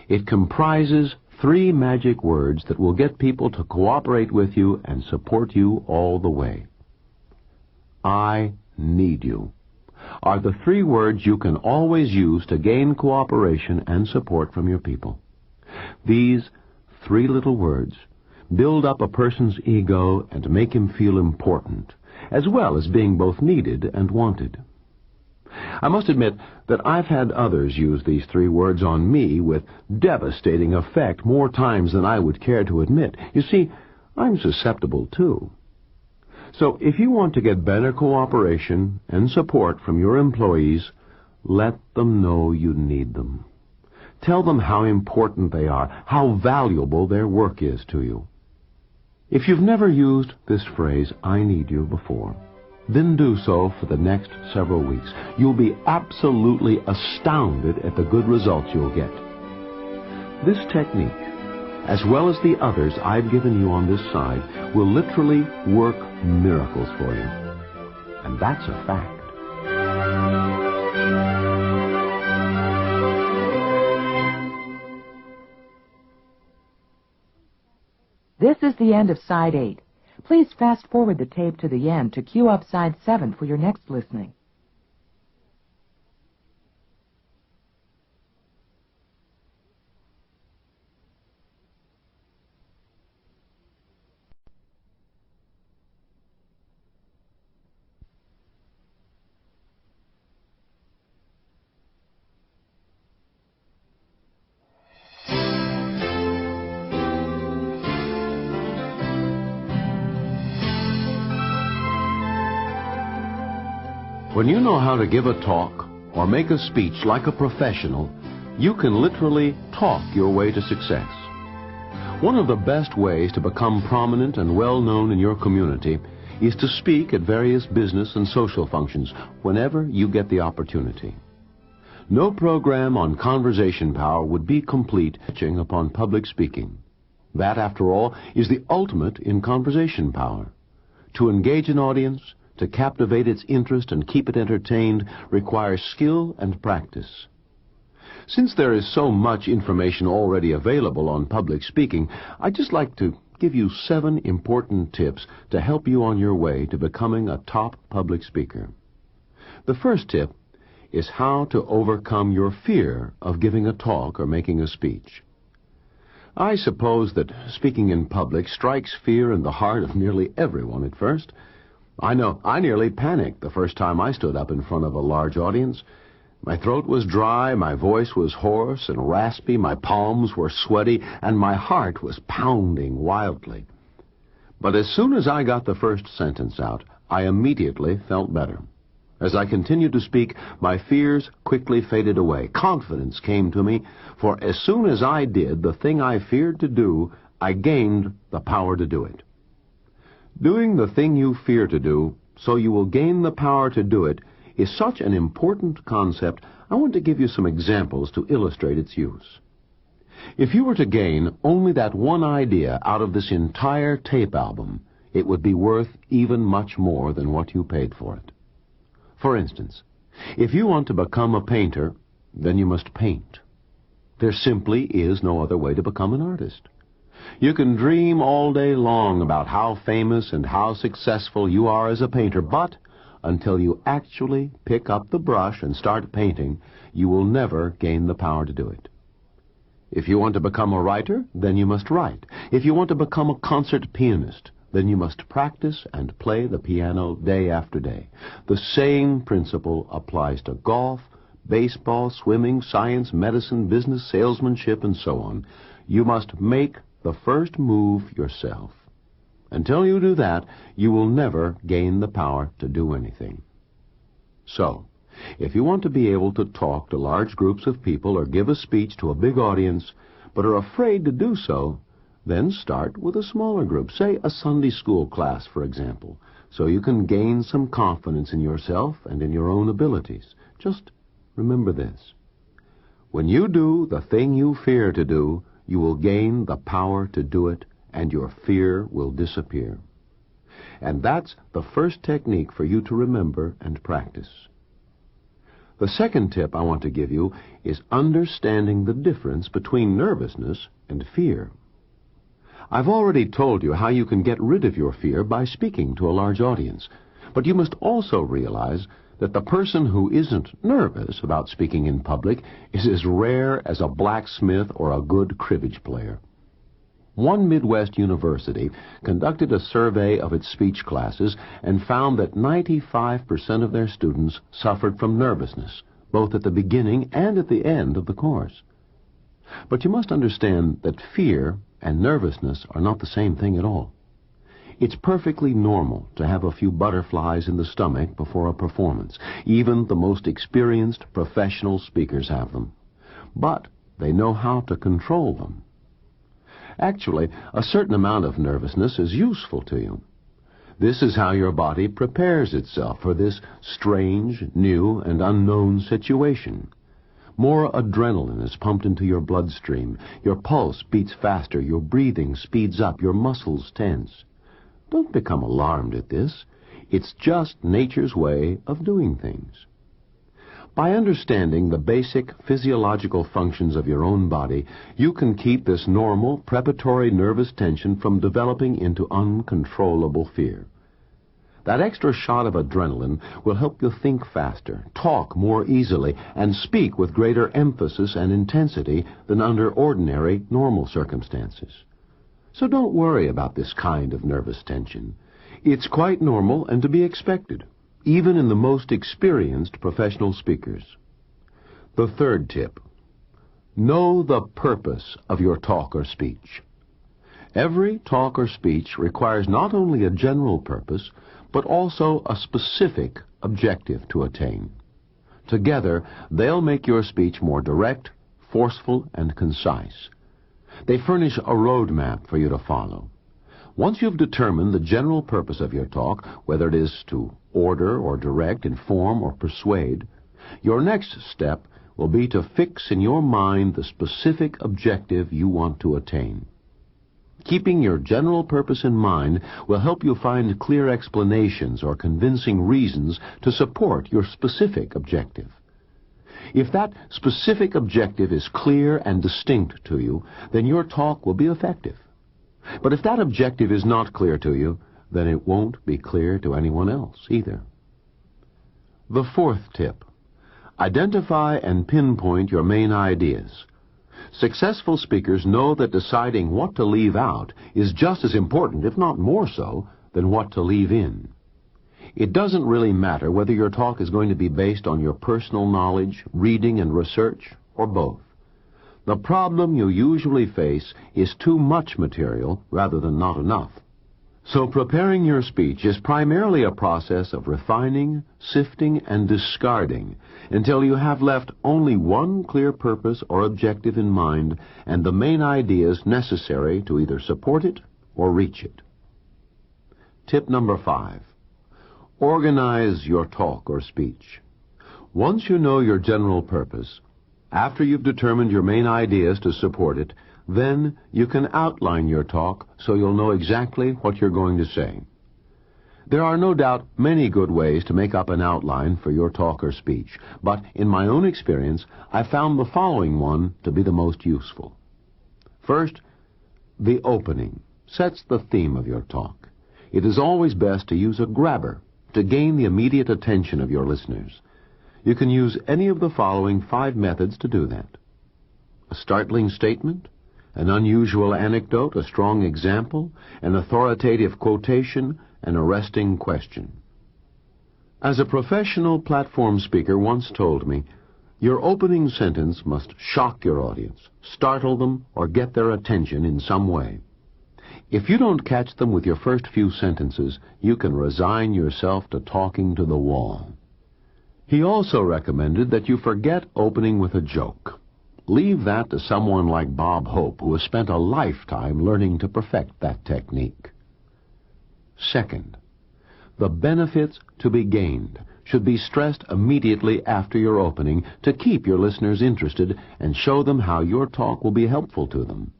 It comprises 3 magic words that will get people to cooperate with you and support you all the way. "I need you" are the 3 words you can always use to gain cooperation and support from your people. These 3 little words build up a person's ego and make him feel important, as well as being both needed and wanted. I must admit that I've had others use these 3 words on me with devastating effect more times than I would care to admit. You see, I'm susceptible too. So if you want to get better cooperation and support from your employees, let them know you need them. Tell them how important they are, how valuable their work is to you. If you've never used this phrase, "I need you," before, then do so for the next several weeks. You'll be absolutely astounded at the good results you'll get. This technique, as well as the others I've given you on this side, will literally work miracles for you. And that's a fact. This is the end of Side 8. Please fast forward the tape to the end to cue up Side 7 for your next listening. When you know how to give a talk or make a speech like a professional, you can literally talk your way to success. One of the best ways to become prominent and well-known in your community is to speak at various business and social functions whenever you get the opportunity. No program on conversation power would be complete touching upon public speaking. That, after all, is the ultimate in conversation power. To engage an audience, to captivate its interest and keep it entertained, requires skill and practice. Since there is so much information already available on public speaking, I'd just like to give you 7 important tips to help you on your way to becoming a top public speaker. The first tip is how to overcome your fear of giving a talk or making a speech. I suppose that speaking in public strikes fear in the heart of nearly everyone at first. I know I nearly panicked the first time I stood up in front of a large audience. My throat was dry, my voice was hoarse and raspy, my palms were sweaty, and my heart was pounding wildly. But as soon as I got the first sentence out, I immediately felt better. As I continued to speak, my fears quickly faded away. Confidence came to me, for as soon as I did the thing I feared to do, I gained the power to do it. Doing the thing you fear to do, so you will gain the power to do it, is such an important concept, I want to give you some examples to illustrate its use. If you were to gain only that one idea out of this entire tape album, it would be worth even much more than what you paid for it. For instance, if you want to become a painter, then you must paint. There simply is no other way to become an artist. You can dream all day long about how famous and how successful you are as a painter, but until you actually pick up the brush and start painting, you will never gain the power to do it. If you want to become a writer, then you must write. If you want to become a concert pianist, then you must practice and play the piano day after day. The same principle applies to golf, baseball, swimming, science, medicine, business, salesmanship, and so on. You must make the first move yourself. Until you do that, you will never gain the power to do anything. So, if you want to be able to talk to large groups of people or give a speech to a big audience, but are afraid to do so, then start with a smaller group, say a Sunday school class, for example, so you can gain some confidence in yourself and in your own abilities. Just remember this. When you do the thing you fear to do, you will gain the power to do it, and your fear will disappear. And that's the first technique for you to remember and practice. The second tip I want to give you is understanding the difference between nervousness and fear. I've already told you how you can get rid of your fear by speaking to a large audience, but you must also realize that the person who isn't nervous about speaking in public is as rare as a blacksmith or a good cribbage player. One Midwest university conducted a survey of its speech classes and found that 95% of their students suffered from nervousness, both at the beginning and at the end of the course. But you must understand that fear and nervousness are not the same thing at all. It's perfectly normal to have a few butterflies in the stomach before a performance. Even the most experienced professional speakers have them. But they know how to control them. Actually, a certain amount of nervousness is useful to you. This is how your body prepares itself for this strange, new, and unknown situation. More adrenaline is pumped into your bloodstream. Your pulse beats faster. Your breathing speeds up. Your muscles tense. Don't become alarmed at this. It's just nature's way of doing things. By understanding the basic physiological functions of your own body, you can keep this normal preparatory nervous tension from developing into uncontrollable fear. That extra shot of adrenaline will help you think faster, talk more easily, and speak with greater emphasis and intensity than under ordinary, normal circumstances. So don't worry about this kind of nervous tension. It's quite normal and to be expected, even in the most experienced professional speakers. The third tip: know the purpose of your talk or speech. Every talk or speech requires not only a general purpose, but also a specific objective to attain. Together, they'll make your speech more direct, forceful, and concise. They furnish a roadmap for you to follow. Once you've determined the general purpose of your talk, whether it is to order or direct, inform or persuade, your next step will be to fix in your mind the specific objective you want to attain. Keeping your general purpose in mind will help you find clear explanations or convincing reasons to support your specific objective. If that specific objective is clear and distinct to you, then your talk will be effective. But if that objective is not clear to you, then it won't be clear to anyone else either. The fourth tip: identify and pinpoint your main ideas. Successful speakers know that deciding what to leave out is just as important, if not more so, than what to leave in. It doesn't really matter whether your talk is going to be based on your personal knowledge, reading and research, or both. The problem you usually face is too much material rather than not enough. So preparing your speech is primarily a process of refining, sifting, and discarding until you have left only one clear purpose or objective in mind and the main ideas necessary to either support it or reach it. Tip number 5. Organize your talk or speech. Once you know your general purpose, after you've determined your main ideas to support it, then you can outline your talk so you'll know exactly what you're going to say. There are no doubt many good ways to make up an outline for your talk or speech, but in my own experience, I found the following one to be the most useful. First, the opening sets the theme of your talk. It is always best to use a grabber to gain the immediate attention of your listeners. You can use any of the following 5 methods to do that: a startling statement, an unusual anecdote, a strong example, an authoritative quotation, an arresting question. As a professional platform speaker once told me, your opening sentence must shock your audience, startle them, or get their attention in some way. If you don't catch them with your first few sentences, you can resign yourself to talking to the wall. He also recommended that you forget opening with a joke. Leave that to someone like Bob Hope, who has spent a lifetime learning to perfect that technique. Second, the benefits to be gained should be stressed immediately after your opening to keep your listeners interested and show them how your talk will be helpful to them.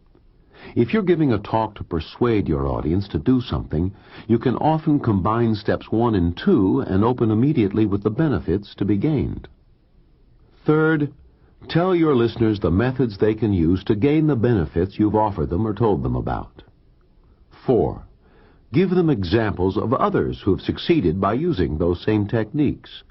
If you're giving a talk to persuade your audience to do something, you can often combine steps 1 and 2 and open immediately with the benefits to be gained. Third, tell your listeners the methods they can use to gain the benefits you've offered them or told them about. 4. Give them examples of others who have succeeded by using those same techniques.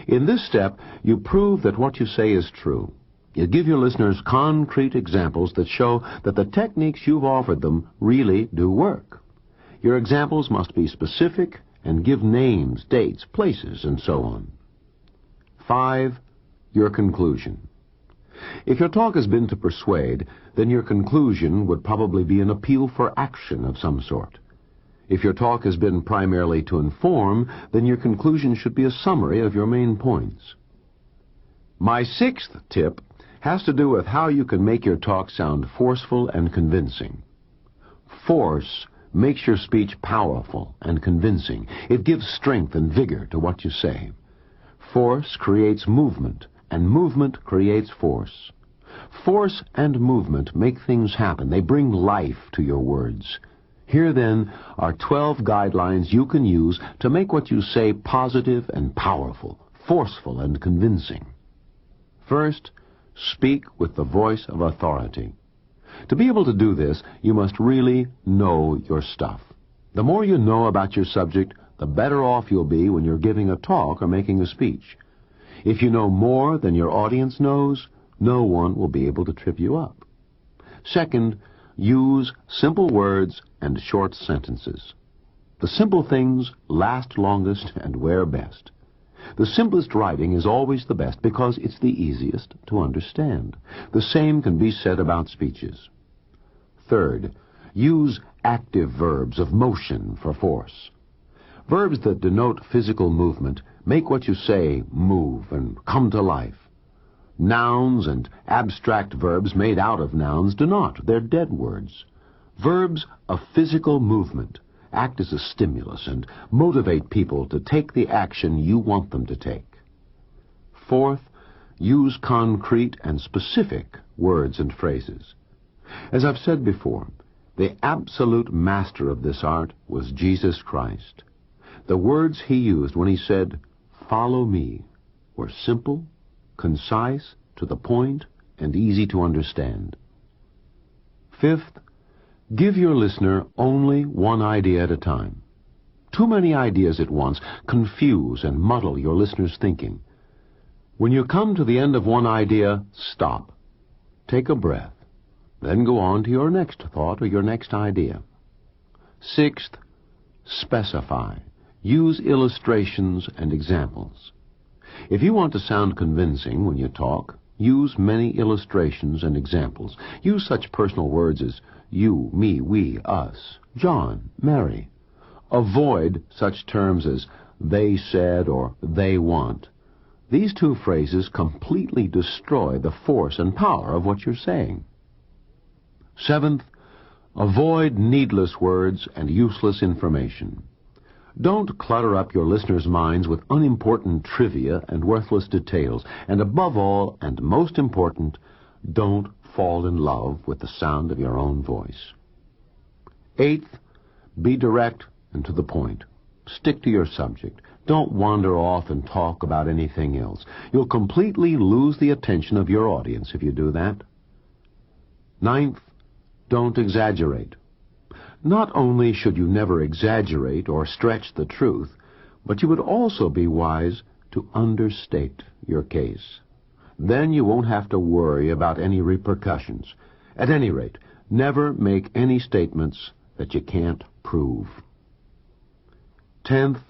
In this step, you prove that what you say is true. You give your listeners concrete examples that show that the techniques you've offered them really do work. Your examples must be specific and give names, dates, places, and so on. 5. Your conclusion. If your talk has been to persuade, then your conclusion would probably be an appeal for action of some sort. If your talk has been primarily to inform, then your conclusion should be a summary of your main points. My 6th tip has to do with how you can make your talk sound forceful and convincing. Force makes your speech powerful and convincing. It gives strength and vigor to what you say. Force creates movement and movement creates force. Force and movement make things happen. They bring life to your words. Here, then, are 12 guidelines you can use to make what you say positive and powerful, forceful and convincing. First, speak with the voice of authority. To be able to do this, you must really know your stuff. The more you know about your subject, the better off you'll be when you're giving a talk or making a speech. If you know more than your audience knows, no one will be able to trip you up. Second, use simple words and short sentences. The simple things last longest and wear best. The simplest writing is always the best because it's the easiest to understand. The same can be said about speeches. Third, use active verbs of motion for force. Verbs that denote physical movement make what you say move and come to life. Nouns and abstract verbs made out of nouns do not. They're dead words. Verbs of physical movement act as a stimulus and motivate people to take the action you want them to take. Fourth, use concrete and specific words and phrases. As I've said before, the absolute master of this art was Jesus Christ. The words he used when he said, "Follow me," were simple, concise, to the point, and easy to understand. Fifth, give your listener only one idea at a time. Too many ideas at once confuse and muddle your listener's thinking. When you come to the end of one idea, stop. Take a breath. Then go on to your next thought or your next idea. Sixth, specify. Use illustrations and examples. If you want to sound convincing when you talk, use many illustrations and examples. Use such personal words as you, me, we, us, John, Mary. Avoid such terms as they said or they want. These two phrases completely destroy the force and power of what you're saying. Seventh, avoid needless words and useless information. Don't clutter up your listeners' minds with unimportant trivia and worthless details. And above all, and most important, don't fall in love with the sound of your own voice. Eighth, be direct and to the point. Stick to your subject. Don't wander off and talk about anything else. You'll completely lose the attention of your audience if you do that. Ninth, don't exaggerate. Not only should you never exaggerate or stretch the truth, but you would also be wise to understate your case. Then you won't have to worry about any repercussions. At any rate, never make any statements that you can't prove. 10th,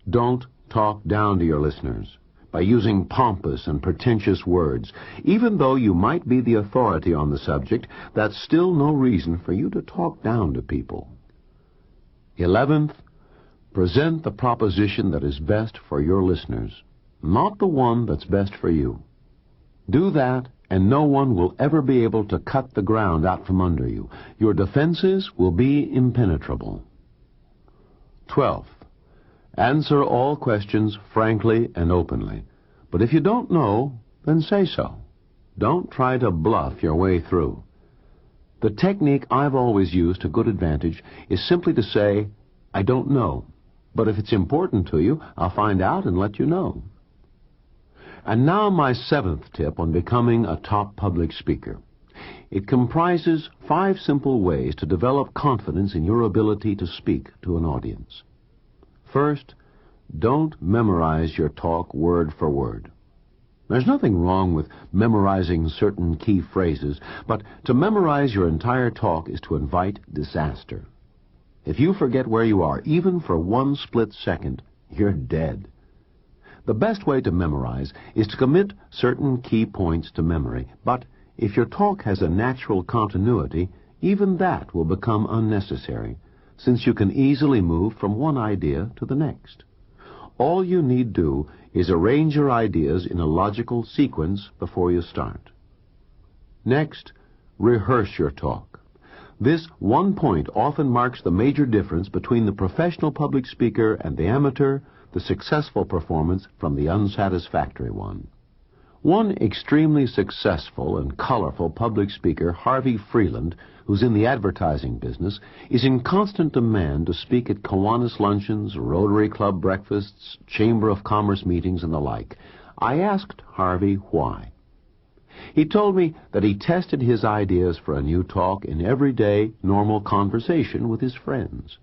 don't talk down to your listeners by using pompous and pretentious words. Even though you might be the authority on the subject, that's still no reason for you to talk down to people. 11th, present the proposition that is best for your listeners, not the one that's best for you. Do that, and no one will ever be able to cut the ground out from under you. Your defenses will be impenetrable. 12th, answer all questions frankly and openly. But if you don't know, then say so. Don't try to bluff your way through. The technique I've always used to good advantage is simply to say, I don't know. But if it's important to you, I'll find out and let you know. And now my 7th tip on becoming a top public speaker. It comprises 5 simple ways to develop confidence in your ability to speak to an audience. First, don't memorize your talk word for word. There's nothing wrong with memorizing certain key phrases, but to memorize your entire talk is to invite disaster. If you forget where you are, even for one split second, you're dead. The best way to memorize is to commit certain key points to memory, but if your talk has a natural continuity, even that will become unnecessary, since you can easily move from one idea to the next. All you need do is arrange your ideas in a logical sequence before you start. Next, rehearse your talk. This one point often marks the major difference between the professional public speaker and the amateur, the successful performance from the unsatisfactory one. One extremely successful and colorful public speaker, Harvey Freeland, who's in the advertising business, is in constant demand to speak at Kiwanis luncheons, Rotary Club breakfasts, Chamber of Commerce meetings, and the like. I asked Harvey why. He told me that he tested his ideas for a new talk in everyday, normal conversation with his friends.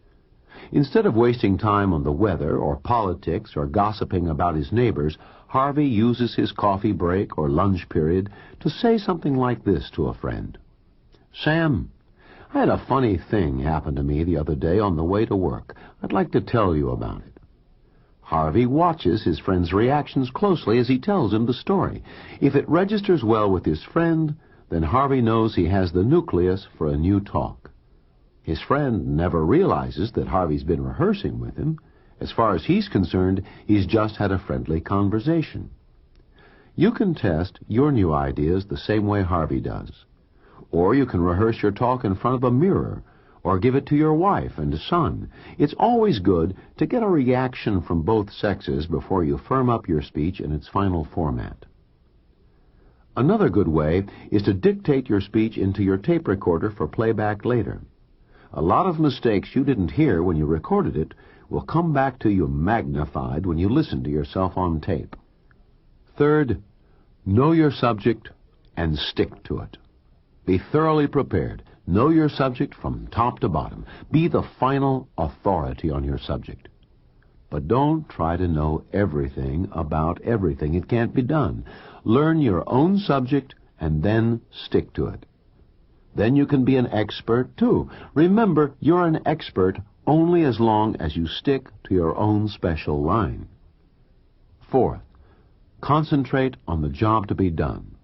Instead of wasting time on the weather or politics or gossiping about his neighbors, Harvey uses his coffee break or lunch period to say something like this to a friend. "Sam, I had a funny thing happen to me the other day on the way to work. I'd like to tell you about it." Harvey watches his friend's reactions closely as he tells him the story. If it registers well with his friend, then Harvey knows he has the nucleus for a new talk. His friend never realizes that Harvey's been rehearsing with him. As far as he's concerned, he's just had a friendly conversation. You can test your new ideas the same way Harvey does. Or you can rehearse your talk in front of a mirror, or give it to your wife and son. It's always good to get a reaction from both sexes before you firm up your speech in its final format. Another good way is to dictate your speech into your tape recorder for playback later. A lot of mistakes you didn't hear when you recorded it will come back to you magnified when you listen to yourself on tape. Third, know your subject and stick to it. Be thoroughly prepared. Know your subject from top to bottom. Be the final authority on your subject. But don't try to know everything about everything. It can't be done. Learn your own subject and then stick to it. Then you can be an expert, too. Remember, you're an expert only as long as you stick to your own special line. Fourth, concentrate on the job to be done.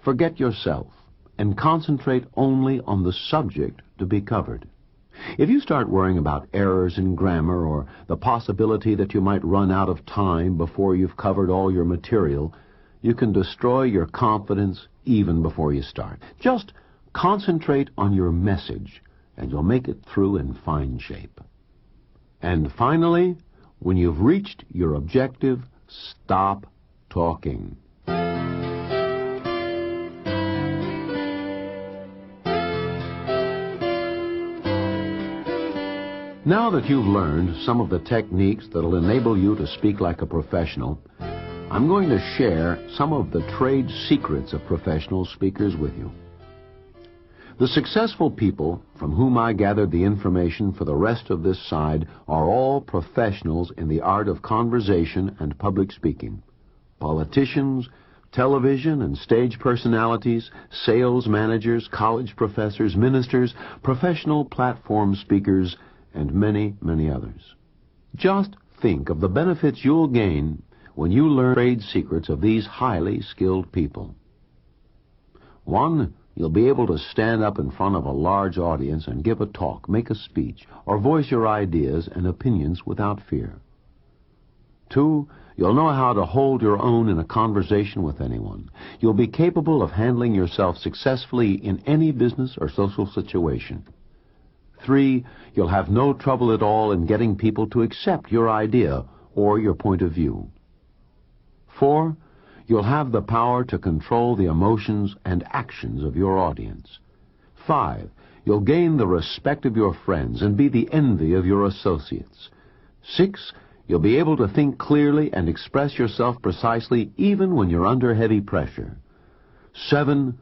Forget yourself and concentrate only on the subject to be covered. If you start worrying about errors in grammar or the possibility that you might run out of time before you've covered all your material, you can destroy your confidence even before you start. Just concentrate on your message, and you'll make it through in fine shape. And finally, when you've reached your objective, stop talking. Now that you've learned some of the techniques that'll enable you to speak like a professional, I'm going to share some of the trade secrets of professional speakers with you. The successful people from whom I gathered the information for the rest of this side are all professionals in the art of conversation and public speaking. Politicians, television and stage personalities, sales managers, college professors, ministers, professional platform speakers, and many, many others. Just think of the benefits you'll gain when you learn trade secrets of these highly skilled people. 1, you'll be able to stand up in front of a large audience and give a talk, make a speech, or voice your ideas and opinions without fear. 2, you'll know how to hold your own in a conversation with anyone. You'll be capable of handling yourself successfully in any business or social situation. 3, you'll have no trouble at all in getting people to accept your idea or your point of view. 4, you'll have the power to control the emotions and actions of your audience. 5, you'll gain the respect of your friends and be the envy of your associates. 6, you'll be able to think clearly and express yourself precisely even when you're under heavy pressure. 7,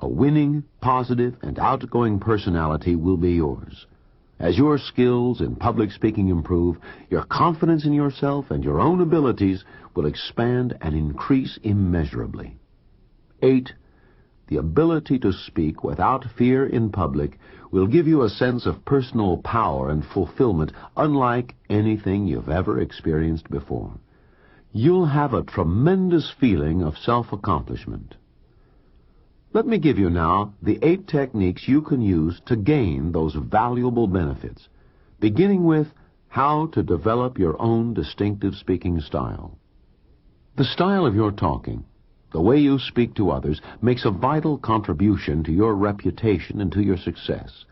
a winning, positive, and outgoing personality will be yours. As your skills in public speaking improve, your confidence in yourself and your own abilities will expand and increase immeasurably. 8, the ability to speak without fear in public will give you a sense of personal power and fulfillment unlike anything you've ever experienced before. You'll have a tremendous feeling of self-accomplishment. Let me give you now the 8 techniques you can use to gain those valuable benefits, beginning with how to develop your own distinctive speaking style. The style of your talking, the way you speak to others, makes a vital contribution to your reputation and to your success.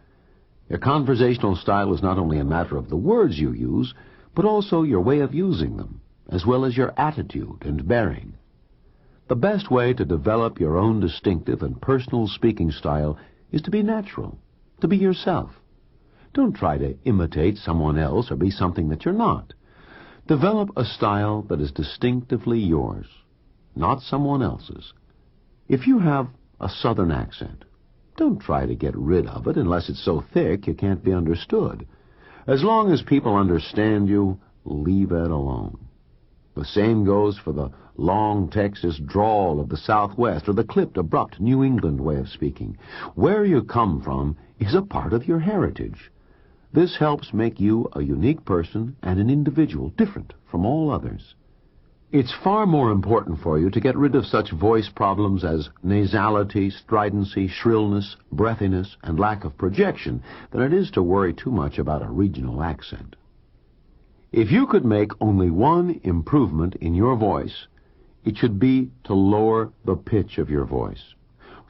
Your conversational style is not only a matter of the words you use, but also your way of using them, as well as your attitude and bearing. The best way to develop your own distinctive and personal speaking style is to be natural, to be yourself. Don't try to imitate someone else or be something that you're not. Develop a style that is distinctively yours, not someone else's. If you have a southern accent, don't try to get rid of it unless it's so thick you can't be understood. As long as people understand you, leave it alone. The same goes for the long Texas drawl of the Southwest or the clipped, abrupt New England way of speaking. Where you come from is a part of your heritage. This helps make you a unique person and an individual, different from all others. It's far more important for you to get rid of such voice problems as nasality, stridency, shrillness, breathiness, and lack of projection than it is to worry too much about a regional accent. If you could make only one improvement in your voice, it should be to lower the pitch of your voice.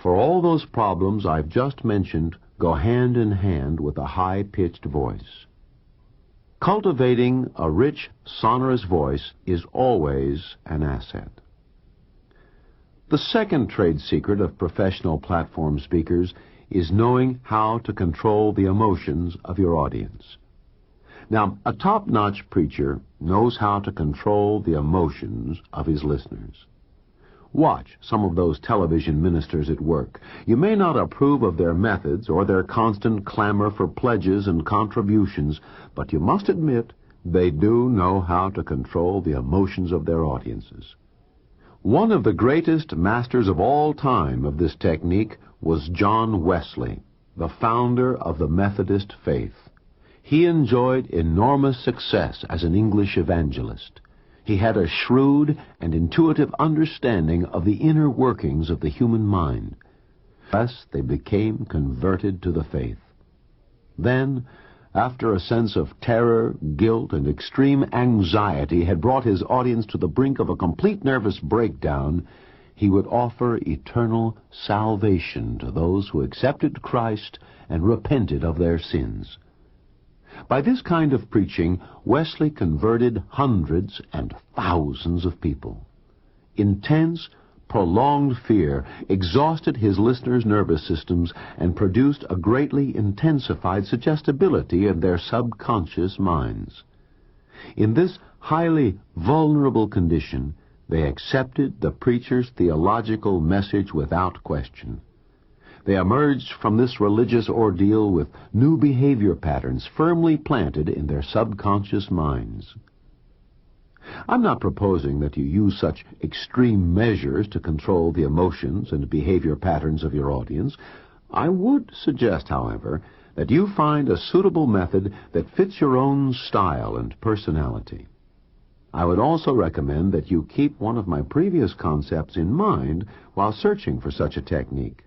For all those problems I've just mentioned go hand in hand with a high-pitched voice. Cultivating a rich, sonorous voice is always an asset. The second trade secret of professional platform speakers is knowing how to control the emotions of your audience. Now, a top-notch preacher knows how to control the emotions of his listeners. Watch some of those television ministers at work. You may not approve of their methods or their constant clamor for pledges and contributions, but you must admit they do know how to control the emotions of their audiences. One of the greatest masters of all time of this technique was John Wesley, the founder of the Methodist faith. He enjoyed enormous success as an English evangelist. He had a shrewd and intuitive understanding of the inner workings of the human mind. Thus, they became converted to the faith. Then, after a sense of terror, guilt, and extreme anxiety had brought his audience to the brink of a complete nervous breakdown, he would offer eternal salvation to those who accepted Christ and repented of their sins. By this kind of preaching, Wesley converted hundreds and thousands of people. Intense, prolonged fear exhausted his listeners' nervous systems and produced a greatly intensified suggestibility in their subconscious minds. In this highly vulnerable condition, they accepted the preacher's theological message without question. They emerged from this religious ordeal with new behavior patterns firmly planted in their subconscious minds. I'm not proposing that you use such extreme measures to control the emotions and behavior patterns of your audience. I would suggest, however, that you find a suitable method that fits your own style and personality. I would also recommend that you keep one of my previous concepts in mind while searching for such a technique.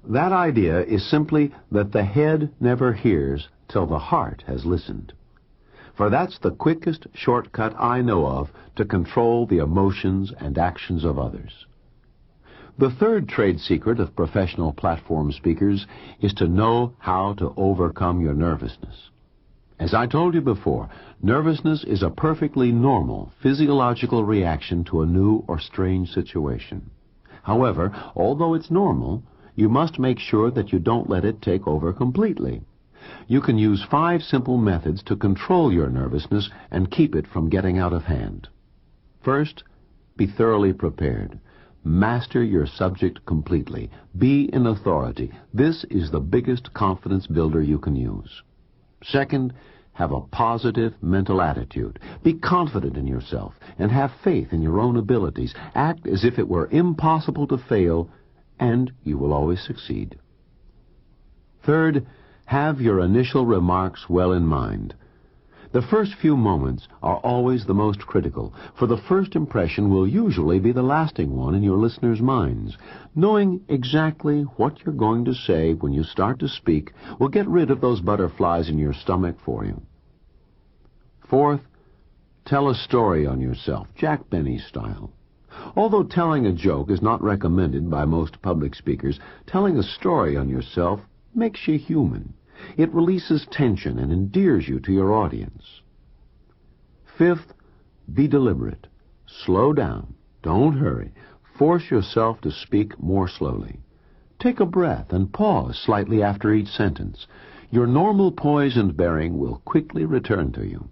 That idea is simply that the head never hears till the heart has listened. For that's the quickest shortcut I know of to control the emotions and actions of others. The third trade secret of professional platform speakers is to know how to overcome your nervousness. As I told you before, nervousness is a perfectly normal physiological reaction to a new or strange situation. However, although it's normal, you must make sure that you don't let it take over completely. You can use 5 simple methods to control your nervousness and keep it from getting out of hand. First, be thoroughly prepared. Master your subject completely. Be in authority. This is the biggest confidence builder you can use. Second, have a positive mental attitude. Be confident in yourself and have faith in your own abilities. Act as if it were impossible to fail, and you will always succeed. Third, have your initial remarks well in mind. The first few moments are always the most critical, for the first impression will usually be the lasting one in your listeners' minds. Knowing exactly what you're going to say when you start to speak will get rid of those butterflies in your stomach for you. Fourth, tell a story on yourself, Jack Benny style. Although telling a joke is not recommended by most public speakers, telling a story on yourself makes you human. It releases tension and endears you to your audience. Fifth, be deliberate. Slow down. Don't hurry. force yourself to speak more slowly. Take a breath and pause slightly after each sentence. Your normal poise and bearing will quickly return to you.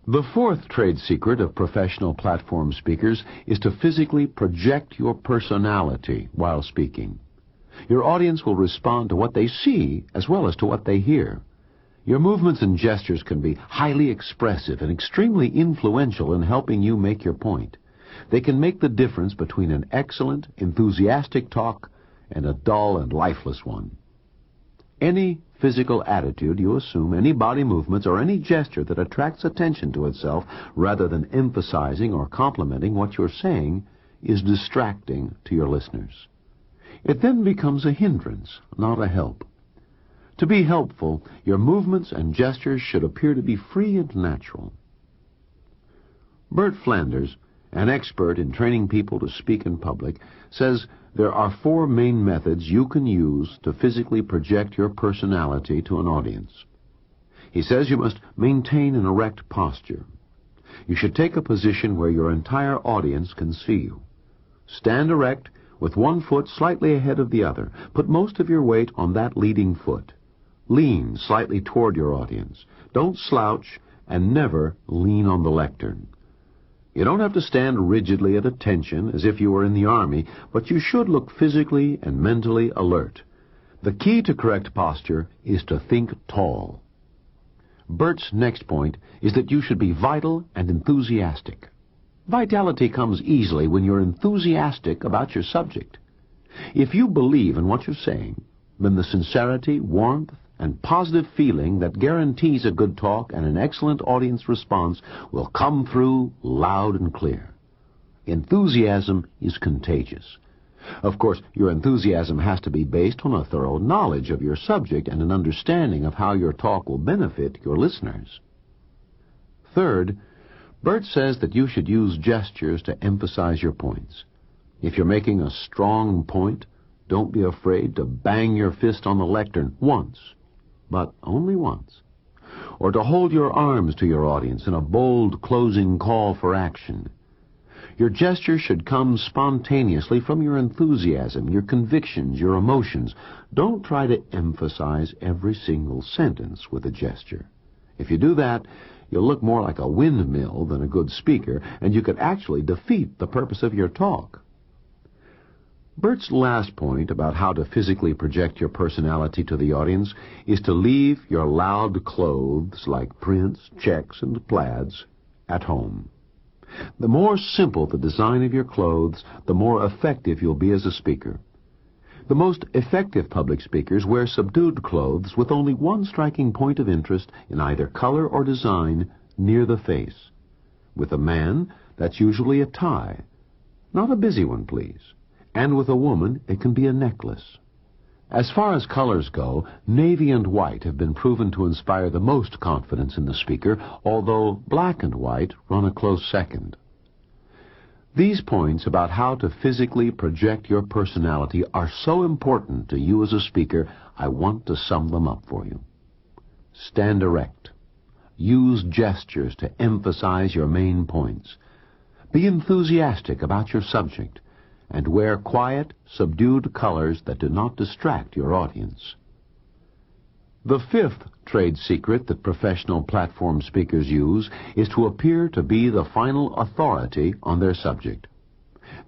The fourth trade secret of professional platform speakers is to physically project your personality while speaking. Your audience will respond to what they see as well as to what they hear. Your movements and gestures can be highly expressive and extremely influential in helping you make your point. They can make the difference between an excellent, enthusiastic talk and a dull and lifeless one. Any physical attitude you assume, any body movements, or any gesture that attracts attention to itself rather than emphasizing or complimenting what you're saying is distracting to your listeners. It then becomes a hindrance, not a help. To be helpful, your movements and gestures should appear to be free and natural. Bert Flanders, an expert in training people to speak in public, says there are 4 main methods you can use to physically project your personality to an audience. He says you must maintain an erect posture. You should take a position where your entire audience can see you. Stand erect with one foot slightly ahead of the other. Put most of your weight on that leading foot. Lean slightly toward your audience. Don't slouch, and never lean on the lectern. You don't have to stand rigidly at attention as if you were in the army, but you should look physically and mentally alert. The key to correct posture is to think tall. Bert's next point is that you should be vital and enthusiastic. Vitality comes easily when you're enthusiastic about your subject. If you believe in what you're saying, then the sincerity, warmth, and positive feeling that guarantees a good talk and an excellent audience response will come through loud and clear. Enthusiasm is contagious. Of course, your enthusiasm has to be based on a thorough knowledge of your subject and an understanding of how your talk will benefit your listeners. Third, Bert says that you should use gestures to emphasize your points. If you're making a strong point, don't be afraid to bang your fist on the lectern once, but only once, or to hold your arms to your audience in a bold closing call for action. Your gesture should come spontaneously from your enthusiasm, your convictions, your emotions. Don't try to emphasize every single sentence with a gesture. If you do that, you'll look more like a windmill than a good speaker, and you could actually defeat the purpose of your talk. Bert's last point about how to physically project your personality to the audience is to leave your loud clothes like prints, checks, and plaids at home. The more simple the design of your clothes, the more effective you'll be as a speaker. The most effective public speakers wear subdued clothes with only one striking point of interest in either color or design near the face. With a man, that's usually a tie. Not a busy one, please. And with a woman, it can be a necklace. As far as colors go, navy and white have been proven to inspire the most confidence in the speaker, although black and white run a close second. These points about how to physically project your personality are so important to you as a speaker, I want to sum them up for you. Stand erect. Use gestures to emphasize your main points. Be enthusiastic about your subject, and wear quiet, subdued colors that do not distract your audience. The fifth trade secret that professional platform speakers use is to appear to be the final authority on their subject.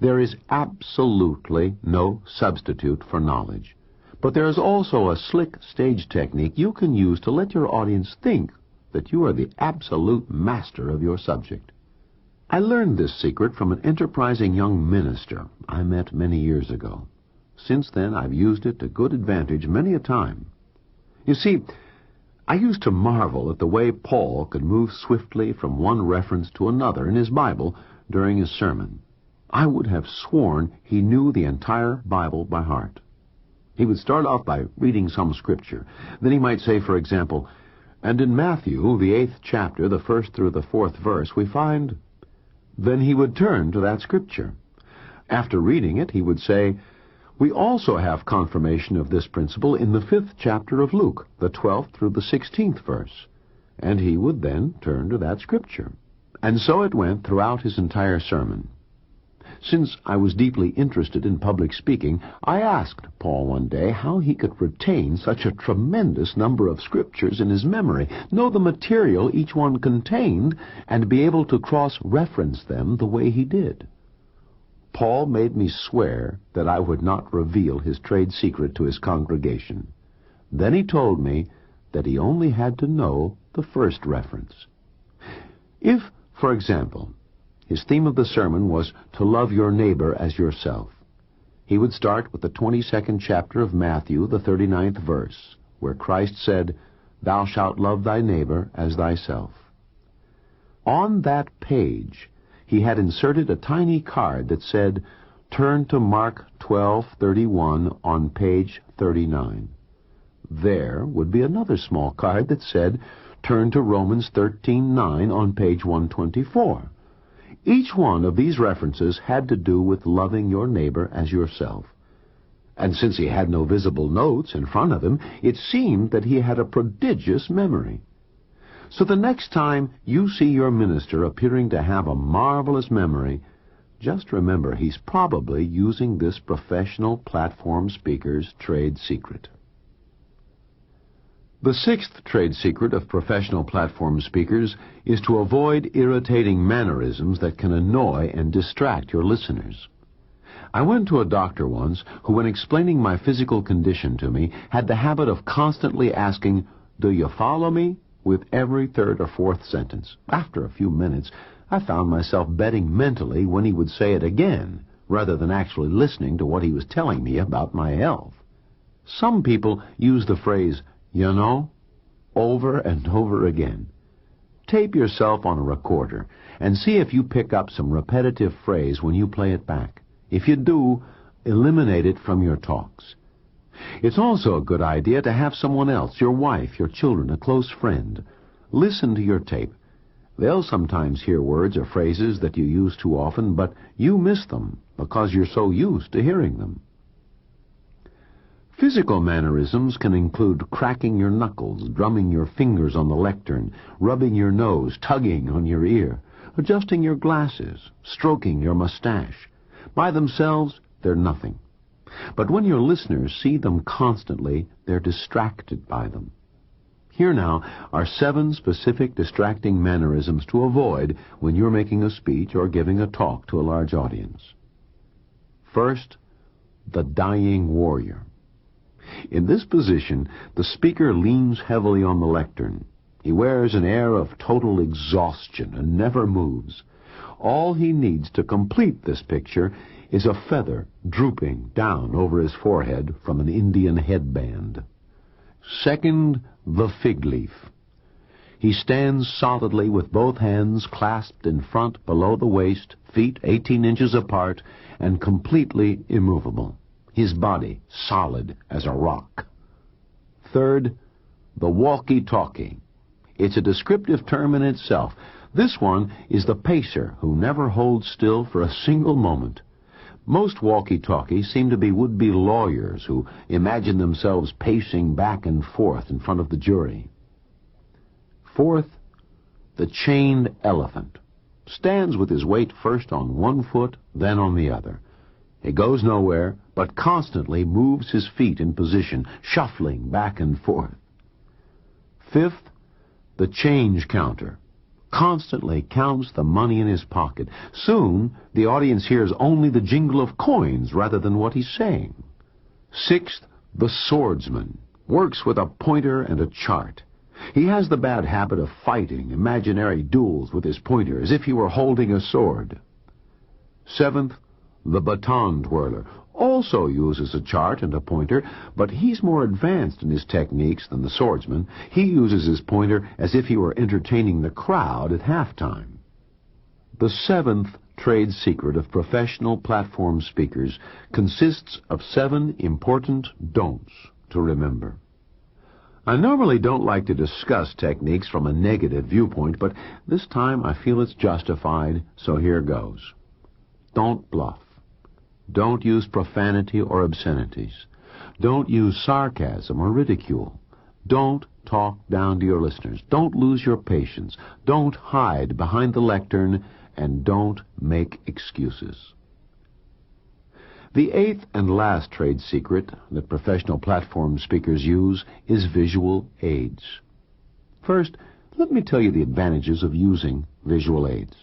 There is absolutely no substitute for knowledge, but there is also a slick stage technique you can use to let your audience think that you are the absolute master of your subject. I learned this secret from an enterprising young minister I met many years ago. Since then, I've used it to good advantage many a time. You see, I used to marvel at the way Paul could move swiftly from one reference to another in his Bible during his sermon. I would have sworn he knew the entire Bible by heart. He would start off by reading some scripture. Then he might say, for example, "And in Matthew, the 8th chapter, the 1st through the 4th verse, we find..." Then he would turn to that scripture. After reading it, he would say, "We also have confirmation of this principle in the 5th chapter of Luke, the 12th through the 16th verse." And he would then turn to that scripture. And so it went throughout his entire sermon. Since I was deeply interested in public speaking, I asked Paul one day how he could retain such a tremendous number of scriptures in his memory, know the material each one contained, and be able to cross-reference them the way he did. Paul made me swear that I would not reveal his trade secret to his congregation. Then he told me that he only had to know the first reference. If, for example, his theme of the sermon was to love your neighbor as yourself, he would start with the 22nd chapter of Matthew, the 39th verse, where Christ said, "Thou shalt love thy neighbor as thyself." On that page, he had inserted a tiny card that said, "Turn to Mark 12:31 on page 39. There would be another small card that said, "Turn to Romans 13:9 on page 124. Each one of these references had to do with loving your neighbor as yourself. And since he had no visible notes in front of him, it seemed that he had a prodigious memory. So the next time you see your minister appearing to have a marvelous memory, just remember he's probably using this professional platform speaker's trade secret. The sixth trade secret of professional platform speakers is to avoid irritating mannerisms that can annoy and distract your listeners. I went to a doctor once who, when explaining my physical condition to me, had the habit of constantly asking, "Do you follow me?" with every third or fourth sentence. After a few minutes, I found myself betting mentally when he would say it again, rather than actually listening to what he was telling me about my health. Some people use the phrase, "you know," over and over again. Tape yourself on a recorder and see if you pick up some repetitive phrase when you play it back. If you do, eliminate it from your talks. It's also a good idea to have someone else, your wife, your children, a close friend, listen to your tape. They'll sometimes hear words or phrases that you use too often, but you miss them because you're so used to hearing them. Physical mannerisms can include cracking your knuckles, drumming your fingers on the lectern, rubbing your nose, tugging on your ear, adjusting your glasses, stroking your mustache. By themselves, they're nothing. But when your listeners see them constantly, they're distracted by them. Here now are 7 specific distracting mannerisms to avoid when you're making a speech or giving a talk to a large audience. First, the dying warrior. In this position, the speaker leans heavily on the lectern. He wears an air of total exhaustion and never moves. All he needs to complete this picture is a feather drooping down over his forehead from an Indian headband. Second, the fig leaf. He stands solidly with both hands clasped in front below the waist, feet 18 inches apart, and completely immovable. His body solid as a rock. Third, the walkie-talkie. It's a descriptive term in itself. This one is the pacer who never holds still for a single moment. Most walkie-talkies seem to be would-be lawyers who imagine themselves pacing back and forth in front of the jury. Fourth, the chained elephant. Stands with his weight first on one foot, then on the other. He goes nowhere, but constantly moves his feet in position, shuffling back and forth. Fifth, the change counter. Constantly counts the money in his pocket. Soon, the audience hears only the jingle of coins rather than what he's saying. Sixth, the swordsman. Works with a pointer and a chart. He has the bad habit of fighting imaginary duels with his pointer as if he were holding a sword. Seventh, the baton twirler. Also uses a chart and a pointer, but he's more advanced in his techniques than the swordsman. He uses his pointer as if he were entertaining the crowd at halftime. The 7th trade secret of professional platform speakers consists of 7 important don'ts to remember. I normally don't like to discuss techniques from a negative viewpoint, but this time I feel it's justified, so here goes. Don't bluff. Don't use profanity or obscenities. Don't use sarcasm or ridicule. Don't talk down to your listeners. Don't lose your patience. Don't hide behind the lectern, and don't make excuses. The eighth and last trade secret that professional platform speakers use is visual aids. First, let me tell you the advantages of using visual aids.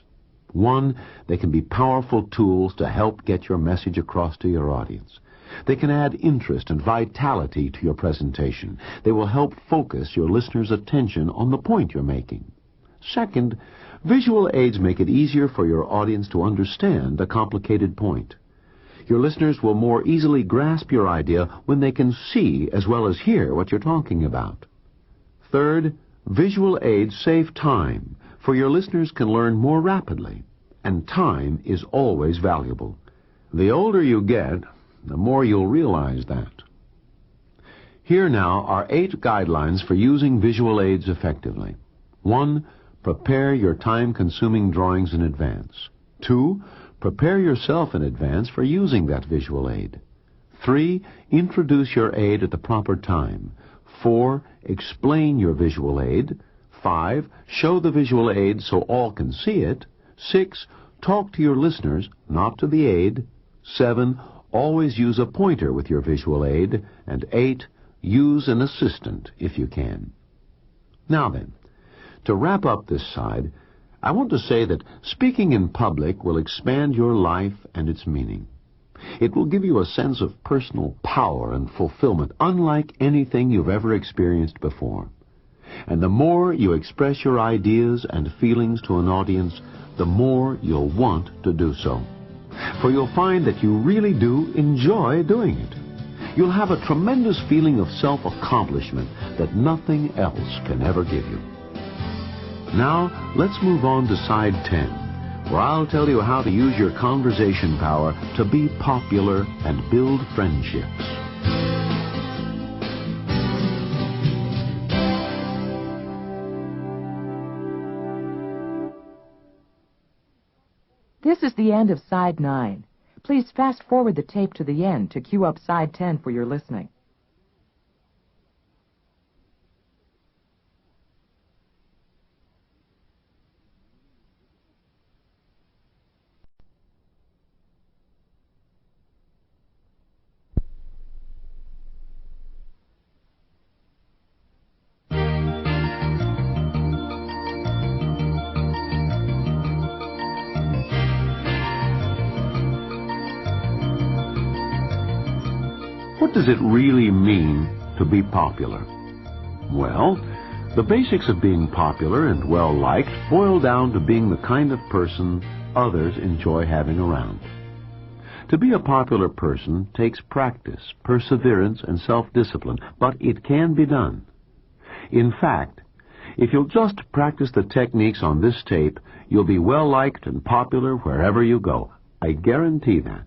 One, they can be powerful tools to help get your message across to your audience. They can add interest and vitality to your presentation. They will help focus your listeners' attention on the point you're making. Second, visual aids make it easier for your audience to understand a complicated point. Your listeners will more easily grasp your idea when they can see as well as hear what you're talking about. Third, visual aids save time, for your listeners can learn more rapidly, and time is always valuable. The older you get, the more you'll realize that. Here now are 8 guidelines for using visual aids effectively. 1. Prepare your time-consuming drawings in advance. 2. Prepare yourself in advance for using that visual aid. 3. Introduce your aid at the proper time. 4. Explain your visual aid. 5. Show the visual aid so all can see it. 6. Talk to your listeners, not to the aid. 7. Always use a pointer with your visual aid. And 8. Use an assistant if you can. Now then, to wrap up this side, I want to say that speaking in public will expand your life and its meaning. It will give you a sense of personal power and fulfillment unlike anything you've ever experienced before. And the more you express your ideas and feelings to an audience, the more you'll want to do so. For you'll find that you really do enjoy doing it. You'll have a tremendous feeling of self-accomplishment that nothing else can ever give you. Now, let's move on to Side 10, where I'll tell you how to use your conversation power to be popular and build friendships. This is the end of Side 9. Please fast forward the tape to the end to cue up Side 10 for your listening. What does it really mean to be popular? Well, the basics of being popular and well-liked boil down to being the kind of person others enjoy having around. To be a popular person takes practice, perseverance, and self-discipline, but it can be done. In fact, if you'll just practice the techniques on this tape, you'll be well-liked and popular wherever you go. I guarantee that.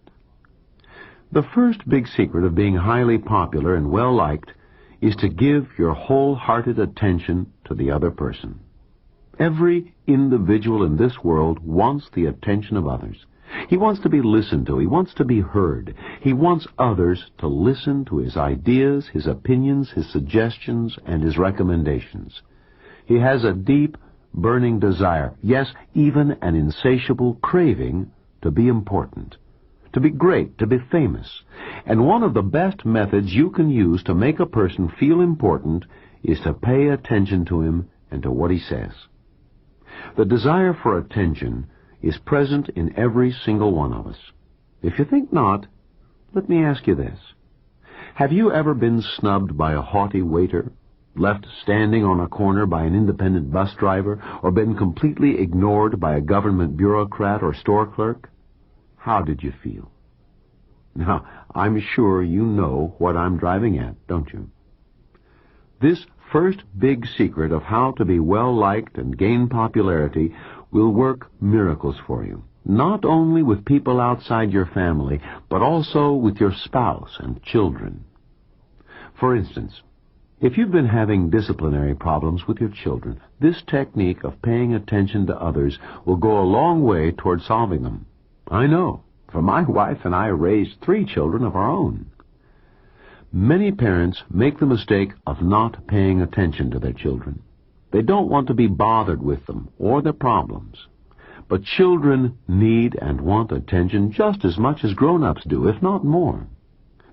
The first big secret of being highly popular and well-liked is to give your wholehearted attention to the other person. Every individual in this world wants the attention of others. He wants to be listened to. He wants to be heard. He wants others to listen to his ideas, his opinions, his suggestions, and his recommendations. He has a deep, burning desire, yes, even an insatiable craving to be important, to be great, to be famous. And one of the best methods you can use to make a person feel important is to pay attention to him and to what he says. The desire for attention is present in every single one of us. If you think not, let me ask you this. Have you ever been snubbed by a haughty waiter, left standing on a corner by an independent bus driver, or been completely ignored by a government bureaucrat or store clerk? How did you feel? Now, I'm sure you know what I'm driving at, don't you? This first big secret of how to be well-liked and gain popularity will work miracles for you, not only with people outside your family, but also with your spouse and children. For instance, if you've been having disciplinary problems with your children, this technique of paying attention to others will go a long way toward solving them. I know, for my wife and I raised 3 children of our own. Many parents make the mistake of not paying attention to their children. They don't want to be bothered with them or their problems. But children need and want attention just as much as grown-ups do, if not more.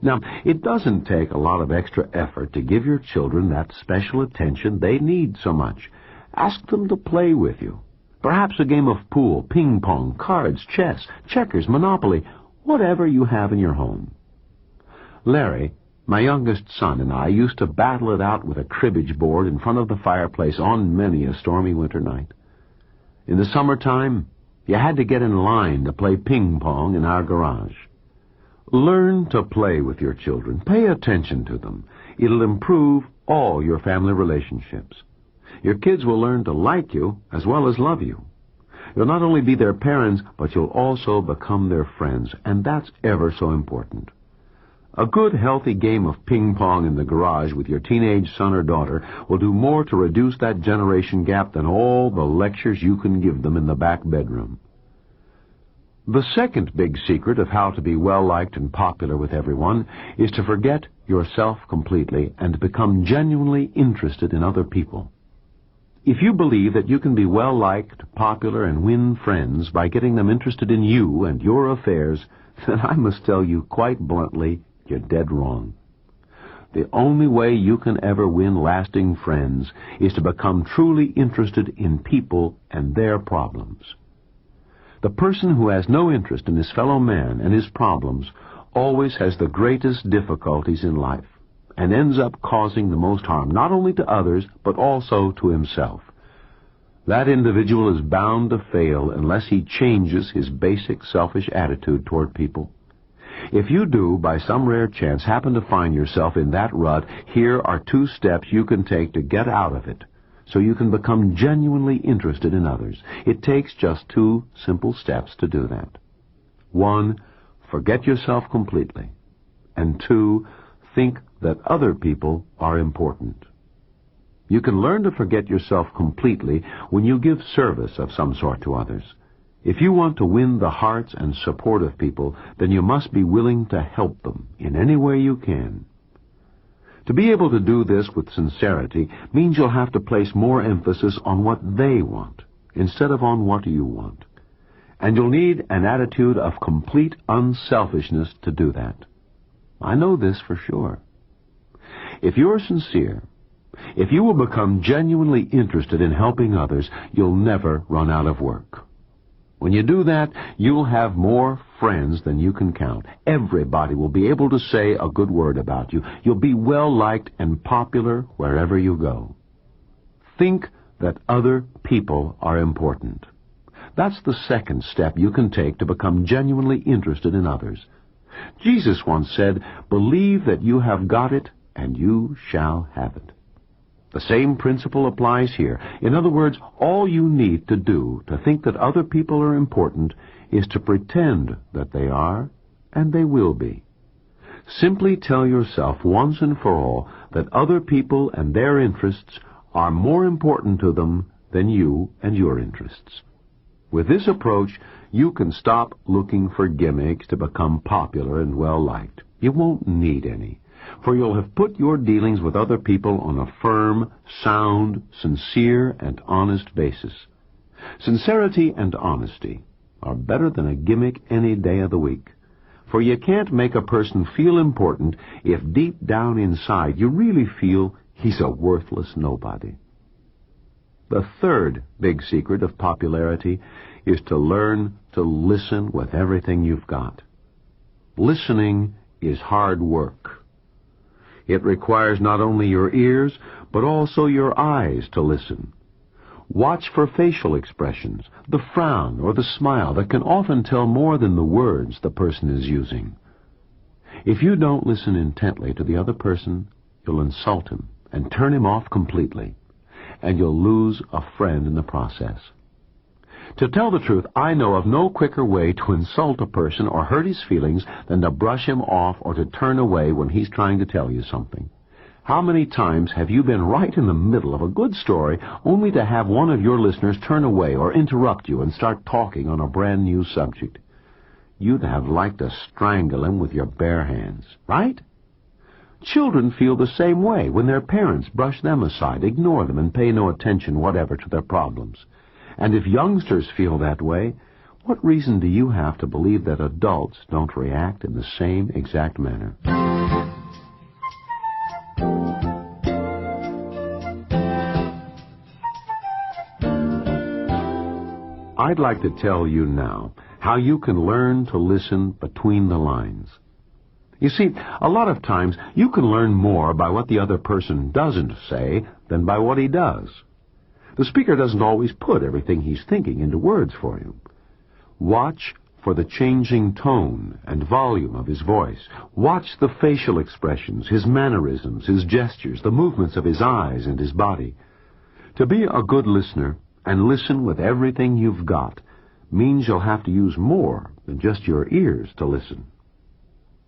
Now, it doesn't take a lot of extra effort to give your children that special attention they need so much. Ask them to play with you. Perhaps a game of pool, ping pong, cards, chess, checkers, Monopoly, whatever you have in your home. Larry, my youngest son, and I used to battle it out with a cribbage board in front of the fireplace on many a stormy winter night. In the summertime, you had to get in line to play ping pong in our garage. Learn to play with your children. Pay attention to them. It'll improve all your family relationships. Your kids will learn to like you as well as love you. You'll not only be their parents, but you'll also become their friends, and that's ever so important. A good, healthy game of ping pong in the garage with your teenage son or daughter will do more to reduce that generation gap than all the lectures you can give them in the back bedroom. The second big secret of how to be well-liked and popular with everyone is to forget yourself completely and become genuinely interested in other people. If you believe that you can be well-liked, popular, and win friends by getting them interested in you and your affairs, then I must tell you quite bluntly, you're dead wrong. The only way you can ever win lasting friends is to become truly interested in people and their problems. The person who has no interest in his fellow man and his problems always has the greatest difficulties in life and ends up causing the most harm, not only to others, but also to himself. That individual is bound to fail unless he changes his basic selfish attitude toward people. If you do, by some rare chance, happen to find yourself in that rut, here are 2 steps you can take to get out of it, so you can become genuinely interested in others. It takes just 2 simple steps to do that. 1, forget yourself completely. And 2, think that other people are important. You can learn to forget yourself completely when you give service of some sort to others. If you want to win the hearts and support of people, then you must be willing to help them in any way you can. To be able to do this with sincerity means you'll have to place more emphasis on what they want instead of on what you want. And you'll need an attitude of complete unselfishness to do that. I know this for sure. If you're sincere, if you will become genuinely interested in helping others, you'll never run out of work. When you do that, you'll have more friends than you can count. Everybody will be able to say a good word about you. You'll be well-liked and popular wherever you go. Think that other people are important. That's the second step you can take to become genuinely interested in others. Jesus once said, "Believe that you have got it, and you shall have it." The same principle applies here. In other words, all you need to do to think that other people are important is to pretend that they are, and they will be. Simply tell yourself once and for all that other people and their interests are more important to them than you and your interests. With this approach, you can stop looking for gimmicks to become popular and well-liked. You won't need any, for you'll have put your dealings with other people on a firm, sound, sincere, and honest basis. Sincerity and honesty are better than a gimmick any day of the week, for you can't make a person feel important if deep down inside you really feel he's a worthless nobody. The third big secret of popularity is to learn to listen with everything you've got. Listening is hard work. It requires not only your ears, but also your eyes to listen. Watch for facial expressions, the frown or the smile that can often tell more than the words the person is using. If you don't listen intently to the other person, you'll insult him and turn him off completely, and you'll lose a friend in the process. To tell the truth, I know of no quicker way to insult a person or hurt his feelings than to brush him off or to turn away when he's trying to tell you something. How many times have you been right in the middle of a good story only to have one of your listeners turn away or interrupt you and start talking on a brand new subject? You'd have liked to strangle him with your bare hands, right? Children feel the same way when their parents brush them aside, ignore them, and pay no attention whatever to their problems. And if youngsters feel that way, what reason do you have to believe that adults don't react in the same exact manner? I'd like to tell you now how you can learn to listen between the lines. You see, a lot of times you can learn more by what the other person doesn't say than by what he does. The speaker doesn't always put everything he's thinking into words for you. Watch for the changing tone and volume of his voice. Watch the facial expressions, his mannerisms, his gestures, the movements of his eyes and his body. To be a good listener and listen with everything you've got means you'll have to use more than just your ears to listen.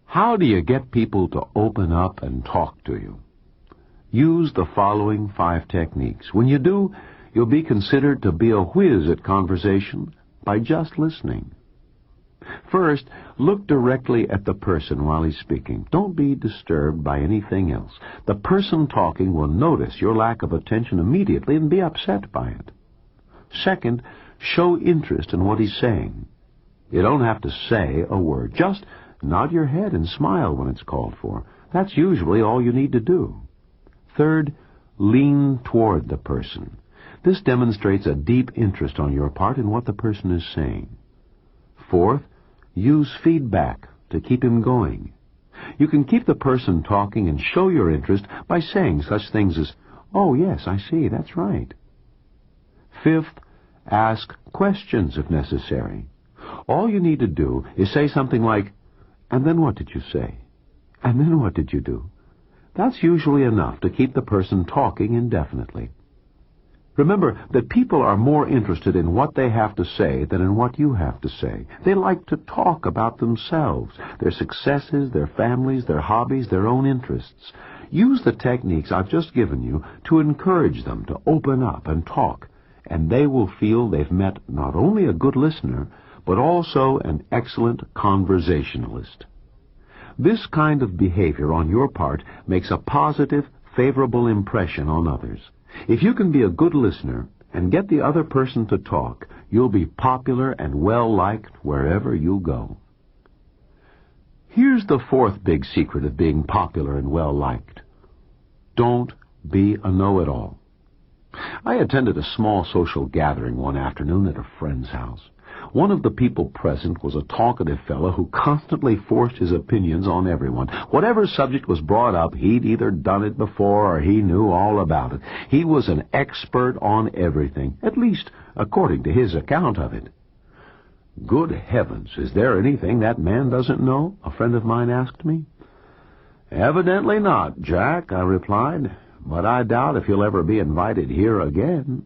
How do you get people to open up and talk to you? Use the following 5 techniques. When you do, you'll be considered to be a whiz at conversation by just listening. First, look directly at the person while he's speaking. Don't be disturbed by anything else. The person talking will notice your lack of attention immediately and be upset by it. Second, show interest in what he's saying. You don't have to say a word. Just nod your head and smile when it's called for. That's usually all you need to do. Third, lean toward the person. This demonstrates a deep interest on your part in what the person is saying. Fourth, use feedback to keep him going. You can keep the person talking and show your interest by saying such things as, "Oh, yes, I see, that's right." Fifth, ask questions if necessary. All you need to do is say something like, "And then what did you say? And then what did you do?" That's usually enough to keep the person talking indefinitely. Remember that people are more interested in what they have to say than in what you have to say. They like to talk about themselves, their successes, their families, their hobbies, their own interests. Use the techniques I've just given you to encourage them to open up and talk, and they will feel they've met not only a good listener, but also an excellent conversationalist. This kind of behavior on your part makes a positive, favorable impression on others. If you can be a good listener and get the other person to talk, you'll be popular and well-liked wherever you go. Here's the 4th big secret of being popular and well-liked. Don't be a know-it-all. I attended a small social gathering one afternoon at a friend's house. One of the people present was a talkative fellow who constantly forced his opinions on everyone. Whatever subject was brought up, he'd either done it before or he knew all about it. He was an expert on everything, at least according to his account of it. "Good heavens, is there anything that man doesn't know?" a friend of mine asked me. "Evidently not, Jack," I replied, "but I doubt if he'll ever be invited here again."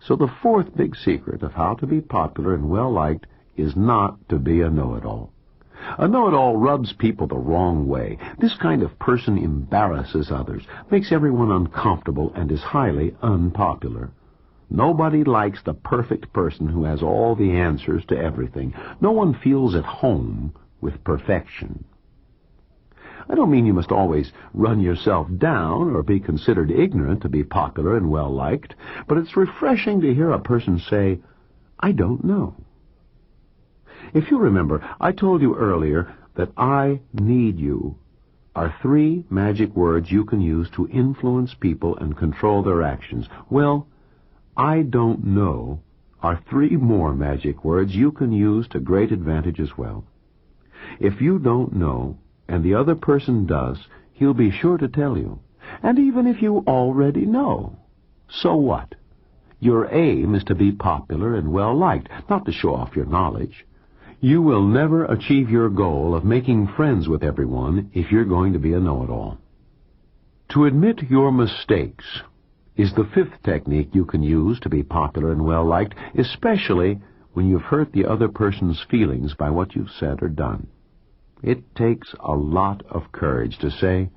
So the 4th big secret of how to be popular and well-liked is not to be a know-it-all. A know-it-all rubs people the wrong way. This kind of person embarrasses others, makes everyone uncomfortable, and is highly unpopular. Nobody likes the perfect person who has all the answers to everything. No one feels at home with perfection. I don't mean you must always run yourself down or be considered ignorant to be popular and well-liked, but it's refreshing to hear a person say, "I don't know." If you remember, I told you earlier that "I need you" are 3 magic words you can use to influence people and control their actions. Well, "I don't know" are 3 more magic words you can use to great advantage as well. If you don't know, and the other person does, he'll be sure to tell you. And even if you already know, so what? Your aim is to be popular and well-liked, not to show off your knowledge. You will never achieve your goal of making friends with everyone if you're going to be a know-it-all. To admit your mistakes is the 5th technique you can use to be popular and well-liked, especially when you've hurt the other person's feelings by what you've said or done. It takes a lot of courage to say,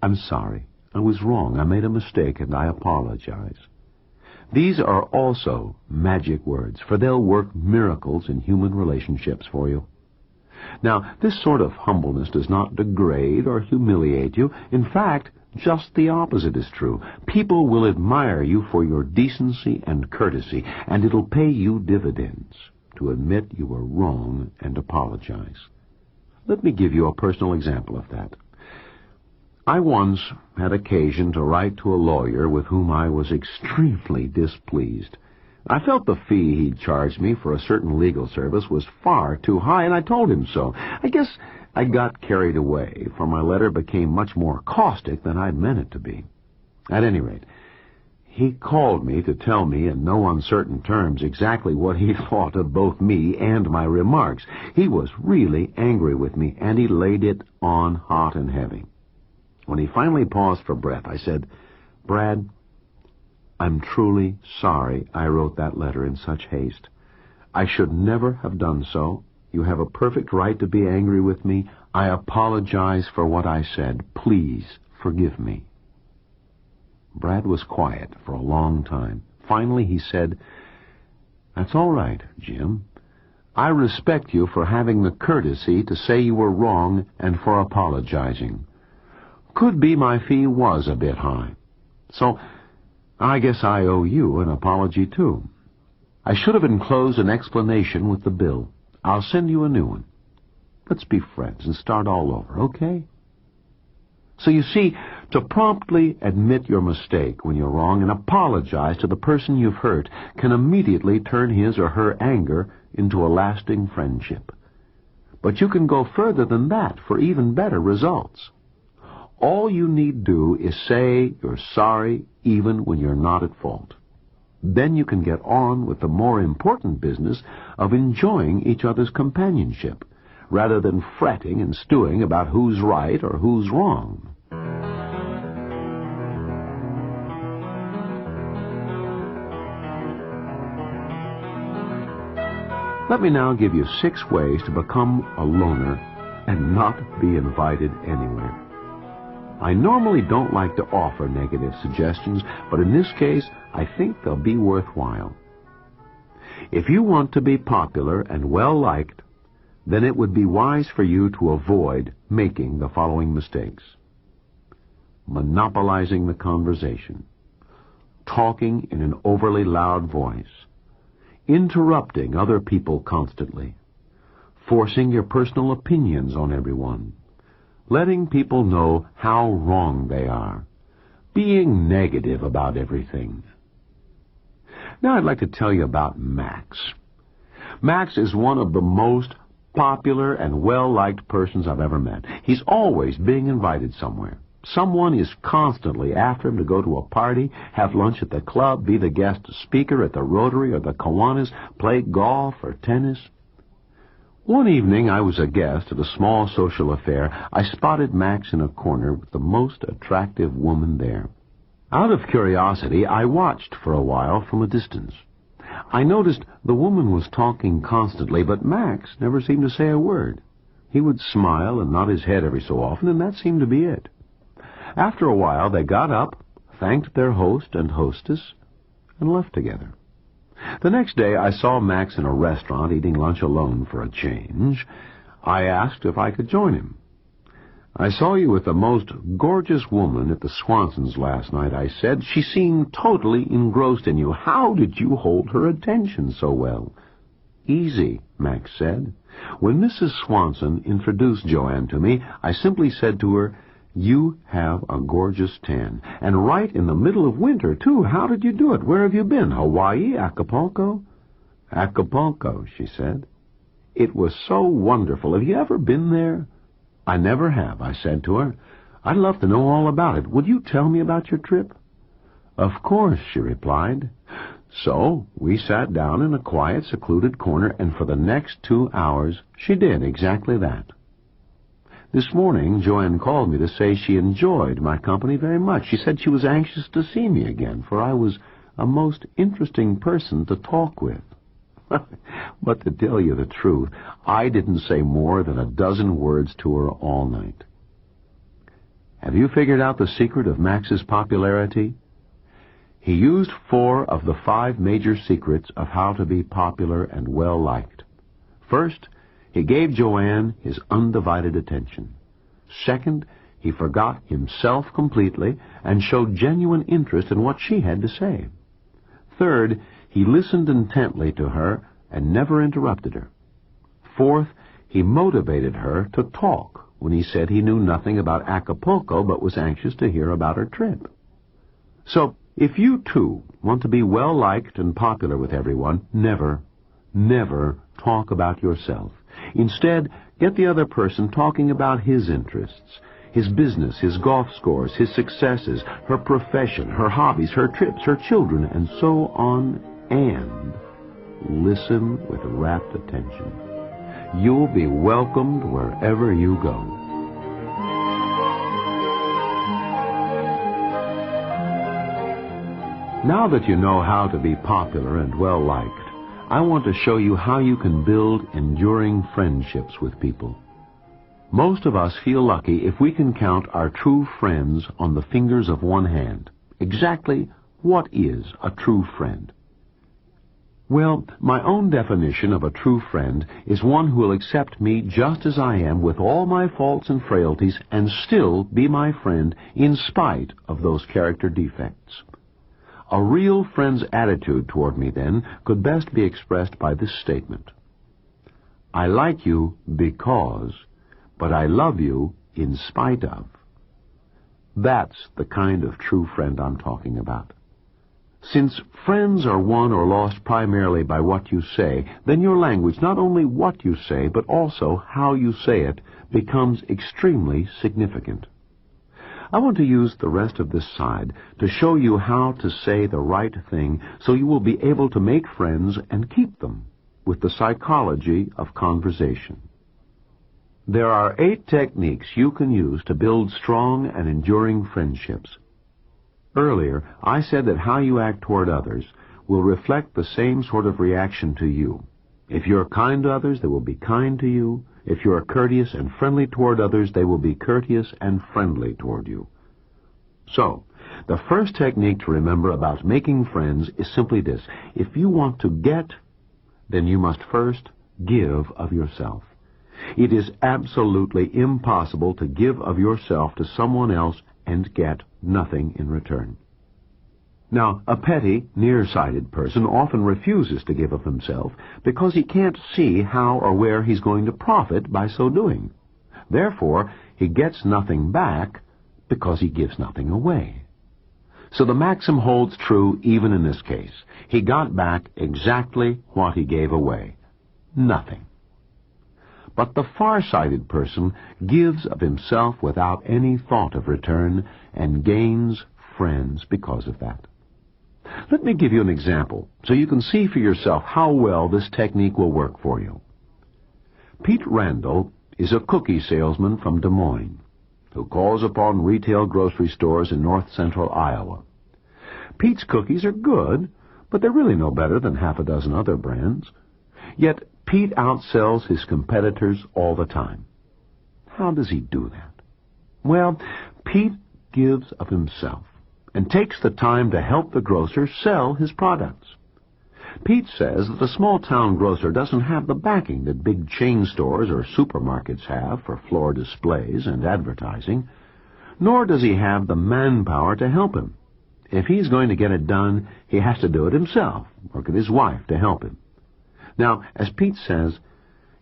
"I'm sorry, I was wrong, I made a mistake, and I apologize." These are also magic words, for they'll work miracles in human relationships for you. Now, this sort of humbleness does not degrade or humiliate you. In fact, just the opposite is true. People will admire you for your decency and courtesy, and it'll pay you dividends to admit you were wrong and apologize. Let me give you a personal example of that. I once had occasion to write to a lawyer with whom I was extremely displeased. I felt the fee he'd charged me for a certain legal service was far too high, and I told him so. I guess I got carried away, for my letter became much more caustic than I'd meant it to be. At any rate, he called me to tell me in no uncertain terms exactly what he thought of both me and my remarks. He was really angry with me, and he laid it on hot and heavy. When he finally paused for breath, I said, "Brad, I'm truly sorry I wrote that letter in such haste. I should never have done so. You have a perfect right to be angry with me. I apologize for what I said. Please forgive me." Brad was quiet for a long time. Finally, he said, "That's all right, Jim. I respect you for having the courtesy to say you were wrong and for apologizing. Could be my fee was a bit high. So I guess I owe you an apology, too. I should have enclosed an explanation with the bill. I'll send you a new one. Let's be friends and start all over, okay?" So you see, to promptly admit your mistake when you're wrong and apologize to the person you've hurt can immediately turn his or her anger into a lasting friendship. But you can go further than that for even better results. All you need do is say you're sorry even when you're not at fault. Then you can get on with the more important business of enjoying each other's companionship, rather than fretting and stewing about who's right or who's wrong. Let me now give you 6 ways to become a loner and not be invited anywhere. I normally don't like to offer negative suggestions, but in this case, I think they'll be worthwhile. If you want to be popular and well-liked, then it would be wise for you to avoid making the following mistakes: monopolizing the conversation, talking in an overly loud voice, interrupting other people constantly, forcing your personal opinions on everyone, letting people know how wrong they are, being negative about everything. Now I'd like to tell you about Max. Max is one of the most popular and well-liked persons I've ever met. He's always being invited somewhere. Someone is constantly after him to go to a party, have lunch at the club, be the guest speaker at the Rotary or the Kiwanis, play golf or tennis. One evening I was a guest at a small social affair. I spotted Max in a corner with the most attractive woman there. Out of curiosity, I watched for a while from a distance. I noticed the woman was talking constantly, but Max never seemed to say a word. He would smile and nod his head every so often, and that seemed to be it. After a while, they got up, thanked their host and hostess, and left together. The next day, I saw Max in a restaurant eating lunch alone for a change. I asked if I could join him. "I saw you with the most gorgeous woman at the Swansons last night," I said. "She seemed totally engrossed in you. How did you hold her attention so well?" "Easy," Max said. "When Mrs. Swanson introduced Joanne to me, I simply said to her, 'You have a gorgeous tan. And right in the middle of winter, too. How did you do it? Where have you been? Hawaii? Acapulco?' 'Acapulco,' she said. 'It was so wonderful. Have you ever been there?' 'I never have,' I said to her. 'I'd love to know all about it. Would you tell me about your trip?' 'Of course,' she replied. So we sat down in a quiet, secluded corner, and for the next 2 hours she did exactly that. This morning, Joanne called me to say she enjoyed my company very much. She said she was anxious to see me again, for I was a most interesting person to talk with. But to tell you the truth, I didn't say more than a dozen words to her all night. Have you figured out the secret of Max's popularity? He used 4 of the 5 major secrets of how to be popular and well-liked. First, he gave Joanne his undivided attention. Second, he forgot himself completely and showed genuine interest in what she had to say. Third, he listened intently to her and never interrupted her. Fourth, he motivated her to talk when he said he knew nothing about Acapulco but was anxious to hear about her trip. So, if you too want to be well-liked and popular with everyone, never talk about yourself. Instead, get the other person talking about his interests, his business, his golf scores, his successes, her profession, her hobbies, her trips, her children, and so on, and listen with rapt attention. You'll be welcomed wherever you go. Now that you know how to be popular and well-liked, I want to show you how you can build enduring friendships with people. Most of us feel lucky if we can count our true friends on the fingers of one hand. Exactly what is a true friend? Well, my own definition of a true friend is one who will accept me just as I am with all my faults and frailties and still be my friend in spite of those character defects. A real friend's attitude toward me, then, could best be expressed by this statement. I like you because, but I love you in spite of. That's the kind of true friend I'm talking about. Since friends are won or lost primarily by what you say, then your language, not only what you say, but also how you say it, becomes extremely significant. I want to use the rest of this side to show you how to say the right thing so you will be able to make friends and keep them with the psychology of conversation. There are 8 techniques you can use to build strong and enduring friendships. Earlier, I said that how you act toward others will reflect the same sort of reaction to you. If you're kind to others, they will be kind to you. If you are courteous and friendly toward others, they will be courteous and friendly toward you. So, the first technique to remember about making friends is simply this. If you want to get, then you must first give of yourself. It is absolutely impossible to give of yourself to someone else and get nothing in return. Now, a petty, nearsighted person often refuses to give of himself because he can't see how or where he's going to profit by so doing. Therefore, he gets nothing back because he gives nothing away. So the maxim holds true even in this case. He got back exactly what he gave away. Nothing. But the far-sighted person gives of himself without any thought of return and gains friends because of that. Let me give you an example so you can see for yourself how well this technique will work for you. Pete Randall is a cookie salesman from Des Moines who calls upon retail grocery stores in north-central Iowa. Pete's cookies are good, but they're really no better than half a dozen other brands. Yet Pete outsells his competitors all the time. How does he do that? Well, Pete gives of himself and takes the time to help the grocer sell his products. Pete says that the small-town grocer doesn't have the backing that big chain stores or supermarkets have for floor displays and advertising, nor does he have the manpower to help him. If he's going to get it done, he has to do it himself or get his wife to help him. Now, as Pete says,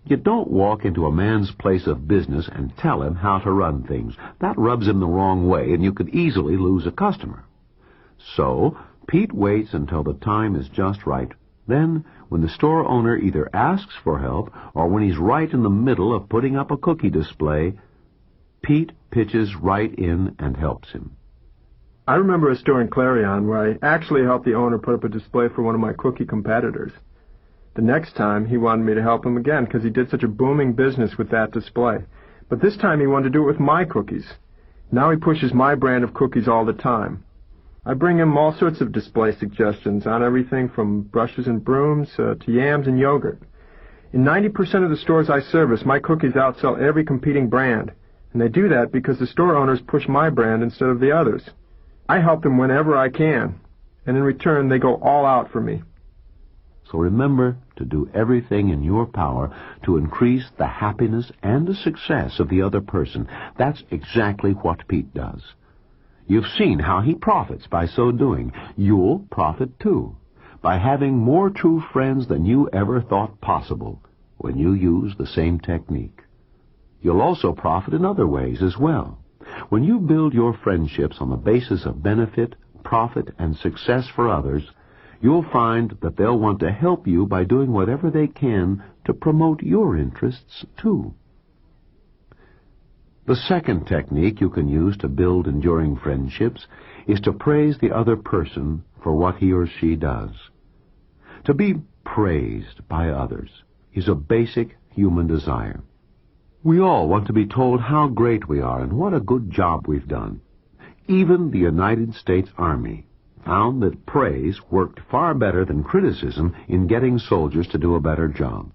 you don't walk into a man's place of business and tell him how to run things. That rubs him the wrong way, and you could easily lose a customer. So, Pete waits until the time is just right. Then, when the store owner either asks for help or when he's right in the middle of putting up a cookie display, Pete pitches right in and helps him. I remember a store in Clarion where I actually helped the owner put up a display for one of my cookie competitors. The next time, he wanted me to help him again because he did such a booming business with that display. But this time he wanted to do it with my cookies. Now he pushes my brand of cookies all the time. I bring him all sorts of display suggestions on everything from brushes and brooms to yams and yogurt. In 90% of the stores I service, my cookies outsell every competing brand. And they do that because the store owners push my brand instead of the others. I help them whenever I can, and in return they go all out for me. So remember to do everything in your power to increase the happiness and the success of the other person. That's exactly what Pete does. You've seen how he profits by so doing. You'll profit too, by having more true friends than you ever thought possible when you use the same technique. You'll also profit in other ways as well. When you build your friendships on the basis of benefit, profit, and success for others, you'll find that they'll want to help you by doing whatever they can to promote your interests too. The second technique you can use to build enduring friendships is to praise the other person for what he or she does. To be praised by others is a basic human desire. We all want to be told how great we are and what a good job we've done. Even the United States Army found that praise worked far better than criticism in getting soldiers to do a better job.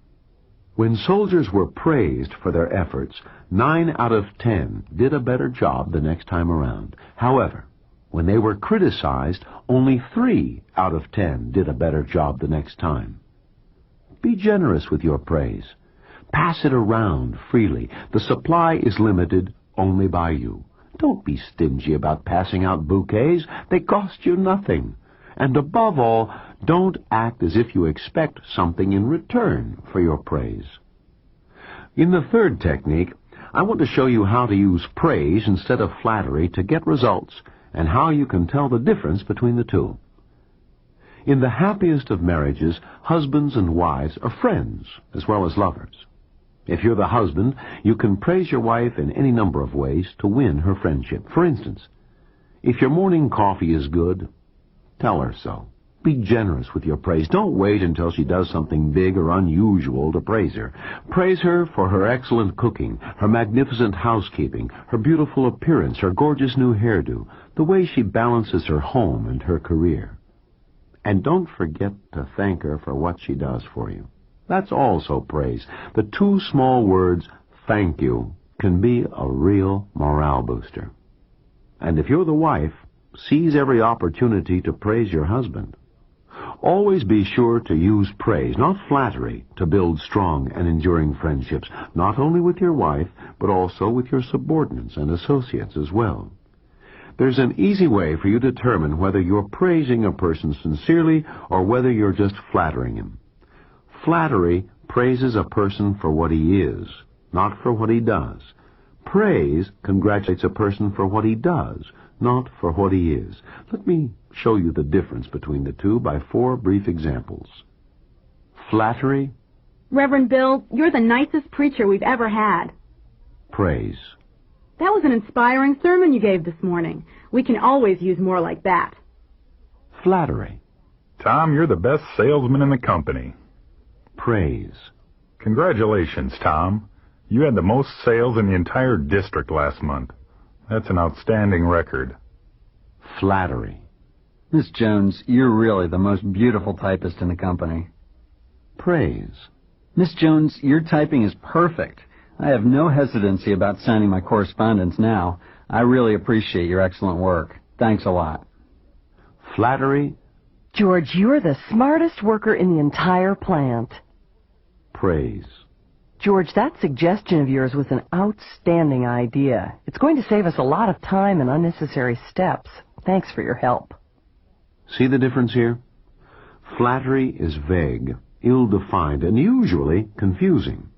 When soldiers were praised for their efforts, 9 out of 10 did a better job the next time around. However, when they were criticized, only 3 out of 10 did a better job the next time. Be generous with your praise. Pass it around freely. The supply is limited only by you. Don't be stingy about passing out bouquets. They cost you nothing. And above all, don't act as if you expect something in return for your praise. In the third technique, I want to show you how to use praise instead of flattery to get results, and how you can tell the difference between the two. In the happiest of marriages, husbands and wives are friends as well as lovers. If you're the husband, you can praise your wife in any number of ways to win her friendship. For instance, if your morning coffee is good, tell her so. Be generous with your praise. Don't wait until she does something big or unusual to praise her. Praise her for her excellent cooking, her magnificent housekeeping, her beautiful appearance, her gorgeous new hairdo, the way she balances her home and her career. And don't forget to thank her for what she does for you. That's also praise. The 2 small words, thank you, can be a real morale booster. And if you're the wife, seize every opportunity to praise your husband. Always be sure to use praise, not flattery, to build strong and enduring friendships, not only with your wife, but also with your subordinates and associates as well. There's an easy way for you to determine whether you're praising a person sincerely or whether you're just flattering him. Flattery praises a person for what he is, not for what he does. Praise congratulates a person for what he does, not for what he is. Let me show you the difference between the two by 4 brief examples. Flattery. Reverend Bill, you're the nicest preacher we've ever had. Praise. That was an inspiring sermon you gave this morning. We can always use more like that. Flattery. Tom, you're the best salesman in the company. Praise. Congratulations, Tom. You had the most sales in the entire district last month. That's an outstanding record. Flattery. Miss Jones, you're really the most beautiful typist in the company. Praise. Miss Jones, your typing is perfect. I have no hesitancy about signing my correspondence now. I really appreciate your excellent work. Thanks a lot. Flattery. George, you're the smartest worker in the entire plant. Praise. George, that suggestion of yours was an outstanding idea. It's going to save us a lot of time and unnecessary steps. Thanks for your help. See the difference here? Flattery is vague, ill-defined, and usually confusing.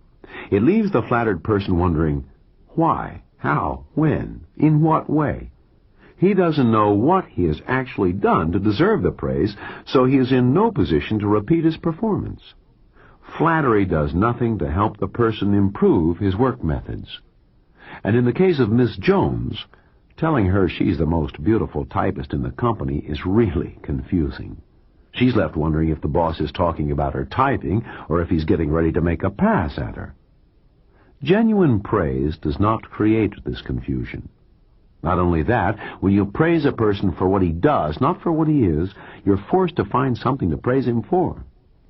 It leaves the flattered person wondering, why, how, when, in what way? He doesn't know what he has actually done to deserve the praise, so he is in no position to repeat his performance. Flattery does nothing to help the person improve his work methods. And in the case of Miss Jones, telling her she's the most beautiful typist in the company is really confusing. She's left wondering if the boss is talking about her typing or if he's getting ready to make a pass at her. Genuine praise does not create this confusion. Not only that, when you praise a person for what he does, not for what he is, you're forced to find something to praise him for.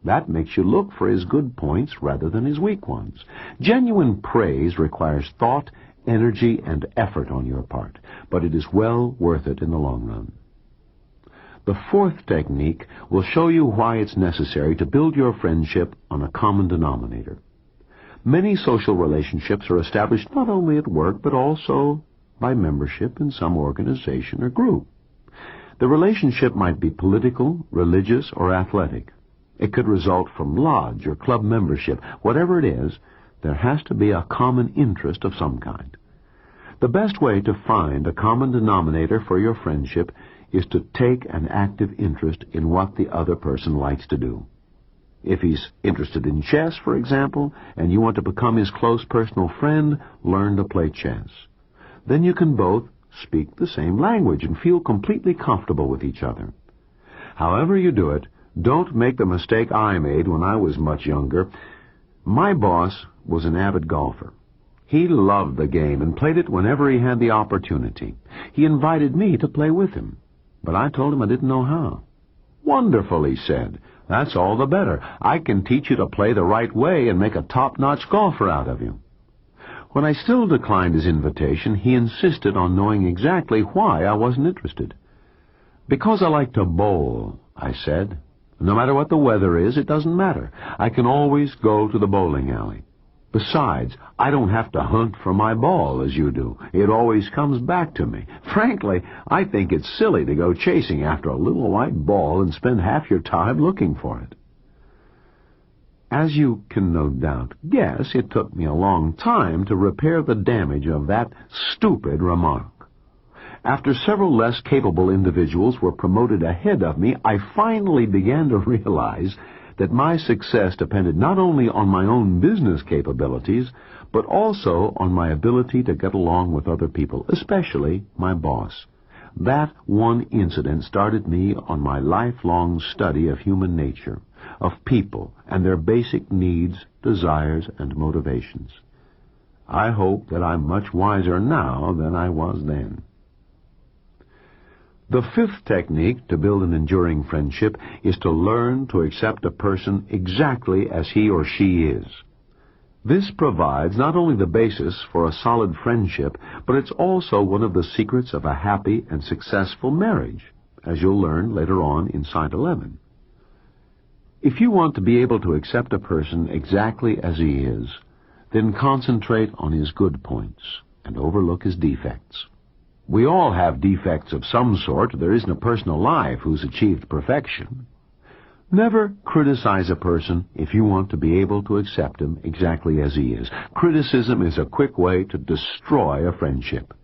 That makes you look for his good points rather than his weak ones. Genuine praise requires thought, energy, and effort on your part, but it is well worth it in the long run. The fourth technique will show you why it's necessary to build your friendship on a common denominator. Many social relationships are established not only at work, but also by membership in some organization or group. The relationship might be political, religious, or athletic. It could result from lodge or club membership. Whatever it is, there has to be a common interest of some kind. The best way to find a common denominator for your friendship is to take an active interest in what the other person likes to do. If he's interested in chess, for example, and you want to become his close personal friend, learn to play chess. Then you can both speak the same language and feel completely comfortable with each other. However you do it, don't make the mistake I made when I was much younger. My boss was an avid golfer. He loved the game and played it whenever he had the opportunity. He invited me to play with him, but I told him I didn't know how. "Wonderful," he said. "That's all the better. I can teach you to play the right way and make a top-notch golfer out of you." When I still declined his invitation, he insisted on knowing exactly why I wasn't interested. "Because I like to bowl," I said. "No matter what the weather is, it doesn't matter. I can always go to the bowling alley. Besides, I don't have to hunt for my ball as you do. It always comes back to me. Frankly, I think it's silly to go chasing after a little white ball and spend half your time looking for it." As you can no doubt guess, it took me a long time to repair the damage of that stupid remark. After several less capable individuals were promoted ahead of me, I finally began to realize that my success depended not only on my own business capabilities, but also on my ability to get along with other people, especially my boss. That one incident started me on my lifelong study of human nature, of people and their basic needs, desires, and motivations. I hope that I'm much wiser now than I was then. The fifth technique to build an enduring friendship is to learn to accept a person exactly as he or she is. This provides not only the basis for a solid friendship, but it's also one of the secrets of a happy and successful marriage, as you'll learn later on in Site 11. If you want to be able to accept a person exactly as he is, then concentrate on his good points and overlook his defects. We all have defects of some sort. There isn't a person alive who's achieved perfection. Never criticize a person if you want to be able to accept him exactly as he is. Criticism is a quick way to destroy a friendship.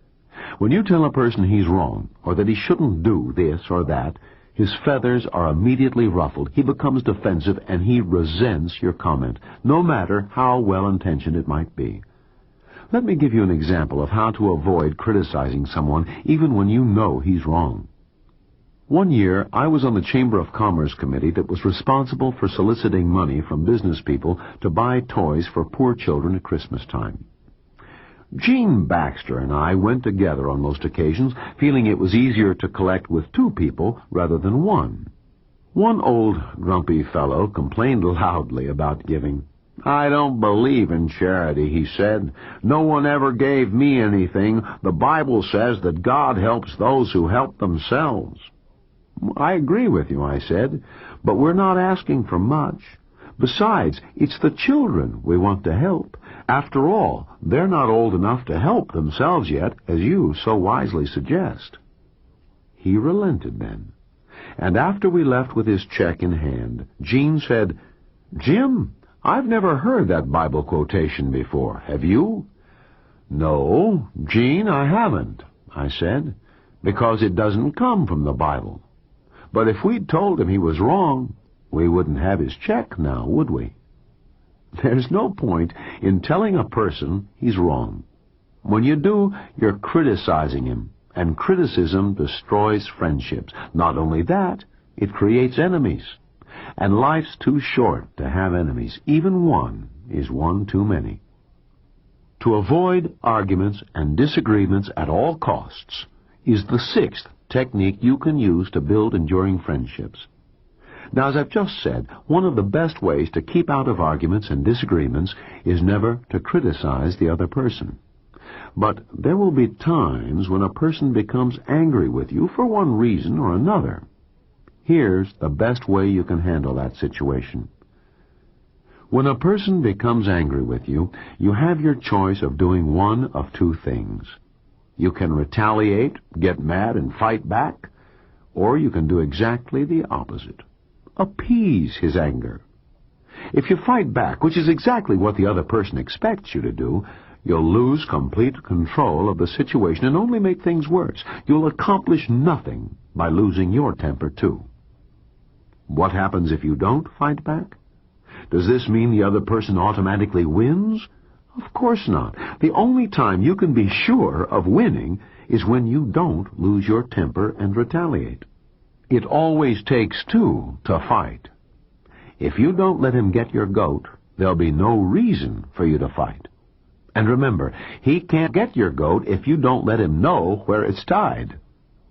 When you tell a person he's wrong, or that he shouldn't do this or that, his feathers are immediately ruffled, he becomes defensive, and he resents your comment, no matter how well-intentioned it might be. Let me give you an example of how to avoid criticizing someone even when you know he's wrong. One year, I was on the Chamber of Commerce committee that was responsible for soliciting money from business people to buy toys for poor children at Christmas time. Gene Baxter and I went together on most occasions, feeling it was easier to collect with two people rather than one. One old grumpy fellow complained loudly about giving. "I don't believe in charity," he said. "No one ever gave me anything. The Bible says that God helps those who help themselves." "I agree with you," I said, "but we're not asking for much. Besides, it's the children we want to help. After all, they're not old enough to help themselves yet, as you so wisely suggest." He relented then, and after we left with his check in hand, Gene said, "Jim, I've never heard that Bible quotation before. Have you?" "No, Gene, I haven't," I said, "because it doesn't come from the Bible. But if we'd told him he was wrong, we wouldn't have his check now, would we?" There's no point in telling a person he's wrong. When you do, you're criticizing him, and criticism destroys friendships. Not only that, it creates enemies. And life's too short to have enemies. Even one is one too many. To avoid arguments and disagreements at all costs is the sixth technique you can use to build enduring friendships. Now, as I've just said, one of the best ways to keep out of arguments and disagreements is never to criticize the other person. But there will be times when a person becomes angry with you for one reason or another. Here's the best way you can handle that situation. When a person becomes angry with you, you have your choice of doing one of two things. You can retaliate, get mad, and fight back, or you can do exactly the opposite. Appease his anger. If you fight back, which is exactly what the other person expects you to do, you'll lose complete control of the situation and only make things worse. You'll accomplish nothing by losing your temper, too. What happens if you don't fight back? Does this mean the other person automatically wins? Of course not. The only time you can be sure of winning is when you don't lose your temper and retaliate. It always takes two to fight. If you don't let him get your goat, there'll be no reason for you to fight. And remember, he can't get your goat if you don't let him know where it's tied.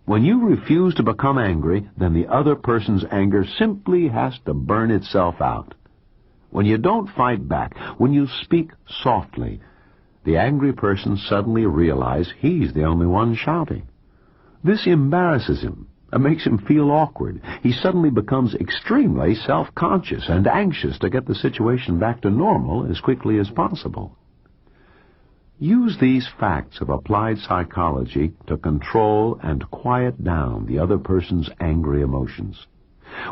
When you refuse to become angry, then the other person's anger simply has to burn itself out. When you don't fight back, when you speak softly, the angry person suddenly realizes he's the only one shouting. This embarrasses him and makes him feel awkward. He suddenly becomes extremely self-conscious and anxious to get the situation back to normal as quickly as possible. Use these facts of applied psychology to control and quiet down the other person's angry emotions.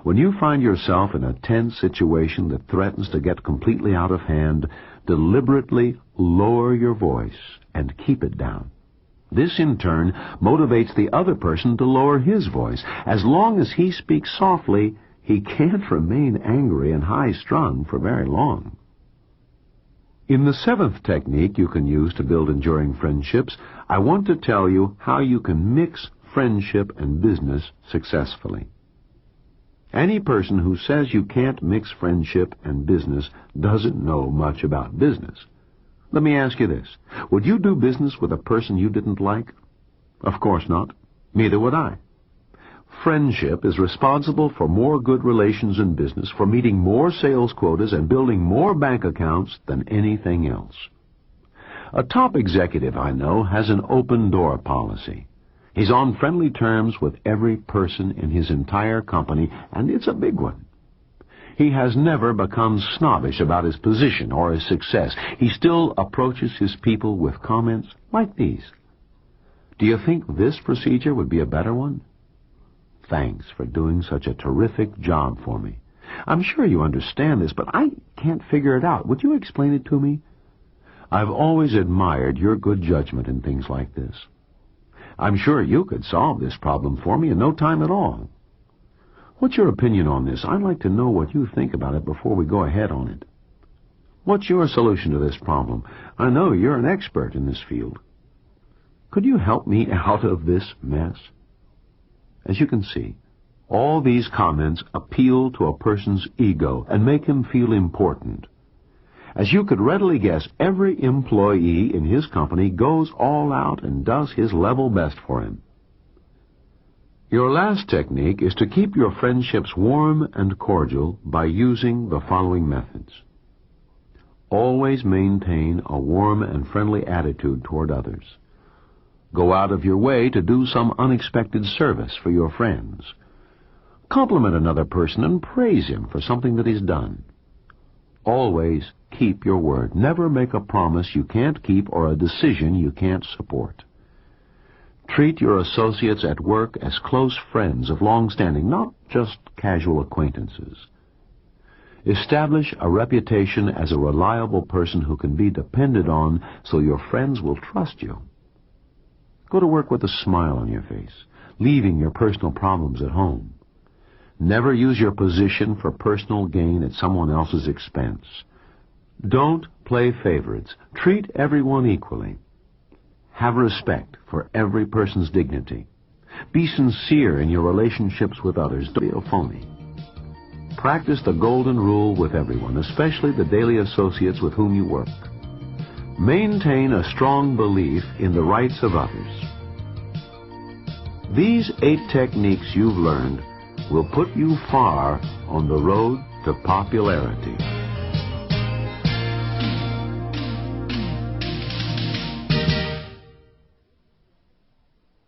When you find yourself in a tense situation that threatens to get completely out of hand, deliberately lower your voice and keep it down. This, in turn, motivates the other person to lower his voice. As long as he speaks softly, he can't remain angry and high-strung for very long. In the seventh technique you can use to build enduring friendships, I want to tell you how you can mix friendship and business successfully. Any person who says you can't mix friendship and business doesn't know much about business. Let me ask you this. Would you do business with a person you didn't like? Of course not. Neither would I. Friendship is responsible for more good relations in business, for meeting more sales quotas and building more bank accounts than anything else. A top executive I know has an open-door policy. He's on friendly terms with every person in his entire company, and it's a big one. He has never become snobbish about his position or his success. He still approaches his people with comments like these. Do you think this procedure would be a better one? Thanks for doing such a terrific job for me. I'm sure you understand this, but I can't figure it out. Would you explain it to me? I've always admired your good judgment in things like this. I'm sure you could solve this problem for me in no time at all. What's your opinion on this? I'd like to know what you think about it before we go ahead on it. What's your solution to this problem? I know you're an expert in this field. Could you help me out of this mess? As you can see, all these comments appeal to a person's ego and make him feel important. As you could readily guess, every employee in his company goes all out and does his level best for him. Your last technique is to keep your friendships warm and cordial by using the following methods. Always maintain a warm and friendly attitude toward others. Go out of your way to do some unexpected service for your friends. Compliment another person and praise him for something that he's done. Always keep your word. Never make a promise you can't keep or a decision you can't support. Treat your associates at work as close friends of long standing, not just casual acquaintances. Establish a reputation as a reliable person who can be depended on so your friends will trust you. Go to work with a smile on your face, leaving your personal problems at home. Never use your position for personal gain at someone else's expense. Don't play favorites. Treat everyone equally. Have respect for every person's dignity. Be sincere in your relationships with others. Don't be a phony. Practice the golden rule with everyone, especially the daily associates with whom you work. Maintain a strong belief in the rights of others. These 8 techniques you've learned will put you far on the road to popularity.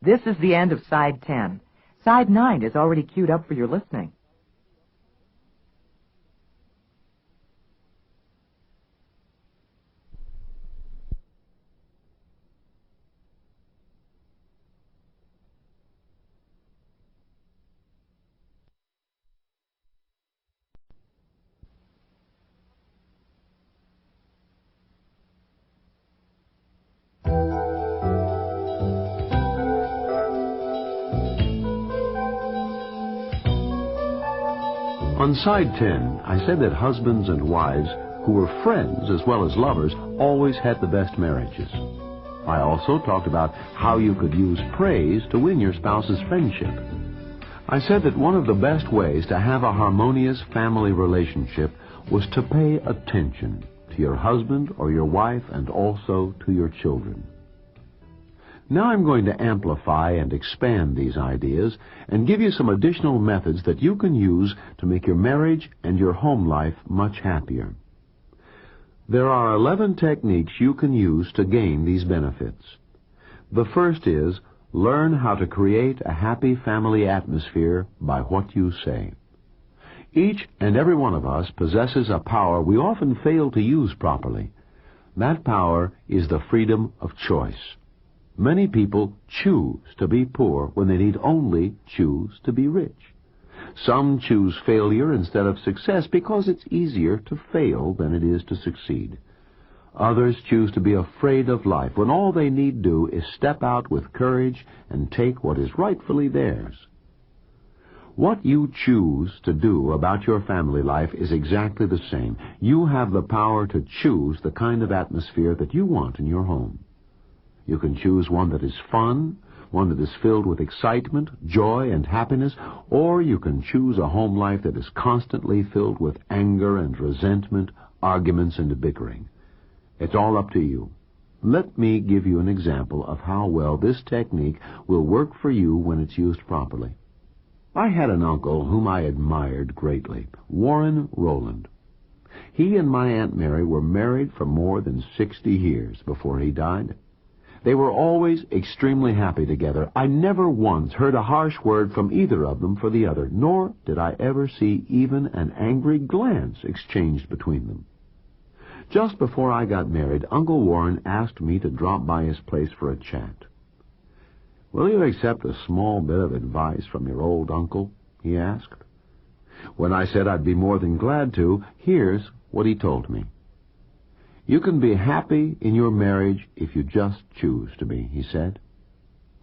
This is the end of Side 10. Side 9 is already queued up for your listening. On Side 10, I said that husbands and wives who were friends as well as lovers always had the best marriages. I also talked about how you could use praise to win your spouse's friendship. I said that one of the best ways to have a harmonious family relationship was to pay attention to your husband or your wife and also to your children. Now I'm going to amplify and expand these ideas and give you some additional methods that you can use to make your marriage and your home life much happier. There are 11 techniques you can use to gain these benefits. The first is, learn how to create a happy family atmosphere by what you say. Each and every one of us possesses a power we often fail to use properly. That power is the freedom of choice. Many people choose to be poor when they need only choose to be rich. Some choose failure instead of success because it's easier to fail than it is to succeed. Others choose to be afraid of life when all they need do is step out with courage and take what is rightfully theirs. What you choose to do about your family life is exactly the same. You have the power to choose the kind of atmosphere that you want in your home. You can choose one that is fun, one that is filled with excitement, joy, and happiness, or you can choose a home life that is constantly filled with anger and resentment, arguments and bickering. It's all up to you. Let me give you an example of how well this technique will work for you when it's used properly. I had an uncle whom I admired greatly, Warren Rowland. He and my Aunt Mary were married for more than 60 years before he died. They were always extremely happy together. I never once heard a harsh word from either of them for the other, nor did I ever see even an angry glance exchanged between them. Just before I got married, Uncle Warren asked me to drop by his place for a chat. "Will you accept a small bit of advice from your old uncle?" he asked. When I said I'd be more than glad to, here's what he told me. "You can be happy in your marriage if you just choose to be," he said.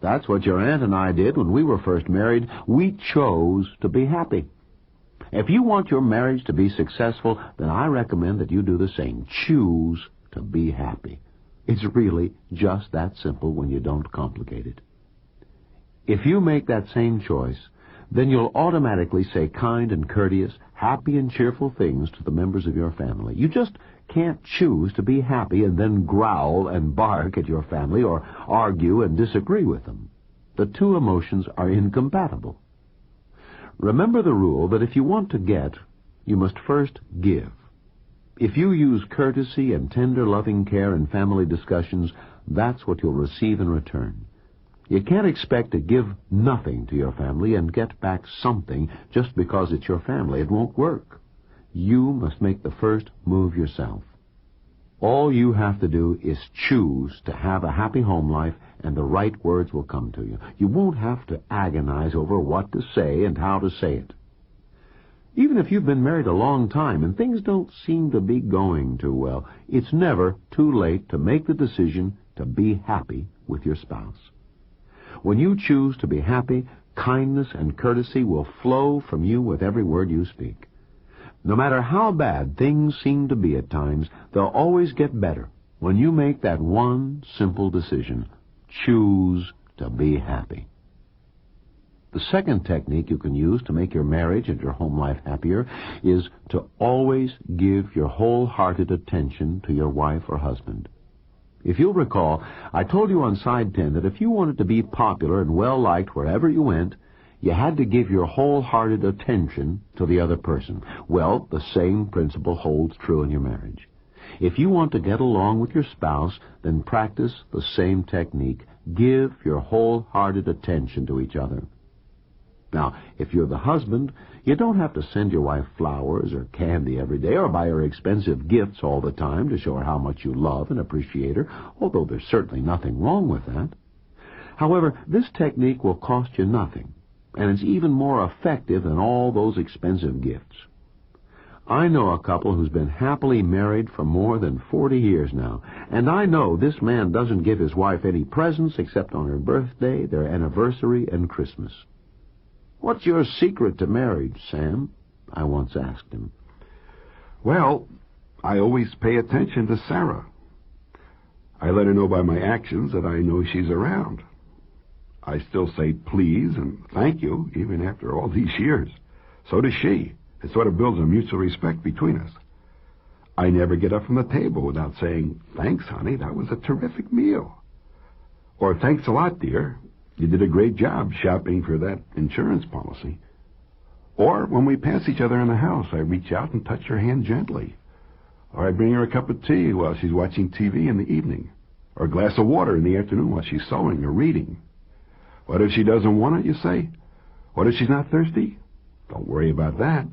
"That's what your aunt and I did when we were first married. We chose to be happy. If you want your marriage to be successful, then I recommend that you do the same. Choose to be happy. It's really just that simple when you don't complicate it. If you make that same choice, then you'll automatically say kind and courteous, happy and cheerful things to the members of your family. You just can't choose to be happy and then growl and bark at your family or argue and disagree with them. The two emotions are incompatible. Remember the rule that if you want to get, you must first give. If you use courtesy and tender loving care in family discussions, that's what you'll receive in return. You can't expect to give nothing to your family and get back something just because it's your family. It won't work. You must make the first move yourself. All you have to do is choose to have a happy home life, and the right words will come to you. You won't have to agonize over what to say and how to say it. Even if you've been married a long time and things don't seem to be going too well, it's never too late to make the decision to be happy with your spouse. When you choose to be happy, kindness and courtesy will flow from you with every word you speak. No matter how bad things seem to be at times, they'll always get better when you make that one simple decision. Choose to be happy. The second technique you can use to make your marriage and your home life happier is to always give your wholehearted attention to your wife or husband. If you'll recall, I told you on Side 10 that if you wanted to be popular and well-liked wherever you went, you had to give your wholehearted attention to the other person. Well, the same principle holds true in your marriage. If you want to get along with your spouse, then practice the same technique. Give your wholehearted attention to each other. Now, if you're the husband, you don't have to send your wife flowers or candy every day or buy her expensive gifts all the time to show her how much you love and appreciate her, although there's certainly nothing wrong with that. However, this technique will cost you nothing, and it's even more effective than all those expensive gifts. I know a couple who's been happily married for more than 40 years now, and I know this man doesn't give his wife any presents except on her birthday, their anniversary, and Christmas. "What's your secret to marriage, Sam?" I once asked him. Well, I always pay attention to Sarah. I let her know by my actions that I know she's around. I still say please and thank you, even after all these years. So does she. It sort of builds a mutual respect between us. I never get up from the table without saying, "Thanks, honey, that was a terrific meal." Or, "Thanks a lot, dear. You did a great job shopping for that insurance policy." Or, when we pass each other in the house, I reach out and touch her hand gently. Or I bring her a cup of tea while she's watching TV in the evening. Or a glass of water in the afternoon while she's sewing or reading. What if she doesn't want it, you say? What if she's not thirsty? Don't worry about that.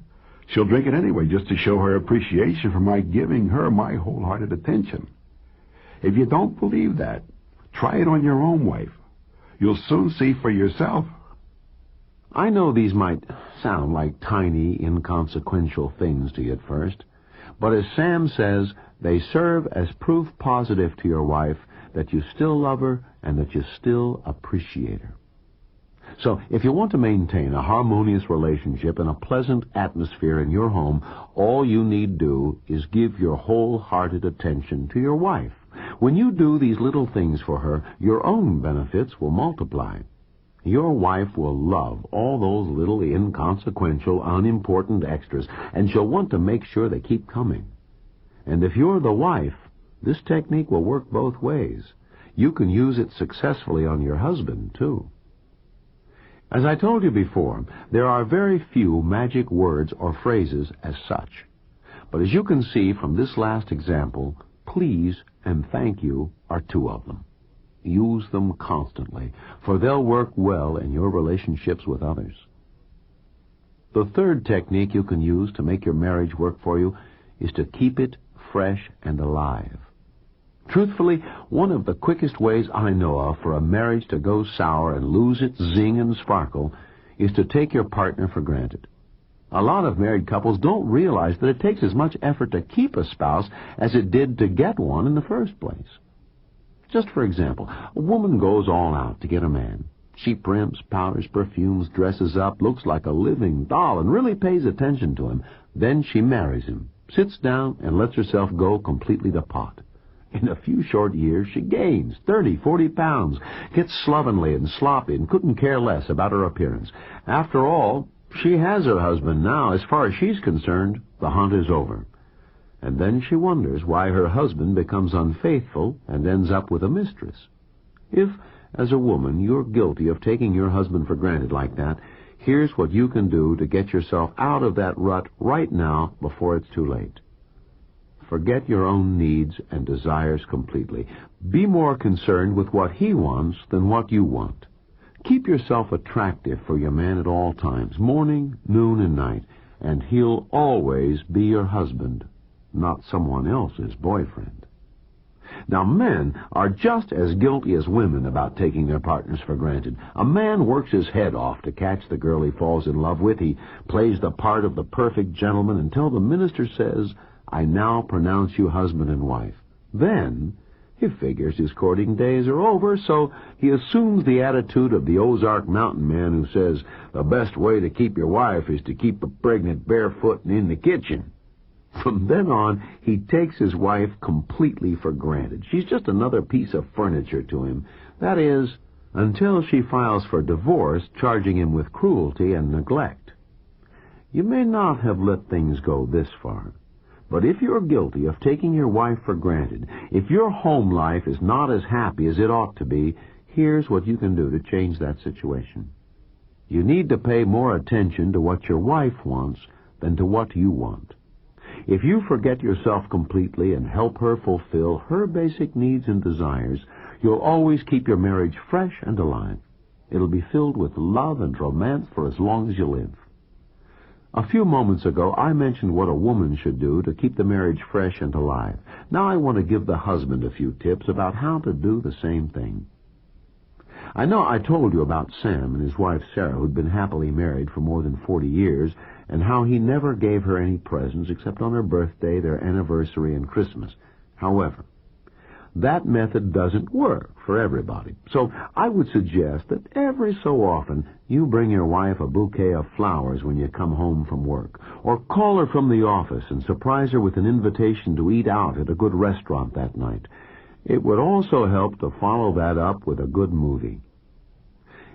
She'll drink it anyway, just to show her appreciation for my giving her my wholehearted attention. If you don't believe that, try it on your own wife. You'll soon see for yourself. I know these might sound like tiny, inconsequential things to you at first, but as Sam says, they serve as proof positive to your wife that you still love her and that you still appreciate her. So, if you want to maintain a harmonious relationship and a pleasant atmosphere in your home, all you need do is give your wholehearted attention to your wife. When you do these little things for her, your own benefits will multiply. Your wife will love all those little inconsequential, unimportant extras, and she'll want to make sure they keep coming. And if you're the wife, this technique will work both ways. You can use it successfully on your husband, too. As I told you before, there are very few magic words or phrases as such. But as you can see from this last example, please and thank you are two of them. Use them constantly, for they'll work well in your relationships with others. The third technique you can use to make your marriage work for you is to keep it fresh and alive. Truthfully, one of the quickest ways I know of for a marriage to go sour and lose its zing and sparkle is to take your partner for granted. A lot of married couples don't realize that it takes as much effort to keep a spouse as it did to get one in the first place. Just for example, a woman goes all out to get a man. She primps, powders, perfumes, dresses up, looks like a living doll, and really pays attention to him. Then she marries him, sits down, and lets herself go completely to pot. In a few short years, she gains 30, 40 pounds, gets slovenly and sloppy, and couldn't care less about her appearance. After all, she has her husband now. As far as she's concerned, the hunt is over. And then she wonders why her husband becomes unfaithful and ends up with a mistress. If, as a woman, you're guilty of taking your husband for granted like that, here's what you can do to get yourself out of that rut right now before it's too late. Forget your own needs and desires completely. Be more concerned with what he wants than what you want. Keep yourself attractive for your man at all times, morning, noon, and night, and he'll always be your husband, not someone else's boyfriend. Now, men are just as guilty as women about taking their partners for granted. A man works his head off to catch the girl he falls in love with. He plays the part of the perfect gentleman until the minister says, "I now pronounce you husband and wife." Then he figures his courting days are over, so he assumes the attitude of the Ozark mountain man who says, "The best way to keep your wife is to keep her pregnant barefoot and in the kitchen." From then on, he takes his wife completely for granted. She's just another piece of furniture to him. That is, until she files for divorce, charging him with cruelty and neglect. You may not have let things go this far. But if you're guilty of taking your wife for granted, if your home life is not as happy as it ought to be, here's what you can do to change that situation. You need to pay more attention to what your wife wants than to what you want. If you forget yourself completely and help her fulfill her basic needs and desires, you'll always keep your marriage fresh and alive. It'll be filled with love and romance for as long as you live. A few moments ago, I mentioned what a woman should do to keep the marriage fresh and alive. Now I want to give the husband a few tips about how to do the same thing. I know I told you about Sam and his wife Sarah, who'd been happily married for more than 40 years, and how he never gave her any presents except on her birthday, their anniversary, and Christmas. However, that method doesn't work for everybody. So I would suggest that every so often you bring your wife a bouquet of flowers when you come home from work, or call her from the office and surprise her with an invitation to eat out at a good restaurant that night. It would also help to follow that up with a good movie.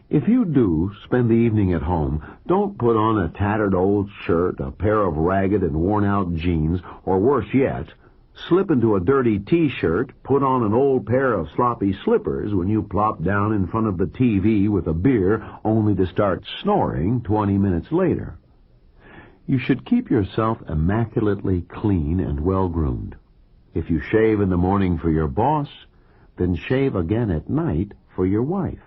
If you do spend the evening at home, don't put on a tattered old shirt, a pair of ragged and worn-out jeans, or worse yet, slip into a dirty T-shirt, put on an old pair of sloppy slippers when you plop down in front of the TV with a beer, only to start snoring 20 minutes later. You should keep yourself immaculately clean and well-groomed. If you shave in the morning for your boss, then shave again at night for your wife.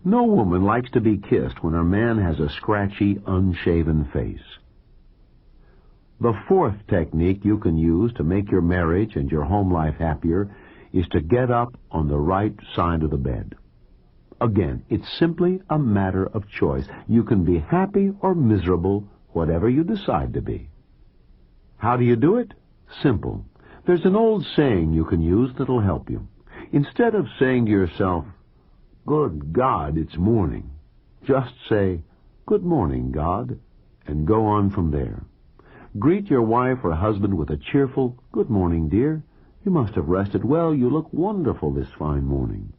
No woman likes to be kissed when her man has a scratchy, unshaven face. The fourth technique you can use to make your marriage and your home life happier is to get up on the right side of the bed. Again, it's simply a matter of choice. You can be happy or miserable, whatever you decide to be. How do you do it? Simple. There's an old saying you can use that'll help you. Instead of saying to yourself, "Good God, it's morning," just say, "Good morning, God," and go on from there. Greet your wife or husband with a cheerful, "Good morning, dear. You must have rested well. You look wonderful this fine morning."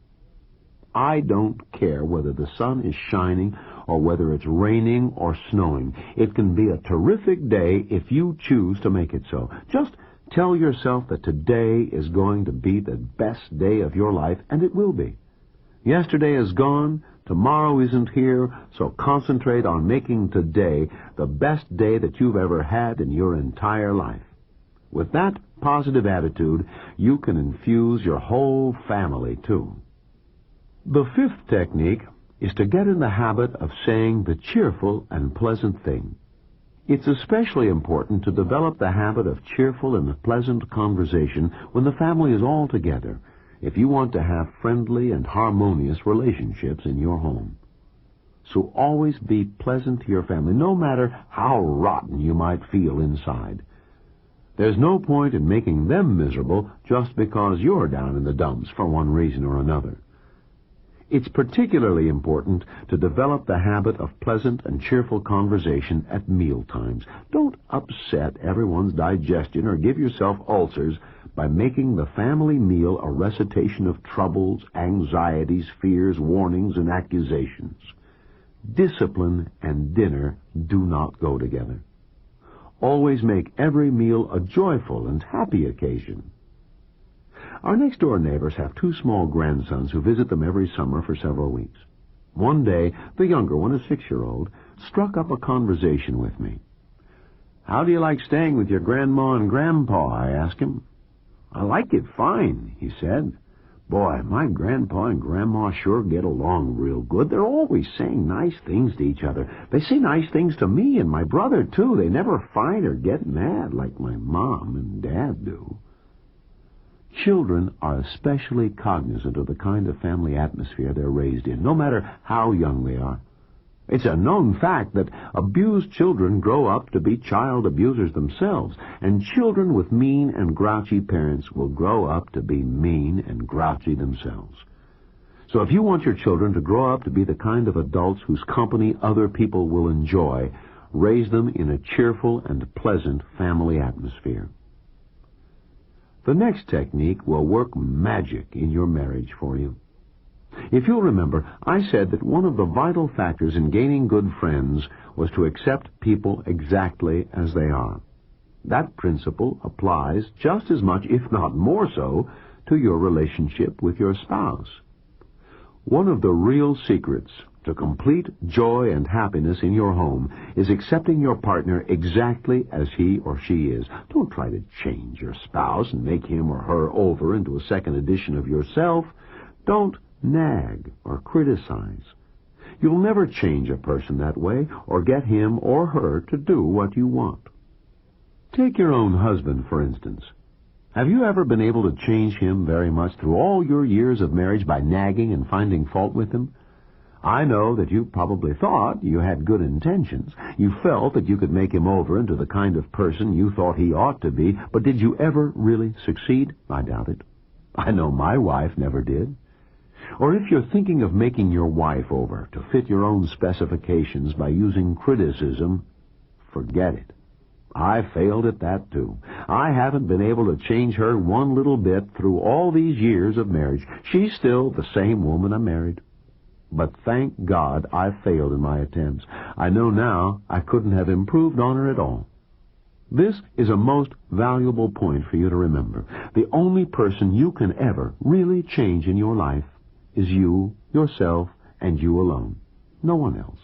I don't care whether the sun is shining or whether it's raining or snowing. It can be a terrific day if you choose to make it so. Just tell yourself that today is going to be the best day of your life, and it will be. Yesterday is gone, tomorrow isn't here, so concentrate on making today the best day that you've ever had in your entire life. With that positive attitude, you can infuse your whole family, too. The fifth technique is to get in the habit of saying the cheerful and pleasant thing. It's especially important to develop the habit of cheerful and pleasant conversation when the family is all together, if you want to have friendly and harmonious relationships in your home. So always be pleasant to your family, no matter how rotten you might feel inside. There's no point in making them miserable just because you're down in the dumps for one reason or another. It's particularly important to develop the habit of pleasant and cheerful conversation at meal times. Don't upset everyone's digestion or give yourself ulcers by making the family meal a recitation of troubles, anxieties, fears, warnings, and accusations. Discipline and dinner do not go together. Always make every meal a joyful and happy occasion. Our next-door neighbors have two small grandsons who visit them every summer for several weeks. One day, the younger one, a 6-year-old, struck up a conversation with me. "How do you like staying with your grandma and grandpa?" I asked him. "I like it fine," he said. "Boy, my grandpa and grandma sure get along real good. They're always saying nice things to each other. They say nice things to me and my brother, too. They never fight or get mad like my mom and dad do." Children are especially cognizant of the kind of family atmosphere they're raised in, no matter how young they are. It's a known fact that abused children grow up to be child abusers themselves, and children with mean and grouchy parents will grow up to be mean and grouchy themselves. So if you want your children to grow up to be the kind of adults whose company other people will enjoy, raise them in a cheerful and pleasant family atmosphere. The next technique will work magic in your marriage for you. If you'll remember, I said that one of the vital factors in gaining good friends was to accept people exactly as they are. That principle applies just as much, if not more so, to your relationship with your spouse. One of the real secrets to complete joy and happiness in your home is accepting your partner exactly as he or she is. Don't try to change your spouse and make him or her over into a second edition of yourself. Don't nag or criticize. You'll never change a person that way or get him or her to do what you want. Take your own husband, for instance. Have you ever been able to change him very much through all your years of marriage by nagging and finding fault with him? I know that you probably thought you had good intentions. You felt that you could make him over into the kind of person you thought he ought to be, but did you ever really succeed? I doubt it. I know my wife never did. Or if you're thinking of making your wife over to fit your own specifications by using criticism, forget it. I failed at that too. I haven't been able to change her one little bit through all these years of marriage. She's still the same woman I married. But thank God I failed in my attempts. I know now I couldn't have improved on her at all. This is a most valuable point for you to remember. The only person you can ever really change in your life is you, yourself, and you alone. No one else.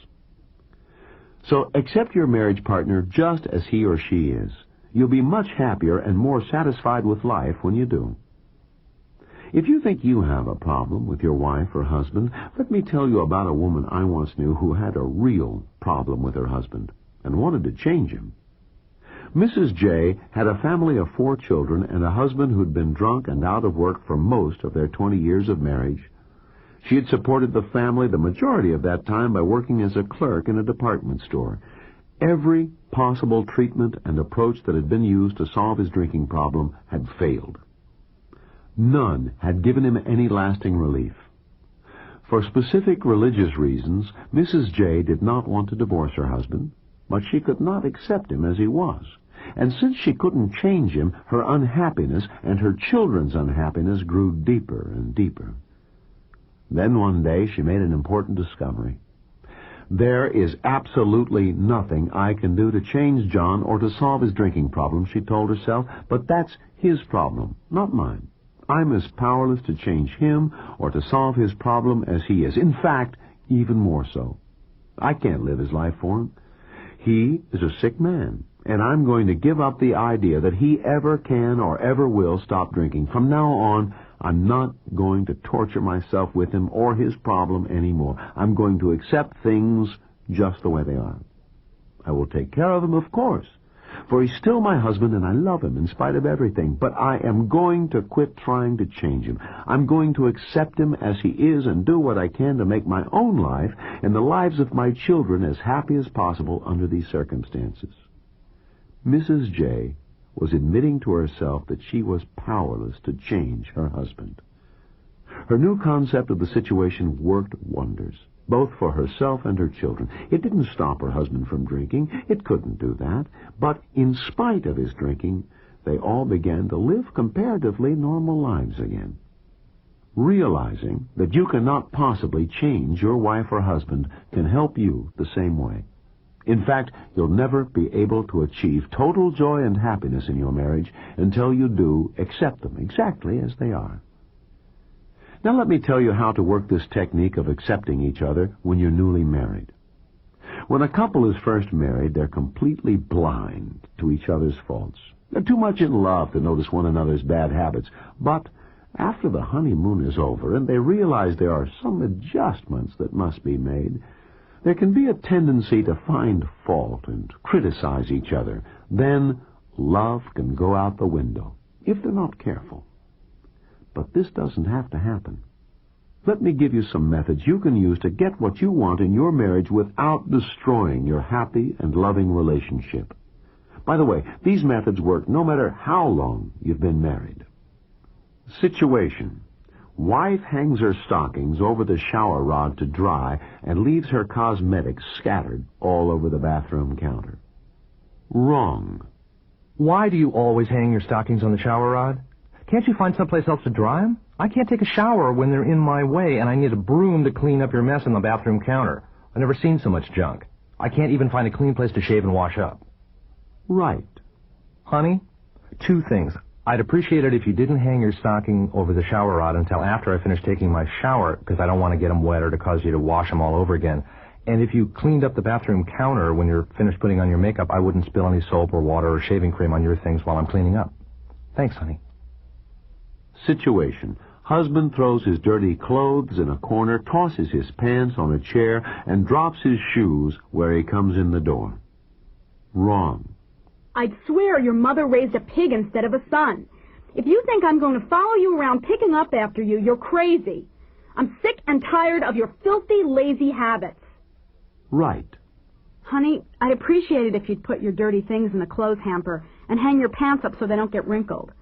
So accept your marriage partner just as he or she is. You'll be much happier and more satisfied with life when you do. If you think you have a problem with your wife or husband, let me tell you about a woman I once knew who had a real problem with her husband and wanted to change him. Mrs. J had a family of 4 children and a husband who'd been drunk and out of work for most of their 20 years of marriage. She had supported the family the majority of that time by working as a clerk in a department store. Every possible treatment and approach that had been used to solve his drinking problem had failed. None had given him any lasting relief. For specific religious reasons, Mrs. J did not want to divorce her husband, but she could not accept him as he was. And since she couldn't change him, her unhappiness and her children's unhappiness grew deeper and deeper. Then one day she made an important discovery. There is absolutely nothing I can do to change John or to solve his drinking problem, she told herself, but that's his problem, not mine. I'm as powerless to change him or to solve his problem as he is. In fact, even more so. I can't live his life for him. He is a sick man, and I'm going to give up the idea that he ever can or ever will stop drinking. From now on, I'm not going to torture myself with him or his problem anymore. I'm going to accept things just the way they are. I will take care of him, of course, for he's still my husband and I love him in spite of everything. But I am going to quit trying to change him. I'm going to accept him as he is and do what I can to make my own life and the lives of my children as happy as possible under these circumstances. Mrs. J was admitting to herself that she was powerless to change her husband. Her new concept of the situation worked wonders, both for herself and her children. It didn't stop her husband from drinking. It couldn't do that. But in spite of his drinking, they all began to live comparatively normal lives again. Realizing that you cannot possibly change your wife or husband can help you the same way. In fact, you'll never be able to achieve total joy and happiness in your marriage until you do accept them exactly as they are. Now let me tell you how to work this technique of accepting each other when you're newly married. When a couple is first married, they're completely blind to each other's faults. They're too much in love to notice one another's bad habits. But after the honeymoon is over and they realize there are some adjustments that must be made, there can be a tendency to find fault and criticize each other. Then love can go out the window, if they're not careful. But this doesn't have to happen. Let me give you some methods you can use to get what you want in your marriage without destroying your happy and loving relationship. By the way, these methods work no matter how long you've been married. Situation. Wife hangs her stockings over the shower rod to dry and leaves her cosmetics scattered all over the bathroom counter. Wrong. Why do you always hang your stockings on the shower rod? Can't you find someplace else to dry them? I can't take a shower when they're in my way, and I need a broom to clean up your mess on the bathroom counter. I've never seen so much junk. I can't even find a clean place to shave and wash up. Right. Honey, 2 things. I'd appreciate it if you didn't hang your stocking over the shower rod until after I finish taking my shower, because I don't want to get them wet or to cause you to wash them all over again. And if you cleaned up the bathroom counter when you're finished putting on your makeup, I wouldn't spill any soap or water or shaving cream on your things while I'm cleaning up. Thanks, honey. Situation. Husband throws his dirty clothes in a corner, tosses his pants on a chair, and drops his shoes where he comes in the door. Wrong. I'd swear your mother raised a pig instead of a son. If you think I'm going to follow you around picking up after you, you're crazy. I'm sick and tired of your filthy, lazy habits. Right. Honey, I'd appreciate it if you'd put your dirty things in the clothes hamper and hang your pants up so they don't get wrinkled.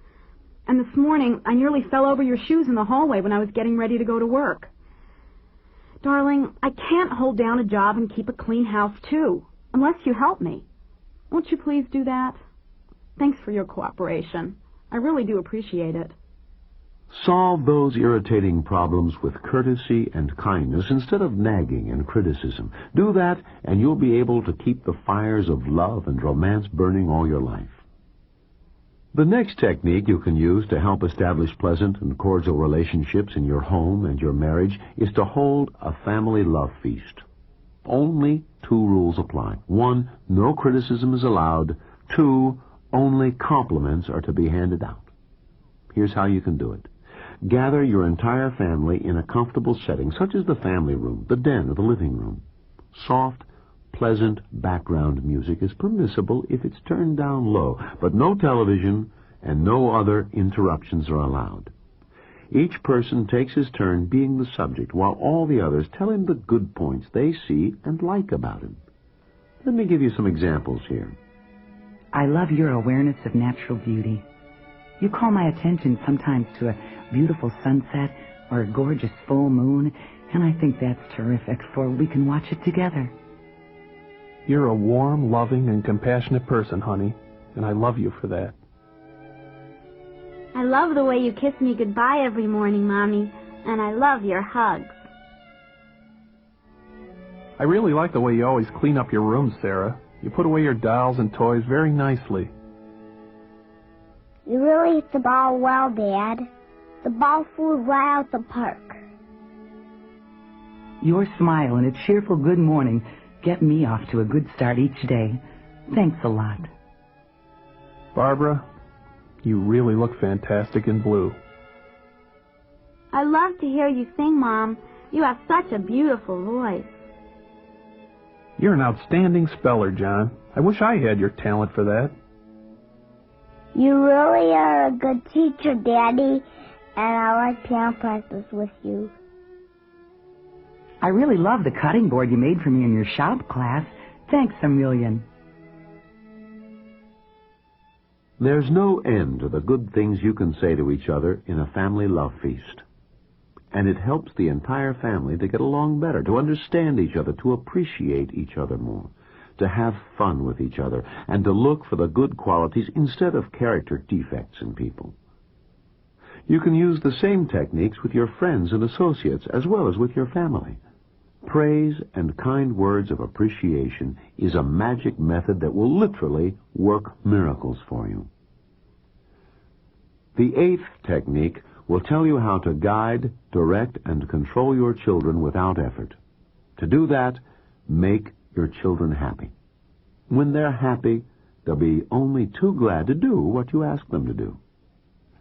And this morning, I nearly fell over your shoes in the hallway when I was getting ready to go to work. Darling, I can't hold down a job and keep a clean house, too, unless you help me. Won't you please do that? Thanks for your cooperation. I really do appreciate it. Solve those irritating problems with courtesy and kindness instead of nagging and criticism. Do that, and you'll be able to keep the fires of love and romance burning all your life. The next technique you can use to help establish pleasant and cordial relationships in your home and your marriage is to hold a family love feast. Only 2 rules apply. 1, no criticism is allowed. 2, only compliments are to be handed out. Here's how you can do it. Gather your entire family in a comfortable setting, such as the family room, the den, or the living room. Soft, pleasant background music is permissible if it's turned down low, but no television and no other interruptions are allowed. Each person takes his turn being the subject, while all the others tell him the good points they see and like about him. Let me give you some examples here. I love your awareness of natural beauty. You call my attention sometimes to a beautiful sunset or a gorgeous full moon, and I think that's terrific, for we can watch it together. You're a warm, loving, and compassionate person, honey, and I love you for that. I love the way you kiss me goodbye every morning, Mommy, and I love your hugs. I really like the way you always clean up your room, Sarah. You put away your dolls and toys very nicely. You really eat the ball well, Dad. The ball flew right out the park. Your smile and a cheerful good morning get me off to a good start each day. Thanks a lot. Barbara, you really look fantastic in blue. I love to hear you sing, Mom. You have such a beautiful voice. You're an outstanding speller, John. I wish I had your talent for that. You really are a good teacher, Daddy, and I like piano practice with you. I really love the cutting board you made for me in your shop class. Thanks a million. There's no end to the good things you can say to each other in a family love feast. And it helps the entire family to get along better, to understand each other, to appreciate each other more, to have fun with each other, and to look for the good qualities instead of character defects in people. You can use the same techniques with your friends and associates as well as with your family. Praise and kind words of appreciation is a magic method that will literally work miracles for you. The 8th technique will tell you how to guide, direct, and control your children without effort. To do that, make your children happy. When they're happy, they'll be only too glad to do what you ask them to do.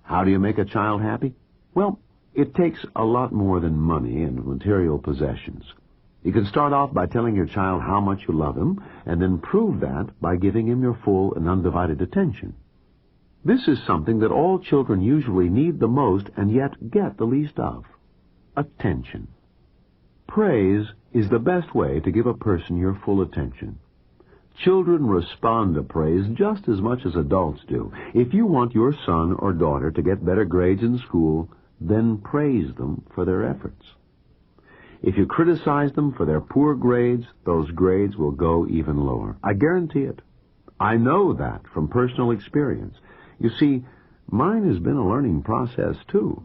How do you make a child happy? Well, it takes a lot more than money and material possessions. You can start off by telling your child how much you love him, and then prove that by giving him your full and undivided attention. This is something that all children usually need the most and yet get the least of. Attention. Praise is the best way to give a person your full attention. Children respond to praise just as much as adults do. If you want your son or daughter to get better grades in school, then praise them for their efforts. If you criticize them for their poor grades, those grades will go even lower. I guarantee it. I know that from personal experience. You see, mine has been a learning process, too.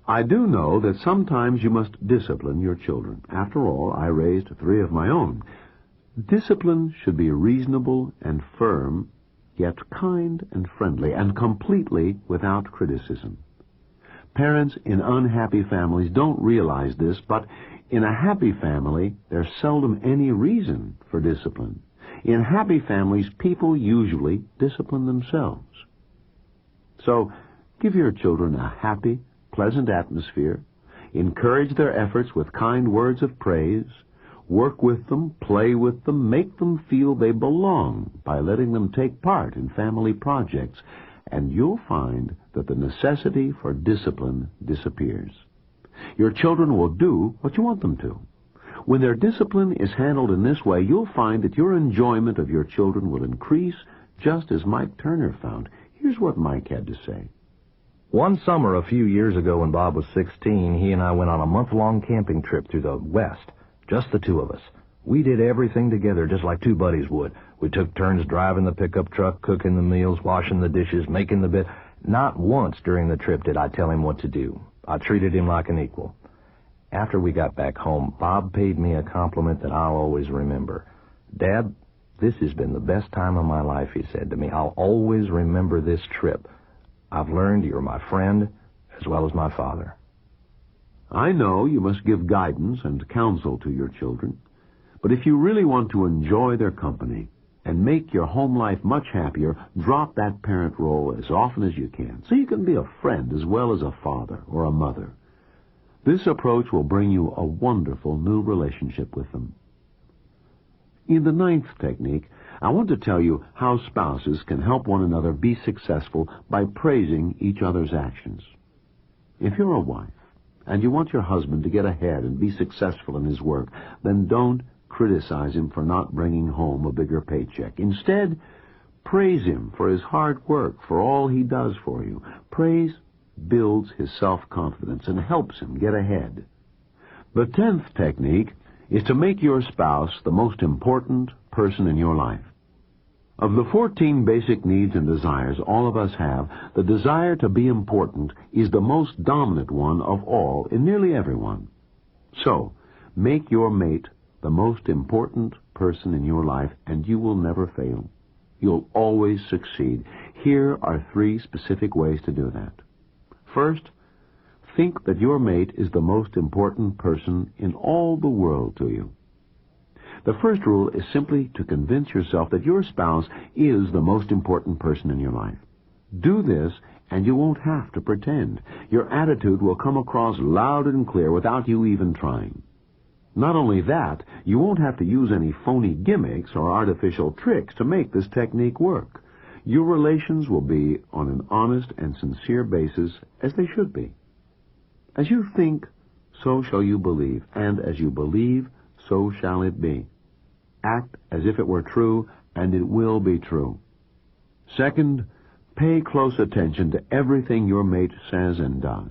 I do know that sometimes you must discipline your children. After all, I raised 3 of my own. Discipline should be reasonable and firm, yet kind and friendly, and completely without criticism. Parents in unhappy families don't realize this, but in a happy family, there's seldom any reason for discipline. In happy families, people usually discipline themselves. So, give your children a happy, pleasant atmosphere, encourage their efforts with kind words of praise, work with them, play with them, make them feel they belong by letting them take part in family projects, and you'll find that the necessity for discipline disappears. Your children will do what you want them to. When their discipline is handled in this way, you'll find that your enjoyment of your children will increase, just as Mike Turner found. Here's what Mike had to say. One summer a few years ago when Bob was 16, he and I went on a month-long camping trip through the West, just the two of us. We did everything together just like two buddies would. We took turns driving the pickup truck, cooking the meals, washing the dishes, making the bed. Not once during the trip did I tell him what to do. I treated him like an equal. After we got back home, Bob paid me a compliment that I'll always remember. "Dad, this has been the best time of my life," he said to me. "I'll always remember this trip. I've learned you're my friend as well as my father." I know you must give guidance and counsel to your children, but if you really want to enjoy their company and make your home life much happier, drop that parent role as often as you can, so you can be a friend as well as a father or a mother. This approach will bring you a wonderful new relationship with them. In the 9th technique, I want to tell you how spouses can help one another be successful by praising each other's actions. If you're a wife and you want your husband to get ahead and be successful in his work, then don't criticize him for not bringing home a bigger paycheck. Instead, praise him for his hard work, for all he does for you. Praise builds his self-confidence and helps him get ahead. The 10th technique is to make your spouse the most important person in your life. Of the 14 basic needs and desires all of us have, the desire to be important is the most dominant one of all in nearly everyone. So, make your mate the most important person in your life, and you will never fail. You'll always succeed. Here are 3 specific ways to do that. First, think that your mate is the most important person in all the world to you. The first rule is simply to convince yourself that your spouse is the most important person in your life. Do this, and you won't have to pretend. Your attitude will come across loud and clear without you even trying. Not only that, you won't have to use any phony gimmicks or artificial tricks to make this technique work. Your relations will be on an honest and sincere basis, as they should be. As you think, so shall you believe, and as you believe, so shall it be. Act as if it were true, and it will be true. Second, pay close attention to everything your mate says and does.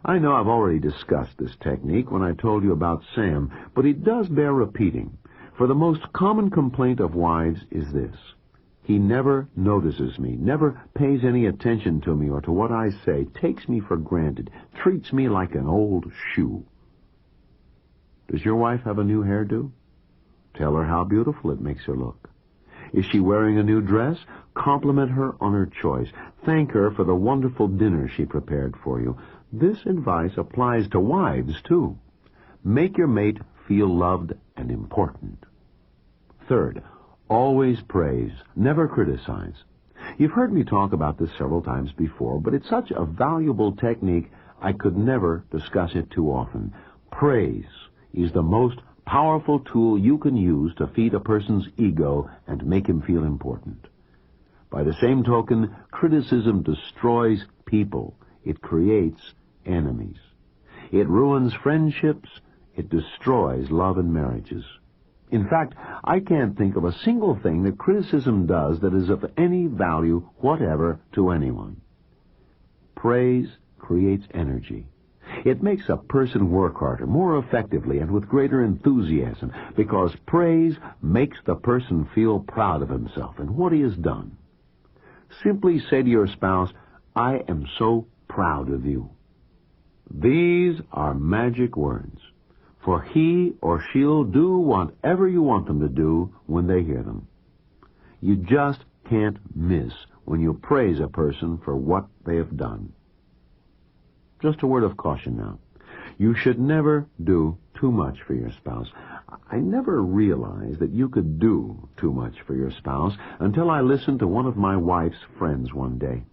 I know I've already discussed this technique when I told you about Sam, but it does bear repeating, for the most common complaint of wives is this: he never notices me, never pays any attention to me or to what I say, takes me for granted, treats me like an old shoe. Does your wife have a new hairdo? Tell her how beautiful it makes her look. Is she wearing a new dress? Compliment her on her choice. Thank her for the wonderful dinner she prepared for you. This advice applies to wives, too. Make your mate feel loved and important. Third, always praise, never criticize. You've heard me talk about this several times before, but it's such a valuable technique I could never discuss it too often. Praise is the most powerful tool you can use to feed a person's ego and make him feel important. By the same token, criticism destroys people. It creates enemies. It ruins friendships. It destroys love and marriages. In fact, I can't think of a single thing that criticism does that is of any value whatever to anyone. Praise creates energy. It makes a person work harder, more effectively, and with greater enthusiasm, because praise makes the person feel proud of himself and what he has done. Simply say to your spouse, "I am so proud of you." These are magic words, for he or she'll do whatever you want them to do when they hear them. You just can't miss when you praise a person for what they have done. Just a word of caution now. You should never do too much for your spouse. I never realized that you could do too much for your spouse until I listened to one of my wife's friends one day.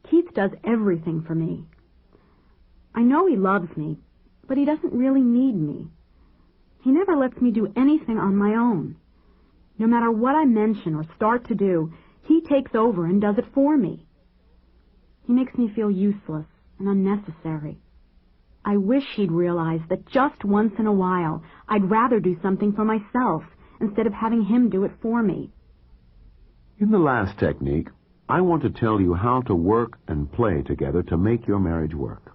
Keith does everything for me. I know he loves me, but he doesn't really need me. He never lets me do anything on my own. No matter what I mention or start to do, he takes over and does it for me. He makes me feel useless and unnecessary. I wish he'd realize that just once in a while I'd rather do something for myself instead of having him do it for me. In the last technique, I want to tell you how to work and play together to make your marriage work.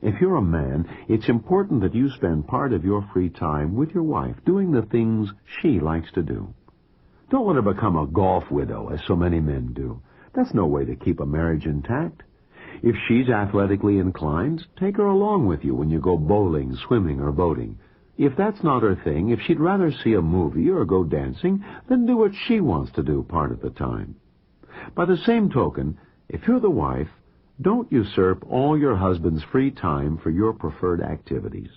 If you're a man, it's important that you spend part of your free time with your wife doing the things she likes to do. Don't let her become a golf widow, as so many men do. That's no way to keep a marriage intact. If she's athletically inclined, take her along with you when you go bowling, swimming, or boating. If that's not her thing, if she'd rather see a movie or go dancing, then do what she wants to do part of the time. By the same token, if you're the wife, don't usurp all your husband's free time for your preferred activities.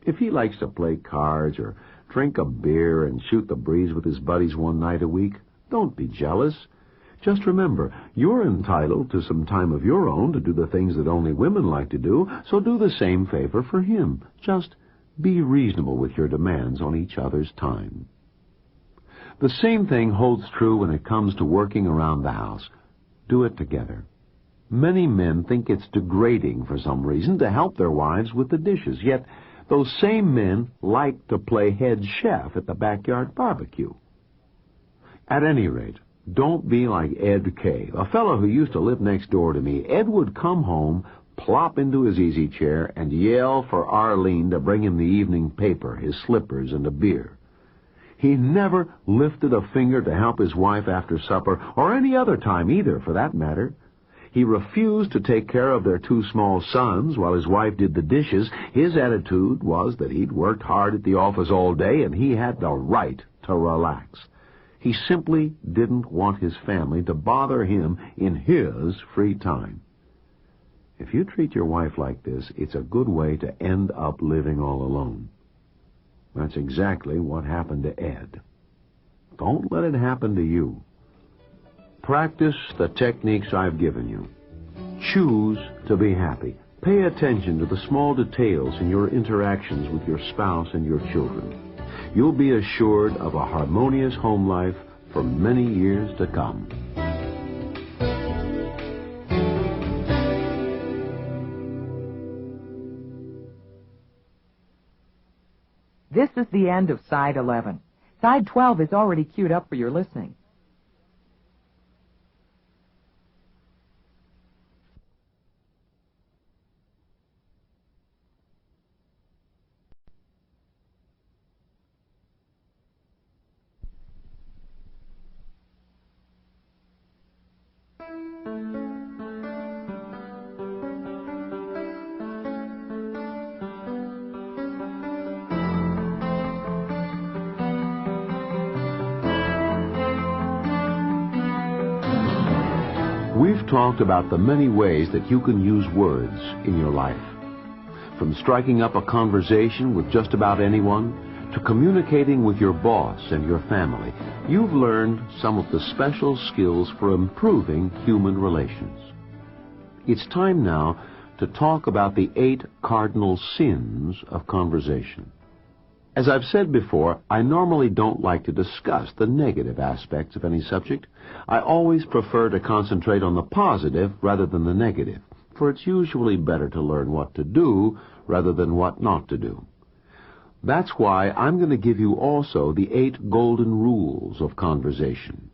If he likes to play cards or drink a beer and shoot the breeze with his buddies one night a week, don't be jealous. Just remember, you're entitled to some time of your own to do the things that only women like to do, so do the same favor for him. Just be reasonable with your demands on each other's time. The same thing holds true when it comes to working around the house. Do it together. Many men think it's degrading for some reason to help their wives with the dishes, yet those same men like to play head chef at the backyard barbecue. At any rate, don't be like Ed Kay, a fellow who used to live next door to me. Ed would come home, plop into his easy chair, and yell for Arlene to bring him the evening paper, his slippers, and a beer. He never lifted a finger to help his wife after supper, or any other time either, for that matter. He refused to take care of their two small sons while his wife did the dishes. His attitude was that he'd worked hard at the office all day and he had the right to relax. He simply didn't want his family to bother him in his free time. If you treat your wife like this, it's a good way to end up living all alone. That's exactly what happened to Ed. Don't let it happen to you. Practice the techniques I've given you. Choose to be happy. Pay attention to the small details in your interactions with your spouse and your children. You'll be assured of a harmonious home life for many years to come. This is the end of Side 11. Side 12 is already queued up for your listening. We've talked about the many ways that you can use words in your life. From striking up a conversation with just about anyone to communicating with your boss and your family, you've learned some of the special skills for improving human relations. It's time now to talk about the 8 cardinal sins of conversation. As I've said before, I normally don't like to discuss the negative aspects of any subject. I always prefer to concentrate on the positive rather than the negative, for it's usually better to learn what to do rather than what not to do. That's why I'm going to give you also the 8 golden rules of conversation.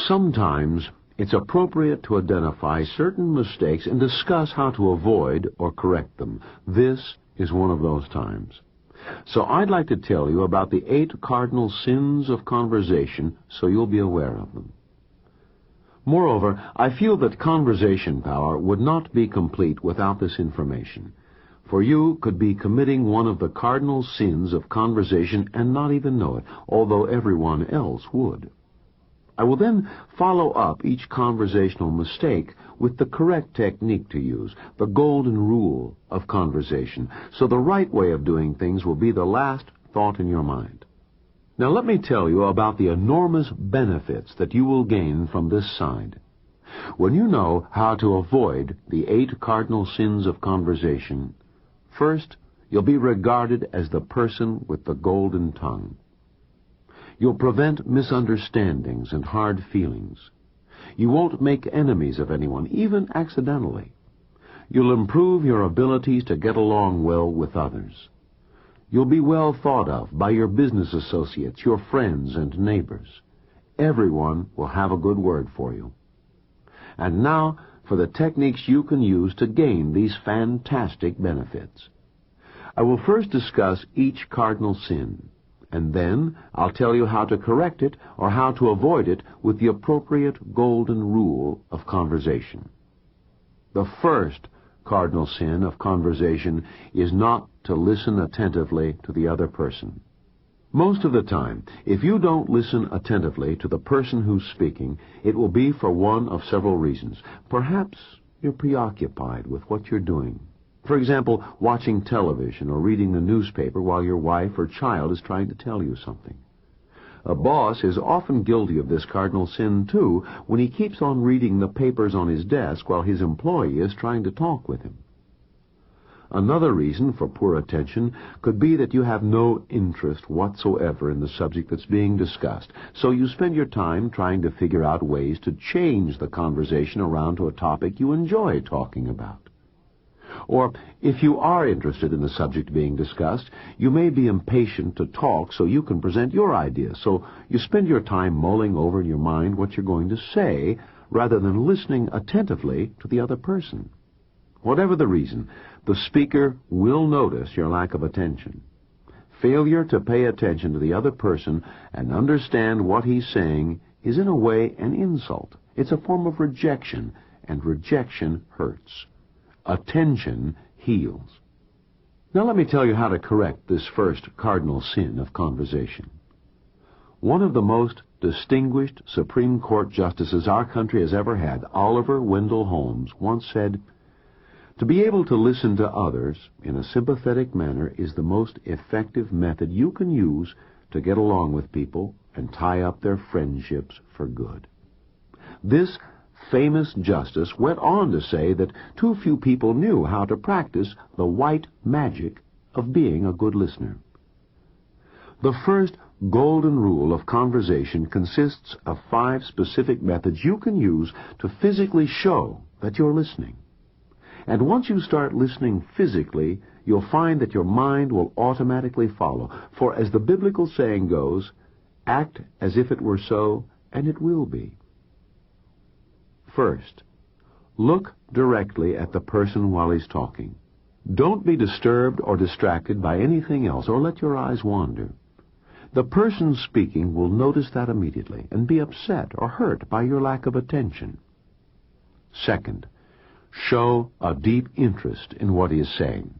Sometimes it's appropriate to identify certain mistakes and discuss how to avoid or correct them. This is one of those times. So I'd like to tell you about the 8 cardinal sins of conversation so you'll be aware of them. Moreover, I feel that conversation power would not be complete without this information, for you could be committing one of the cardinal sins of conversation and not even know it, although everyone else would. I will then follow up each conversational mistake with the correct technique to use, the golden rule of conversation, so the right way of doing things will be the last thought in your mind. Now let me tell you about the enormous benefits that you will gain from this side. When you know how to avoid the 8 cardinal sins of conversation, first, you'll be regarded as the person with the golden tongue. You'll prevent misunderstandings and hard feelings. You won't make enemies of anyone, even accidentally. You'll improve your abilities to get along well with others. You'll be well thought of by your business associates, your friends and neighbors. Everyone will have a good word for you. And now for the techniques you can use to gain these fantastic benefits. I will first discuss each cardinal sin, and then I'll tell you how to correct it or how to avoid it with the appropriate golden rule of conversation. The first cardinal sin of conversation is not to listen attentively to the other person. Most of the time, if you don't listen attentively to the person who's speaking, it will be for one of several reasons. Perhaps you're preoccupied with what you're doing. For example, watching television or reading the newspaper while your wife or child is trying to tell you something. A boss is often guilty of this cardinal sin, too, when he keeps on reading the papers on his desk while his employee is trying to talk with him. Another reason for poor attention could be that you have no interest whatsoever in the subject that's being discussed, so you spend your time trying to figure out ways to change the conversation around to a topic you enjoy talking about. Or, if you are interested in the subject being discussed, you may be impatient to talk so you can present your ideas, so you spend your time mulling over in your mind what you're going to say, rather than listening attentively to the other person. Whatever the reason, the speaker will notice your lack of attention. Failure to pay attention to the other person and understand what he's saying is in a way an insult. It's a form of rejection, and rejection hurts. Attention heals. Now let me tell you how to correct this first cardinal sin of conversation. One of the most distinguished Supreme Court justices our country has ever had, Oliver Wendell Holmes, once said, "To be able to listen to others in a sympathetic manner is the most effective method you can use to get along with people and tie up their friendships for good." This famous justice went on to say that too few people knew how to practice the white magic of being a good listener. The first golden rule of conversation consists of 5 specific methods you can use to physically show that you're listening. And once you start listening physically, you'll find that your mind will automatically follow. For as the biblical saying goes, act as if it were so, and it will be. First, look directly at the person while he's talking. Don't be disturbed or distracted by anything else, or let your eyes wander. The person speaking will notice that immediately and be upset or hurt by your lack of attention. Second, show a deep interest in what he is saying.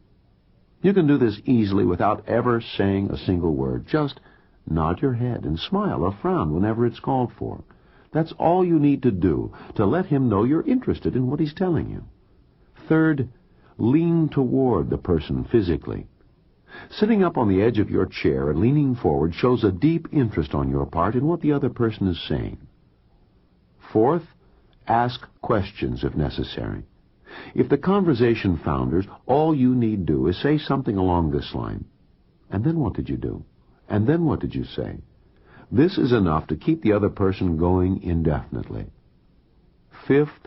You can do this easily without ever saying a single word. Just nod your head and smile or frown whenever it's called for. That's all you need to do to let him know you're interested in what he's telling you. Third, lean toward the person physically. Sitting up on the edge of your chair and leaning forward shows a deep interest on your part in what the other person is saying. Fourth, ask questions if necessary. If the conversation founders, all you need do is say something along this line. And then what did you do? And then what did you say? This is enough to keep the other person going indefinitely. Fifth,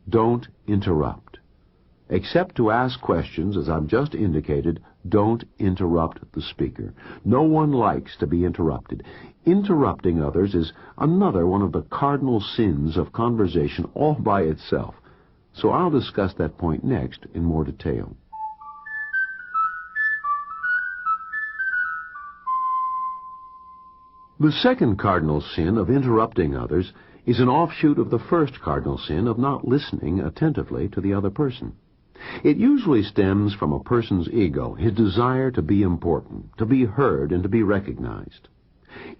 don't interrupt. Except to ask questions, as I've just indicated, don't interrupt the speaker. No one likes to be interrupted. Interrupting others is another one of the cardinal sins of conversation all by itself. So I'll discuss that point next in more detail. The second cardinal sin of interrupting others is an offshoot of the first cardinal sin of not listening attentively to the other person. It usually stems from a person's ego, his desire to be important, to be heard, and to be recognized.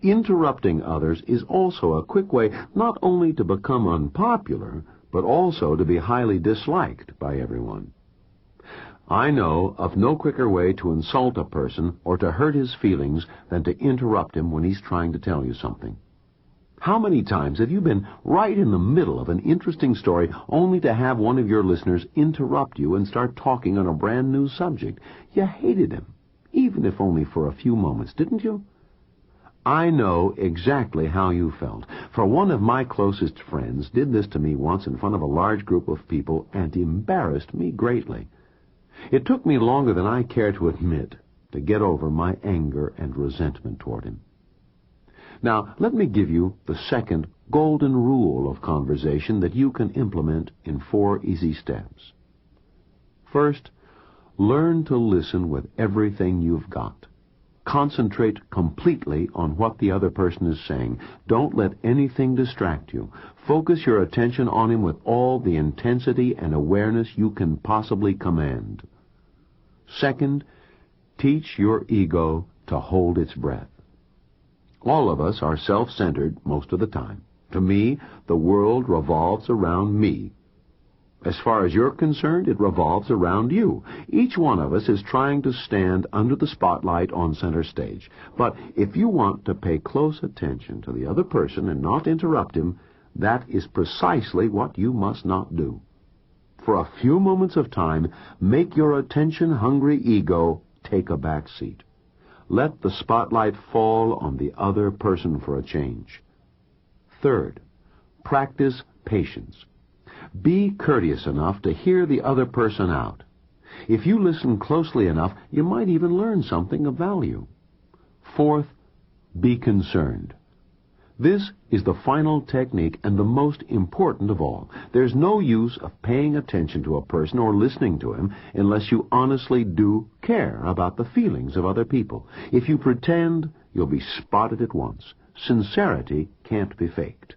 Interrupting others is also a quick way not only to become unpopular, but also to be highly disliked by everyone. I know of no quicker way to insult a person or to hurt his feelings than to interrupt him when he's trying to tell you something. How many times have you been right in the middle of an interesting story only to have one of your listeners interrupt you and start talking on a brand new subject? You hated him, even if only for a few moments, didn't you? I know exactly how you felt, for one of my closest friends did this to me once in front of a large group of people and embarrassed me greatly. It took me longer than I care to admit to get over my anger and resentment toward him. Now, let me give you the second golden rule of conversation that you can implement in 4 easy steps. First, learn to listen with everything you've got. Concentrate completely on what the other person is saying. Don't let anything distract you. Focus your attention on him with all the intensity and awareness you can possibly command. Second, teach your ego to hold its breath. All of us are self-centered most of the time. To me, the world revolves around me. As far as you're concerned, it revolves around you. Each one of us is trying to stand under the spotlight on center stage. But if you want to pay close attention to the other person and not interrupt him, that is precisely what you must not do. For a few moments of time, make your attention-hungry ego take a back seat. Let the spotlight fall on the other person for a change. Third, practice patience. Be courteous enough to hear the other person out. If you listen closely enough, you might even learn something of value. Fourth, be concerned. This is the final technique and the most important of all. There's no use of paying attention to a person or listening to him unless you honestly do care about the feelings of other people. If you pretend, you'll be spotted at once. Sincerity can't be faked.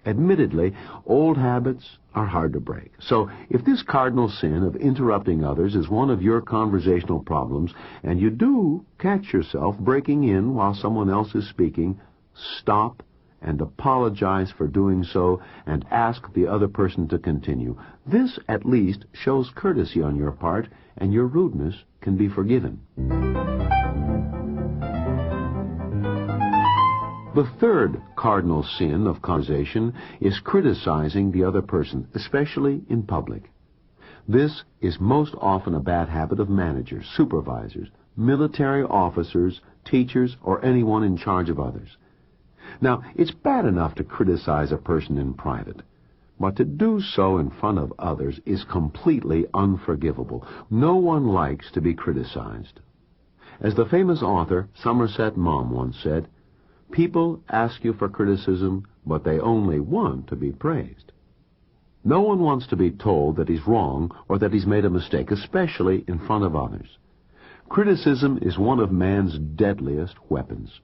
Admittedly, old habits are hard to break. So if this cardinal sin of interrupting others is one of your conversational problems, and you do catch yourself breaking in while someone else is speaking, stop and apologize for doing so and ask the other person to continue. This, at least, shows courtesy on your part, and your rudeness can be forgiven. The third cardinal sin of conversation is criticizing the other person, especially in public. This is most often a bad habit of managers, supervisors, military officers, teachers, or anyone in charge of others. Now, it's bad enough to criticize a person in private, but to do so in front of others is completely unforgivable. No one likes to be criticized. As the famous author Somerset Maugham once said, "People ask you for criticism, but they only want to be praised." No one wants to be told that he's wrong or that he's made a mistake, especially in front of others. Criticism is one of man's deadliest weapons.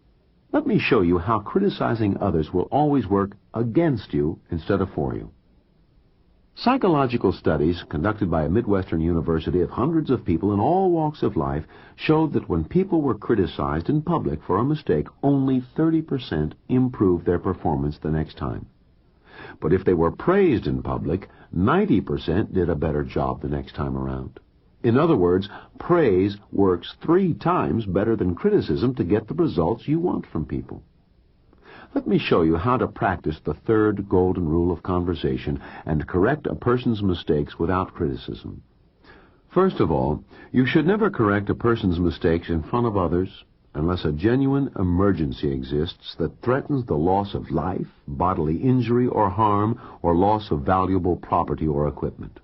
Let me show you how criticizing others will always work against you instead of for you. Psychological studies conducted by a Midwestern university of hundreds of people in all walks of life showed that when people were criticized in public for a mistake, only 30% improved their performance the next time. But if they were praised in public, 90% did a better job the next time around. In other words, praise works 3 times better than criticism to get the results you want from people. Let me show you how to practice the third golden rule of conversation and correct a person's mistakes without criticism. First of all, you should never correct a person's mistakes in front of others unless a genuine emergency exists that threatens the loss of life, bodily injury or harm, or loss of valuable property or equipment.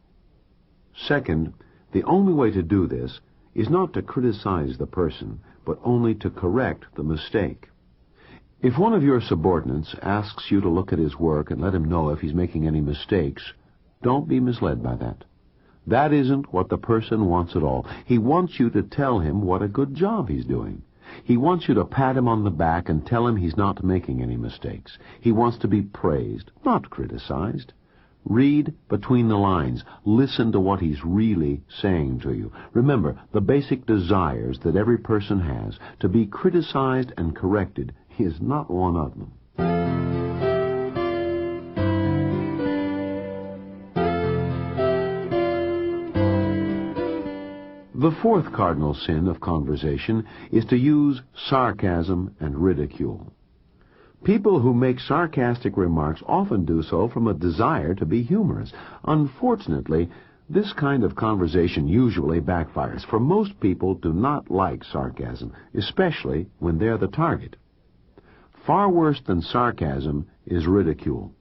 Second, the only way to do this is not to criticize the person, but only to correct the mistake. If one of your subordinates asks you to look at his work and let him know if he's making any mistakes, don't be misled by that. That isn't what the person wants at all. He wants you to tell him what a good job he's doing. He wants you to pat him on the back and tell him he's not making any mistakes. He wants to be praised, not criticized. Read between the lines. Listen to what he's really saying to you. Remember, the basic desires that every person has, to be criticized and corrected, is not one of them. The fourth cardinal sin of conversation is to use sarcasm and ridicule. People who make sarcastic remarks often do so from a desire to be humorous. Unfortunately, this kind of conversation usually backfires, for most people do not like sarcasm, especially when they're the target. Far worse than sarcasm is ridicule.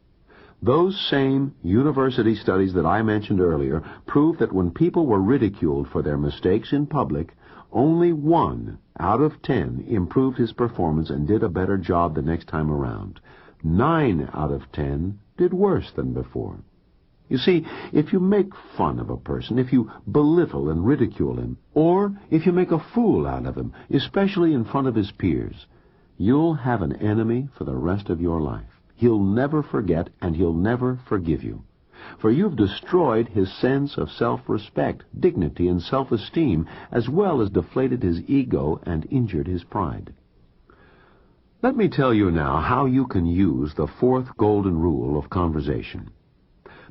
Those same university studies that I mentioned earlier prove that when people were ridiculed for their mistakes in public, only 1 out of 10 improved his performance and did a better job the next time around. 9 out of 10 did worse than before. You see, if you make fun of a person, if you belittle and ridicule him, or if you make a fool out of him, especially in front of his peers, you'll have an enemy for the rest of your life. He'll never forget, and he'll never forgive you. For you've destroyed his sense of self-respect, dignity, and self-esteem, as well as deflated his ego and injured his pride. Let me tell you now how you can use the 4th golden rule of conversation.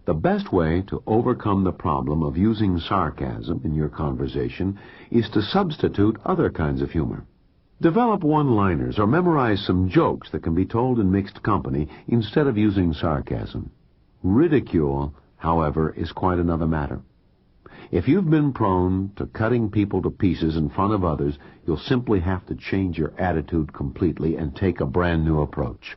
The best way to overcome the problem of using sarcasm in your conversation is to substitute other kinds of humor. Develop one-liners or memorize some jokes that can be told in mixed company instead of using sarcasm. Ridicule, however, is quite another matter. If you've been prone to cutting people to pieces in front of others, you'll simply have to change your attitude completely and take a brand new approach.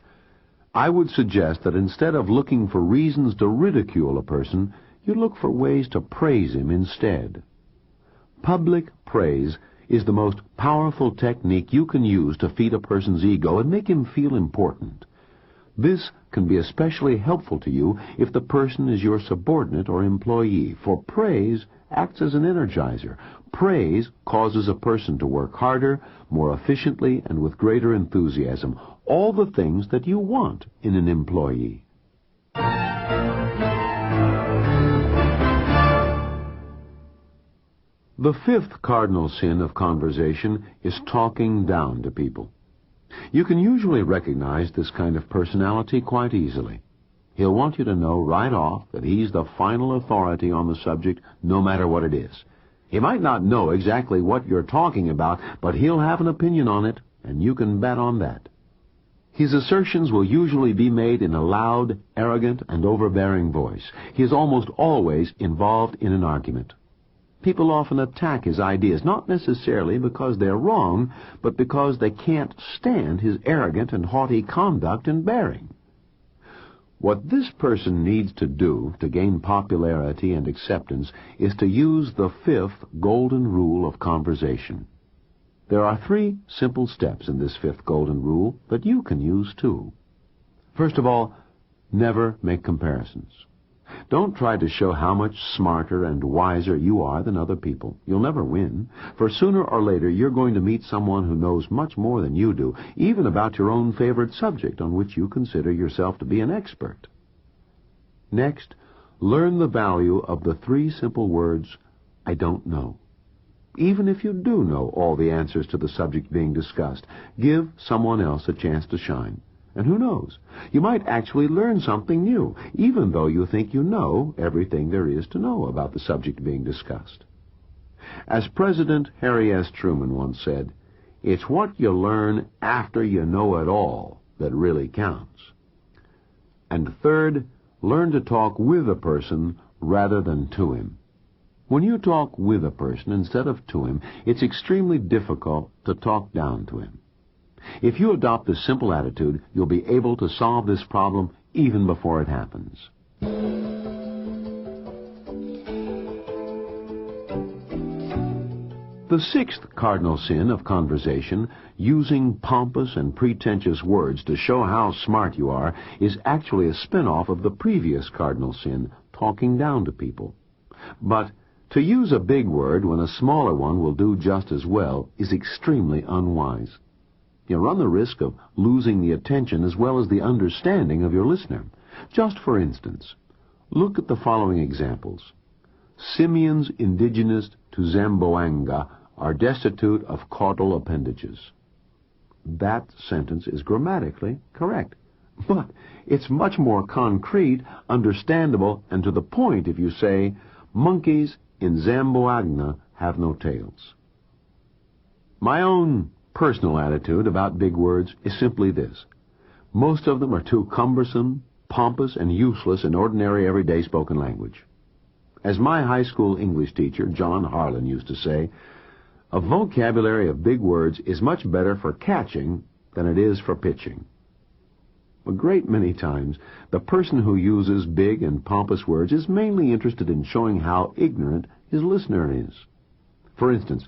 I would suggest that instead of looking for reasons to ridicule a person, you look for ways to praise him instead. Public praise is the most powerful technique you can use to feed a person's ego and make him feel important. This can be especially helpful to you if the person is your subordinate or employee, for praise acts as an energizer. Praise causes a person to work harder, more efficiently, and with greater enthusiasm, all the things that you want in an employee. The 5th cardinal sin of conversation is talking down to people. You can usually recognize this kind of personality quite easily. He'll want you to know right off that he's the final authority on the subject, no matter what it is. He might not know exactly what you're talking about, but he'll have an opinion on it, and you can bet on that. His assertions will usually be made in a loud, arrogant, and overbearing voice. He is almost always involved in an argument. People often attack his ideas, not necessarily because they're wrong, but because they can't stand his arrogant and haughty conduct and bearing. What this person needs to do to gain popularity and acceptance is to use the 5th golden rule of conversation. There are 3 simple steps in this 5th golden rule that you can use too. First of all, never make comparisons. Don't try to show how much smarter and wiser you are than other people. You'll never win, for sooner or later you're going to meet someone who knows much more than you do, even about your own favorite subject on which you consider yourself to be an expert. Next, learn the value of the 3 simple words, I don't know. Even if you do know all the answers to the subject being discussed, give someone else a chance to shine. And who knows, you might actually learn something new, even though you think you know everything there is to know about the subject being discussed. As President Harry S. Truman once said, it's what you learn after you know it all that really counts. And third, learn to talk with a person rather than to him. When you talk with a person instead of to him, it's extremely difficult to talk down to him. If you adopt this simple attitude, you'll be able to solve this problem even before it happens. The 6th cardinal sin of conversation, using pompous and pretentious words to show how smart you are, is actually a spin-off of the previous cardinal sin, talking down to people. But to use a big word when a smaller one will do just as well is extremely unwise. You run the risk of losing the attention as well as the understanding of your listener. Just for instance, look at the following examples. Simians indigenous to Zamboanga are destitute of caudal appendages. That sentence is grammatically correct, but it's much more concrete, understandable, and to the point if you say, monkeys in Zamboanga have no tails. My own personal attitude about big words is simply this. Most of them are too cumbersome, pompous, and useless in ordinary everyday spoken language. As my high school English teacher, John Harlan, used to say, a vocabulary of big words is much better for catching than it is for pitching. A great many times, the person who uses big and pompous words is mainly interested in showing how ignorant his listener is. For instance,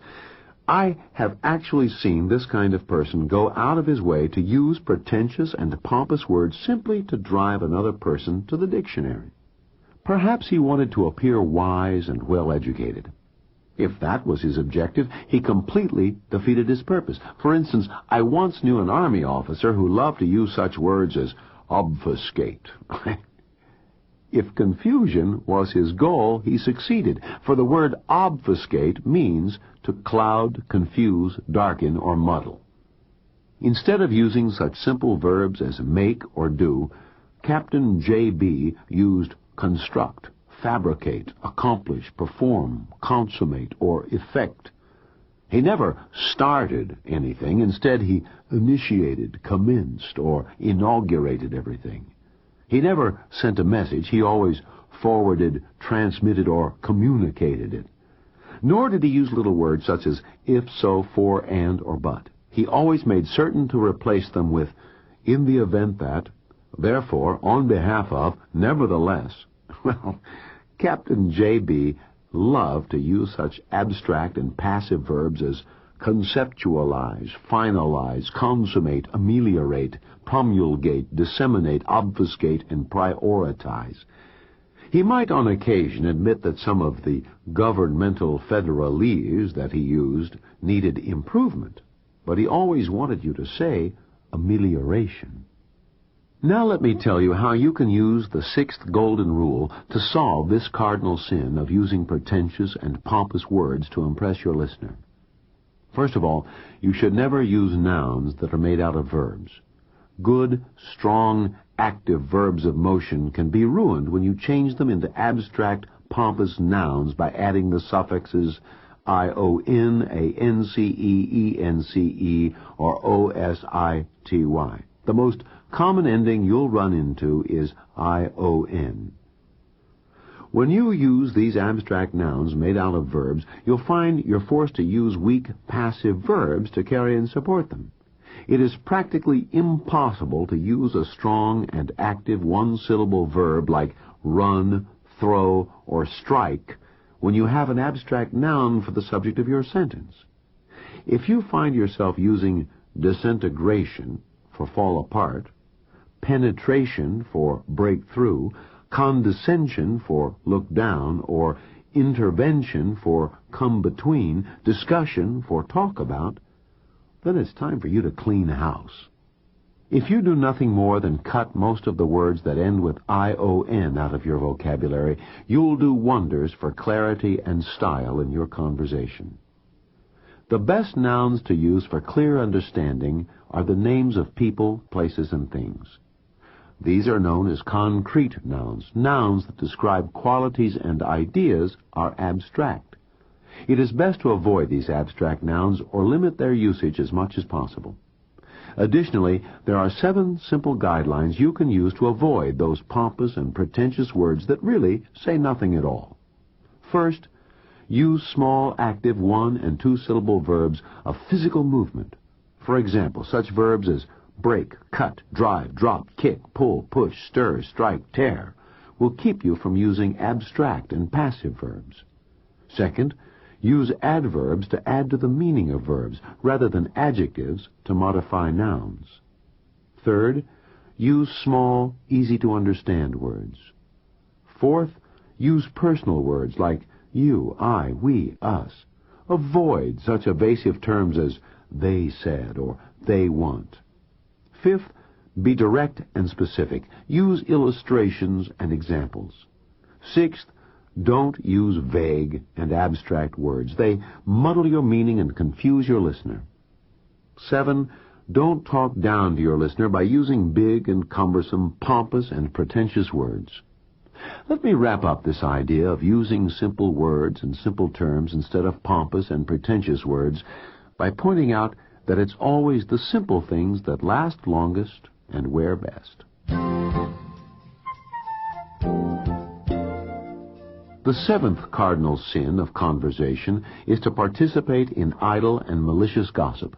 I have actually seen this kind of person go out of his way to use pretentious and pompous words simply to drive another person to the dictionary. Perhaps he wanted to appear wise and well-educated. If that was his objective, he completely defeated his purpose. For instance, I once knew an Army officer who loved to use such words as obfuscate. If confusion was his goal, he succeeded, for the word obfuscate means to cloud, confuse, darken, or muddle. Instead of using such simple verbs as make or do, Captain J.B. used construct, fabricate, accomplish, perform, consummate, or effect. He never started anything. Instead, he initiated, commenced, or inaugurated everything. He never sent a message. He always forwarded, transmitted, or communicated it. Nor did he use little words such as if, so, for, and, or but. He always made certain to replace them with in the event that, therefore, on behalf of, nevertheless. Well, Captain J.B. loved to use such abstract and passive verbs as conceptualize, finalize, consummate, ameliorate, promulgate, disseminate, obfuscate, and prioritize. He might on occasion admit that some of the governmental federalese that he used needed improvement, but he always wanted you to say amelioration. Now let me tell you how you can use the sixth golden rule to solve this cardinal sin of using pretentious and pompous words to impress your listener. First of all, you should never use nouns that are made out of verbs. Good, strong, active verbs of motion can be ruined when you change them into abstract, pompous nouns by adding the suffixes ion, ance, ence, or osity. The most common ending you'll run into is ion. When you use these abstract nouns made out of verbs, you'll find you're forced to use weak passive verbs to carry and support them. It is practically impossible to use a strong and active one-syllable verb like run, throw, or strike when you have an abstract noun for the subject of your sentence. If you find yourself using disintegration for fall apart, penetration for break through, condescension for look down, or intervention for come between, discussion for talk about, then it's time for you to clean house. If you do nothing more than cut most of the words that end with ion out of your vocabulary, you'll do wonders for clarity and style in your conversation. The best nouns to use for clear understanding are the names of people, places, and things. These are known as concrete nouns. Nouns that describe qualities and ideas are abstract. It is best to avoid these abstract nouns or limit their usage as much as possible. Additionally, there are 7 simple guidelines you can use to avoid those pompous and pretentious words that really say nothing at all. First, use small, active 1- and 2-syllable verbs of physical movement. For example, such verbs as break, cut, drive, drop, kick, pull, push, stir, strike, tear will keep you from using abstract and passive verbs. Second, use adverbs to add to the meaning of verbs rather than adjectives to modify nouns. Third, use small, easy-to-understand words. Fourth, use personal words like you, I, we, us. Avoid such evasive terms as they said or they want. Fifth, be direct and specific. Use illustrations and examples. Sixth, don't use vague and abstract words. They muddle your meaning and confuse your listener. 7, don't talk down to your listener by using big and cumbersome, pompous and pretentious words. Let me wrap up this idea of using simple words and simple terms instead of pompous and pretentious words by pointing out that it's always the simple things that last longest and wear best. The seventh cardinal sin of conversation is to participate in idle and malicious gossip.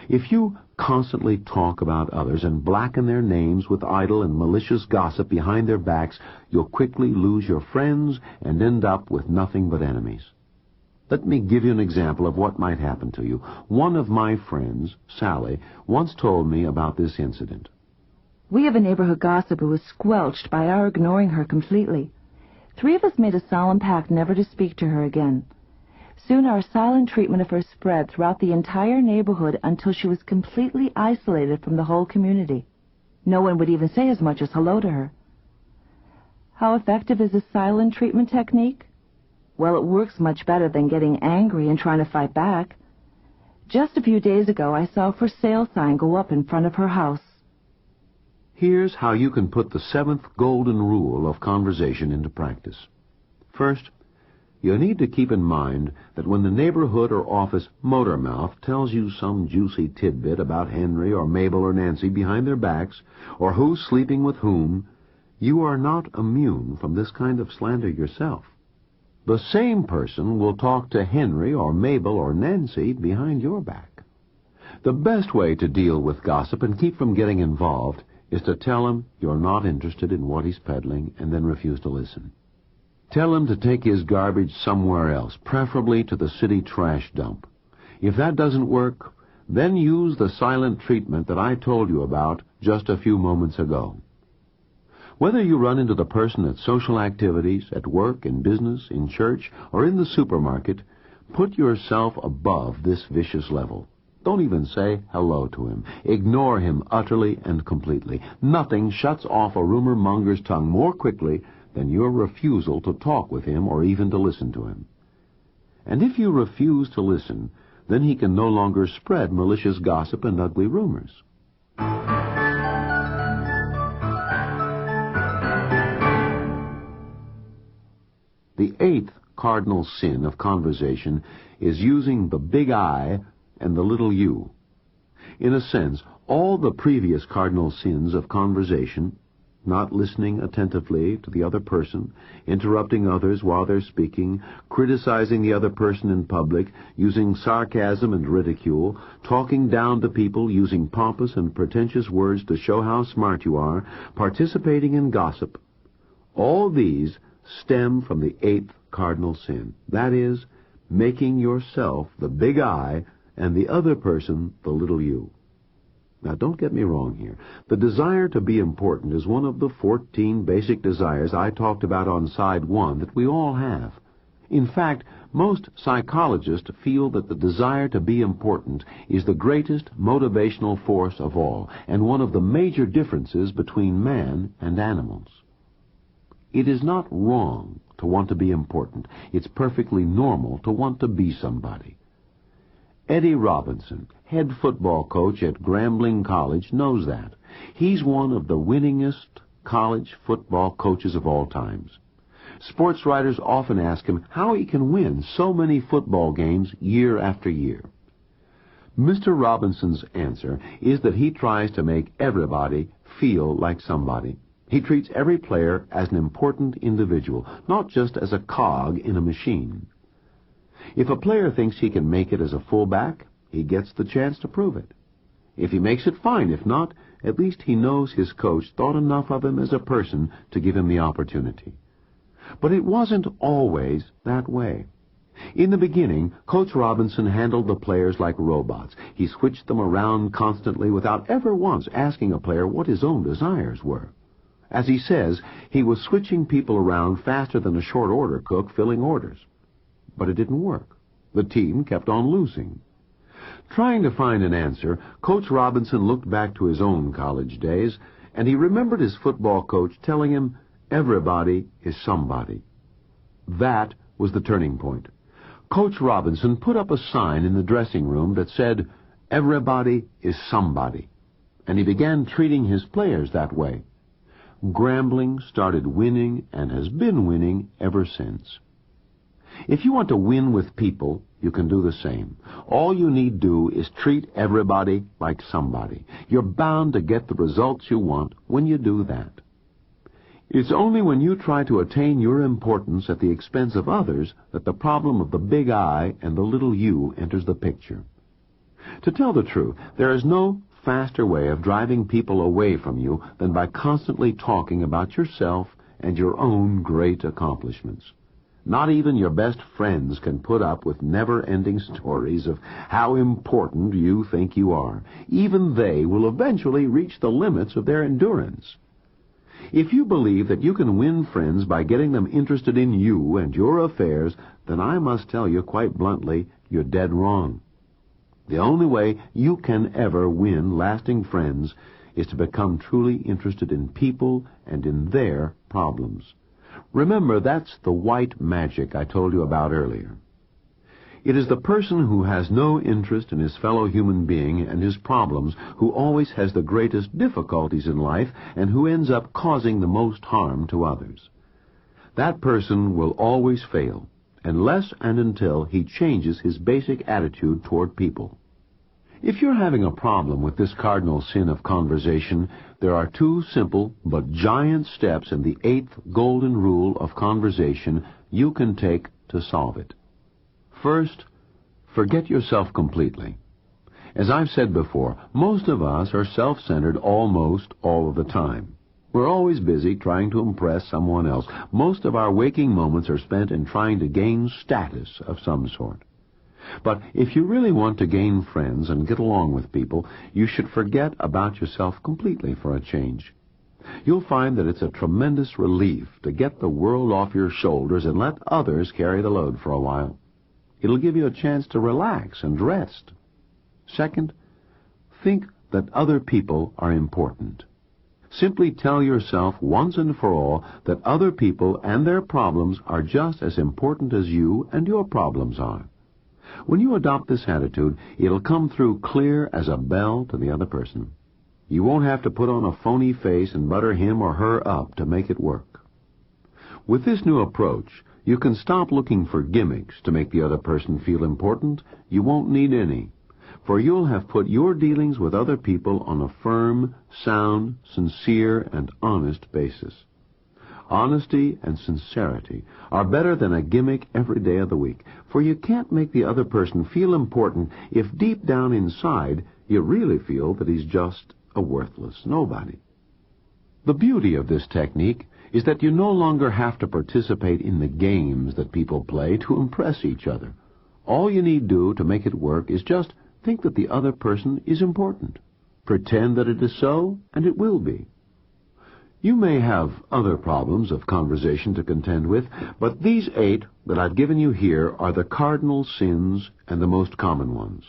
If you constantly talk about others and blacken their names with idle and malicious gossip behind their backs, you'll quickly lose your friends and end up with nothing but enemies. Let me give you an example of what might happen to you. One of my friends, Sally, once told me about this incident. We have a neighborhood gossip who was squelched by our ignoring her completely. 3 of us made a solemn pact never to speak to her again. Soon our silent treatment of her spread throughout the entire neighborhood until she was completely isolated from the whole community. No one would even say as much as hello to her. How effective is this silent treatment technique? Well, it works much better than getting angry and trying to fight back. Just a few days ago, I saw a for sale sign go up in front of her house. Here's how you can put the 7th golden rule of conversation into practice. First, you need to keep in mind that when the neighborhood or office motor mouth tells you some juicy tidbit about Henry or Mabel or Nancy behind their backs, or who's sleeping with whom, you are not immune from this kind of slander yourself. The same person will talk to Henry or Mabel or Nancy behind your back. The best way to deal with gossip and keep from getting involved is to tell him you're not interested in what he's peddling and then refuse to listen. Tell him to take his garbage somewhere else, preferably to the city trash dump. If that doesn't work, then use the silent treatment that I told you about just a few moments ago. Whether you run into the person at social activities, at work, in business, in church, or in the supermarket, put yourself above this vicious level. Don't even say hello to him. Ignore him utterly and completely. Nothing shuts off a rumor monger's tongue more quickly than your refusal to talk with him or even to listen to him. And if you refuse to listen, then he can no longer spread malicious gossip and ugly rumors. The 8th cardinal sin of conversation is using the big I and the little u. In a sense, all the previous cardinal sins of conversation, not listening attentively to the other person, interrupting others while they're speaking, criticizing the other person in public, using sarcasm and ridicule, talking down to people, using pompous and pretentious words to show how smart you are, participating in gossip, all these stem from the 8th cardinal sin. That is, making yourself the big I and the other person the little u. Now, don't get me wrong here. The desire to be important is one of the 14 basic desires I talked about on side 1 that we all have. In fact, most psychologists feel that the desire to be important is the greatest motivational force of all, and one of the major differences between man and animals. It is not wrong to want to be important. It's perfectly normal to want to be somebody. Eddie Robinson, head football coach at Grambling College, knows that. He's one of the winningest college football coaches of all times. Sports writers often ask him how he can win so many football games year after year. Mr. Robinson's answer is that he tries to make everybody feel like somebody. He treats every player as an important individual, not just as a cog in a machine. If a player thinks he can make it as a fullback, he gets the chance to prove it. If he makes it, fine. If not, at least he knows his coach thought enough of him as a person to give him the opportunity. But it wasn't always that way. In the beginning, Coach Robinson handled the players like robots. He switched them around constantly without ever once asking a player what his own desires were. As he says, he was switching people around faster than a short order cook filling orders. But it didn't work. The team kept on losing. Trying to find an answer, Coach Robinson looked back to his own college days, and he remembered his football coach telling him, "Everybody is somebody." That was the turning point. Coach Robinson put up a sign in the dressing room that said, "Everybody is somebody," and he began treating his players that way. Grambling started winning and has been winning ever since. If you want to win with people, you can do the same. All you need do is treat everybody like somebody. You're bound to get the results you want when you do that. It's only when you try to attain your importance at the expense of others that the problem of the big I and the little you enters the picture. To tell the truth, there is no faster way of driving people away from you than by constantly talking about yourself and your own great accomplishments. Not even your best friends can put up with never-ending stories of how important you think you are. Even they will eventually reach the limits of their endurance. If you believe that you can win friends by getting them interested in you and your affairs, then I must tell you quite bluntly, you're dead wrong. The only way you can ever win lasting friends is to become truly interested in people and in their problems. Remember, that's the white magic I told you about earlier. It is the person who has no interest in his fellow human being and his problems who always has the greatest difficulties in life and who ends up causing the most harm to others. That person will always fail, unless and until he changes his basic attitude toward people. If you're having a problem with this cardinal sin of conversation, there are two simple but giant steps in the 8th golden rule of conversation you can take to solve it. First, forget yourself completely. As I've said before, most of us are self-centered almost all of the time. We're always busy trying to impress someone else. Most of our waking moments are spent in trying to gain status of some sort. But if you really want to gain friends and get along with people, you should forget about yourself completely for a change. You'll find that it's a tremendous relief to get the world off your shoulders and let others carry the load for a while. It'll give you a chance to relax and rest. Second, think that other people are important. Simply tell yourself once and for all that other people and their problems are just as important as you and your problems are. When you adopt this attitude, it'll come through clear as a bell to the other person. You won't have to put on a phony face and butter him or her up to make it work. With this new approach, you can stop looking for gimmicks to make the other person feel important. You won't need any, for you'll have put your dealings with other people on a firm, sound, sincere, and honest basis. Honesty and sincerity are better than a gimmick every day of the week, for you can't make the other person feel important if deep down inside you really feel that he's just a worthless nobody. The beauty of this technique is that you no longer have to participate in the games that people play to impress each other. All you need do to make it work is just think that the other person is important. Pretend that it is so, and it will be. You may have other problems of conversation to contend with, but these 8 that I've given you here are the cardinal sins and the most common ones.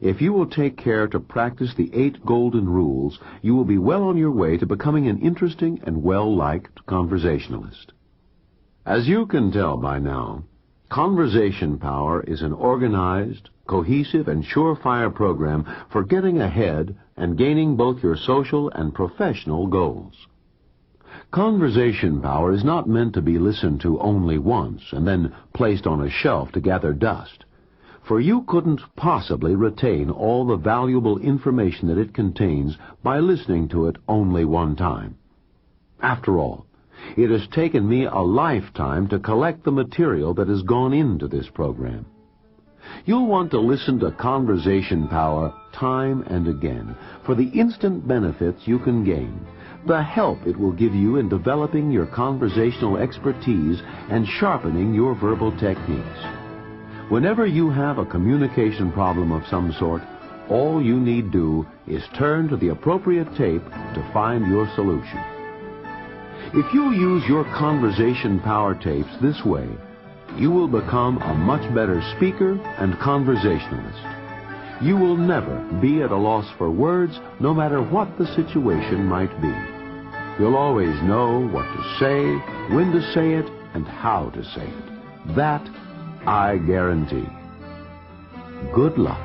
If you will take care to practice the 8 golden rules, you will be well on your way to becoming an interesting and well-liked conversationalist. As you can tell by now, Conversation Power is an organized, cohesive, and surefire program for getting ahead and gaining both your social and professional goals. Conversation Power is not meant to be listened to only once and then placed on a shelf to gather dust, for you couldn't possibly retain all the valuable information that it contains by listening to it only one time. After all, it has taken me a lifetime to collect the material that has gone into this program. You'll want to listen to Conversation Power time and again for the instant benefits you can gain, the help it will give you in developing your conversational expertise and sharpening your verbal techniques. Whenever you have a communication problem of some sort, all you need do is turn to the appropriate tape to find your solution. If you use your Conversation Power tapes this way, you will become a much better speaker and conversationalist. You will never be at a loss for words, no matter what the situation might be. You'll always know what to say, when to say it, and how to say it. That I guarantee. Good luck.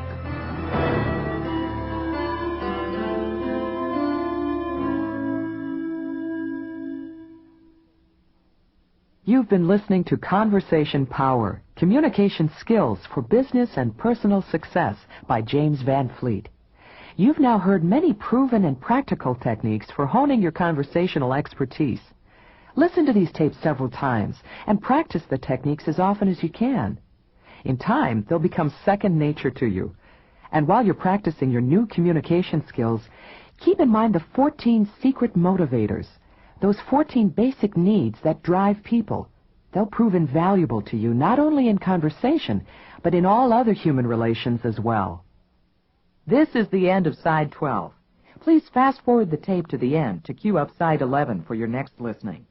You've been listening to Conversation Power, Communication Skills for Business and Personal Success by James Van Fleet. You've now heard many proven and practical techniques for honing your conversational expertise. Listen to these tapes several times and practice the techniques as often as you can. In time, they'll become second nature to you. And while you're practicing your new communication skills, keep in mind the 14 secret motivators, those 14 basic needs that drive people. They'll prove invaluable to you not only in conversation, but in all other human relations as well. This is the end of Side 12. Please fast forward the tape to the end to cue up Side 11 for your next listening.